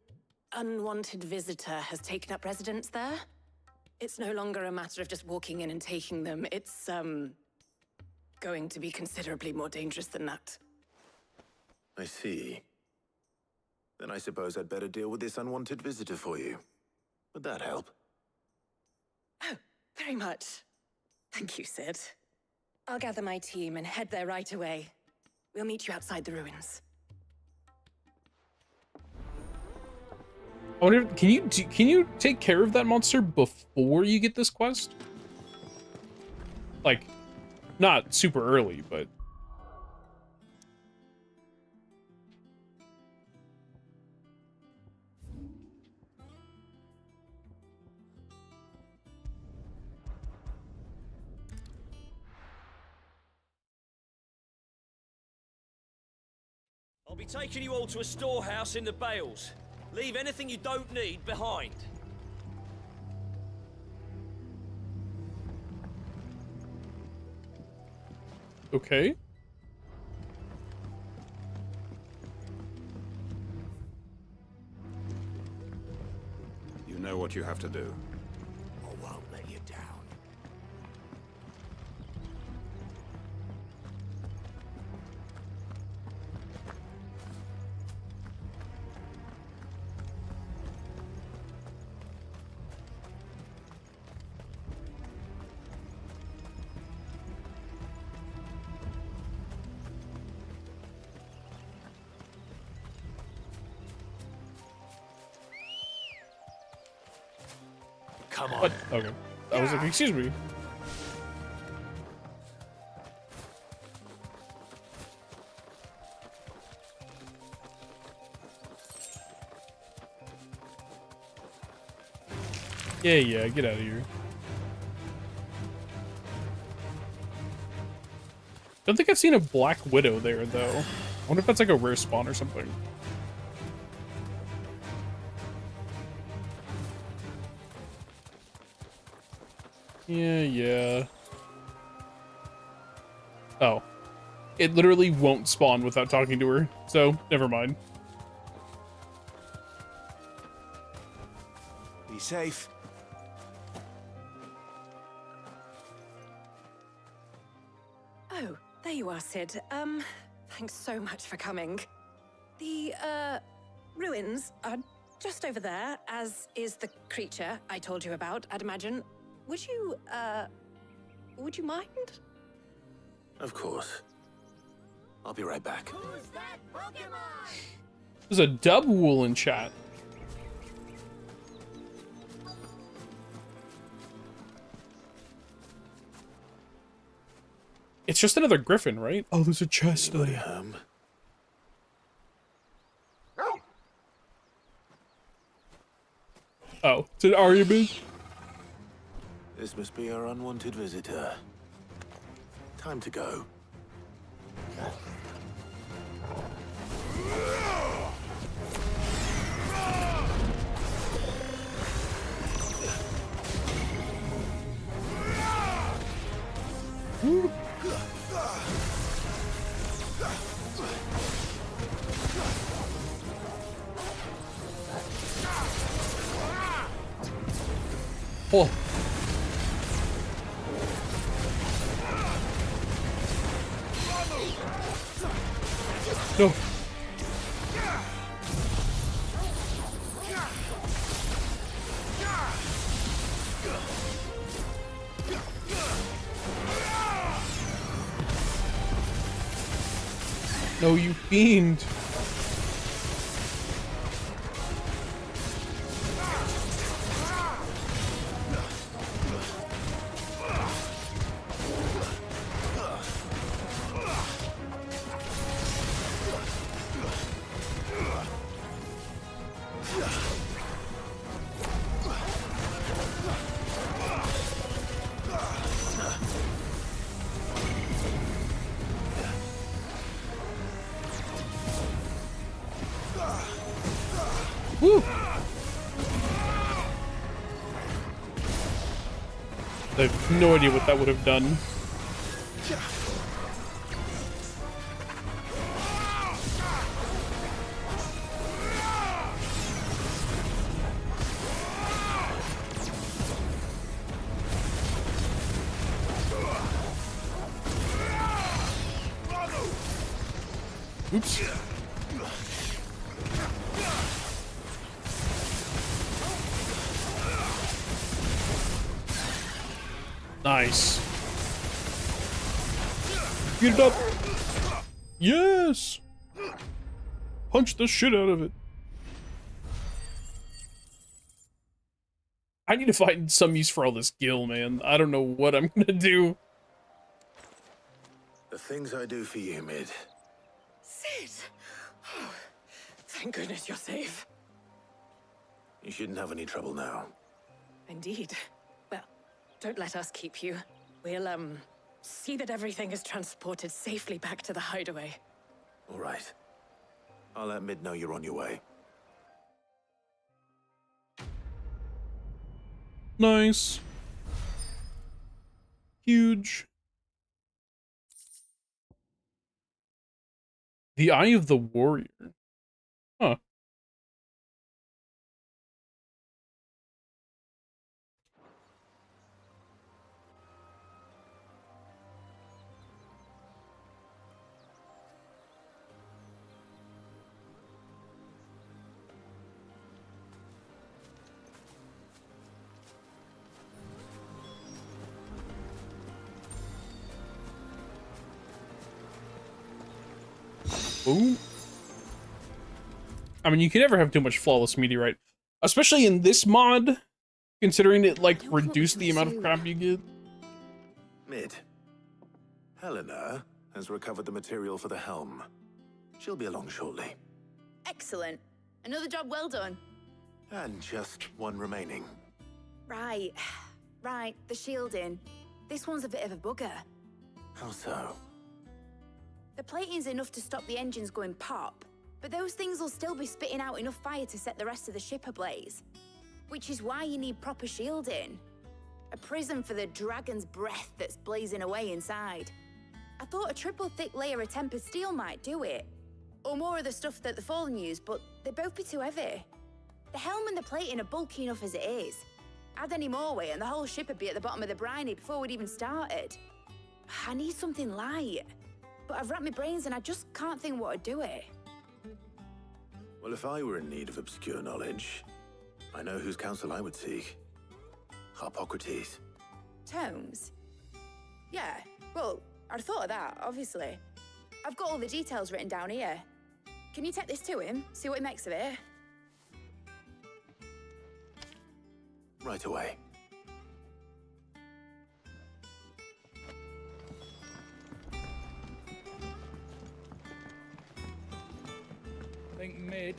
unwanted visitor has taken up residence there. It's no longer a matter of just walking in and taking them. It's, going to be considerably more dangerous than that. I see. Then I suppose I'd better deal with this unwanted visitor for you. Would that help? Oh, very much. Thank you, Sid. I'll gather my team and head there right away. We'll meet you outside the ruins. I wonder, can you take care of that monster before you get this quest? Like, not super early, but... I'll be taking you all to a storehouse in the Bales. Leave anything you don't need behind. Okay. You know what you have to do. I won't let you down. Come on. What? Okay. I was like, excuse me. Yeah, get out of here. Don't think I've seen a Black Widow there, though. I wonder if that's like a rare spawn or something. Yeah. Oh. It literally won't spawn without talking to her, so never mind. Be safe. Oh, there you are, Sid. Thanks so much for coming. The, ruins are just over there, as is the creature I told you about, I'd imagine. Would you mind? Of course. I'll be right back. There's a dub wool in chat. It's just another griffin, right? Oh, there's a chest. Oh, it's an argument. This must be our unwanted visitor. Time to go. Oh. No. No, you fiend. Woo! I have no idea what that would have done. Oops. Nice. Get it up. Yes. Punch the shit out of it. I need to find some use for all this gil, man. I don't know what I'm gonna do. The things I do for you, Mid. Sid! Oh, thank goodness you're safe. You shouldn't have any trouble now. Indeed. Well, don't let us keep you. We'll, see that everything is transported safely back to the hideaway. All right. I'll let Mid know you're on your way. Nice. Huge. The Eye of the Warrior. Huh. Boom. I mean, you can never have too much flawless meteorite, especially in this mod, considering it like reduced the amount of crap you get. Mid. Helena has recovered the material for the helm. She'll be along shortly. Excellent. Another job well done. And just one remaining. Right. Right, the shielding. This one's a bit of a bugger. How so? The plating's enough to stop the engines going pop, but those things will still be spitting out enough fire to set the rest of the ship ablaze. Which is why you need proper shielding. A prison for the dragon's breath that's blazing away inside. I thought a triple thick layer of tempered steel might do it. Or more of the stuff that the Fallen use, but they'd both be too heavy. The helm and the plating are bulky enough as it is. Add any more weight and the whole ship would be at the bottom of the briny before we'd even started. I need something light. But I've racked my brains and I just can't think what would do it. Well, if I were in need of obscure knowledge, I know whose counsel I would seek. Harpocrates. Tomes? Yeah, well, I'd thought of that, obviously. I've got all the details written down here. Can you take this to him, see what he makes of it? Right away.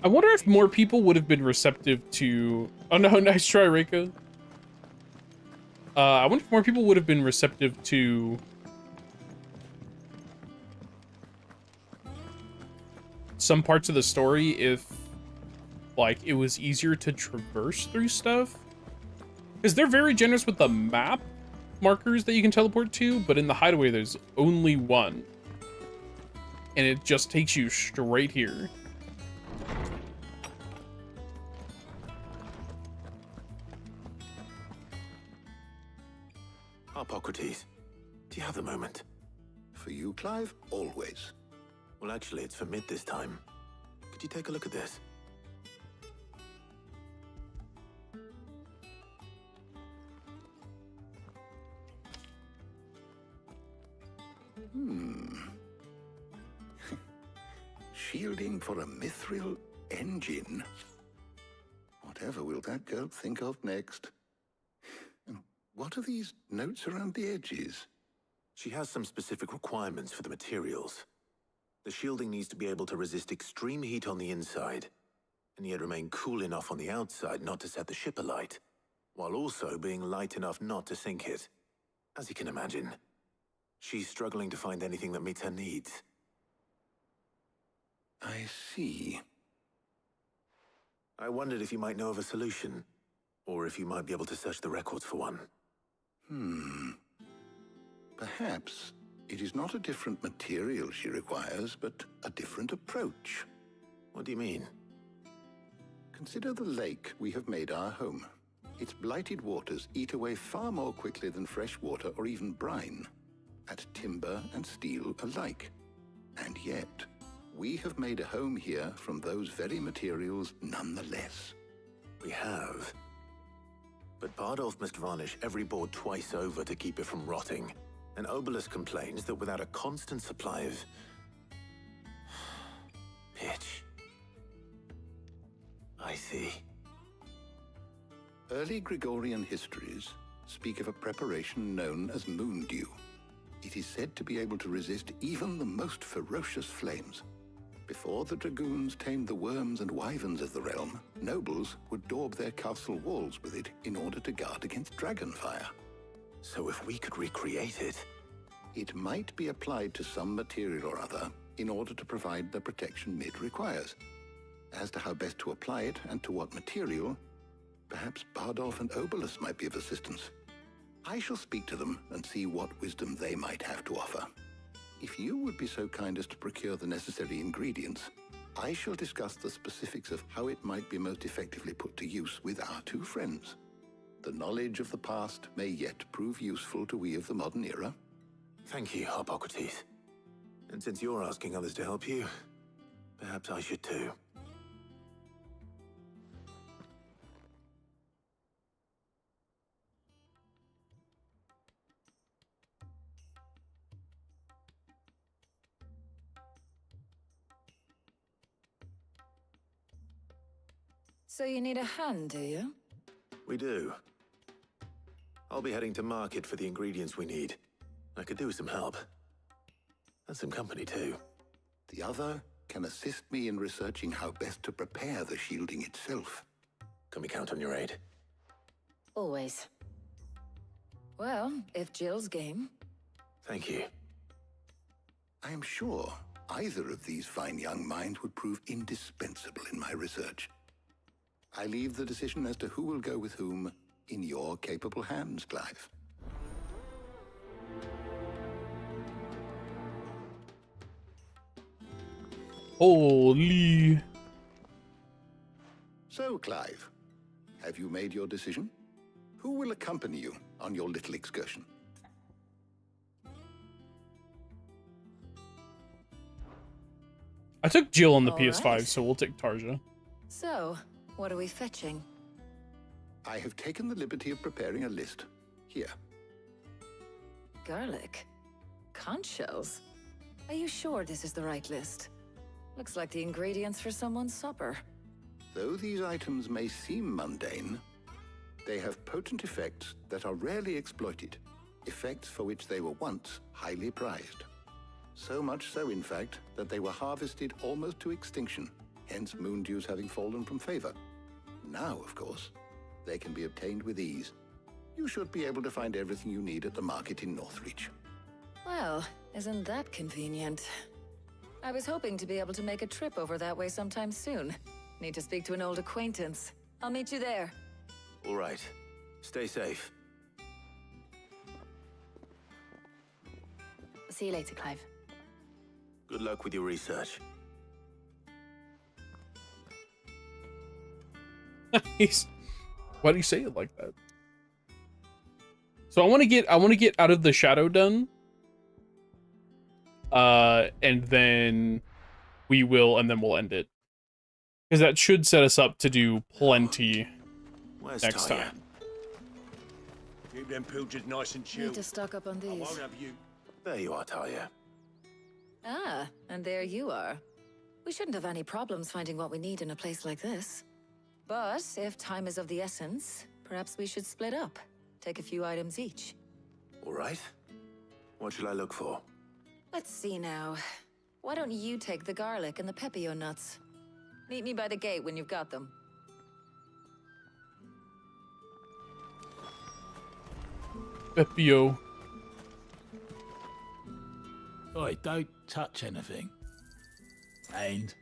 I wonder if more people would have been receptive to... Oh no, nice try, Reika. I wonder if more people would have been receptive to... some parts of the story if, like, it was easier to traverse through stuff. Because they're very generous with the map markers that you can teleport to, but in the hideaway there's only one. And it just takes you straight here. Harpocrates, do you have a moment? For you, Clive? Always. Well, actually, it's for Mid this time. Could you take a look at this? Shielding for a mithril engine? Whatever will that girl think of next? And what are these notes around the edges? She has some specific requirements for the materials. The shielding needs to be able to resist extreme heat on the inside, and yet remain cool enough on the outside not to set the ship alight, while also being light enough not to sink it. As you can imagine, she's struggling to find anything that meets her needs. I see. I wondered if you might know of a solution, or if you might be able to search the records for one. Perhaps it is not a different material she requires, but a different approach. What do you mean? Consider the lake we have made our home. Its blighted waters eat away far more quickly than fresh water or even brine, at timber and steel alike. And yet, we have made a home here from those very materials nonetheless. We have. But Bardolph must varnish every board twice over to keep it from rotting. And Obelus complains that without a constant supply of... pitch. I see. Early Gregorian histories speak of a preparation known as moon dew. It is said to be able to resist even the most ferocious flames. Before the dragoons tamed the worms and wyverns of the realm, nobles would daub their castle walls with it in order to guard against dragonfire. So if we could recreate it... It might be applied to some material or other in order to provide the protection Mid requires. As to how best to apply it and to what material, perhaps Bardolph and Obelus might be of assistance. I shall speak to them and see what wisdom they might have to offer. If you would be so kind as to procure the necessary ingredients, I shall discuss the specifics of how it might be most effectively put to use with our two friends. The knowledge of the past may yet prove useful to we of the modern era. Thank you, Harpocrates. And since you're asking others to help you, perhaps I should too. So you need a hand, do you? We do. I'll be heading to market for the ingredients we need. I could do with some help. And some company, too. The other can assist me in researching how best to prepare the shielding itself. Can we count on your aid? Always. Well, if Jill's game. Thank you. I am sure either of these fine young minds would prove indispensable in my research. I leave the decision as to who will go with whom in your capable hands, Clive. Holy. So, Clive, have you made your decision? Who will accompany you on your little excursion? I took Jill on the All PS5, right. so we'll take Tarja. So, what are we fetching? I have taken the liberty of preparing a list. Here. Garlic? Conch shells? Are you sure this is the right list? Looks like the ingredients for someone's supper. Though these items may seem mundane, they have potent effects that are rarely exploited, effects for which they were once highly prized. So much so, in fact, that they were harvested almost to extinction, hence moon dews having fallen from favor. Now, of course, they can be obtained with ease. You should be able to find everything you need at the market in Northreach. Well, isn't that convenient? I was hoping to be able to make a trip over that way sometime soon. Need to speak to an old acquaintance. I'll meet you there. All right. Stay safe. See you later, Clive. Good luck with your research. Nice. Why do you say it like that? So I want to get out of the shadow done. And then we'll end it. Because that should set us up to do plenty next time. Keep them pilgers nice and chill. Need to stock up on these. I won't have you. There you are, Talia. Ah, and there you are. We shouldn't have any problems finding what we need in a place like this. But if time is of the essence, perhaps we should split up. Take a few items each. All right. What shall I look for? Let's see now. Why don't you take the garlic and the pepio nuts? Meet me by the gate when you've got them. Pepio. Oi, don't touch anything. And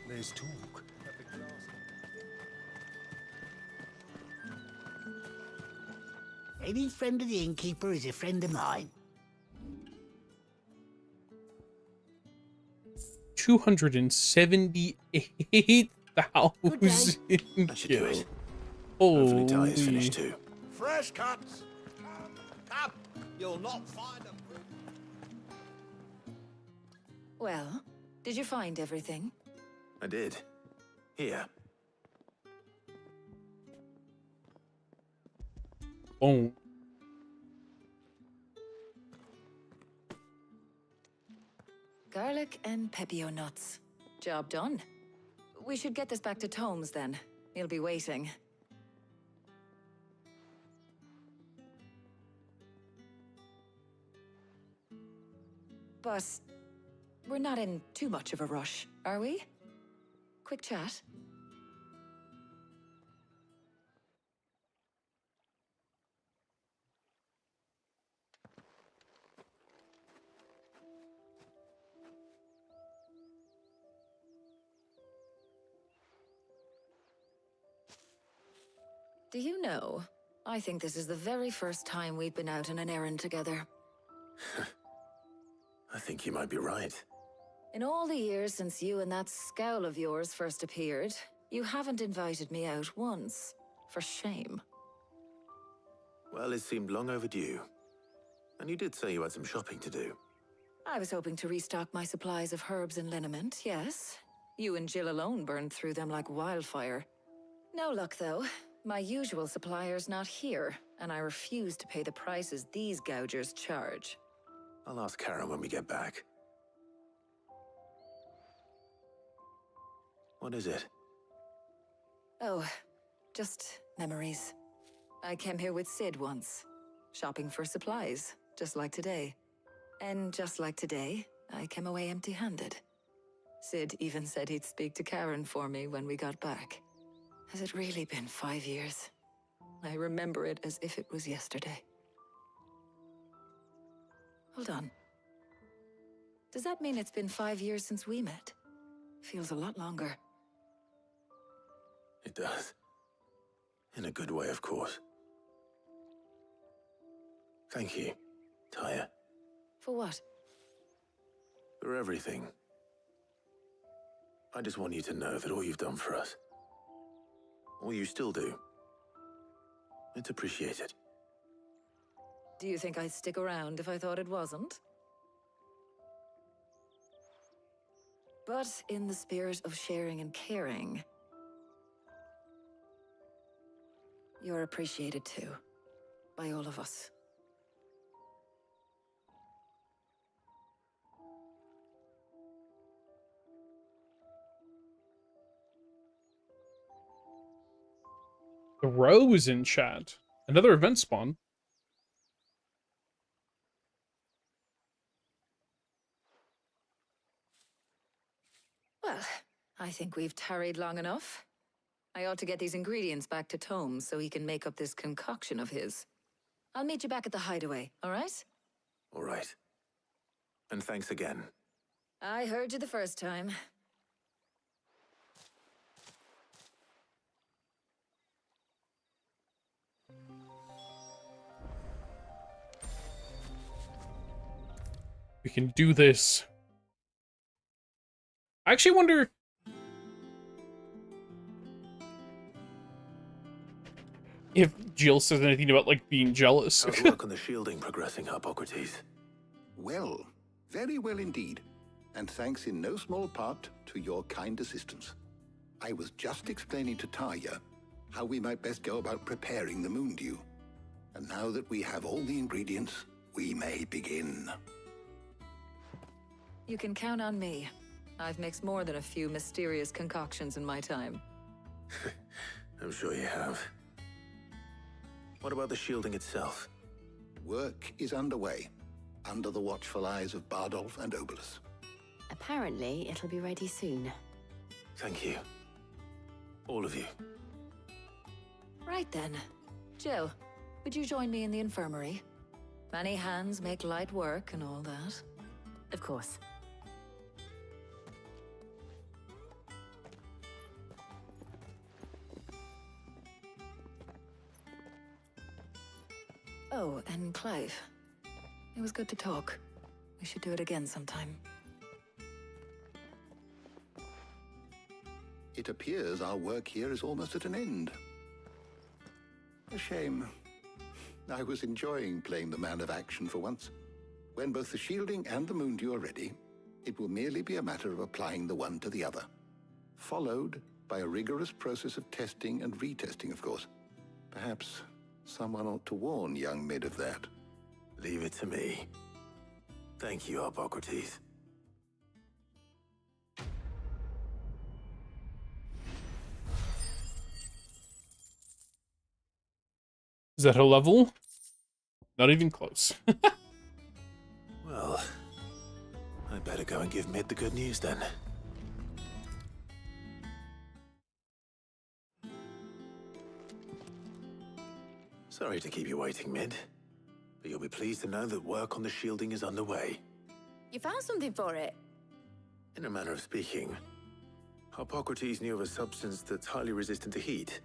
There's talk. any friend of the innkeeper is a friend of mine. 278,000 kills. Hopefully Talia's finished too. Fresh cuts. Come. You'll not find them. Well, did you find everything? I did. Here. Oh. Garlic and pepio nuts. Job done. We should get this back to Tomes then. He'll be waiting. But we're not in too much of a rush, are we? Quick chat. Do you know, I think this is the very first time we've been out on an errand together. I think you might be right. In all the years since you and that scowl of yours first appeared, you haven't invited me out once. For shame. Well, it seemed long overdue. And you did say you had some shopping to do. I was hoping to restock my supplies of herbs and liniment, yes. You and Jill alone burned through them like wildfire. No luck, though. My usual supplier's not here, and I refuse to pay the prices these gougers charge. I'll ask Karen when we get back. What is it? Oh, just memories. I came here with Sid once, shopping for supplies, just like today. And just like today, I came away empty-handed. Sid even said he'd speak to Karen for me when we got back. Has it really been 5 years? I remember it as if it was yesterday. Hold on. Does that mean it's been 5 years since we met? Feels a lot longer. It does. In a good way, of course. Thank you, Tyre. For what? For everything. I just want you to know that all you've done for us, all you still do, it's appreciated. Do you think I'd stick around if I thought it wasn't? But in the spirit of sharing and caring, you're appreciated too, by all of us. The Row is in chat. Another event spawn. Well, I think we've tarried long enough. I ought to get these ingredients back to Tome so he can make up this concoction of his. I'll meet you back at the hideaway, all right? All right. And thanks again. I heard you the first time. We can do this. I actually wonder... if Jill says anything about, like, being jealous. How's work on the shielding progressing, Hippocrates? Well, very well indeed. And thanks in no small part to your kind assistance. I was just explaining to Tarja how we might best go about preparing the moon dew. And now that we have all the ingredients, we may begin. You can count on me. I've mixed more than a few mysterious concoctions in my time. I'm sure you have. What about the shielding itself? Work is underway, under the watchful eyes of Bardolph and Obolus. Apparently, it'll be ready soon. Thank you. All of you. Right then. Jill, would you join me in the infirmary? Many hands make light work and all that. Of course. Oh, and Clive. It was good to talk. We should do it again sometime. It appears our work here is almost at an end. A shame. I was enjoying playing the man of action for once. When both the shielding and the moon dew are ready, it will merely be a matter of applying the one to the other. Followed by a rigorous process of testing and retesting, of course. Perhaps someone ought to warn young Mid of that. Leave it to me. Thank you, Hippocrates. Is that her level? Not even close. Well, I better go and give Mid the good news then. Sorry to keep you waiting, Mid, but you'll be pleased to know that work on the shielding is underway. You found something for it? In a manner of speaking, Hippocrates knew of a substance that's highly resistant to heat,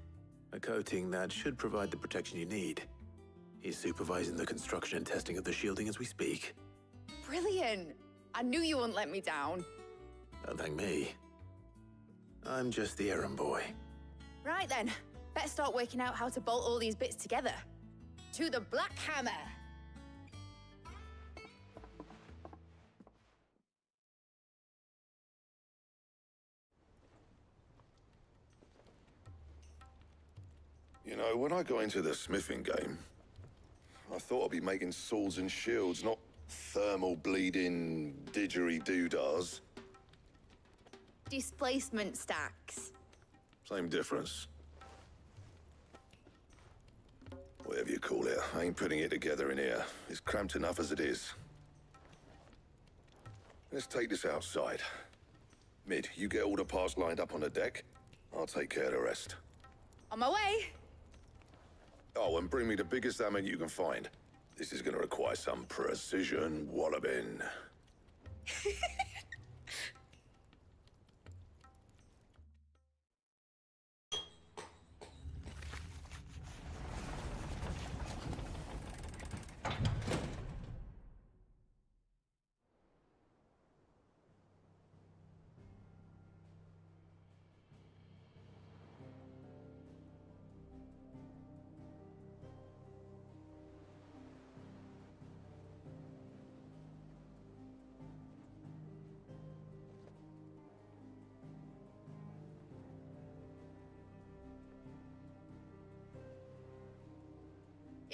a coating that should provide the protection you need. He's supervising the construction and testing of the shielding as we speak. Brilliant! I knew you wouldn't let me down. Don't thank me. I'm just the errand boy. Right then, better start working out how to bolt all these bits together. To the Black Hammer! You know, when I got into the smithing game, I thought I'd be making swords and shields, not thermal bleeding didgeridoo-dahs. Displacement stacks. Same difference. Whatever you call it, I ain't putting it together in here. It's cramped enough as it is. Let's take this outside. Mid, you get all the parts lined up on the deck. I'll take care of the rest. On my way. Oh, and bring me the biggest hammer you can find. This is gonna require some precision walloping.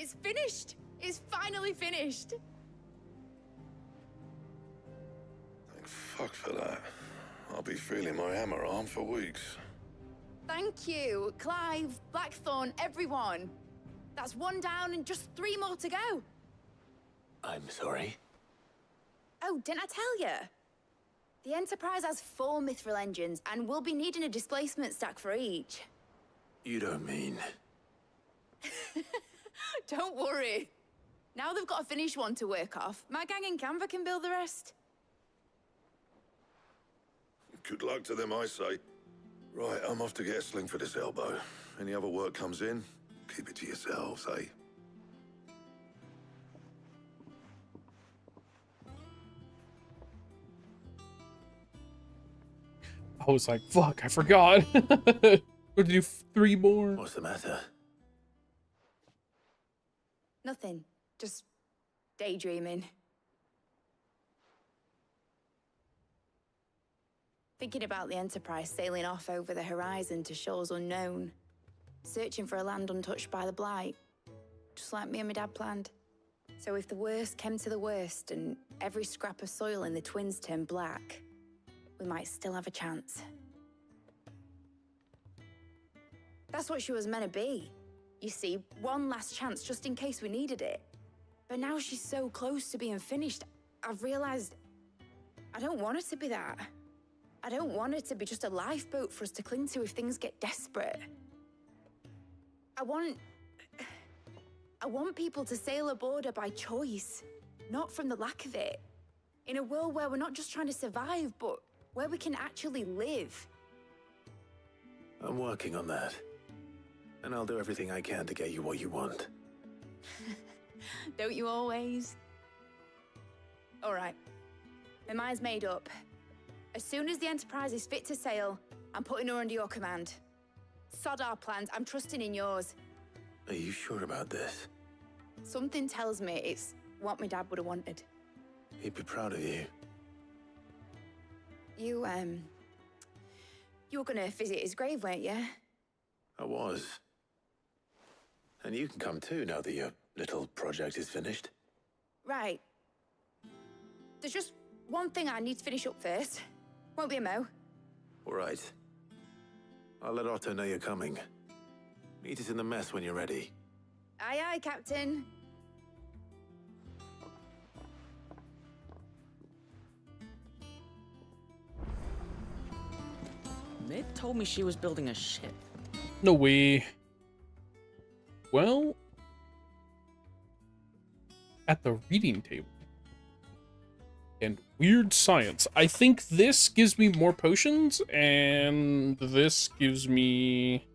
It's finished. It's finally finished. Thank fuck for that. I'll be feeling my hammer arm for weeks. Thank you, Clive, Blackthorn, everyone. That's one down and just 3 more to go. I'm sorry. Oh, didn't I tell you? The Enterprise has 4 mithril engines, and we'll be needing a displacement stack for each. You don't mean... Don't worry. Now they've got a finished one to work off. My gang in Canva can build the rest. Good luck to them, I say. Right, I'm off to get a sling for this elbow. Any other work comes in, keep it to yourselves, eh? I was like, fuck, I forgot. We're to do 3 more. What's the matter? Nothing. Just daydreaming. Thinking about the Enterprise sailing off over the horizon to shores unknown. Searching for a land untouched by the Blight. Just like me and my dad planned. So if the worst came to the worst and every scrap of soil in the Twins turned black, we might still have a chance. That's what she was meant to be. You see, one last chance just in case we needed it. But now she's so close to being finished, I've realized I don't want it to be that. I don't want it to be just a lifeboat for us to cling to if things get desperate. I want people to sail aboard her by choice, not from the lack of it. In a world where we're not just trying to survive, but where we can actually live. I'm working on that. And I'll do everything I can to get you what you want. Don't you always? All right. My mind's made up. As soon as the Enterprise is fit to sail, I'm putting her under your command. Sod our plans, I'm trusting in yours. Are you sure about this? Something tells me it's what my dad would have wanted. He'd be proud of you. You were gonna visit his grave, weren't you? I was. And you can come too now that your little project is finished. Right. There's just one thing I need to finish up first. Won't be a mo. All right. I'll let Otto know you're coming. Meet us in the mess when you're ready. Aye, aye, Captain. Mid told me she was building a ship. No way. Well, at the reading table. And weird science. I think this gives me more potions, and this gives me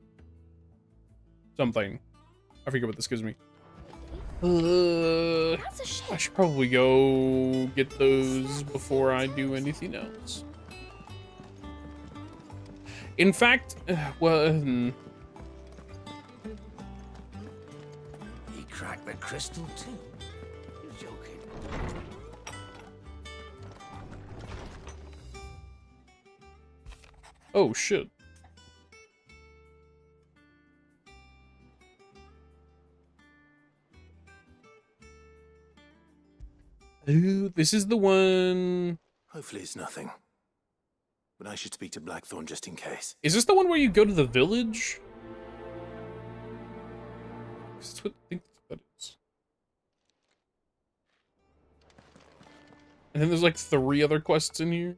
something. I forget what this gives me. I should probably go get those before I do anything else. In fact, He cracked the crystal too. You're joking. oh shit. Ooh, this is the one. Hopefully it's nothing. But I should speak to Blackthorn just in case. Is this the one where you go to the village? That's what I think that is. And then there's like 3 other quests in here.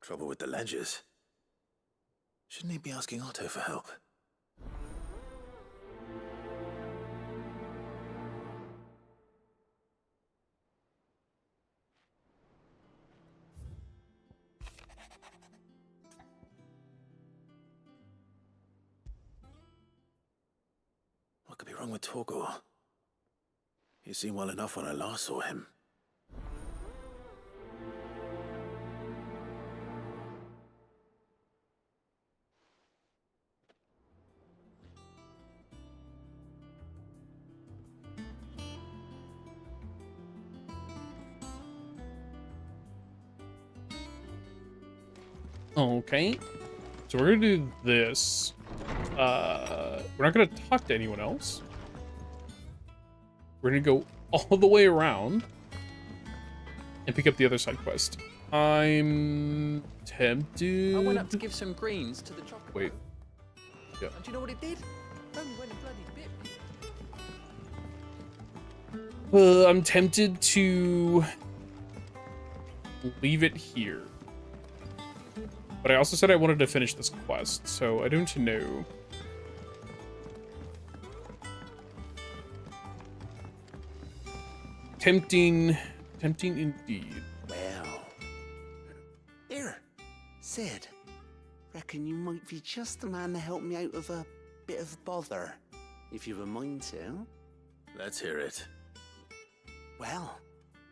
Trouble with the ledgers. Shouldn't he be asking Otto for help? What could be wrong with Torgor? He seemed well enough when I last saw him. Okay. So we're gonna do this. We're not gonna talk to anyone else. We're gonna go all the way around and pick up the other side quest. I'm tempted. I went up to give some greens to the chocolate. Wait. Yeah. And do you know what it did? Only went and bloody bit me. I'm tempted to leave it here. But I also said I wanted to finish this quest, so I don't know. Tempting indeed. Well. Here, Sid. Reckon you might be just the man to help me out of a bit of bother, if you've a mind to. Let's hear it. Well,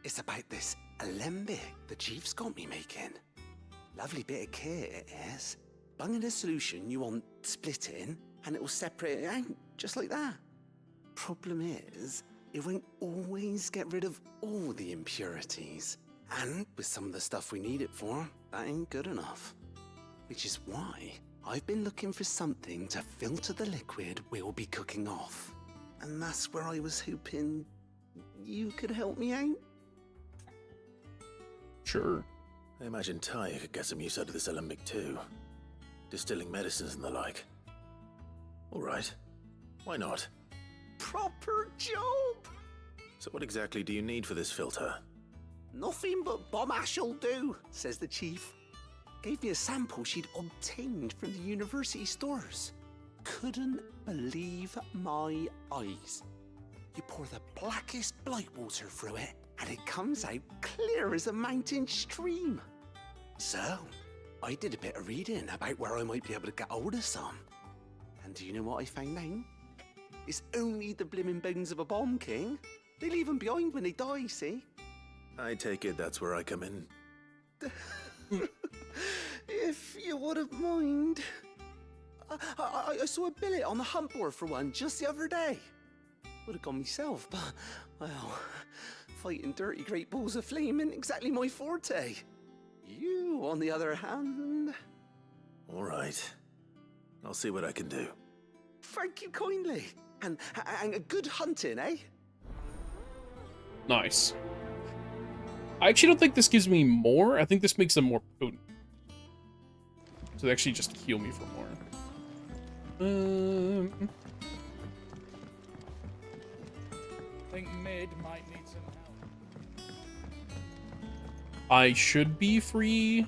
it's about this alembic the chief's got me making. Lovely bit of kit it is. Bung in a solution you want splitting, and it will separate it out, just like that. Problem is, it won't always get rid of all the impurities. And with some of the stuff we need it for, that ain't good enough. Which is why I've been looking for something to filter the liquid we'll be cooking off. And that's where I was hoping you could help me out. Sure. I imagine Ty could get some use out of this alembic too. Distilling medicines and the like. Alright. Why not? Proper job! So what exactly do you need for this filter? Nothing but bomb ash'll do, says the chief. Gave me a sample she'd obtained from the university stores. Couldn't believe my eyes. You pour the blackest blight water through it, and it comes out clear as a mountain stream. So, I did a bit of reading about where I might be able to get hold of some. And do you know what I found out? It's only the blimmin' bones of a bomb king. They leave them behind when they die, see? I take it that's where I come in. If you wouldn't mind. I saw a billet on the hunt board for one just the other day. Would have gone myself, but, well, fighting dirty great balls of flame ain't exactly my forte. You, on the other hand... Alright. I'll see what I can do. Thank you kindly. And a good hunting, eh? Nice. I actually don't think this gives me more. I think this makes them more potent. So they actually just heal me for more. I think mid might need some help. I should be free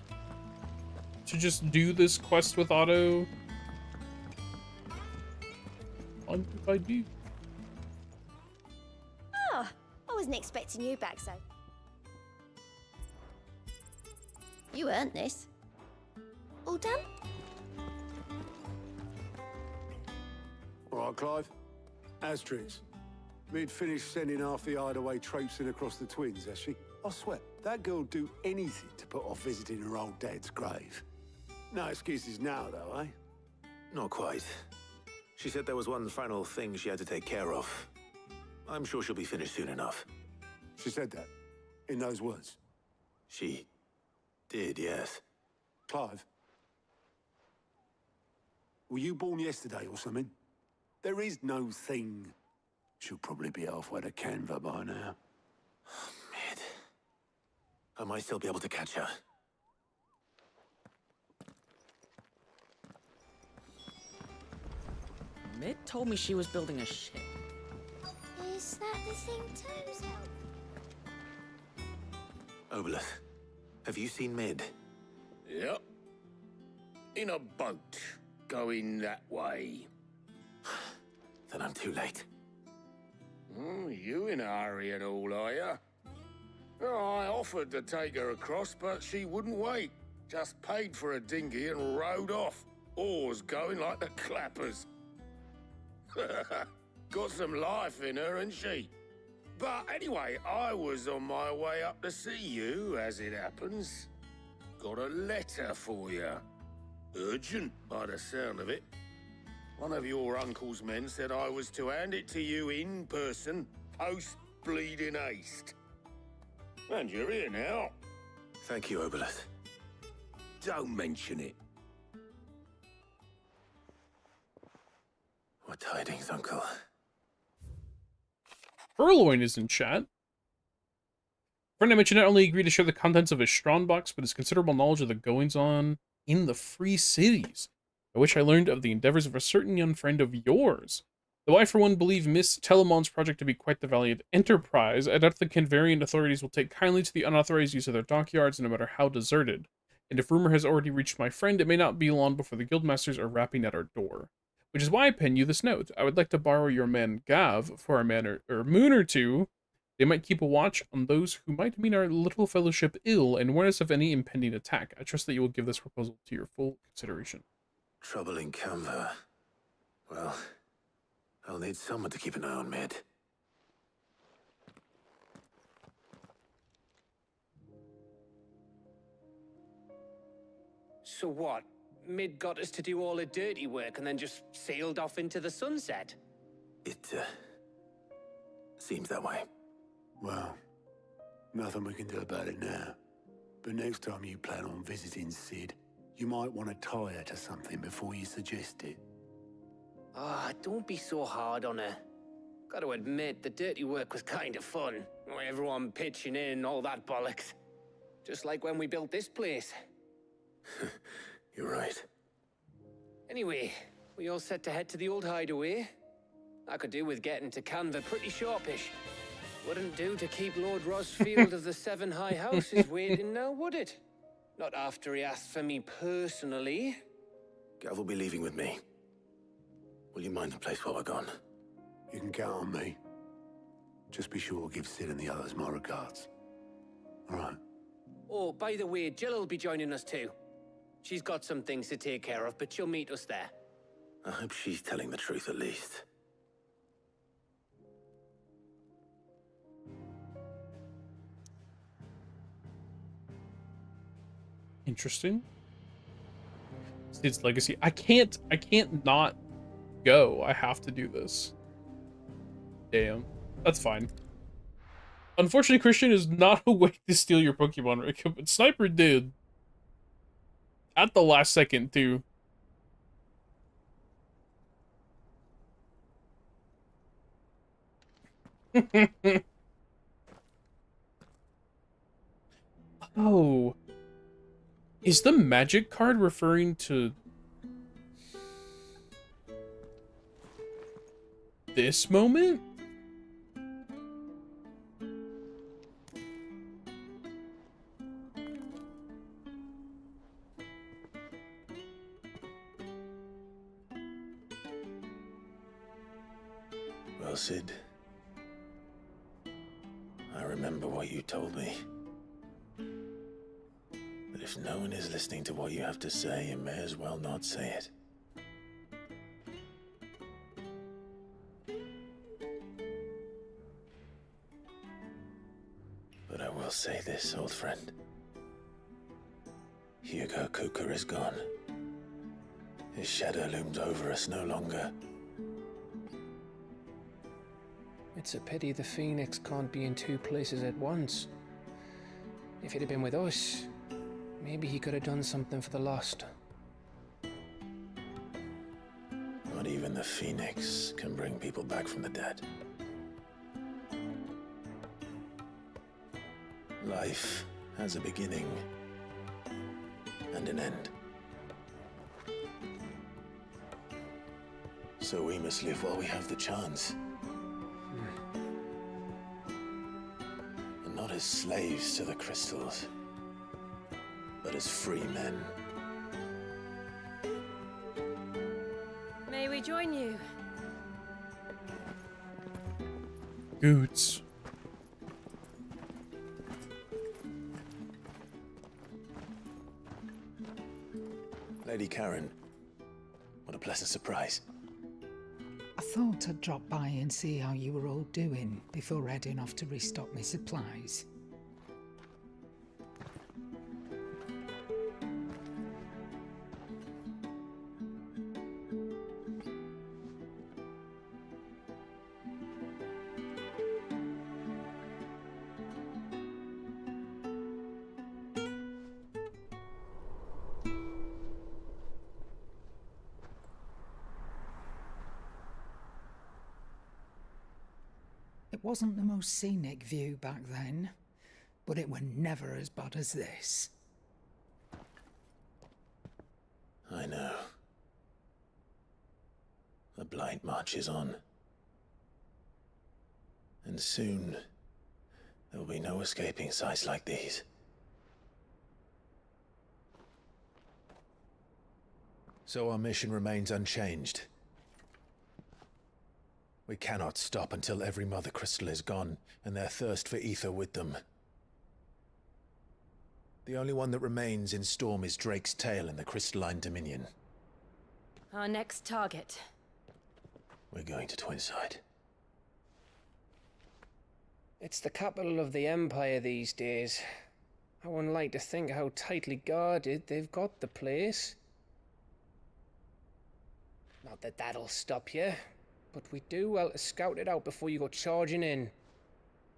to just do this quest with Otto. What if I do? Oh, I wasn't expecting you back, so. You earned this. All done? All right, Clive. Asterix. We'd finished sending half the hideaway traipsing across the twins, has she? I swear, that girl'd do anything to put off visiting her old dad's grave. No excuses now, though, eh? Not quite. She said there was one final thing she had to take care of. I'm sure she'll be finished soon enough. She said that? In those words? She did, yes. Clive? Were you born yesterday or something? There is no thing. She'll probably be halfway to Canva by now. Mid. I might still be able to catch her. Mid told me she was building a ship. Is that the thing Tomes help? Obelith, have you seen Mid? Yep. In a boat, going that way. Then I'm too late. You in a hurry and all, are ya? Oh, I offered to take her across, but she wouldn't wait. Just paid for a dinghy and rowed off. Oars going like the clappers. Got some life in her, ain't she? But anyway, I was on my way up to see you, as it happens. Got a letter for you. Urgent, by the sound of it. One of your uncle's men said I was to hand it to you in person, post-bleeding haste. And you're here now. Thank you, Obelith. Don't mention it. What tidings, Uncle? Furloin is in chat. Friend I mentioned not only agreed to share the contents of his Strongbox, but his considerable knowledge of the goings-on in the Free Cities, by which I learned of the endeavors of a certain young friend of yours. Though I, for one, believe Miss Telemon's project to be quite the valiant enterprise, I doubt the Canvarian authorities will take kindly to the unauthorized use of their dockyards, no matter how deserted. And if rumor has already reached my friend, it may not be long before the guildmasters are rapping at our door. Which is why I pen you this note. I would like to borrow your man Gav for a moon or two. They might keep a watch on those who might mean our little fellowship ill and warn us of any impending attack. I trust that you will give this proposal to your full consideration. Trouble in Canva. Well, I'll need someone to keep an eye on Mid. So what? Mid got us to do all the dirty work and then just sailed off into the sunset? It, seems that way. Well, nothing we can do about it now. But next time you plan on visiting Sid, you might want to tie her to something before you suggest it. Ah, don't be so hard on her. Gotta admit, the dirty work was kind of fun. Everyone pitching in, all that bollocks. Just like when we built this place. You're right. Anyway, we all set to head to the old hideaway. I could do with getting to Canva pretty sharpish. Wouldn't do to keep Lord Rosfield of the Seven High Houses waiting now, would it? Not after he asked for me personally. Gav will be leaving with me. Will you mind the place while we're gone? You can count on me. Just be sure to give Sid and the others my regards. All right. Oh, by the way, Jill will be joining us too. She's got some things to take care of, but she'll meet us there. I hope she's telling the truth at least. Interesting. Sid's legacy. I can't not go. I have to do this. Damn. That's fine. Unfortunately, Christian is not a way to steal your Pokemon, Rick, but Sniper did. At the last second, too. Oh. Is the magic card referring to this moment? Well, Sid, I remember what you told me. But if no one is listening to what you have to say, you may as well not say it. But I will say this, old friend. Hugo Kuka is gone. His shadow looms over us no longer. It's a pity the Phoenix can't be in two places at once. If he'd have been with us, maybe he could have done something for the lost. Not even the Phoenix can bring people back from the dead. Life has a beginning and an end. So we must live while we have the chance. And not as slaves to the crystals, but as free men. May we join you? Goots. Lady Karen, what a pleasant surprise. I thought I'd drop by and see how you were all doing before heading off to restock my supplies. It wasn't the most scenic view back then, but it were never as bad as this. I know. The blight marches on. And soon, there will be no escaping sights like these. So our mission remains unchanged. We cannot stop until every Mother Crystal is gone, and their thirst for ether with them. The only one that remains in Storm is Drake's Tail in the Crystalline Dominion. Our next target. We're going to Twinside. It's the capital of the Empire these days. I wouldn't like to think how tightly guarded they've got the place. Not that that'll stop you. But we do well to scout it out before you go charging in.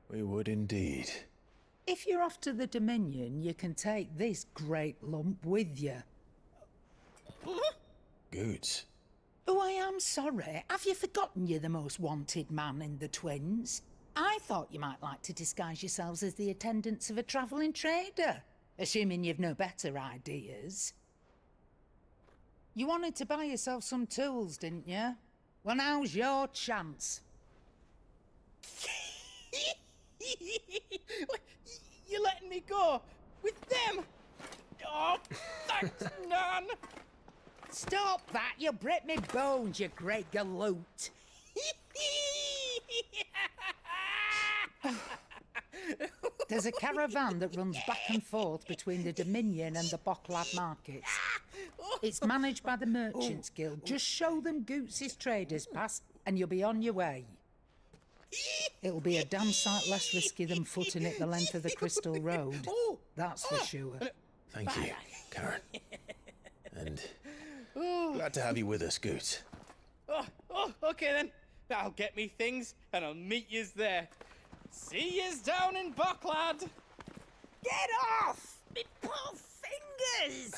We would indeed. If you're off to the Dominion, you can take this great lump with you. Goods. Oh, I am sorry. Have you forgotten you're the most wanted man in the Twins? I thought you might like to disguise yourselves as the attendants of a travelling trader, assuming you've no better ideas. You wanted to buy yourself some tools, didn't you? Well, now's your chance. You're letting me go with them? Oh, thanks, Nan. Stop that! You'll break me bones, you great galoot. There's a caravan that runs back and forth between the Dominion and the Bocklad markets. It's managed by the Merchants Guild. Just show them Goots' traders pass and you'll be on your way. It'll be a damn sight less risky than footing it the length of the Crystal Road. That's for sure. Thank you, Karen. And glad to have you with us, Goots. Okay then. I'll get me things and I'll meet yous there. See yous down in Bocklad. Get off! Me poor fingers!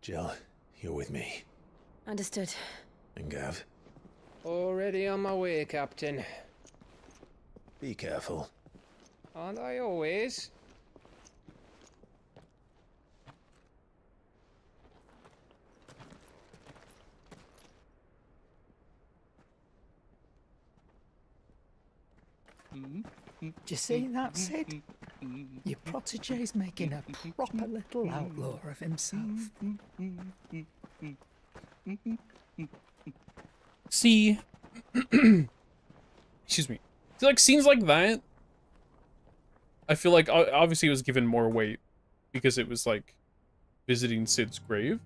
Jill, you're with me. Understood. And Gav, Already on my way, Captain. be careful. Aren't I always? Do you see that, Sid? Your protege's making a proper little outlaw of himself. See, excuse me. See, like scenes like that, I feel like obviously it was given more weight because it was like visiting Sid's grave,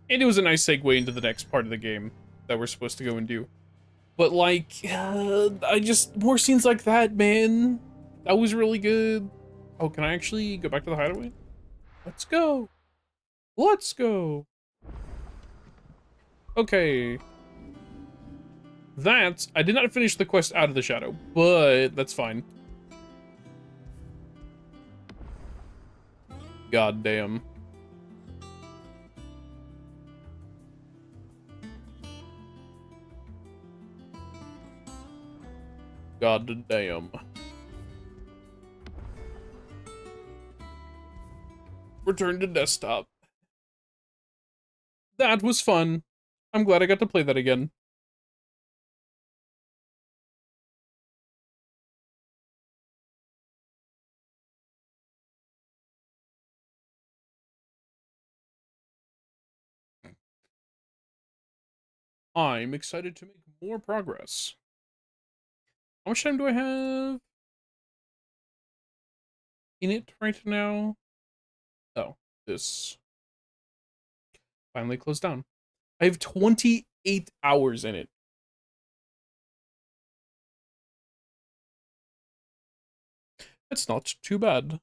and it was a nice segue into the next part of the game that we're supposed to go and do. But like, I just more scenes like that, man. That was really good. Oh, can I actually go back to the hideaway? Let's go. Let's go. Okay. That, I did not finish the quest out of the shadow, but that's fine. God damn. God damn. return to desktop. That was fun. I'm glad I got to play that again. I'm excited to make more progress. How much time do I have in it right now? Oh, this finally closed down. I have 28 hours in it. That's not too bad.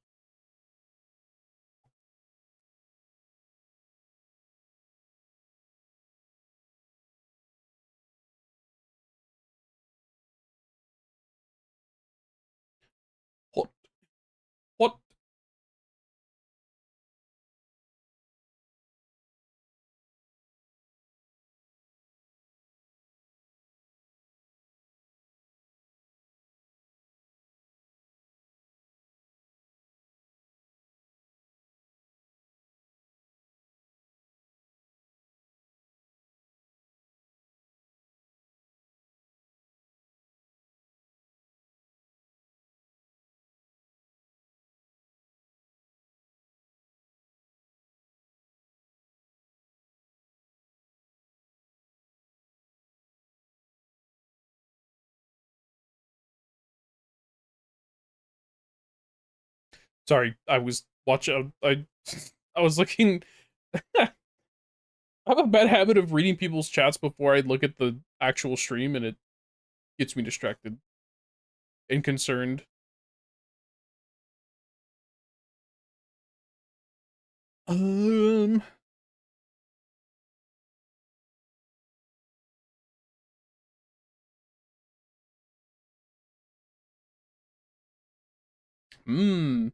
What? What? Sorry, I was watching. I was looking. I have a bad habit of reading people's chats before I look at the actual stream, and it gets me distracted and concerned. Um. Hmm.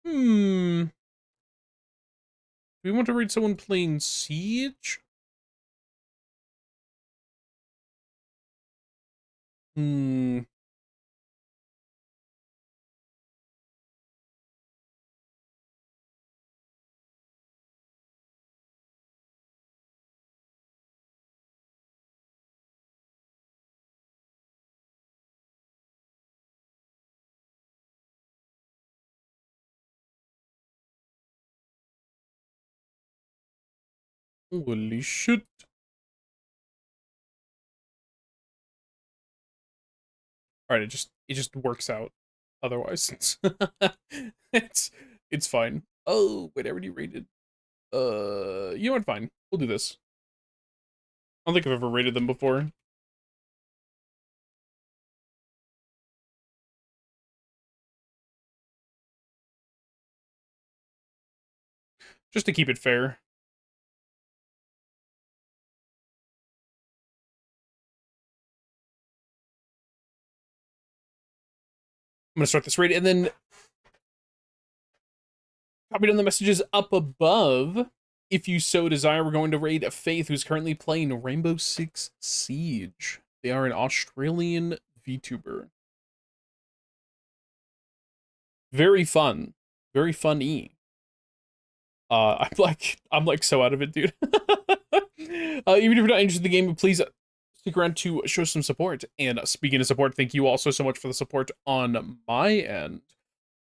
Hmm. Do we want to read someone playing Siege? Hmm. Holy shit. Alright, it just works out. Otherwise, it's it's fine. Oh, wait, I already rated. You know what? Fine. We'll do this. I don't think I've ever rated them before. Just to keep it fair. I'm gonna start this raid, and then copy down the messages up above. If you so desire, we're going to raid a Faith who's currently playing Rainbow Six Siege. They are an Australian VTuber. Very fun. Very funny. I'm like so out of it, dude. Even if you're not interested in the game, please stick around to show some support. And speaking of support, thank you also so much for the support on my end.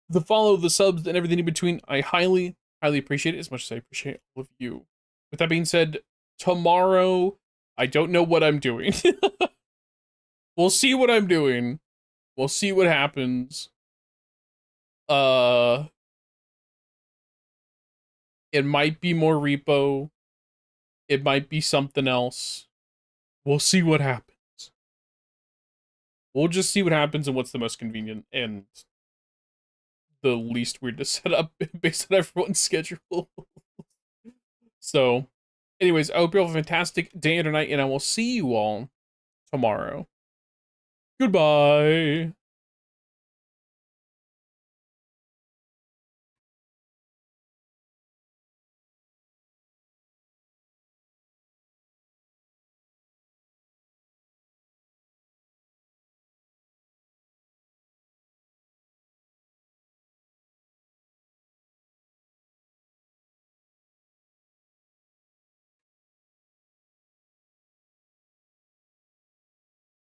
The follow, the subs, and everything in between, I highly appreciate it, as much as I appreciate all of you. With that being said, tomorrow, I don't know what I'm doing. We'll see what I'm doing. We'll see what happens. It might be more repo. It might be something else. We'll see what happens. We'll just see what happens and what's the most convenient and the least weird to set up based on everyone's schedule. So, anyways, I hope you all have a fantastic day and night, and I will see you all tomorrow. Goodbye.